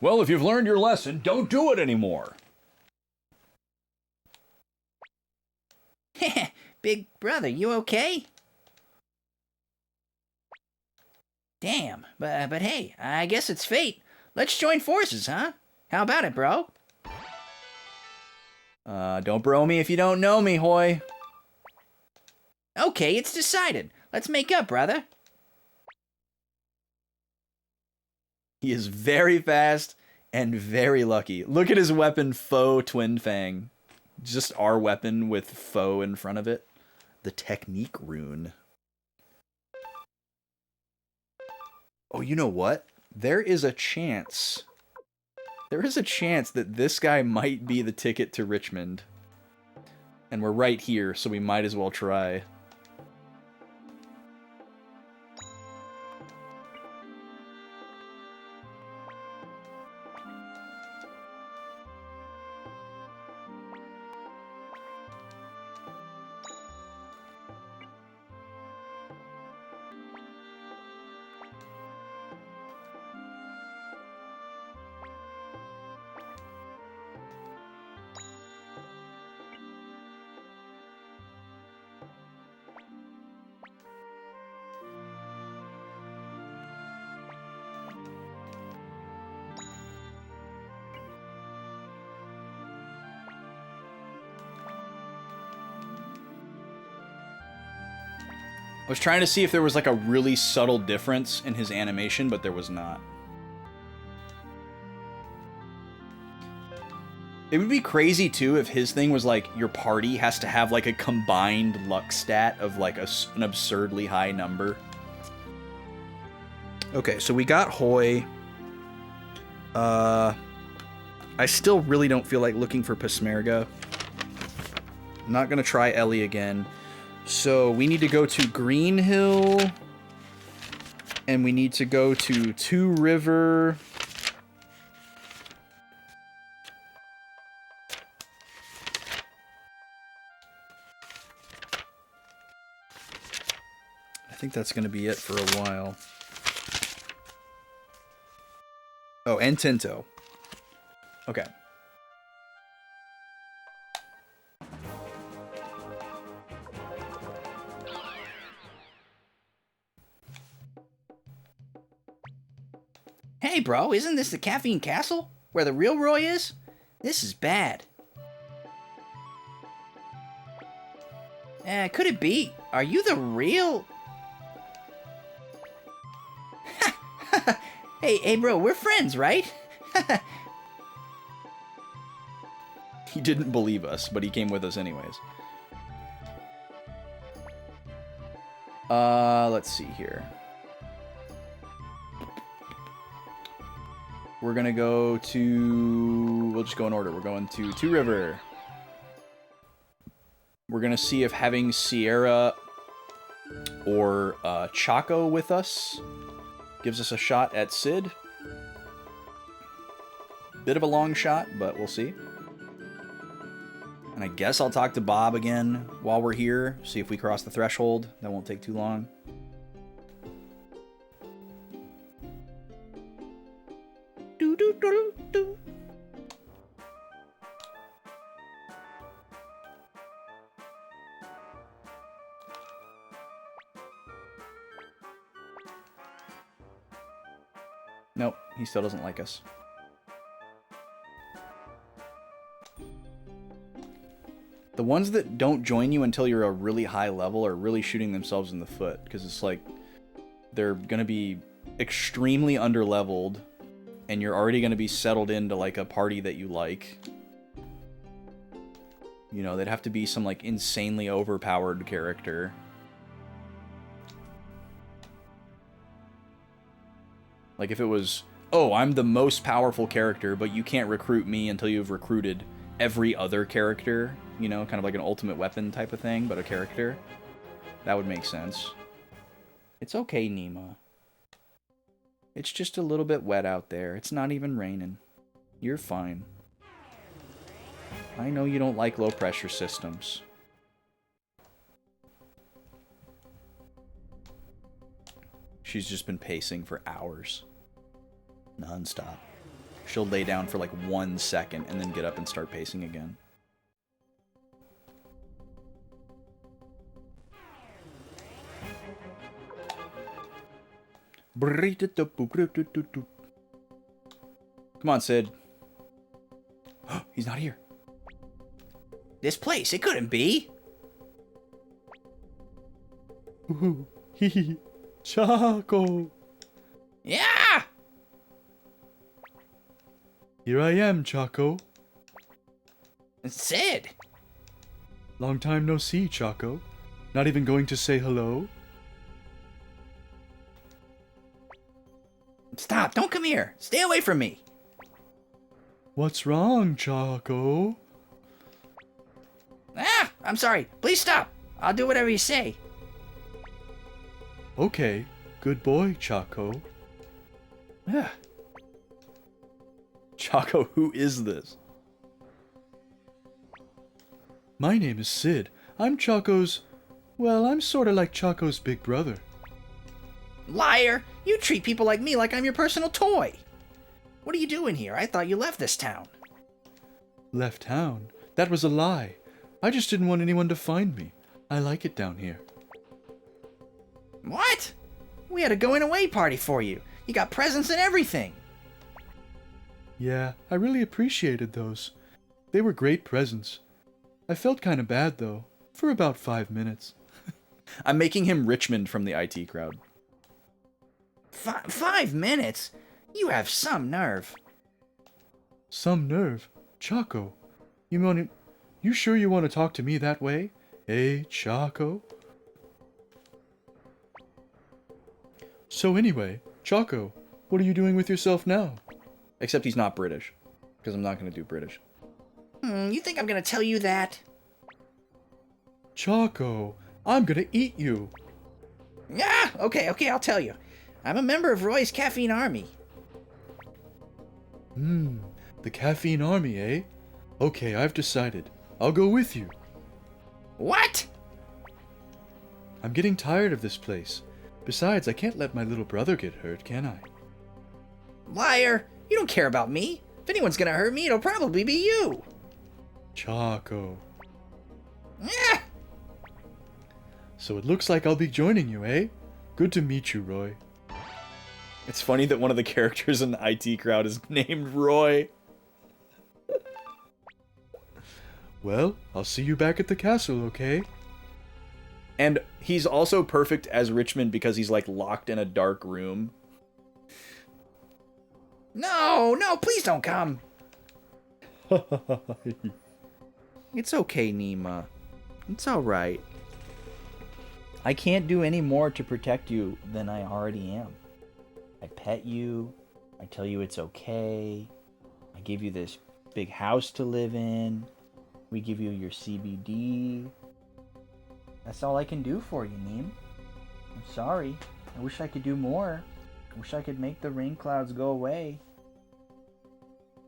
Well, if you've learned your lesson, don't do it anymore. Big brother, you okay? Damn, but hey, I guess it's fate. Let's join forces, huh? How about it, bro? Don't bro me if you don't know me, Hoy. Okay, it's decided. Let's make up, brother. He is very fast and very lucky. Look at his weapon, Faux Twin Fang. Just our weapon with Faux in front of it. The Technique Rune. Oh, you know what? There is a chance. There is a chance that this guy might be the ticket to Richmond. And we're right here, so we might as well try. I was trying to see if there was like a really subtle difference in his animation, but there was not. It would be crazy too if his thing was like your party has to have like a combined luck stat of like an absurdly high number. Okay, so we got Hoy. I still really don't feel like looking for Pesmerga. I'm not gonna try Ellie again. So we need to go to Green Hill, and we need to go to Two River. I think that's going to be it for a while. Oh, and Tinto. Okay. Hey, bro, isn't this the Caffeine Castle? Where the real Roy is? This is bad. Could it be? Are you the real... Hey, bro, we're friends, right? He didn't believe us, but he came with us anyways. Let's see here. We're gonna go to... We'll just go in order. We're going to Two River. We're gonna see if having Sierra or Chaco with us gives us a shot at Sid. Bit of a long shot, but we'll see. And I guess I'll talk to Bob again while we're here. See if we cross the threshold. That won't take too long. Nope, he still doesn't like us. The ones that don't join you until you're a really high level are really shooting themselves in the foot, because it's like they're going to be extremely underleveled, and you're already going to be settled into like a party that you like. You know, they'd have to be some, like, insanely overpowered character. Like, if it was, oh, I'm the most powerful character, but you can't recruit me until you've recruited every other character, you know, kind of like an ultimate weapon type of thing, but a character. That would make sense. It's okay, Nima. It's just a little bit wet out there. It's not even raining. You're fine. I know you don't like low-pressure systems. She's just been pacing for hours. Non-stop. She'll lay down for like 1 second and then get up and start pacing again. Come on, Sid. He's not here. This place, it couldn't be. Ooh, hee Chaco. Yeah! Here I am, Chaco. Sid. Long time no see, Chaco. Not even going to say hello? Stop, don't come here. Stay away from me. What's wrong, Chaco? Ah, I'm sorry. Please stop. I'll do whatever you say. Okay, good boy, Chaco. Yeah. Chaco, who is this? My name is Sid. I'm Chaco's... Well, I'm sorta like Chaco's big brother. Liar! You treat people like me like I'm your personal toy. What are you doing here? I thought you left this town. Left town? That was a lie. I just didn't want anyone to find me. I like it down here. What? We had a going away party for you. You got presents and everything. Yeah, I really appreciated those. They were great presents. I felt kind of bad, though, for about 5 minutes. I'm making him Richmond from the IT crowd. 5 minutes? You have some nerve. Some nerve? Chaco, you sure you want to talk to me that way? Eh, Chaco? So anyway, Chaco, what are you doing with yourself now? Except he's not British, because I'm not going to do British. You think I'm going to tell you that? Chaco, I'm going to eat you. Yeah, okay, I'll tell you. I'm a member of Roy's Caffeine Army. The Caffeine Army, eh? Okay, I've decided. I'll go with you. What? I'm getting tired of this place. Besides, I can't let my little brother get hurt, can I? Liar! You don't care about me. If anyone's gonna hurt me, it'll probably be you. Chaco. Yeah. So it looks like I'll be joining you, eh? Good to meet you, Roy. It's funny that one of the characters in the IT crowd is named Roy. Well, I'll see you back at the castle, okay? And he's also perfect as Richmond because he's like locked in a dark room. No, please don't come. It's okay, Nima. It's alright. I can't do any more to protect you than I already am. I pet you. I tell you it's okay. I give you this big house to live in. We give you your CBD. That's all I can do for you, Neem. I'm sorry. I wish I could do more. I wish I could make the rain clouds go away.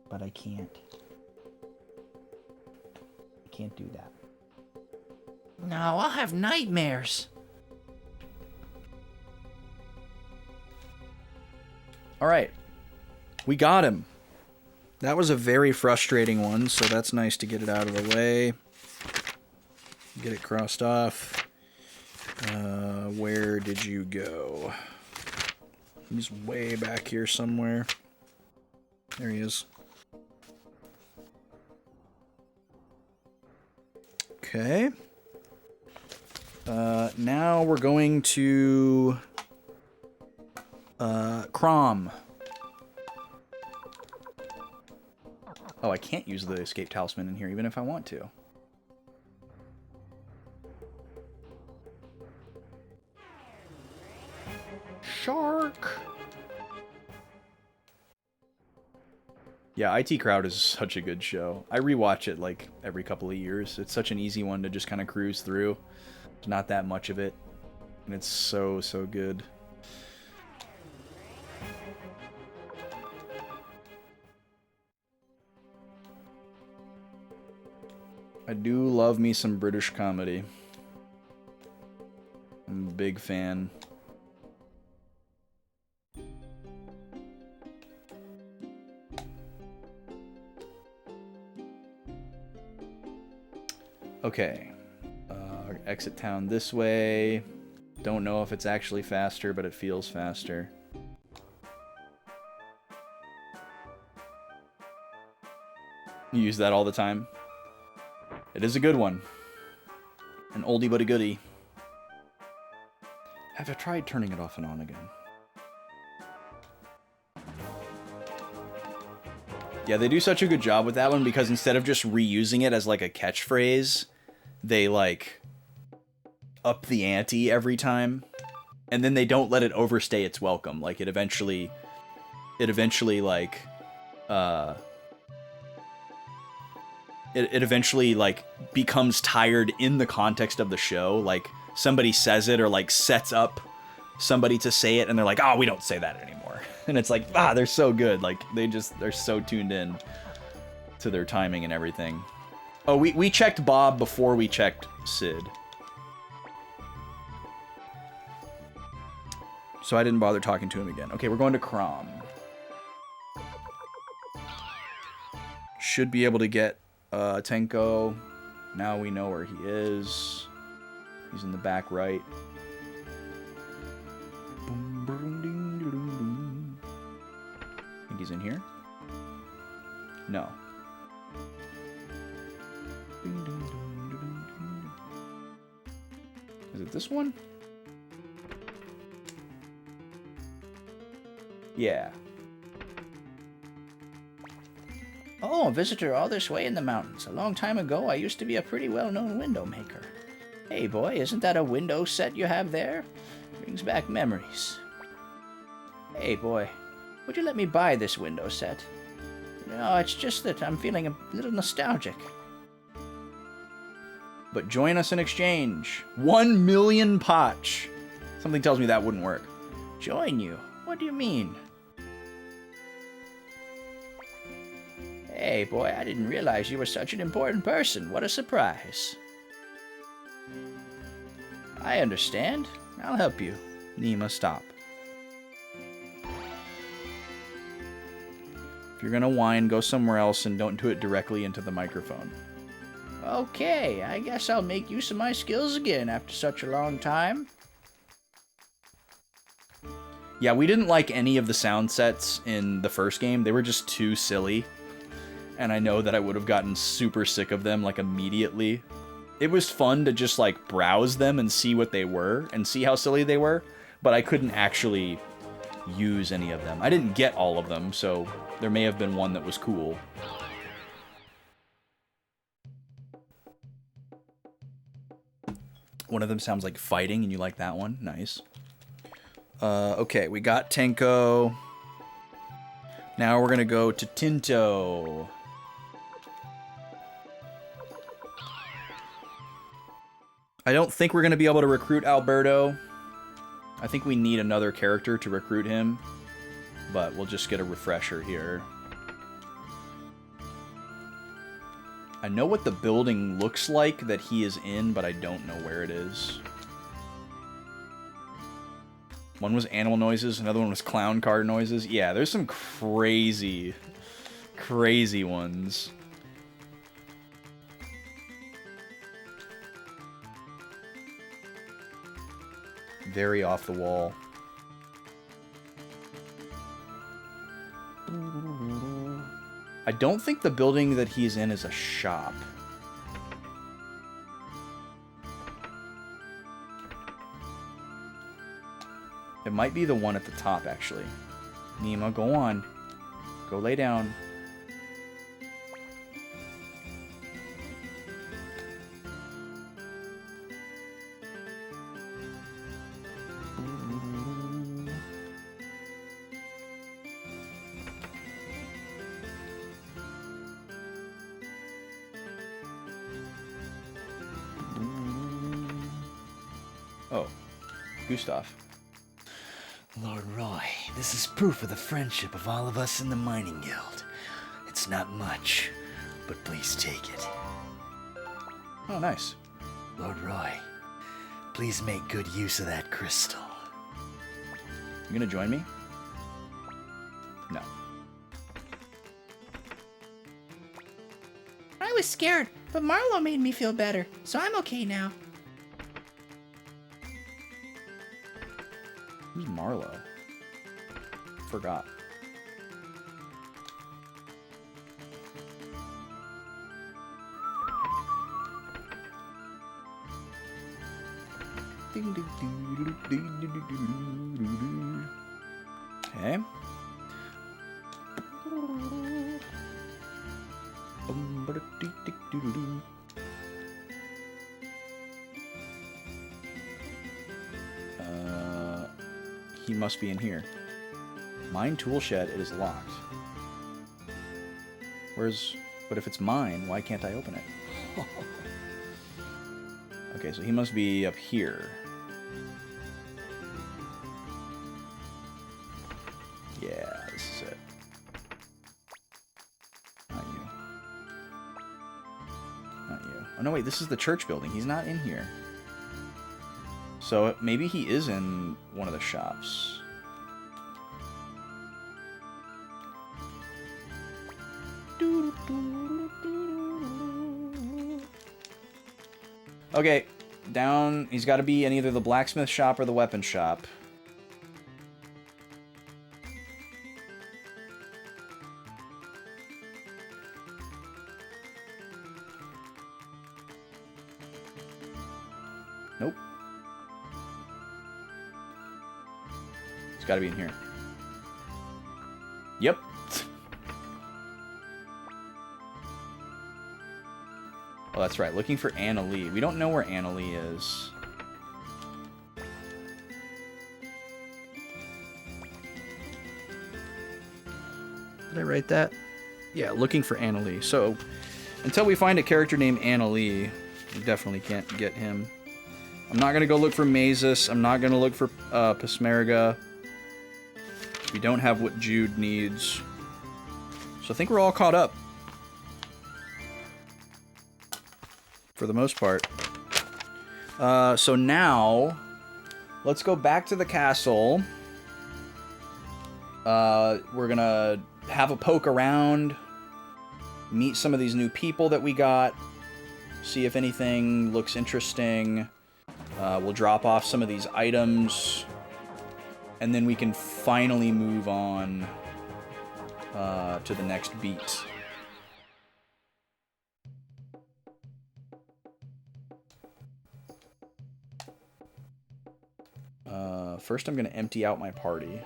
But I can't. I can't do that. No, I'll have nightmares. Alright. We got him. That was a very frustrating one, so that's nice to get it out of the way. Get it crossed off. Where did you go? He's way back here somewhere. There he is. Okay. Now we're going to Crom. Oh, I can't use the escape talisman in here even if I want to. Shark. Yeah, IT Crowd is such a good show. I rewatch it like every couple of years. It's such an easy one to just kind of cruise through. There's not that much of it. And it's so, so good. I do love me some British comedy. I'm a big fan. Okay. Exit town this way. Don't know if it's actually faster, but it feels faster. You use that all the time. It is a good one. An oldie but a goodie. Have I tried turning it off and on again? Yeah, they do such a good job with that one because instead of just reusing it as like a catchphrase, they like up the ante every time. And then they don't let it overstay its welcome. Like it eventually like it eventually like becomes tired in the context of the show. Like somebody says it or like sets up somebody to say it and they're like, oh, we don't say that anymore. And it's like, they're so good. Like they're so tuned in to their timing and everything. Oh, we checked Bob before we checked Sid. So I didn't bother talking to him again. Okay, we're going to Crom. Should be able to get Tenko. Now we know where he is. He's in the back right. Think he's in here? No. Is it this one? Yeah. Oh, a visitor all this way in the mountains. A long time ago, I used to be a pretty well-known window maker. Hey, boy, isn't that a window set you have there? Brings back memories. Hey, boy, would you let me buy this window set? No, it's just that I'm feeling a little nostalgic. But join us in exchange. 1 million potch. Something tells me that wouldn't work. Join you? What do you mean? Hey, boy, I didn't realize you were such an important person. What a surprise. I understand. I'll help you. Nima, stop. If you're gonna whine, go somewhere else and don't do it directly into the microphone. Okay, I guess I'll make use of my skills again after such a long time. Yeah, we didn't like any of the sound sets in the first game. They were just too silly. And I know that I would have gotten super sick of them, like, immediately. It was fun to just, like, browse them and see what they were and see how silly they were, but I couldn't actually use any of them. I didn't get all of them, so there may have been one that was cool. One of them sounds like fighting, and you like that one? Nice. Okay, we got Tenko. Now we're gonna go to Tinto. I don't think we're gonna be able to recruit Alberto. I think we need another character to recruit him, but we'll just get a refresher here. I know what the building looks like that he is in, but I don't know where it is. One was animal noises, another one was clown car noises. Yeah, there's some crazy, crazy ones. Very off the wall. I don't think the building that he's in is a shop. It might be the one at the top, actually. Nima, go on. Go lay down. Oh, Gustav. Lord Roy, this is proof of the friendship of all of us in the mining guild. It's not much, but please take it. Oh, nice. Lord Roy, please make good use of that crystal. You gonna join me? No. I was scared, but Marlo made me feel better, so I'm okay now. Who's Marlo? Forgot. Okay. He must be in here. Mine tool shed, it is locked. But if it's mine, why can't I open it? Okay, so he must be up here. Yeah, this is it. Not you. Not you. Oh no, wait, this is the church building. He's not in here. So maybe he is in one of the shops. Okay, down. He's got to be in either the blacksmith shop or the weapon shop. Nope. It's got to be in here. Yep. Oh, that's right. Looking for Anna Lee. We don't know where Anna Lee is. Did I write that? Yeah, looking for Anna Lee. So, until we find a character named Anna Lee, we definitely can't get him. I'm not going to go look for Mazes. I'm not going to look for Pasmeriga. We don't have what Jude needs. So I think we're all caught up. For the most part. So now, let's go back to the castle. We're gonna have a poke around, meet some of these new people that we got, see if anything looks interesting. We'll drop off some of these items, and then we can finally move on to the next beat. First, I'm going to empty out my party.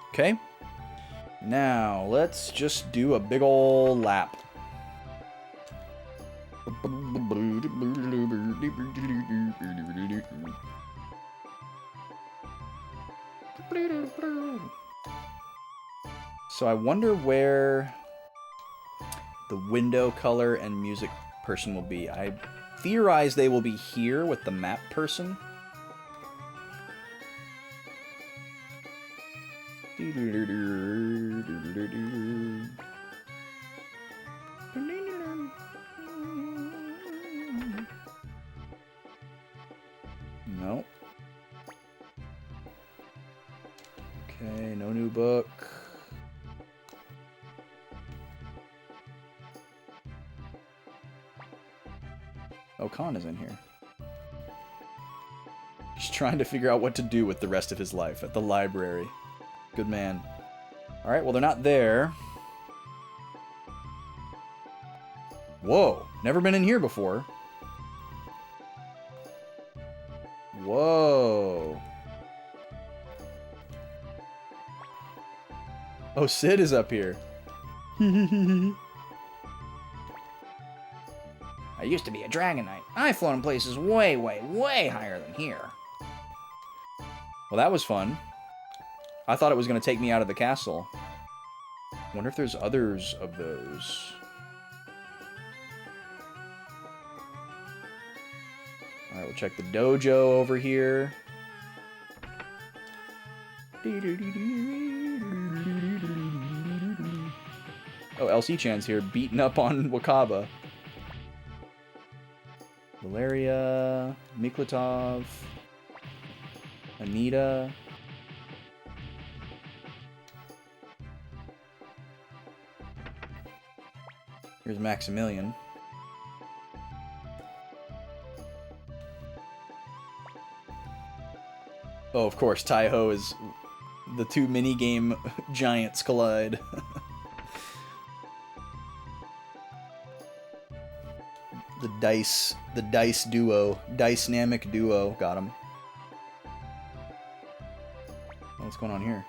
Okay. Now, let's just do a big ol' lap. So I wonder where the window color and music person will be. I theorize they will be here with the map person. No. Okay, no new book. Oh, Khan is in here. He's trying to figure out what to do with the rest of his life at the library. Good man. Alright, well, they're not there. Whoa, never been in here before. Whoa. Oh, Sid is up here. I I used to be a dragon knight. I've flown places way, way, way higher than here. Well, that was fun. I thought it was going to take me out of the castle. Wonder if there's others of those. Alright, we'll check the dojo over here. Oh, LC-chan's here, beating up on Wakaba. Valeria, Miklatov, Anita. Here's Maximilian. Oh, of course, Taiho is the two minigame giants collide. the dice duo, dynamic duo, got him. What's going on here?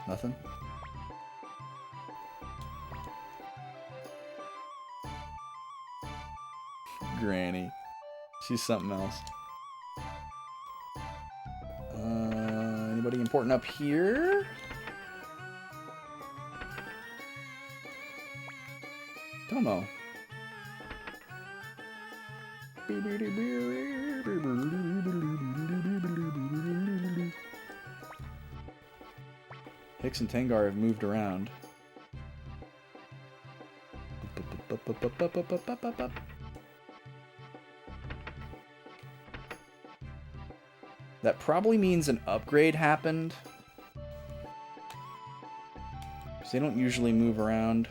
Nothing? Granny. She's something else. Anybody important up here? Don't know. Hicks and Tengar have moved around. That probably means an upgrade happened. Because they don't usually move around.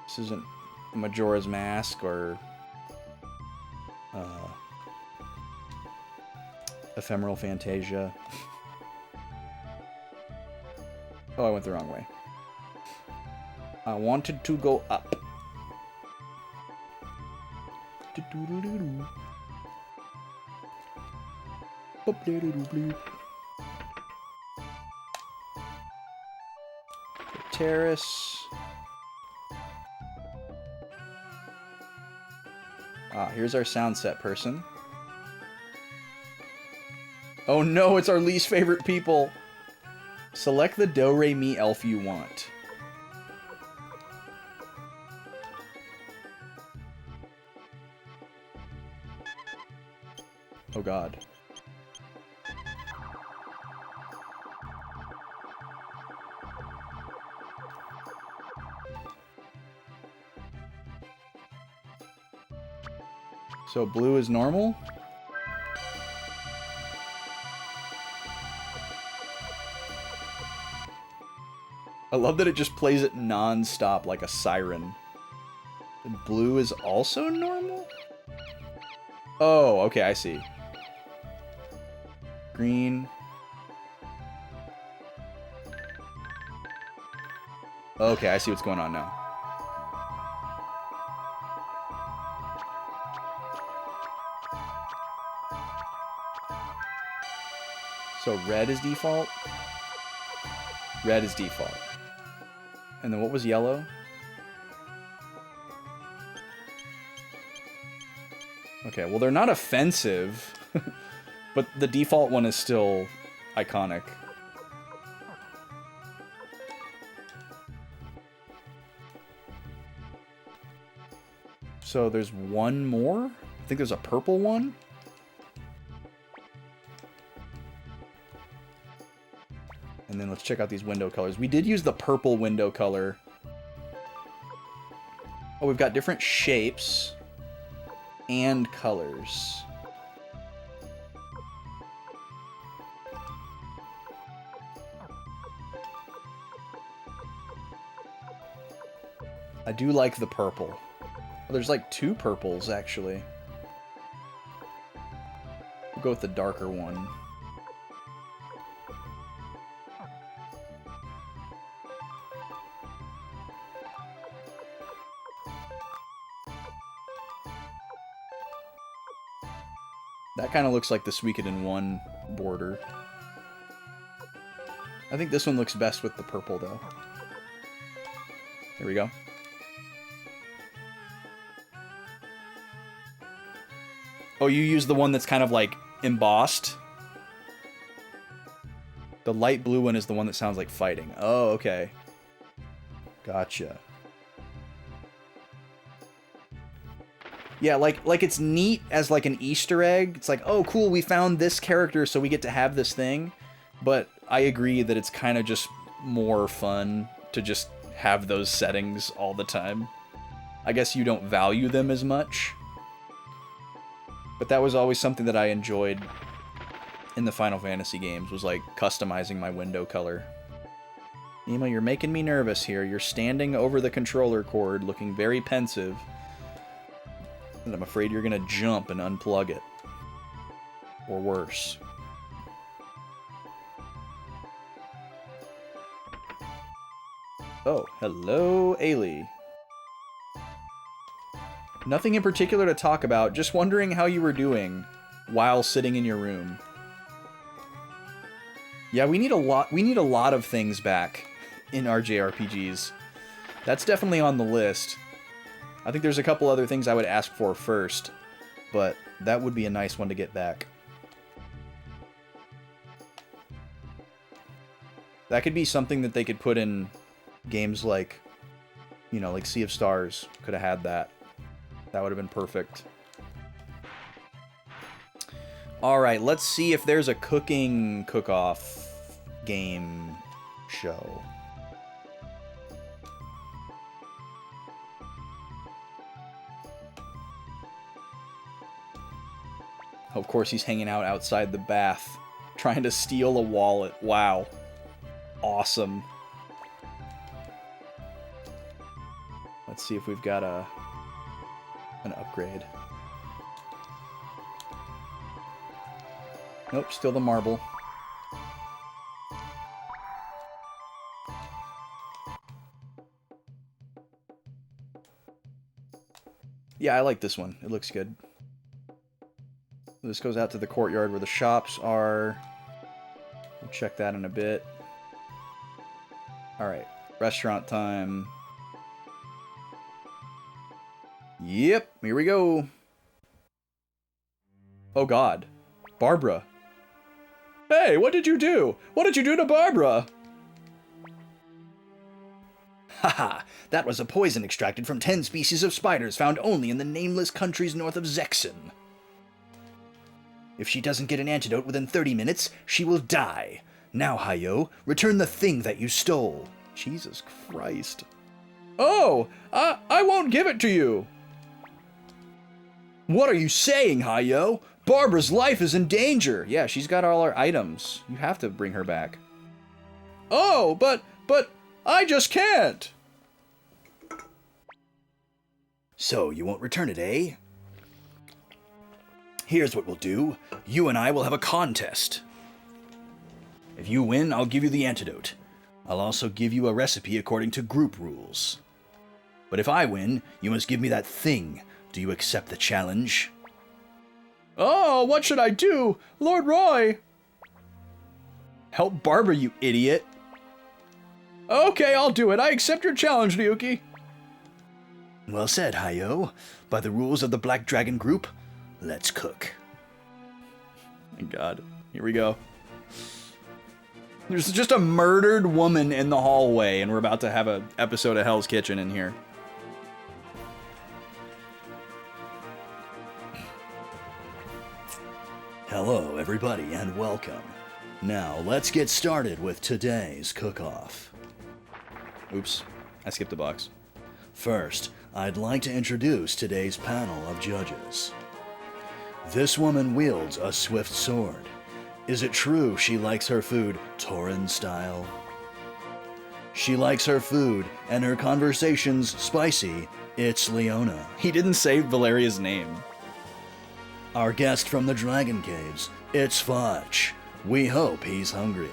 This isn't Majora's Mask or Ephemeral Fantasia. Oh, I went the wrong way. I wanted to go up. Terrace. Ah, here's our sound set person. Oh no, it's our least favorite people. Select the do-re-mi elf you want. Oh god. So blue is normal? I love that it just plays it non-stop like a siren. And blue is also normal? Oh, okay, I see. Green. Okay, I see what's going on now. So red is default? Red is default. And then what was yellow? Okay, well they're not offensive, but the default one is still iconic. So there's one more? I think there's a purple one? And then let's check out these window colors. We did use the purple window color. Oh, we've got different shapes and colors. I do like the purple. Oh, there's like two purples, actually. We'll go with the darker one. That kind of looks like the Suikoden II border. I think this one looks best with the purple, though. Here we go. Oh, you use the one that's kind of like embossed? The light blue one is the one that sounds like fighting. Oh, okay. Gotcha. Yeah, like it's neat as like an Easter egg. It's like, oh, cool, we found this character, so we get to have this thing. But I agree that it's kind of just more fun to just have those settings all the time. I guess you don't value them as much. But that was always something that I enjoyed in the Final Fantasy games, was like customizing my window color. Nima, you're making me nervous here. You're standing over the controller cord looking very pensive. And I'm afraid you're gonna jump and unplug it. Or worse. Oh, hello, Ailey. Nothing in particular to talk about, just wondering how you were doing while sitting in your room. Yeah, we need a lot of things back in our JRPGs. That's definitely on the list. I think there's a couple other things I would ask for first, but that would be a nice one to get back. That could be something that they could put in games like, you know, like Sea of Stars. Could have had that. That would have been perfect. Alright, let's see if there's a cooking cook-off game show. Of course, he's hanging out outside the bath, trying to steal a wallet. Wow. Awesome. Let's see if we've got an upgrade. Nope, still the marble. Yeah, I like this one. It looks good. This goes out to the courtyard where the shops are. We'll check that in a bit. Alright, restaurant time. Yep, here we go. Oh god. Barbara. Hey, what did you do? What did you do to Barbara? Haha, that was a poison extracted from 10 species of spiders found only in the nameless countries north of Zexen. If she doesn't get an antidote within 30 minutes, she will die. Now, Hayo, return the thing that you stole. Jesus Christ. Oh, I won't give it to you. What are you saying, Hayo? Barbara's life is in danger. Yeah, she's got all our items. You have to bring her back. Oh, but I just can't. So, you won't return it, eh? Here's what we'll do. You and I will have a contest. If you win, I'll give you the antidote. I'll also give you a recipe according to group rules. But if I win, you must give me that thing. Do you accept the challenge? Oh, what should I do? Lord Roy! Help Barbara, you idiot. Okay, I'll do it. I accept your challenge, Ryuki. Well said, Hayo. By the rules of the Black Dragon Group, let's cook. My god. Here we go. There's just a murdered woman in the hallway, and we're about to have an episode of Hell's Kitchen in here. Hello, everybody, and welcome. Now, let's get started with today's cook-off. Oops, I skipped a box. First, I'd like to introduce today's panel of judges. This woman wields a swift sword. Is it true she likes her food Tauren style? She likes her food and her conversations spicy. It's Leona. He didn't say Valeria's name. Our guest from the Dragon Caves, it's Fudge. We hope he's hungry.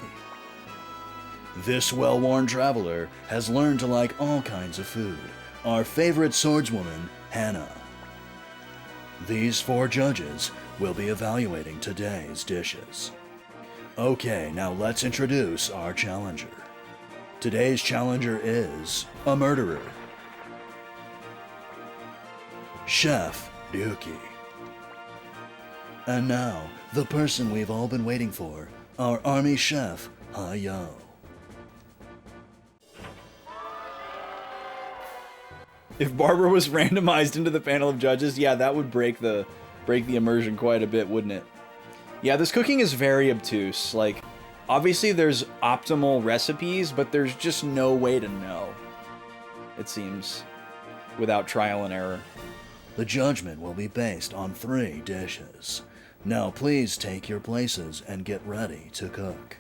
This well-worn traveler has learned to like all kinds of food. Our favorite swordswoman, Hannah. These 4 judges will be evaluating today's dishes. Okay, now let's introduce our challenger. Today's challenger is a murderer. Chef Ryuki. And now, the person we've all been waiting for, our army chef, Hayo. If Barbara was randomized into the panel of judges, yeah, that would break the immersion quite a bit, wouldn't it? Yeah, this cooking is very obtuse. Like, obviously there's optimal recipes, but there's just no way to know, it seems, without trial and error. The judgment will be based on 3 dishes. Now please take your places and get ready to cook.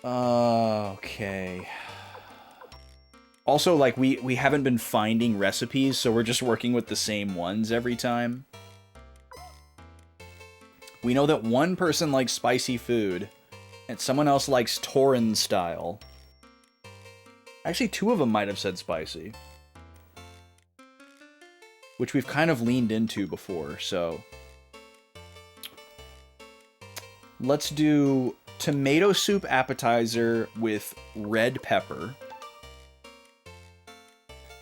Okay. Also, like, we haven't been finding recipes, so we're just working with the same ones every time. We know that one person likes spicy food, and someone else likes Torin style. Actually, 2 of them might have said spicy. Which we've kind of leaned into before, so... Let's do tomato soup appetizer with red pepper.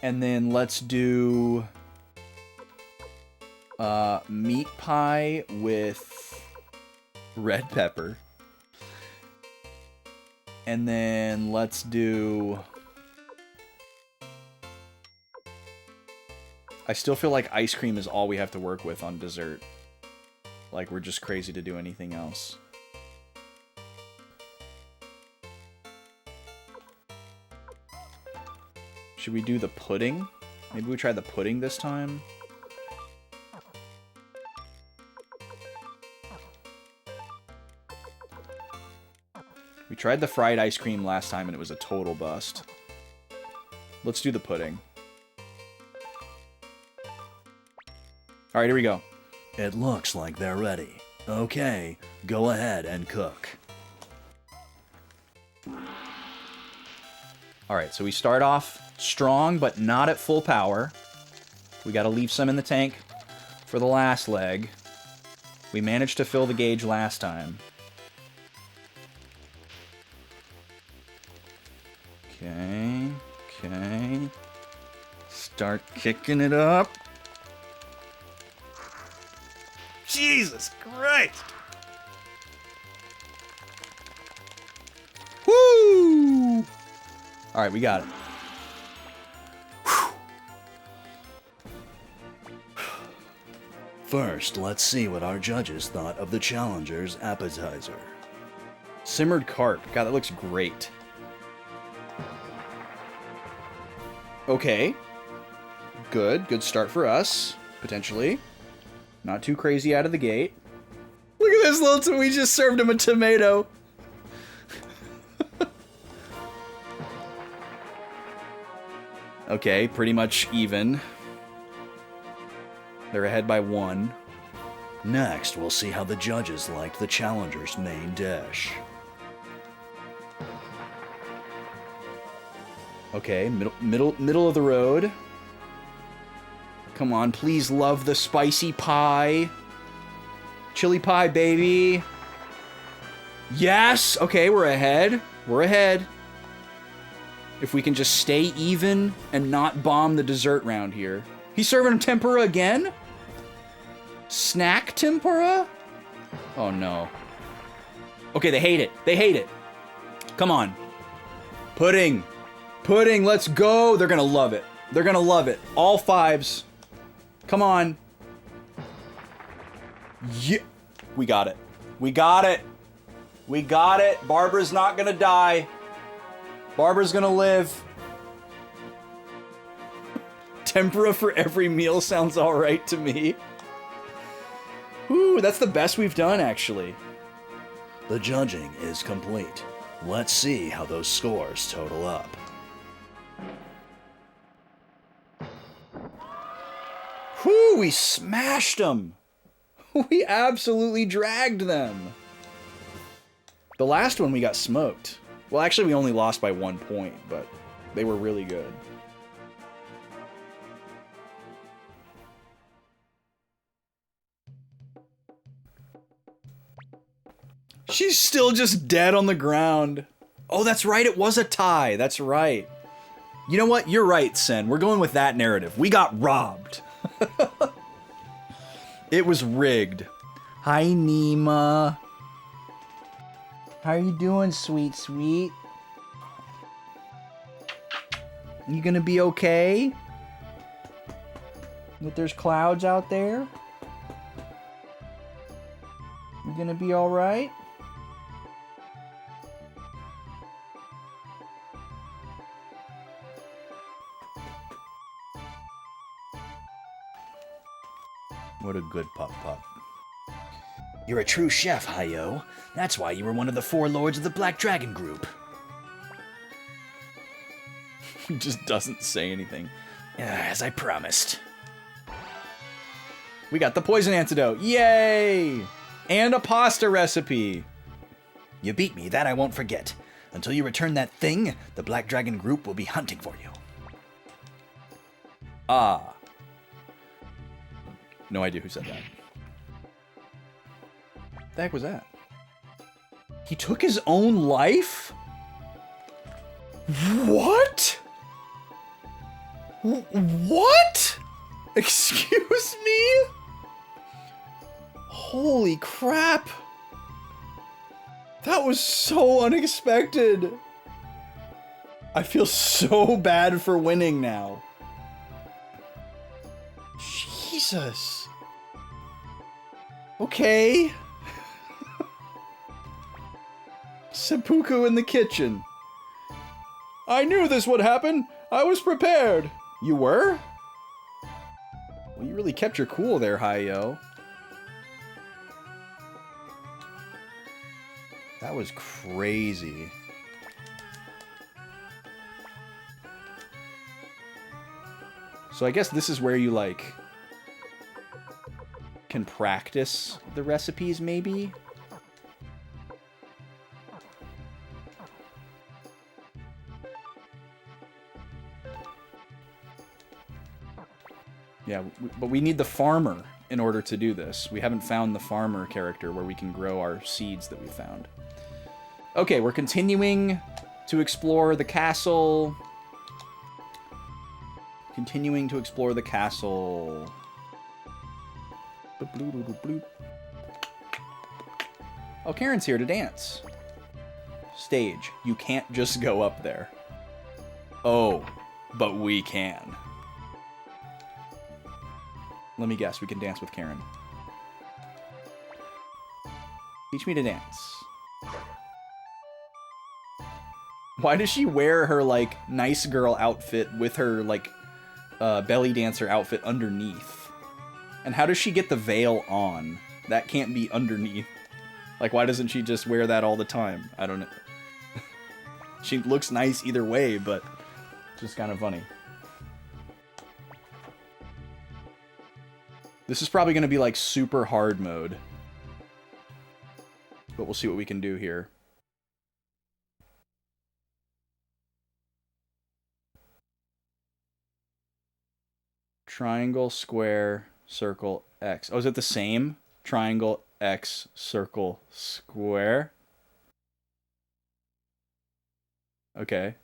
And then let's do meat pie with red pepper. And then let's do... I still feel like ice cream is all we have to work with on dessert. Like, we're just crazy to do anything else. Should we do the pudding? Maybe we try the pudding this time? We tried the fried ice cream last time and it was a total bust. Let's do the pudding. Alright, here we go. It looks like they're ready. Okay, go ahead and cook. Alright, so we start off strong, but not at full power. We gotta leave some in the tank for the last leg. We managed to fill the gauge last time. Okay, okay. Start kicking it up. Jesus Christ! Woo! Alright, we got it. First, let's see what our judges thought of the challenger's appetizer. Simmered carp. God, that looks great. Okay. Good. Good start for us, potentially. Not too crazy out of the gate. Look at this little... We just served him a tomato. Okay, pretty much even. They're ahead by 1. Next, we'll see how the judges liked the challenger's main dish. Okay, middle of the road. Come on, please love the spicy pie. Chili pie, baby. Yes! Okay, we're ahead. We're ahead. If we can just stay even and not bomb the dessert round here. He's serving him tempura again? Snack tempura? Oh no. Okay, they hate it. They hate it. Come on. Pudding. Pudding, let's go. They're gonna love it. They're gonna love it. All 5s. Come on. Yeah. We got it. We got it. We got it. Barbara's not gonna die. Barbara's gonna live. Tempura for every meal sounds alright to me. Ooh, that's the best we've done, actually. The judging is complete. Let's see how those scores total up. Whew, we smashed them. We absolutely dragged them. The last one we got smoked. Well, actually, we only lost by 1 point, but they were really good. She's still just dead on the ground. Oh, that's right. It was a tie. That's right. You know what? You're right, Sen. We're going with that narrative. We got robbed. It was rigged. Hi, Nima. How you doing, sweet? You gonna be okay? That there's clouds out there? You gonna be alright? What a good pup. You're a true chef, Hayo. That's why you were one of the 4 lords of the Black Dragon group. He just doesn't say anything. As I promised. We got the poison antidote. Yay! And a pasta recipe. You beat me, that I won't forget. Until you return that thing, the Black Dragon group will be hunting for you. Ah. No idea who said that. The heck was that? He took his own life? What? What? Excuse me? Holy crap. That was so unexpected. I feel so bad for winning now. Jesus. Okay. Seppuku in the kitchen. I knew this would happen. I was prepared. You were? Well, you really kept your cool there, Hayo. That was crazy. So I guess this is where you, like, can practice the recipes, maybe? Yeah, but we need the farmer in order to do this. We haven't found the farmer character where we can grow our seeds that we found. Okay, we're continuing to explore the castle. Continuing to explore the castle. Oh, Karen's here to dance. Stage. You can't just go up there. Oh, but we can. Let me guess, we can dance with Karen. Teach me to dance. Why does she wear her, like, nice girl outfit with her, like, belly dancer outfit underneath? And how does she get the veil on? That can't be underneath. Like, why doesn't she just wear that all the time? I don't know. She looks nice either way, but just kind of funny. This is probably going to be, like, super hard mode. But we'll see what we can do here. Triangle, square, circle, X. Oh, is it the same? Triangle, X, circle, square? Okay.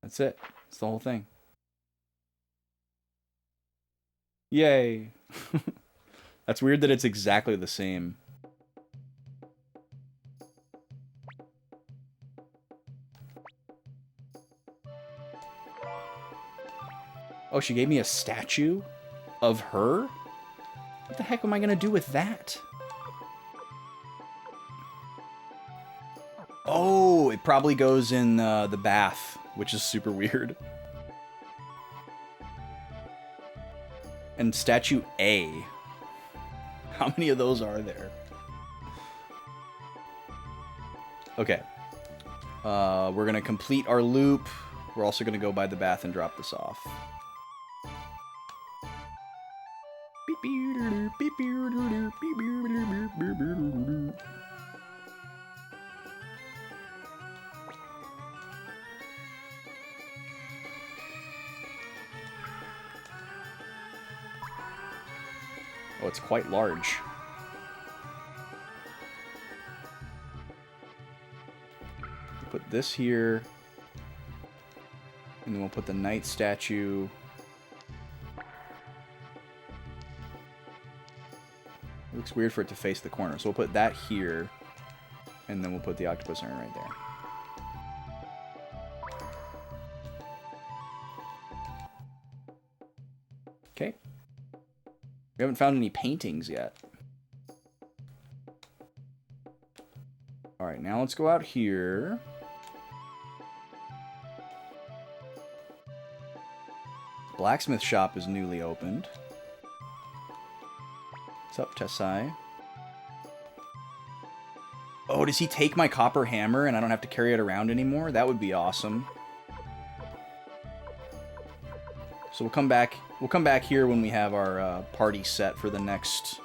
That's it. That's the whole thing. Yay. That's weird that it's exactly the same. Oh, she gave me a statue of her? What the heck am I gonna do with that? Oh, it probably goes in the bath, which is super weird. And statue A. How many of those are there? Okay. We're gonna complete our loop. We're also gonna go by the bath and drop this off. Oh, it's quite large. We'll put this here. And then we'll put the knight statue. It looks weird for it to face the corner. So we'll put that here. And then we'll put the octopus urn right there. Okay. We haven't found any paintings yet. Alright, now let's go out here. Blacksmith shop is newly opened. What's up, Tessai? Oh, does he take my copper hammer and I don't have to carry it around anymore? That would be awesome. So we'll come back here when we have our party set for the next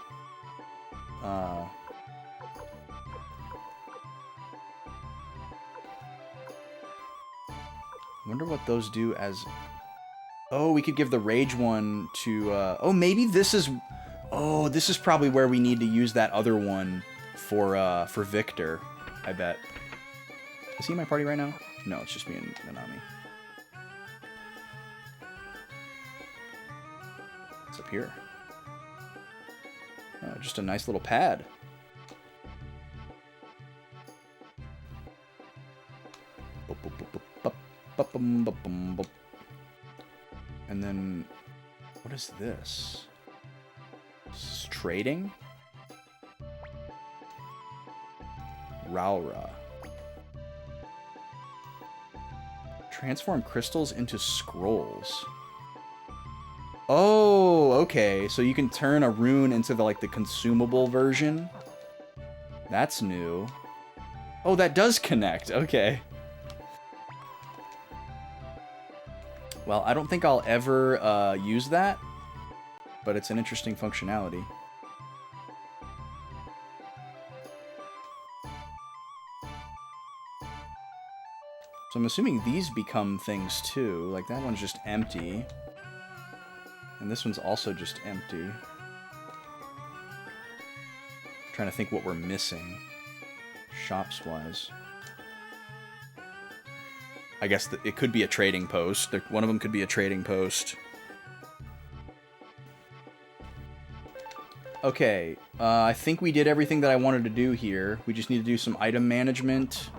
wonder what those do as... Oh, we could give the rage one to oh, maybe this is... Oh, this is probably where we need to use that other one for Victor, I bet. Is he in my party right now? No, it's just me and Nanami. What's up here? Oh, just a nice little pad. And then, what is this? This is trading? Raura. Transform crystals into scrolls. Oh, okay. So you can turn a rune into the consumable version. That's new. Oh, that does connect. Okay. Well, I don't think I'll ever use that, but it's an interesting functionality. So I'm assuming these become things too. Like that one's just empty. And this one's also just empty. Trying to think what we're missing. Shops-wise. I guess it could be a trading post. One of them could be a trading post. Okay, I think we did everything that I wanted to do here. We just need to do some item management.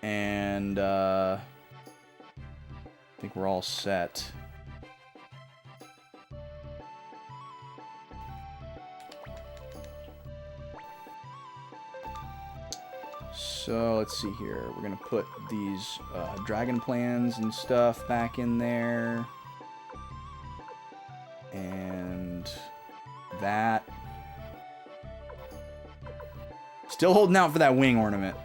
And, I think we're all set. So, let's see here. We're going to put these dragon plans and stuff back in there. And that. Still holding out for that wing ornament.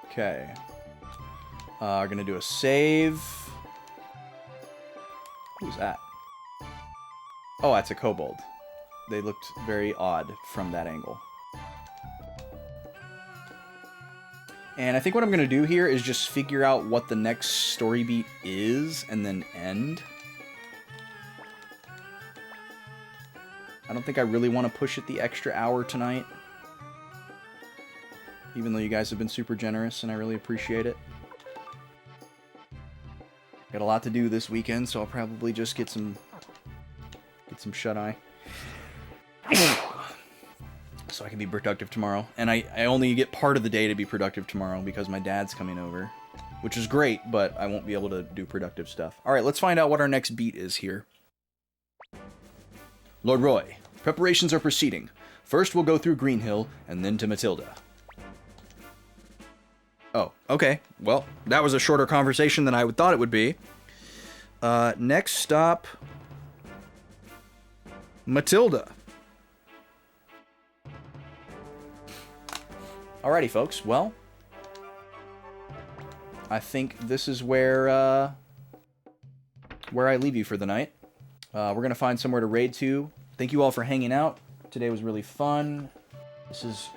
Okay. We're going to do a save. Who's that? Oh, that's a kobold. They looked very odd from that angle. And I think what I'm going to do here is just figure out what the next story beat is and then end. I don't think I really want to push it the extra hour tonight. Even though you guys have been super generous and I really appreciate it. Got a lot to do this weekend, so I'll probably just get some shut-eye. So I can be productive tomorrow. And I only get part of the day to be productive tomorrow because my dad's coming over. Which is great, but I won't be able to do productive stuff. Alright, let's find out what our next beat is here. Lord Roy, preparations are proceeding. First we'll go through Greenhill, and then to Matilda. Oh, okay. Well, that was a shorter conversation than I thought it would be. Next stop... Matilda. Alrighty, folks. Well, I think this is where I leave you for the night. We're going to find somewhere to raid to. Thank you all for hanging out. Today was really fun. This is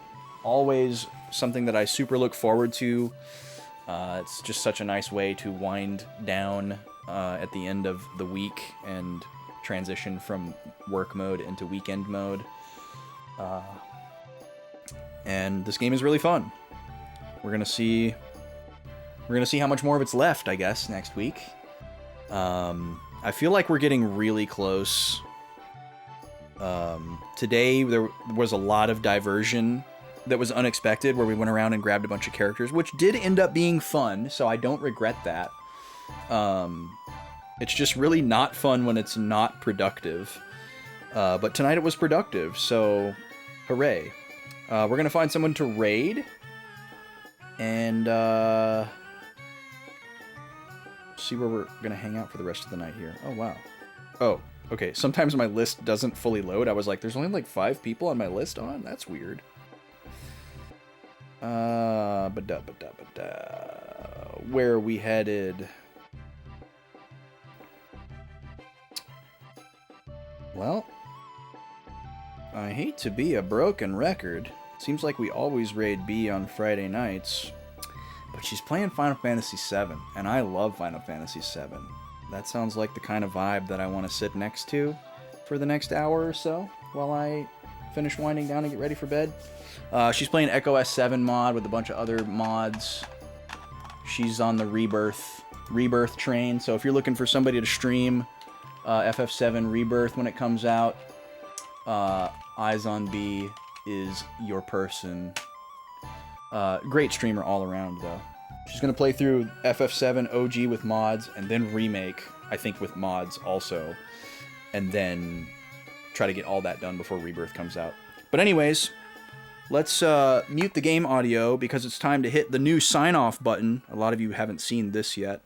always something that I super look forward to. It's just such a nice way to wind down at the end of the week and transition from work mode into weekend mode. And this game is really fun. We're gonna see how much more of it's left, I guess, next week. I feel like we're getting really close. Today there was a lot of diversion that was unexpected, where we went around and grabbed a bunch of characters, which did end up being fun, so I don't regret that. It's just really not fun when it's not productive. But tonight it was productive, so hooray. We're going to find someone to raid, and see where we're going to hang out for the rest of the night here. Oh, wow. Oh, okay. Sometimes my list doesn't fully load. I was like, there's only like 5 people on my list on? That's weird. Where are we headed? Well, I hate to be a broken record. Seems like we always raid B on Friday nights. But she's playing Final Fantasy VII, and I love Final Fantasy VII. That sounds like the kind of vibe that I want to sit next to for the next hour or so while I finish winding down and get ready for bed. She's playing Echo S7 mod with a bunch of other mods. She's on the Rebirth train, so if you're looking for somebody to stream FF7 Rebirth when it comes out, Eyes on B is your person. Great streamer all around, though. She's going to play through FF7 OG with mods, and then Remake, I think, with mods also. And then try to get all that done before Rebirth comes out. But anyways, let's mute the game audio, because it's time to hit the new sign-off button. A lot of you haven't seen this yet.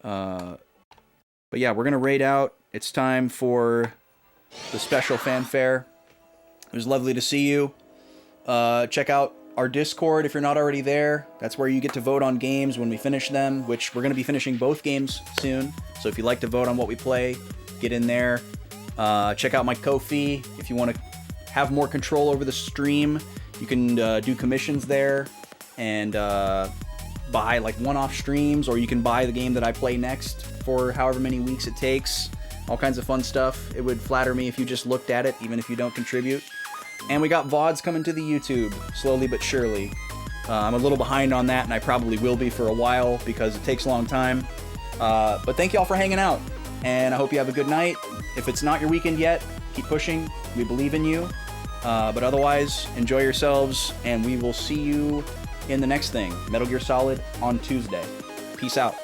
But yeah, we're going to raid out. It's time for the special fanfare. It was lovely to see you. Check out our Discord if you're not already there. That's where you get to vote on games when we finish them, which we're going to be finishing both games soon. So if you'd like to vote on what we play, get in there. Check out my Ko-fi if you want to have more control over the stream. You can do commissions there and buy like one-off streams, or you can buy the game that I play next for however many weeks it takes. All kinds of fun stuff. It would flatter me if you just looked at it, even if you don't contribute. And we got VODs coming to the YouTube, slowly but surely. I'm a little behind on that, and I probably will be for a while because it takes a long time. But thank you all for hanging out, and I hope you have a good night. If it's not your weekend yet, keep pushing. We believe in you. But otherwise, enjoy yourselves, and we will see you in the next thing. Metal Gear Solid on Tuesday. Peace out.